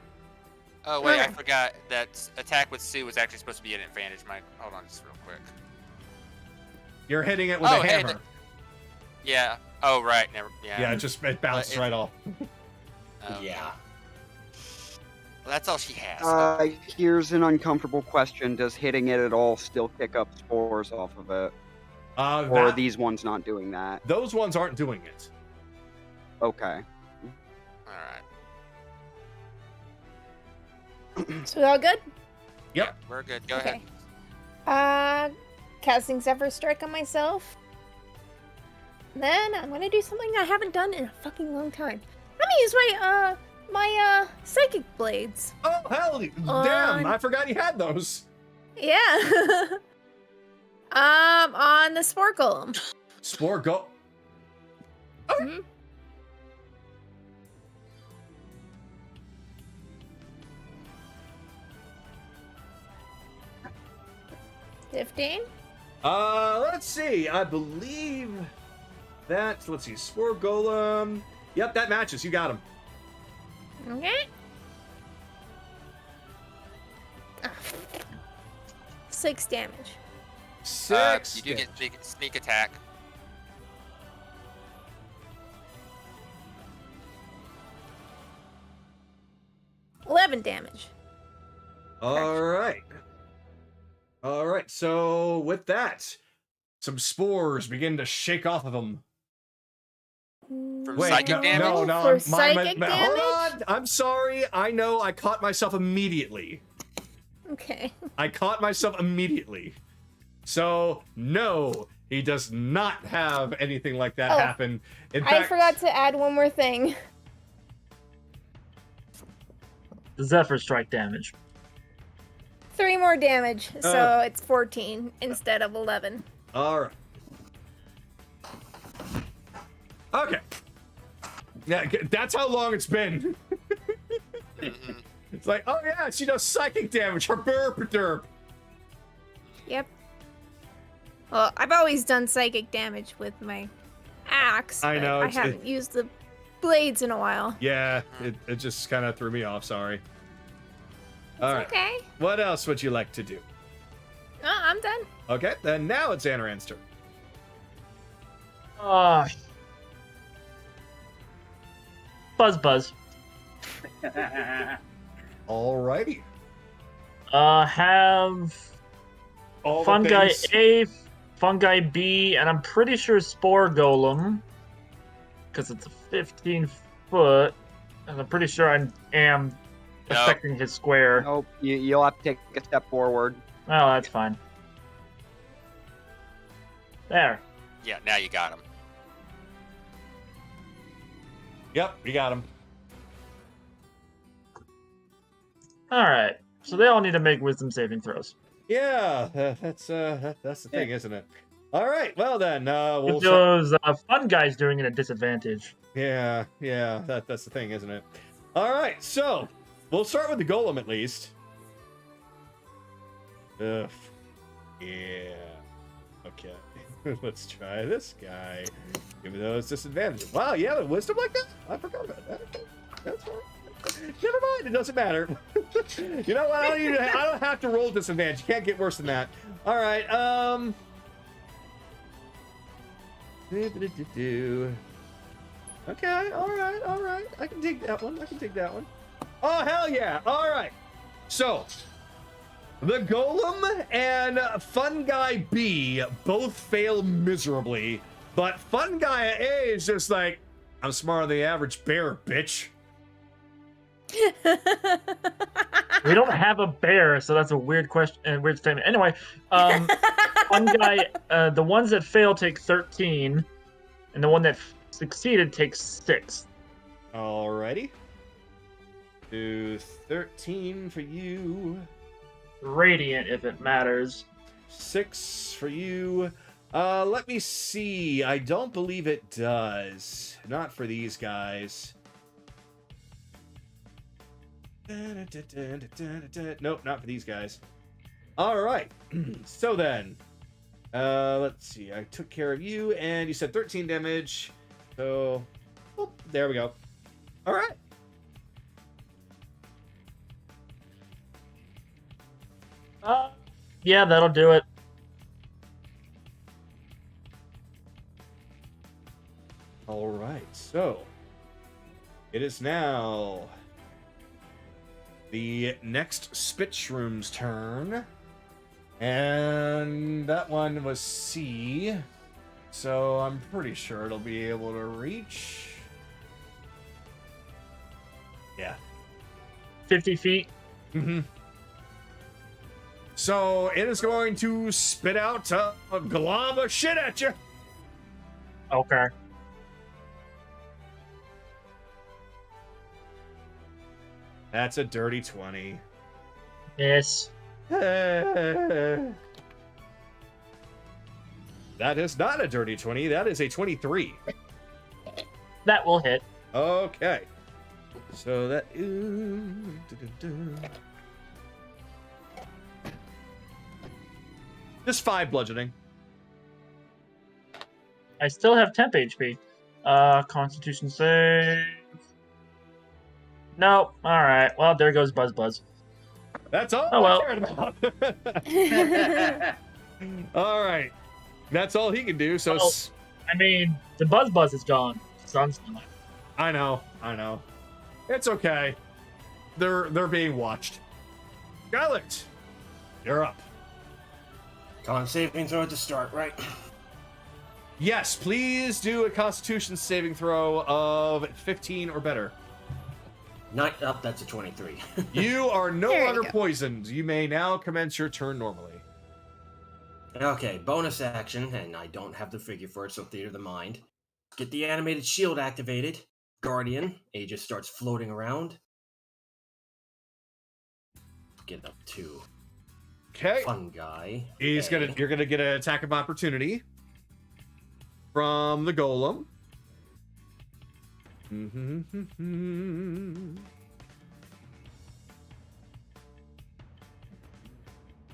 Oh wait, I forgot that attack with Sue was actually supposed to be an advantage. Hold on just real quick. You're hitting it with a hey, hammer. Yeah. Oh right. Yeah, it bounces right off. Yeah. Well, that's all she has. Here's an uncomfortable question: does hitting it at all still kick up spores off of it, or are these ones not doing that? Those ones aren't doing it. Okay. So we all good? Yep. Yeah, we're good. Go ahead. Casting Zephyr Strike on myself. Then I'm gonna do something I haven't done in a fucking long time. I'm gonna use my psychic blades. Oh, hell, damn, I forgot you had those. Yeah. On the spore golem. Spore go. Mhm. $15. Let's see. I believe that. Let's see. Spore golem. Yep, that matches. You got him. Okay. 6 damage. 6. You do get sneak attack. $11 damage. All right. All right. So with that, some spores begin to shake off of him. From Wait, psychic damage? No, For my- psychic hold damage? on. I'm sorry. I know. I caught myself immediately. Okay. I caught myself immediately. So no, he does not have anything like that Oh, happen. In I fact, forgot to add one more thing. Zephyr strike damage. 3 more damage, so Oh. it's 14 instead of 11. All right. Okay. Yeah, that's how long it's been. Mhm. It's like, oh yeah, she does psychic damage. Her burp derp. Yep. Well, I've always done psychic damage with my axe. I but know, I it's- haven't used the blades in a while. Yeah, it just kind of threw me off. Sorry. All right. Okay. What else would you like to do? I'm done. Okay, then now it's Anaran's turn. Buzz. Alrighty. Have All the Fungi things- A, Fungi B, and I'm pretty sure Spore Golem, because it's a 15 foot, and I'm pretty sure I am No. affecting his square. Nope, you'll have to take a step forward. Oh, that's fine. There. Yeah, now you got him. Yep, you got him. All right. So they all need to make wisdom saving throws. Yeah, that's the thing, isn't it? All right, well then, we'll. With those fun guys doing it at disadvantage. Yeah, that's the thing, isn't it? All right, so we'll start with the golem at least. Ugh. Yeah. Okay. Let's try this guy. Give me those disadvantages. Wow, yeah, wisdom like that? I forgot about that. Okay. That's all right. Never mind, it doesn't matter. You know what? I don't have to roll disadvantage. You can't get worse than that. All right. Okay. All right. I can take that one. Oh hell yeah! All right. So the golem and Fun Guy B both fail miserably, but Fun Guy A is just like, I'm smarter than the average bear, bitch. We don't have a bear, so that's a weird question and weird statement. Anyway, Fun Guy, the ones that fail take 13, and the one that succeeded takes 6. Alrighty. Do 13 for you. Radiant, if it matters. 6 for you. Let me see. I don't believe it does. Not for these guys. Nope, not for these guys. All right. So then, let's see. I took care of you, and you said 13 damage. So, oh, there we go. All right. Yeah, that'll do it. All right. So, it is now the next Spit Shroom's turn. And that one was C. So I'm pretty sure it'll be able to reach. Yeah. 50 feet. Mm-hmm. So it is going to spit out a glob of shit at you. Okay. That's a dirty 20. Miss. That is not a dirty 20. That is a 23. That will hit. Okay. So that just 5 bludgeoning. I still have temp HP. Constitution save. No. All right. Well, there goes Buzz. That's all Oh, well. I cared about. All right. That's all he can do. So Well, I mean, the Buzz is gone. Sun's not. I know. It's okay. They're being watched. Scarlet, you're up. Con saving throw to start, right? Yes, please do a Constitution saving throw of 15 or better. Not up. That's a 23. You are no There you longer go. poisoned. You may now commence your turn normally. Okay, bonus action, and I don't have the figure for it, so theater of the mind. Get the animated shield activated. Guardian, Aegis starts floating around. Get up to Okay. fun guy. You're gonna get an attack of opportunity from the golem.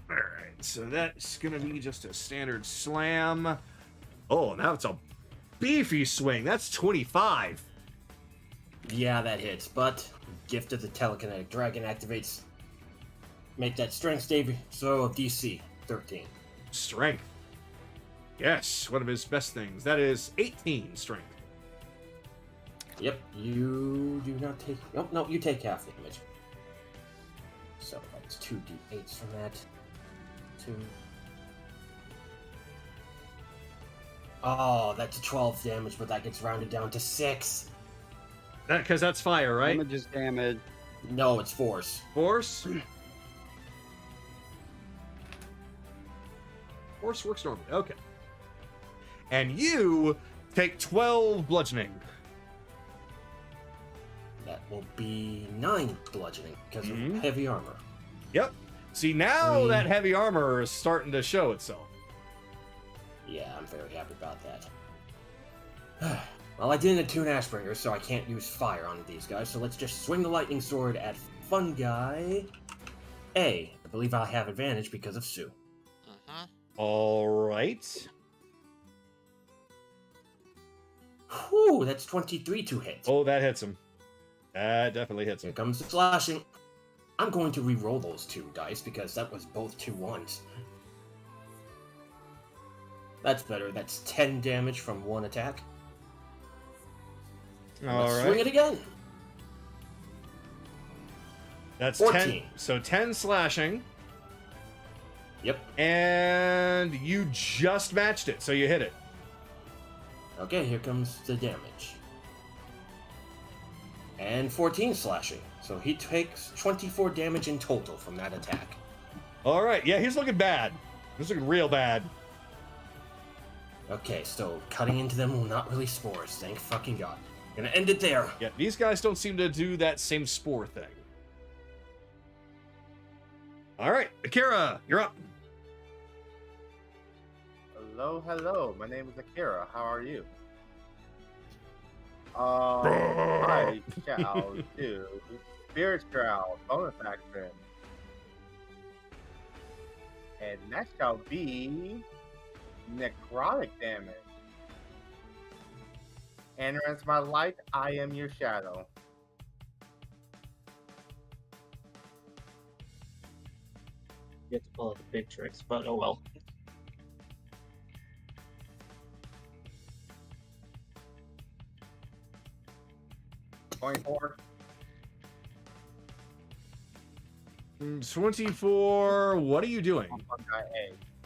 All right, so that's gonna be just a standard slam. Oh, now it's a beefy swing. That's 25. Yeah, that hits, but Gift of the Telekinetic Dragon activates. Make that strength save throw of DC 13. Strength. Yes, one of his best things. That is 18 strength. Yep, you do not take. No, you take half damage. So that's 2d8s from that. 2. Oh, that's 12 damage, but that gets rounded down to 6. Because that's fire, right? Damage is damage. No, it's force. Force. Force works normally. Okay. And you take 12 bludgeoning. That will be 9 bludgeoning because Mhm. of heavy armor. Yep. See, now Mm. that heavy armor is starting to show itself. Yeah, I'm very happy about that. Well, I didn't attune Ashbringer, so I can't use fire on these guys, so let's just swing the lightning sword at Fun Guy A. I believe I have advantage because of Sue. Mm-hmm. All right. Whew, that's 23 to hit. Oh, that hits him. That definitely hits Here him. comes the slashing. I'm going to re-roll those 2 dice because that was both 2 1s. That's better. That's 10 damage from 1 attack. All Let's right. swing it again. That's 14. 10. So 10 slashing. Yep. And you just matched it, so you hit it. Okay, here comes the damage. And 14 slashing. So he takes 24 damage in total from that attack. All right. Yeah, he's looking bad. He's looking real bad. Okay, so cutting into them will not release spores. Thank fucking God. Gonna end it there. Yeah, these guys don't seem to do that same spore thing. All right, Akira, you're up. Hello. My name is Akira. How are you? I shall do Spirit Shroud bonus action. And that shall be necrotic damage. Enters my light, I am your shadow. You have to pull out the big tricks, but oh well. $24. 24. What are you doing? Fungi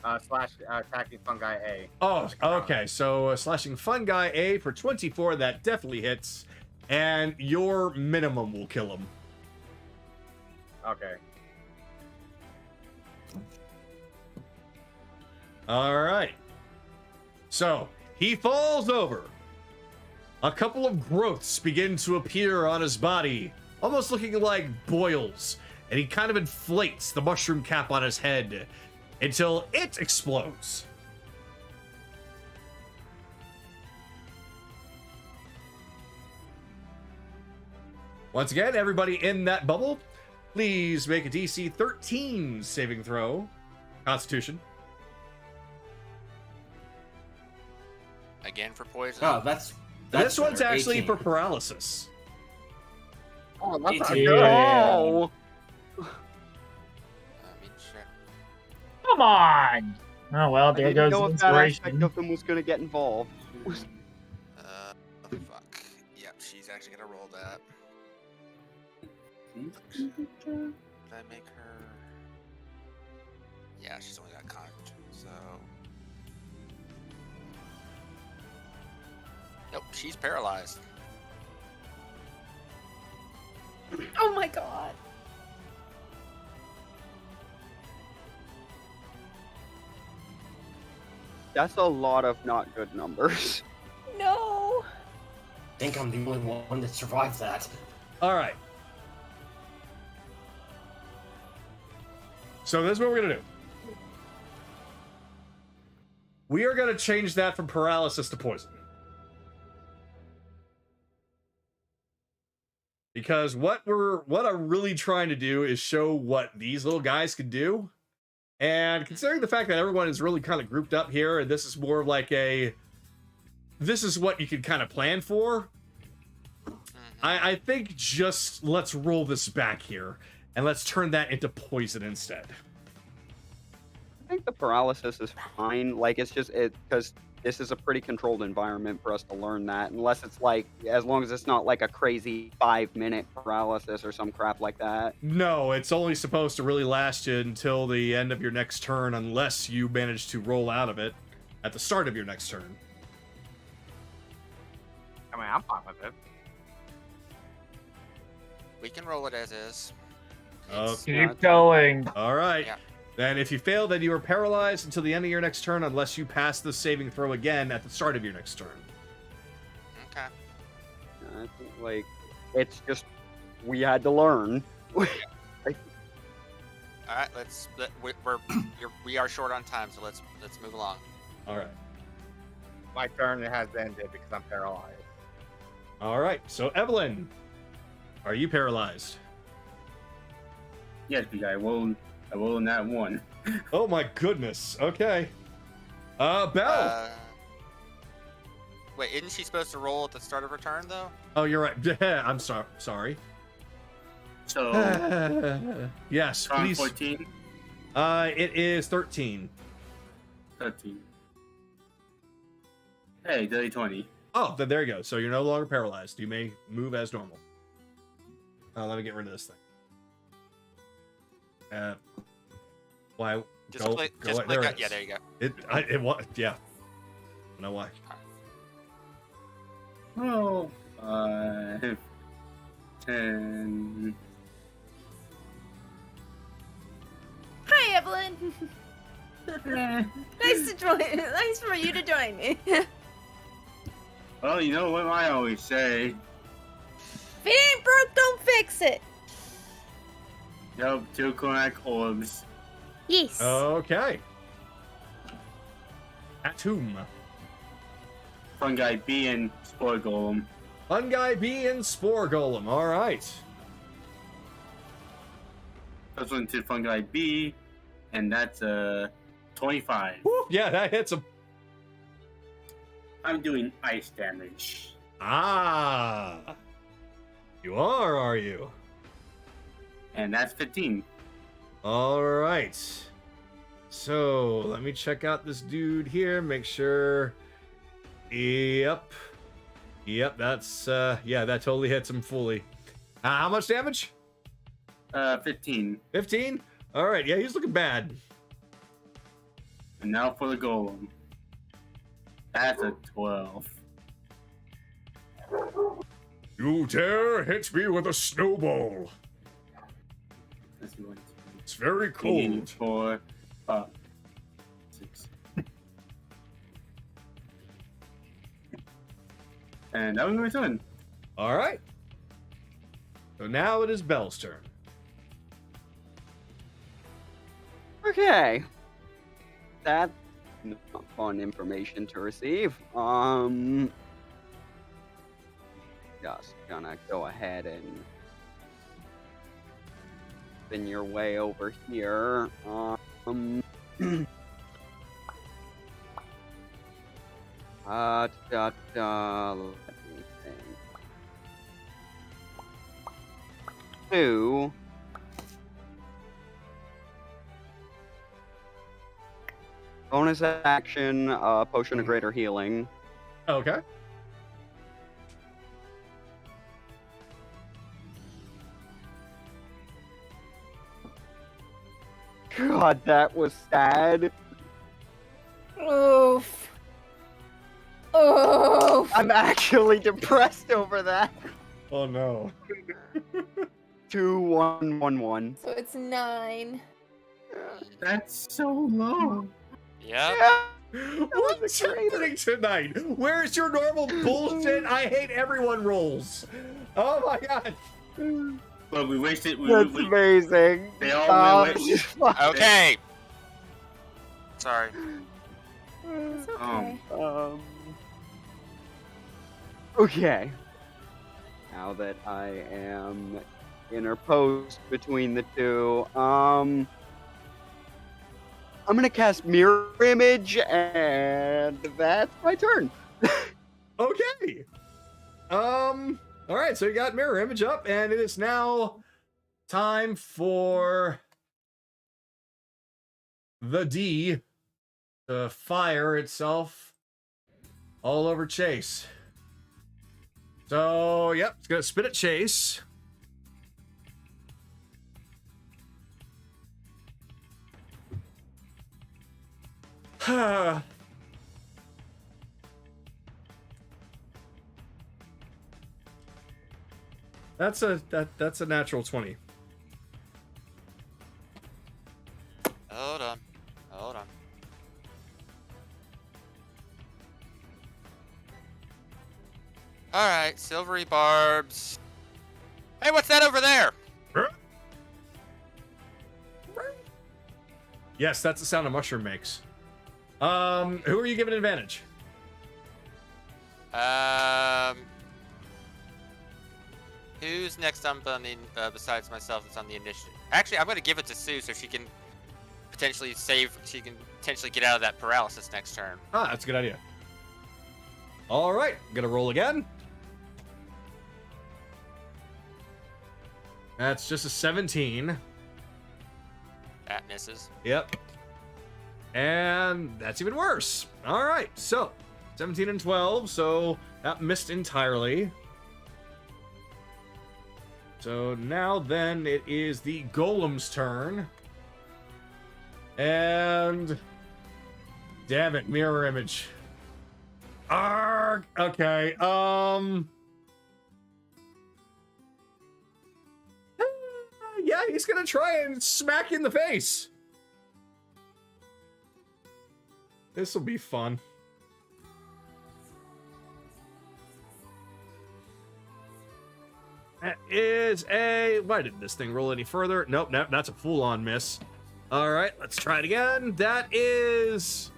A. Slash attacking Fungi A. Oh, okay. So slashing Fun Guy A for 24. That definitely hits. And your minimum will kill him. Okay. All right. So he falls over. A couple of growths begin to appear on his body. almost looking like boils, and he kind of inflates the mushroom cap on his head until it explodes. Once again, everybody in that bubble, please make a DC 13 saving throw. Constitution. Again for poison. Oh, that's This one's better. actually 18. for paralysis. Oh, that's not 18. good. Oh, Let me check. Come on! Oh well, I there didn't goes know the if that aspect inspiration. of him was going to get involved. Fuck. Yep, she's actually gonna roll that. Did I make her? Yeah, she's only got con, so. Nope, she's paralyzed. Oh my god. That's a lot of not good numbers. No. I think I'm the only one that survived that. All right. So this is what we're gonna do. We are gonna change that from paralysis to poison. Because what I'm really trying to do is show what these little guys can do. And considering the fact that everyone is really kind of grouped up here, and this is more of like this is what you can kind of plan for. I think just let's roll this back here and let's turn that into poison instead. I think the paralysis is fine. Like, it's just because this is a pretty controlled environment for us to learn that. Unless it's like, as long as it's not like a crazy 5-minute paralysis or some crap like that. No, it's only supposed to really last you until the end of your next turn, unless you manage to roll out of it at the start of your next turn. I mean, I'm fine with it. We can roll it as is. Okay. Keep going. All right. Yeah. Then if you fail, then you are paralyzed until the end of your next turn, unless you pass the saving throw again at the start of your next turn. Okay. I think, like, it's just, we had to learn. All right. We are short on time, so let's move along. All right. My turn has ended because I'm paralyzed. All right. So Evelyn, are you paralyzed? Yes, because I rolled that one. Oh my goodness. Okay. Belle. Wait, isn't she supposed to roll at the start of her turn though? Oh, you're right. I'm sorry. So, Yes, con please. 14, It is 13. 13. Hey, dirty 20. Oh, then there you go. So you're no longer paralyzed. You may move as normal. Let me get rid of this thing. Why? Just Go, click. go, Just click. there it Yeah, is. there you go. It was, yeah. I know why. Oh, 10. Hi, Evelyn. Nice to join. Nice for you to join me. Well, you know what I always say. If it ain't broke, don't fix it. Yup, 2 cognac orbs. Yes. Okay. At whom? Fungi B and Spore Golem. Fungi B and Spore Golem. All right. First one to Fungi B, and that's 25. Woo, yeah, that hits him. I'm doing ice damage. Ah. You are you? And that's 15. All right. So let me check out this dude here. Make sure. Yep. That's yeah. That totally hits him fully. How much damage? 15. 15. All right. Yeah, he's looking bad. And now for the golem. That's a 12. You dare hit me with a snowball? Let's see what It's very cold. 4, 6. And that was my turn. All right. So now it is Belle's turn. Okay. That's not fun information to receive. Just gonna go ahead and spin your way over here. Let me think. 2. Bonus action, potion of greater healing. Okay. God, that was sad. Oof. Oof. I'm actually depressed over that. Oh no. 2, 1, 1, 1. So it's 9. That's so low. Yep. What's happening tonight? Where's your normal bullshit? I hate everyone rolls. Oh my god. But we wasted. That's amazing. They all went. Okay. Sorry. It's okay. Okay. Now that I am interposed between the two, I'm gonna cast Mirror Image, and that's my turn. Okay. All right, so you got mirror image up, and it is now time for the D to fire itself all over Chase. So, yep, it's gonna spit at Chase. That's a natural 20. Hold on. All right, silvery barbs. Hey, what's that over there? Yes, that's the sound a mushroom makes. Who are you giving advantage? Who's next on the besides myself that's on the initiative? Actually, I'm gonna give it to Sue so she can potentially save. She can potentially get out of that paralysis next turn. Ah, that's a good idea. All right, gonna roll again. That's just a 17. That misses. Yep. And that's even worse. All right, so 17 and 12, so that missed entirely. So now then it is the golem's turn. And damn it, mirror image. Arrgh. Okay, yeah, he's gonna try and smack you in the face. This will be fun. That is a... Why didn't this thing roll any further? Nope, that's a full-on miss. All right, let's try it again. That is...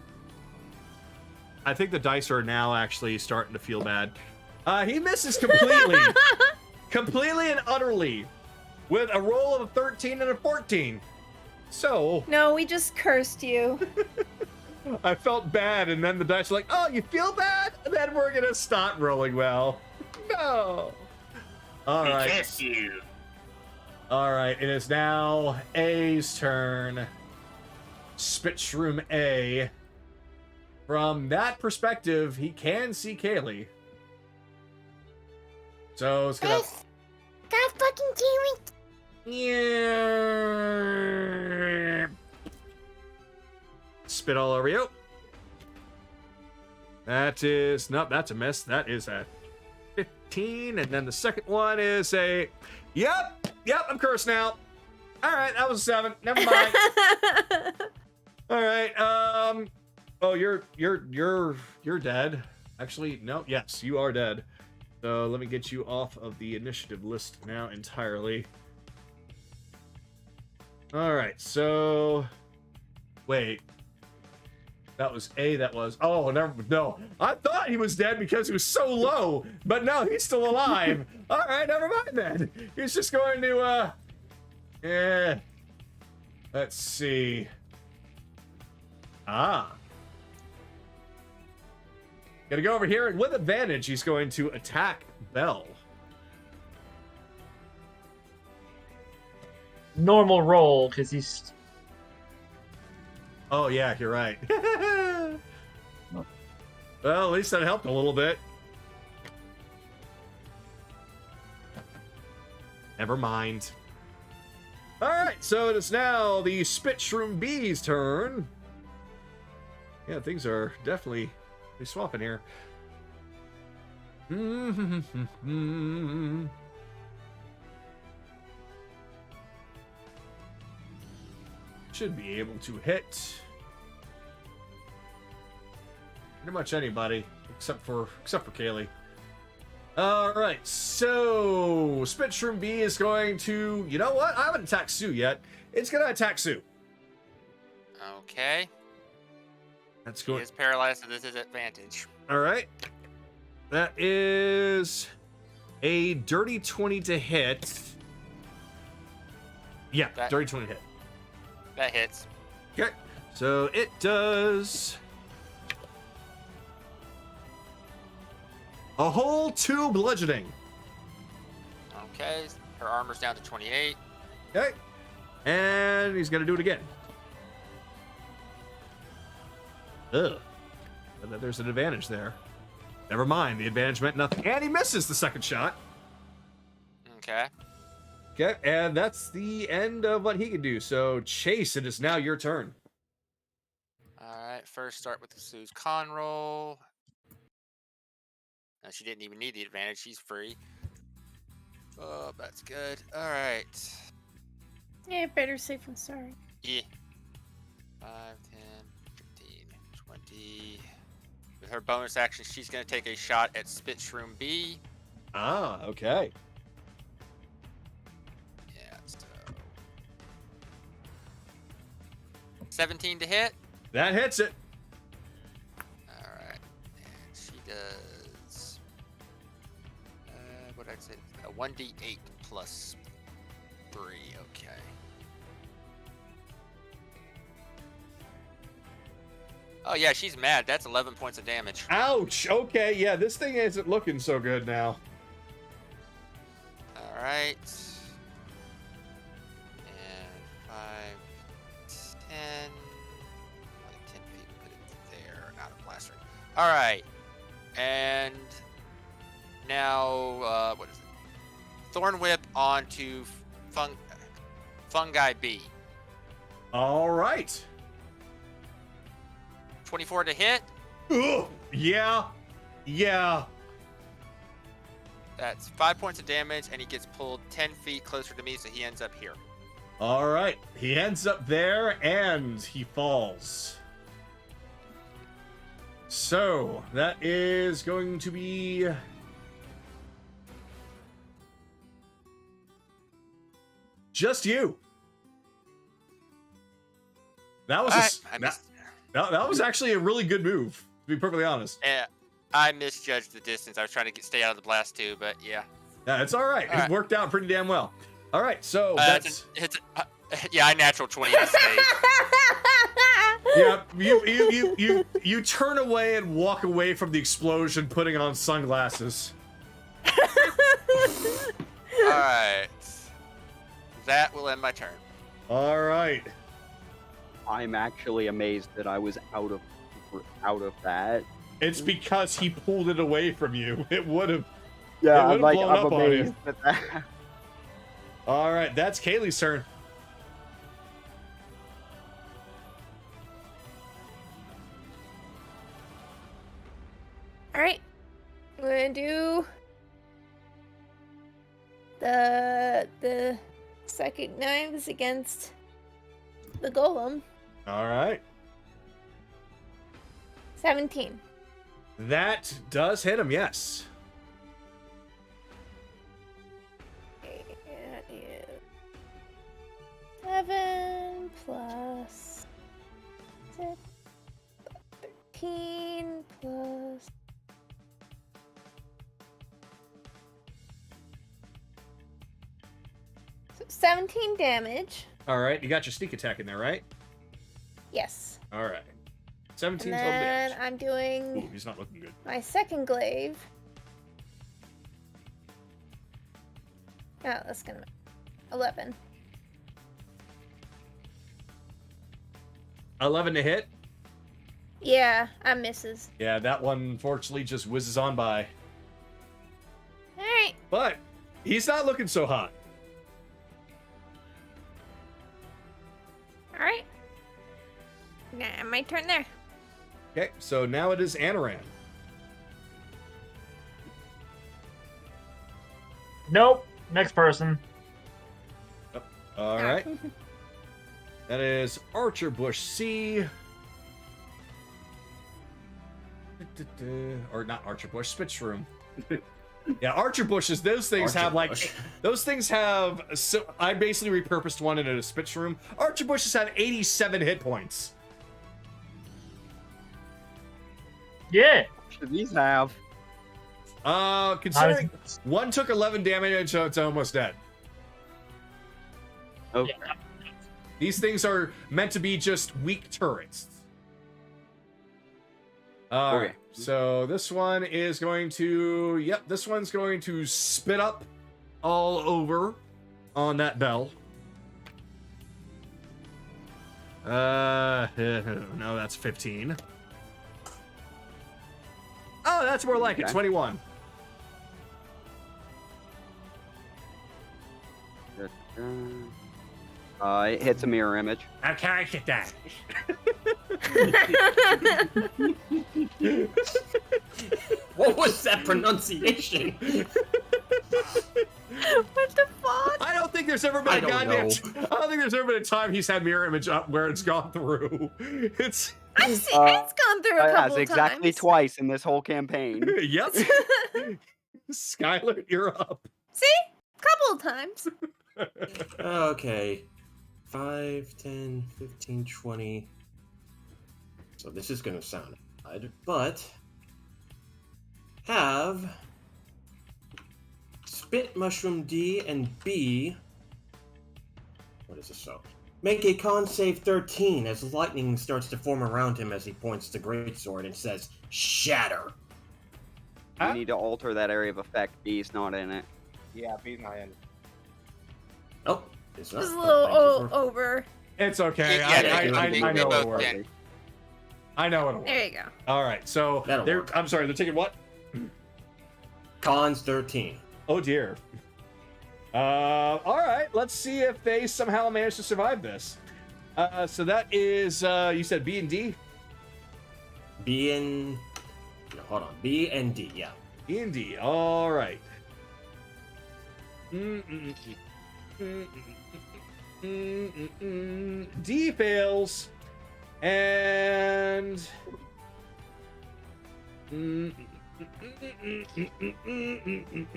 I think the dice are now actually starting to feel bad. He misses completely. Completely and utterly. With a roll of a 13 and a 14. So... No, we just cursed you. I felt bad, and then the dice are like, oh, you feel bad? And then we're gonna stop rolling well. No. All right. Kiss you. All right, it is now A's turn. Spit Shroom A. From that perspective, he can see Kaylee. So it's gonna... God fucking damn it. Yeah. Spit all over you. That is... Nope, that's a miss. That is a 15. And then the second one is a... Yep, I'm cursed now. All right, that was a 7. Never mind. All right, oh, you're dead. Actually, no, yes, you are dead. So let me get you off of the initiative list now entirely. Alright, so... Wait. That was that was... Oh, no. I thought he was dead because he was so low, but no, he's still alive. Alright, never mind then. He's just going to, Let's see. Ah. Gotta go over here, and with advantage, he's going to attack Bell. Normal roll, because he's... Oh, yeah, you're right. Well, at least that helped a little bit. Never mind. Alright, so it is now the Spit Shroom Bee's turn. Yeah, things are definitely swapping here. Should be able to hit pretty much anybody except for Kaylee. All right, so Spit Shroom Bee is going to, you know what? I haven't attacked Sue yet. It's gonna attack Sue. Okay. That's He good. is paralyzed, so this is advantage. All right, that is a dirty 20 to hit. Yeah, dirty 20 to hit. That hits. Okay, so it does a whole 2 bludgeoning. Okay. Her armor's down to 28. Okay, and he's gonna do it again. Ugh. And then there's an advantage there. Never mind, the advantage meant nothing. And he misses the second shot. Okay. Okay, and that's the end of what he can do. So, Chase, it is now your turn. Alright, first start with the Sue's con roll. She didn't even need the advantage, she's free. Oh, that's good. Alright. Yeah, better safe than sorry. Yeah. 5, 10, 15, 20. With her bonus action, she's going to take a shot at Spit Shroom B. Ah, okay. Yeah, so 17 to hit. That hits it. Alright. And she does... what did I say? A 1d8 plus 3. Okay. Oh yeah, she's mad. That's 11 points of damage. Ouch. Okay, yeah, this thing isn't looking so good now. Alright. And 5, 10. Like 10 feet, put it there. Not a blast ring. Alright. And now, what is it? Thorn Whip onto Fungi B. All right. 24 to hit. Ugh. Yeah. Yeah. That's 5 points of damage, and he gets pulled 10 feet closer to me, so he ends up here. All right. He ends up there, and he falls. So, that is going to be... just you. That was that was actually a really good move, to be perfectly honest. Yeah, I misjudged the distance. I was trying to stay out of the blast too, but yeah. Yeah, it's all right. All right. It worked out pretty damn well. All right, so yeah, I natural 20 to save. Yeah, you turn away and walk away from the explosion, putting on sunglasses. All right, that will end my turn. All right. I'm actually amazed that I was out of that. It's because he pulled it away from you. It would have. Yeah, it I'm would've like blown I'm up on you. amazed at that. All right, that's Kaylee's turn. All right, I'm gonna do the psychic knives against the golem. All right. 17. That does hit him, yes. plus 13 plus. So 17 damage. All right, you got your sneak attack in there, right? Yes. All right. 17 And total then damage. I'm Ooh, doing he's not looking good. my second glaive. Oh, that's gonna 11. 11 to hit. Yeah, I misses. Yeah, that one unfortunately just whizzes on by. All right. But he's not looking so hot. All right. Nah, my turn there. Okay, so now it is Anoran. Nope. Next person. All right. That is Archer Bush C. Or not Archer Bush, Spitchroom. Yeah, Archer Bushes, those things Archer have like Bush. those things have so I basically repurposed one into a Spitchroom. Archer Bushes have 87 hit points. Yeah. Should these have? Considering one took 11 damage, so it's almost dead. Oh, These things are meant to be just weak turrets. All right. Okay. So this one is going to, yep, this one's going to spit up all over on that bell. No, that's 15. Oh, that's more like it. Okay. 21. It hits a mirror image. How can I get that? What was that pronunciation? What the fuck? I don't think there's ever been I a don't goddamn. know. I don't think there's ever been a time he's had mirror image up where it's gone through. It's It's gone through a That's couple exactly times. twice in this whole campaign. yep. Skylar, you're up. See? Couple of times. Okay. 5, 10, 15, 20. So this is going to sound odd, but have Spit Mushroom D and B. What is this so? Make a con save 13 as lightning starts to form around him as he points the greatsword and says, "Shatter." You need to alter that area of effect. B's not in it. Yeah, B's not in. Oh, it's not. Just a but little thank you for- over. It's okay. Yeah, I they know both it'll work. can. I know it'll work. There you go. All right. So That'll they're. work. I'm sorry. They're taking what? Cons 13. Oh dear. All right. Let's see if they somehow manage to survive this. So that is. You said B and D. B and no, hold on. B and D. Yeah. B and D. All right. D fails, and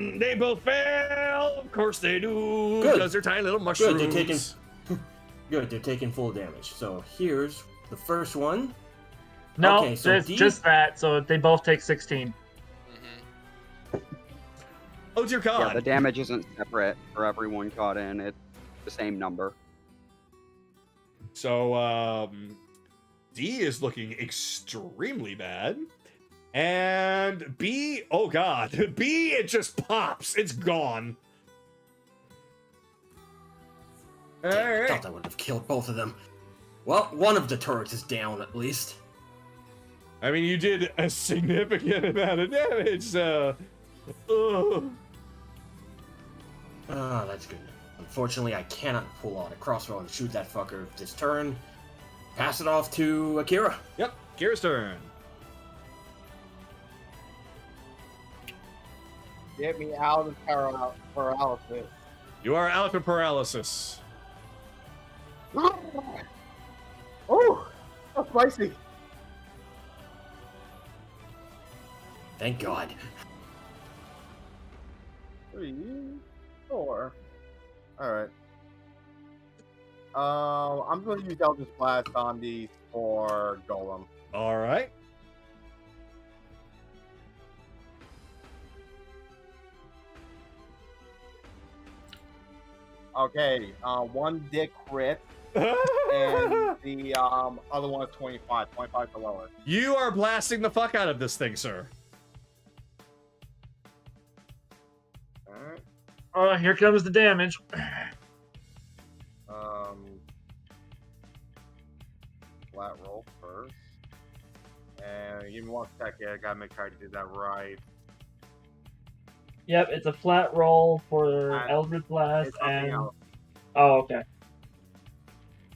they both fail. Of course they do, Good. because they're tiny little Good. mushrooms. They're taking. Good. They're taking full damage. So here's the first one. No, Okay, so it's D- just that. So they both take 16. Oh dear Yeah, God! the damage isn't separate for everyone caught in. It's the same number. So D is looking extremely bad. And B, oh God, B, it just pops. It's gone. All Damn, I right. thought I would have killed both of them. Well, one of the turrets is down at least. I mean, you did a significant amount of damage, so. Ah, that's good. Unfortunately, I cannot pull out a crossbow and shoot that fucker this turn. Pass it off to Akira. Yep, Kira's turn. Get me out of paralysis. You are out of paralysis. Oh, that's spicy. Thank God. 3, 4. All right. I'm going to use Eldritch Blast on these for Golem. All right. Okay, one dick crit, and the other one is 25. 25 is the lowest. You are blasting the fuck out of this thing, sir. Alright. Oh, here comes the damage. Flat roll first. And give me 1 second, I gotta make sure I did that right. Yep, it's a flat roll for And Eldritch Blast it's something and... else. Oh, okay.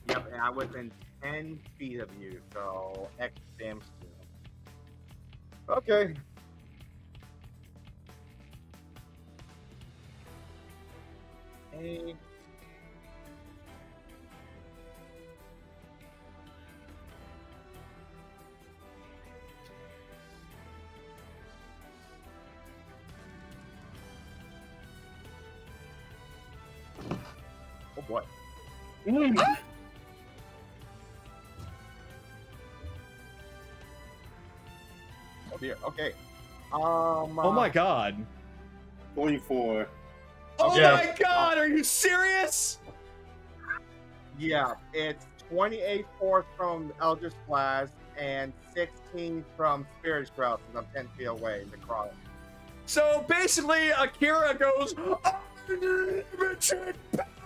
Yep, and I'm within 10 feet of you, so X damage to him. Okay. Hey. Oh boy. Oh dear. Okay. Oh my god. 24. Oh Yeah. my god, are you serious? Yeah, it's 28 force from Eldritch Blast and 16 from Spirit Sprout since I'm 10 feet away in the crowd. So basically, Akira goes, unlimited power,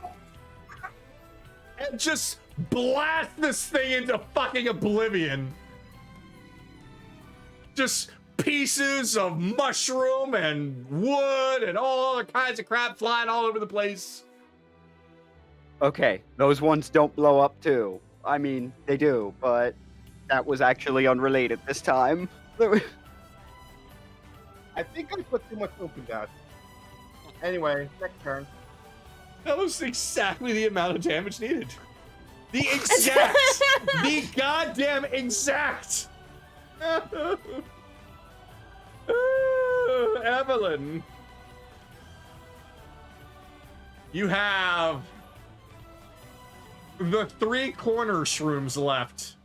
and just blast this thing into fucking oblivion. Just pieces of mushroom and wood and all other kinds of crap flying all over the place. Okay, those ones don't blow up too. I mean, they do, but that was actually unrelated this time. I think I put too much hope in that. Anyway, next turn. That was exactly the amount of damage needed. The exact, the goddamn exact. Evelyn, you have the 3 corner shrooms left.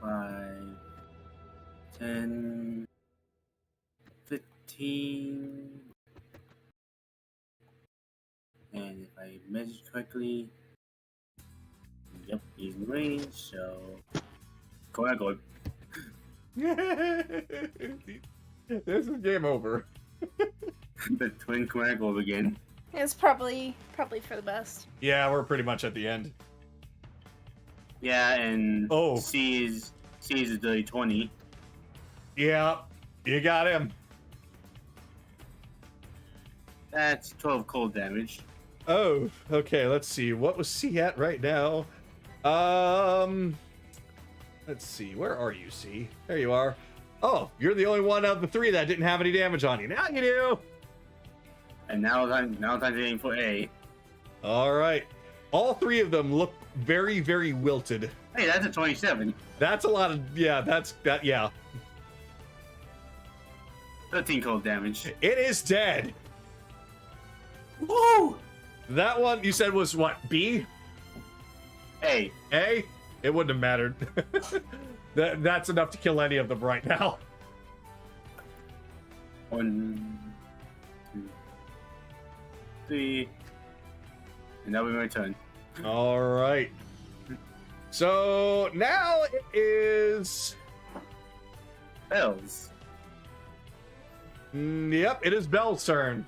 5, 10, 15. And if I measure correctly, yep, he's in range, so. Go ahead, go. This is game over. The twin Quaggle again. It's probably for the best. Yeah, we're pretty much at the end. Yeah, and Oh. C is the 20. Yeah, you got him. That's 12 cold damage. Oh, okay, let's see. What was C at right now? Let's see. Where are you, C? There you are. Oh, you're the only one of the 3 that didn't have any damage on you. Now you do. And now I'm aiming for A. All right. All 3 of them look very, very wilted. Hey, that's a 27. That's a lot of, yeah, yeah. 13 cold damage. It is dead. Woo! That one you said was what, B? A. A? It wouldn't have mattered. That's enough to kill any of them right now. 1, 2, 3. And that'll be my turn. All right. So now it is. Bells. Yep, it is Belle's turn.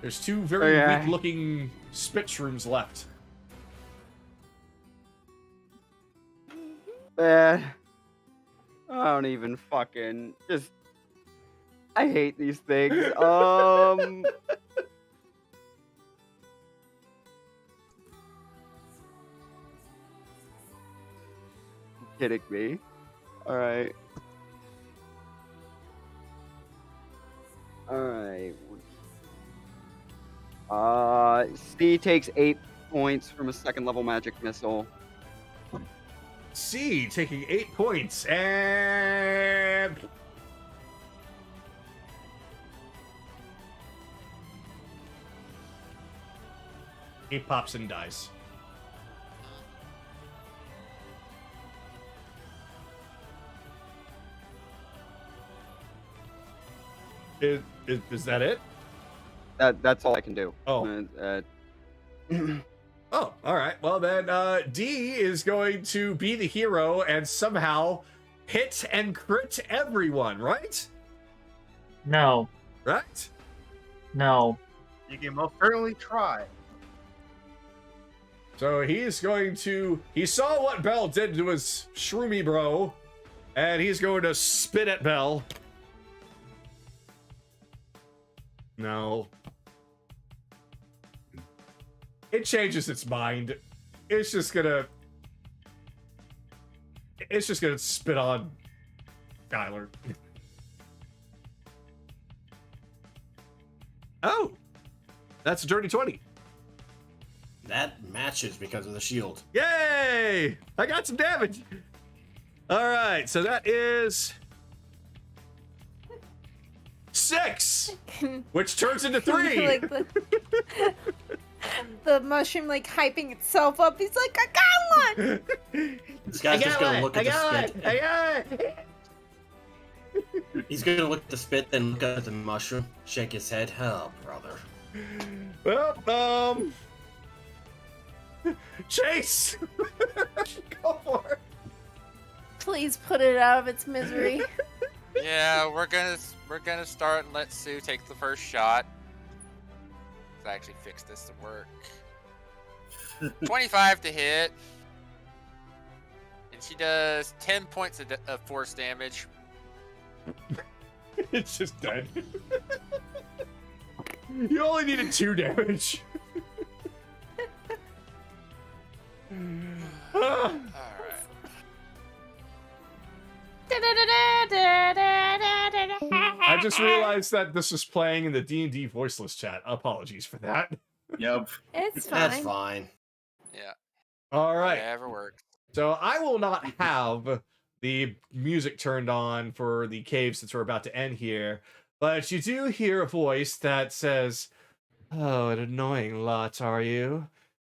There's 2 very Okay. weak-looking spit shrooms left. I don't even fucking just. I hate these things. Kidding me? All right. C takes 8 points from a 2nd level magic missile. C taking 8 points and. He pops and dies. Is that it? That's all I can do. Oh. Oh, all right. Well, then D is going to be the hero and somehow hit and crit everyone, right? No. Right? No. You can most certainly try. So he's going to... He saw what Bell did to his shroomy bro, and he's going to spit at Bell. No. It changes its mind. It's just gonna spit on Skylar. Oh, that's a dirty 20. That matches because of the shield. Yay! I got some damage. All right, so that is 6, which turns into 3. Like the mushroom like hyping itself up. He's like, I got one. This guy's just gonna look at the spit. I got it. He's gonna look at the spit, then look at the mushroom, shake his head. Oh, brother. Well, Chase, go for it. Please put it out of its misery. Yeah, we're gonna start and let Sue take the first shot. Let's actually fix this to work. 25 to hit, and she does 10 points of force damage. It's just dead. You only needed 2 damage. All right. I just realized that this was playing in the D&D voiceless chat. Apologies for that. Yep. It's fine. That's fine. Yeah. All right. Whatever works. So I will not have the music turned on for the cave since we're about to end here, but you do hear a voice that says, "Oh, an annoying lot, are you?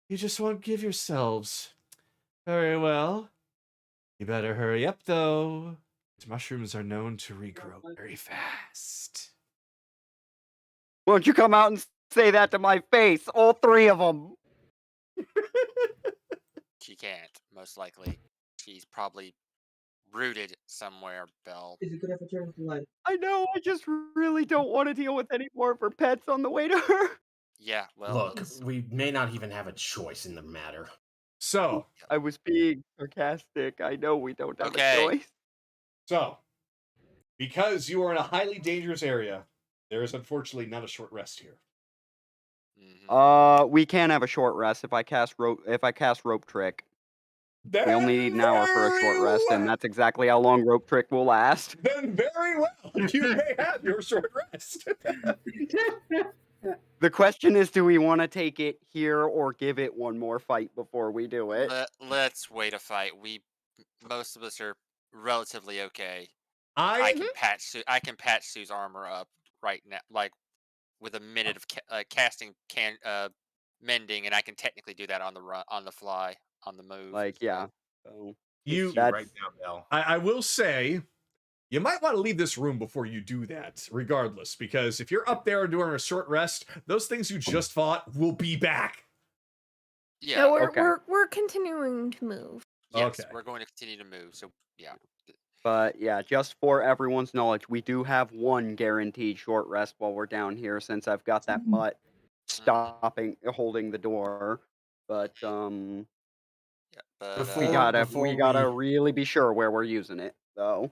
You just won't give yourselves. Very well. You better hurry up, though. These mushrooms are known to regrow very fast." Won't you come out and say that to my face? All 3 of them. She can't, most likely. She's probably rooted somewhere, Bell. I know, I just really don't want to deal with any more of her pets on the way to her. Yeah, well, Look, we may not even have a choice in the matter. So, I was being sarcastic. I know we don't have Okay. a choice. So, because you are in a highly dangerous area, there is unfortunately not a short rest here. mhm. We can have a short rest if I cast rope trick. We Then only need an hour for a short rest, and that's exactly how long rope trick will last. Then very well, you may have your short rest. The question is, do we want to take it here or give it one more fight before we do it? Let's wait a fight. Most of us are relatively okay. I I can patch Sue's armor up right now, like with a minute of casting mending, and I can technically do that on the fly, on the move. Like, yeah. So you that's right now, Bill. I will say you might want to leave this room before you do that, regardless, because if you're up there during a short rest, those things you just fought will be back. Yeah. No, Okay. we're continuing to move. Yes, Okay. we're going to continue to move. So yeah. But yeah, just for everyone's knowledge, we do have one guaranteed short rest while we're down here, since I've got that mutt holding the door. But Yeah, but we Before gotta we- really be sure where we're using it, though.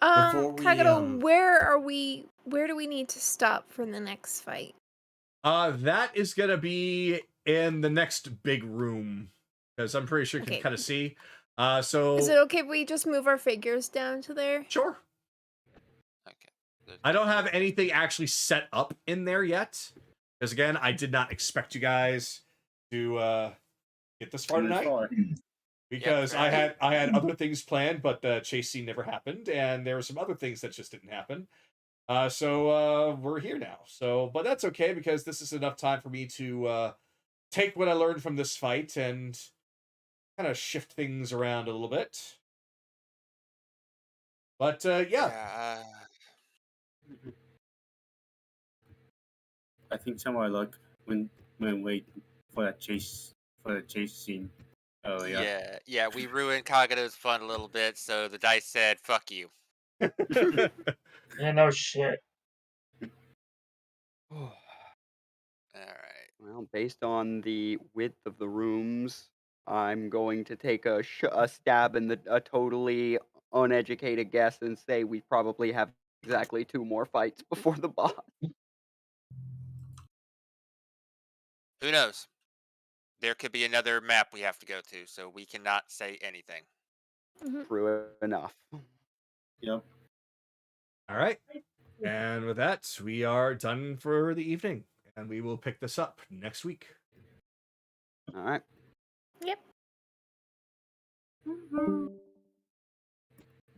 Before we, Kagero, where do we need to stop for the next fight? That is gonna be in the next big room, because I'm pretty sure you can Okay. kind of see. So Is it okay if we just move our figures down to there? sure. okay. I don't have anything actually set up in there yet, because again, I did not expect you guys to get this far tonight, because fair. I had other things planned, but the chase scene never happened, and there were some other things that just didn't happen. So we're here now. So, but that's okay, because this is enough time for me to take what I learned from this fight and kind of shift things around a little bit. But Yeah. I think some of luck when wait for that chase scene earlier. Yeah. We ruined Kagato's fun a little bit, so the dice said, "Fuck you." Yeah, no shit. All right. Well, based on the width of the rooms, I'm going to take a stab in a totally uneducated guess and say we probably have exactly 2 more fights before the boss. Who knows? There could be another map we have to go to, so we cannot say anything. True enough. Yep. All right. And with that, we are done for the evening, and we will pick this up next week. All right. Yep.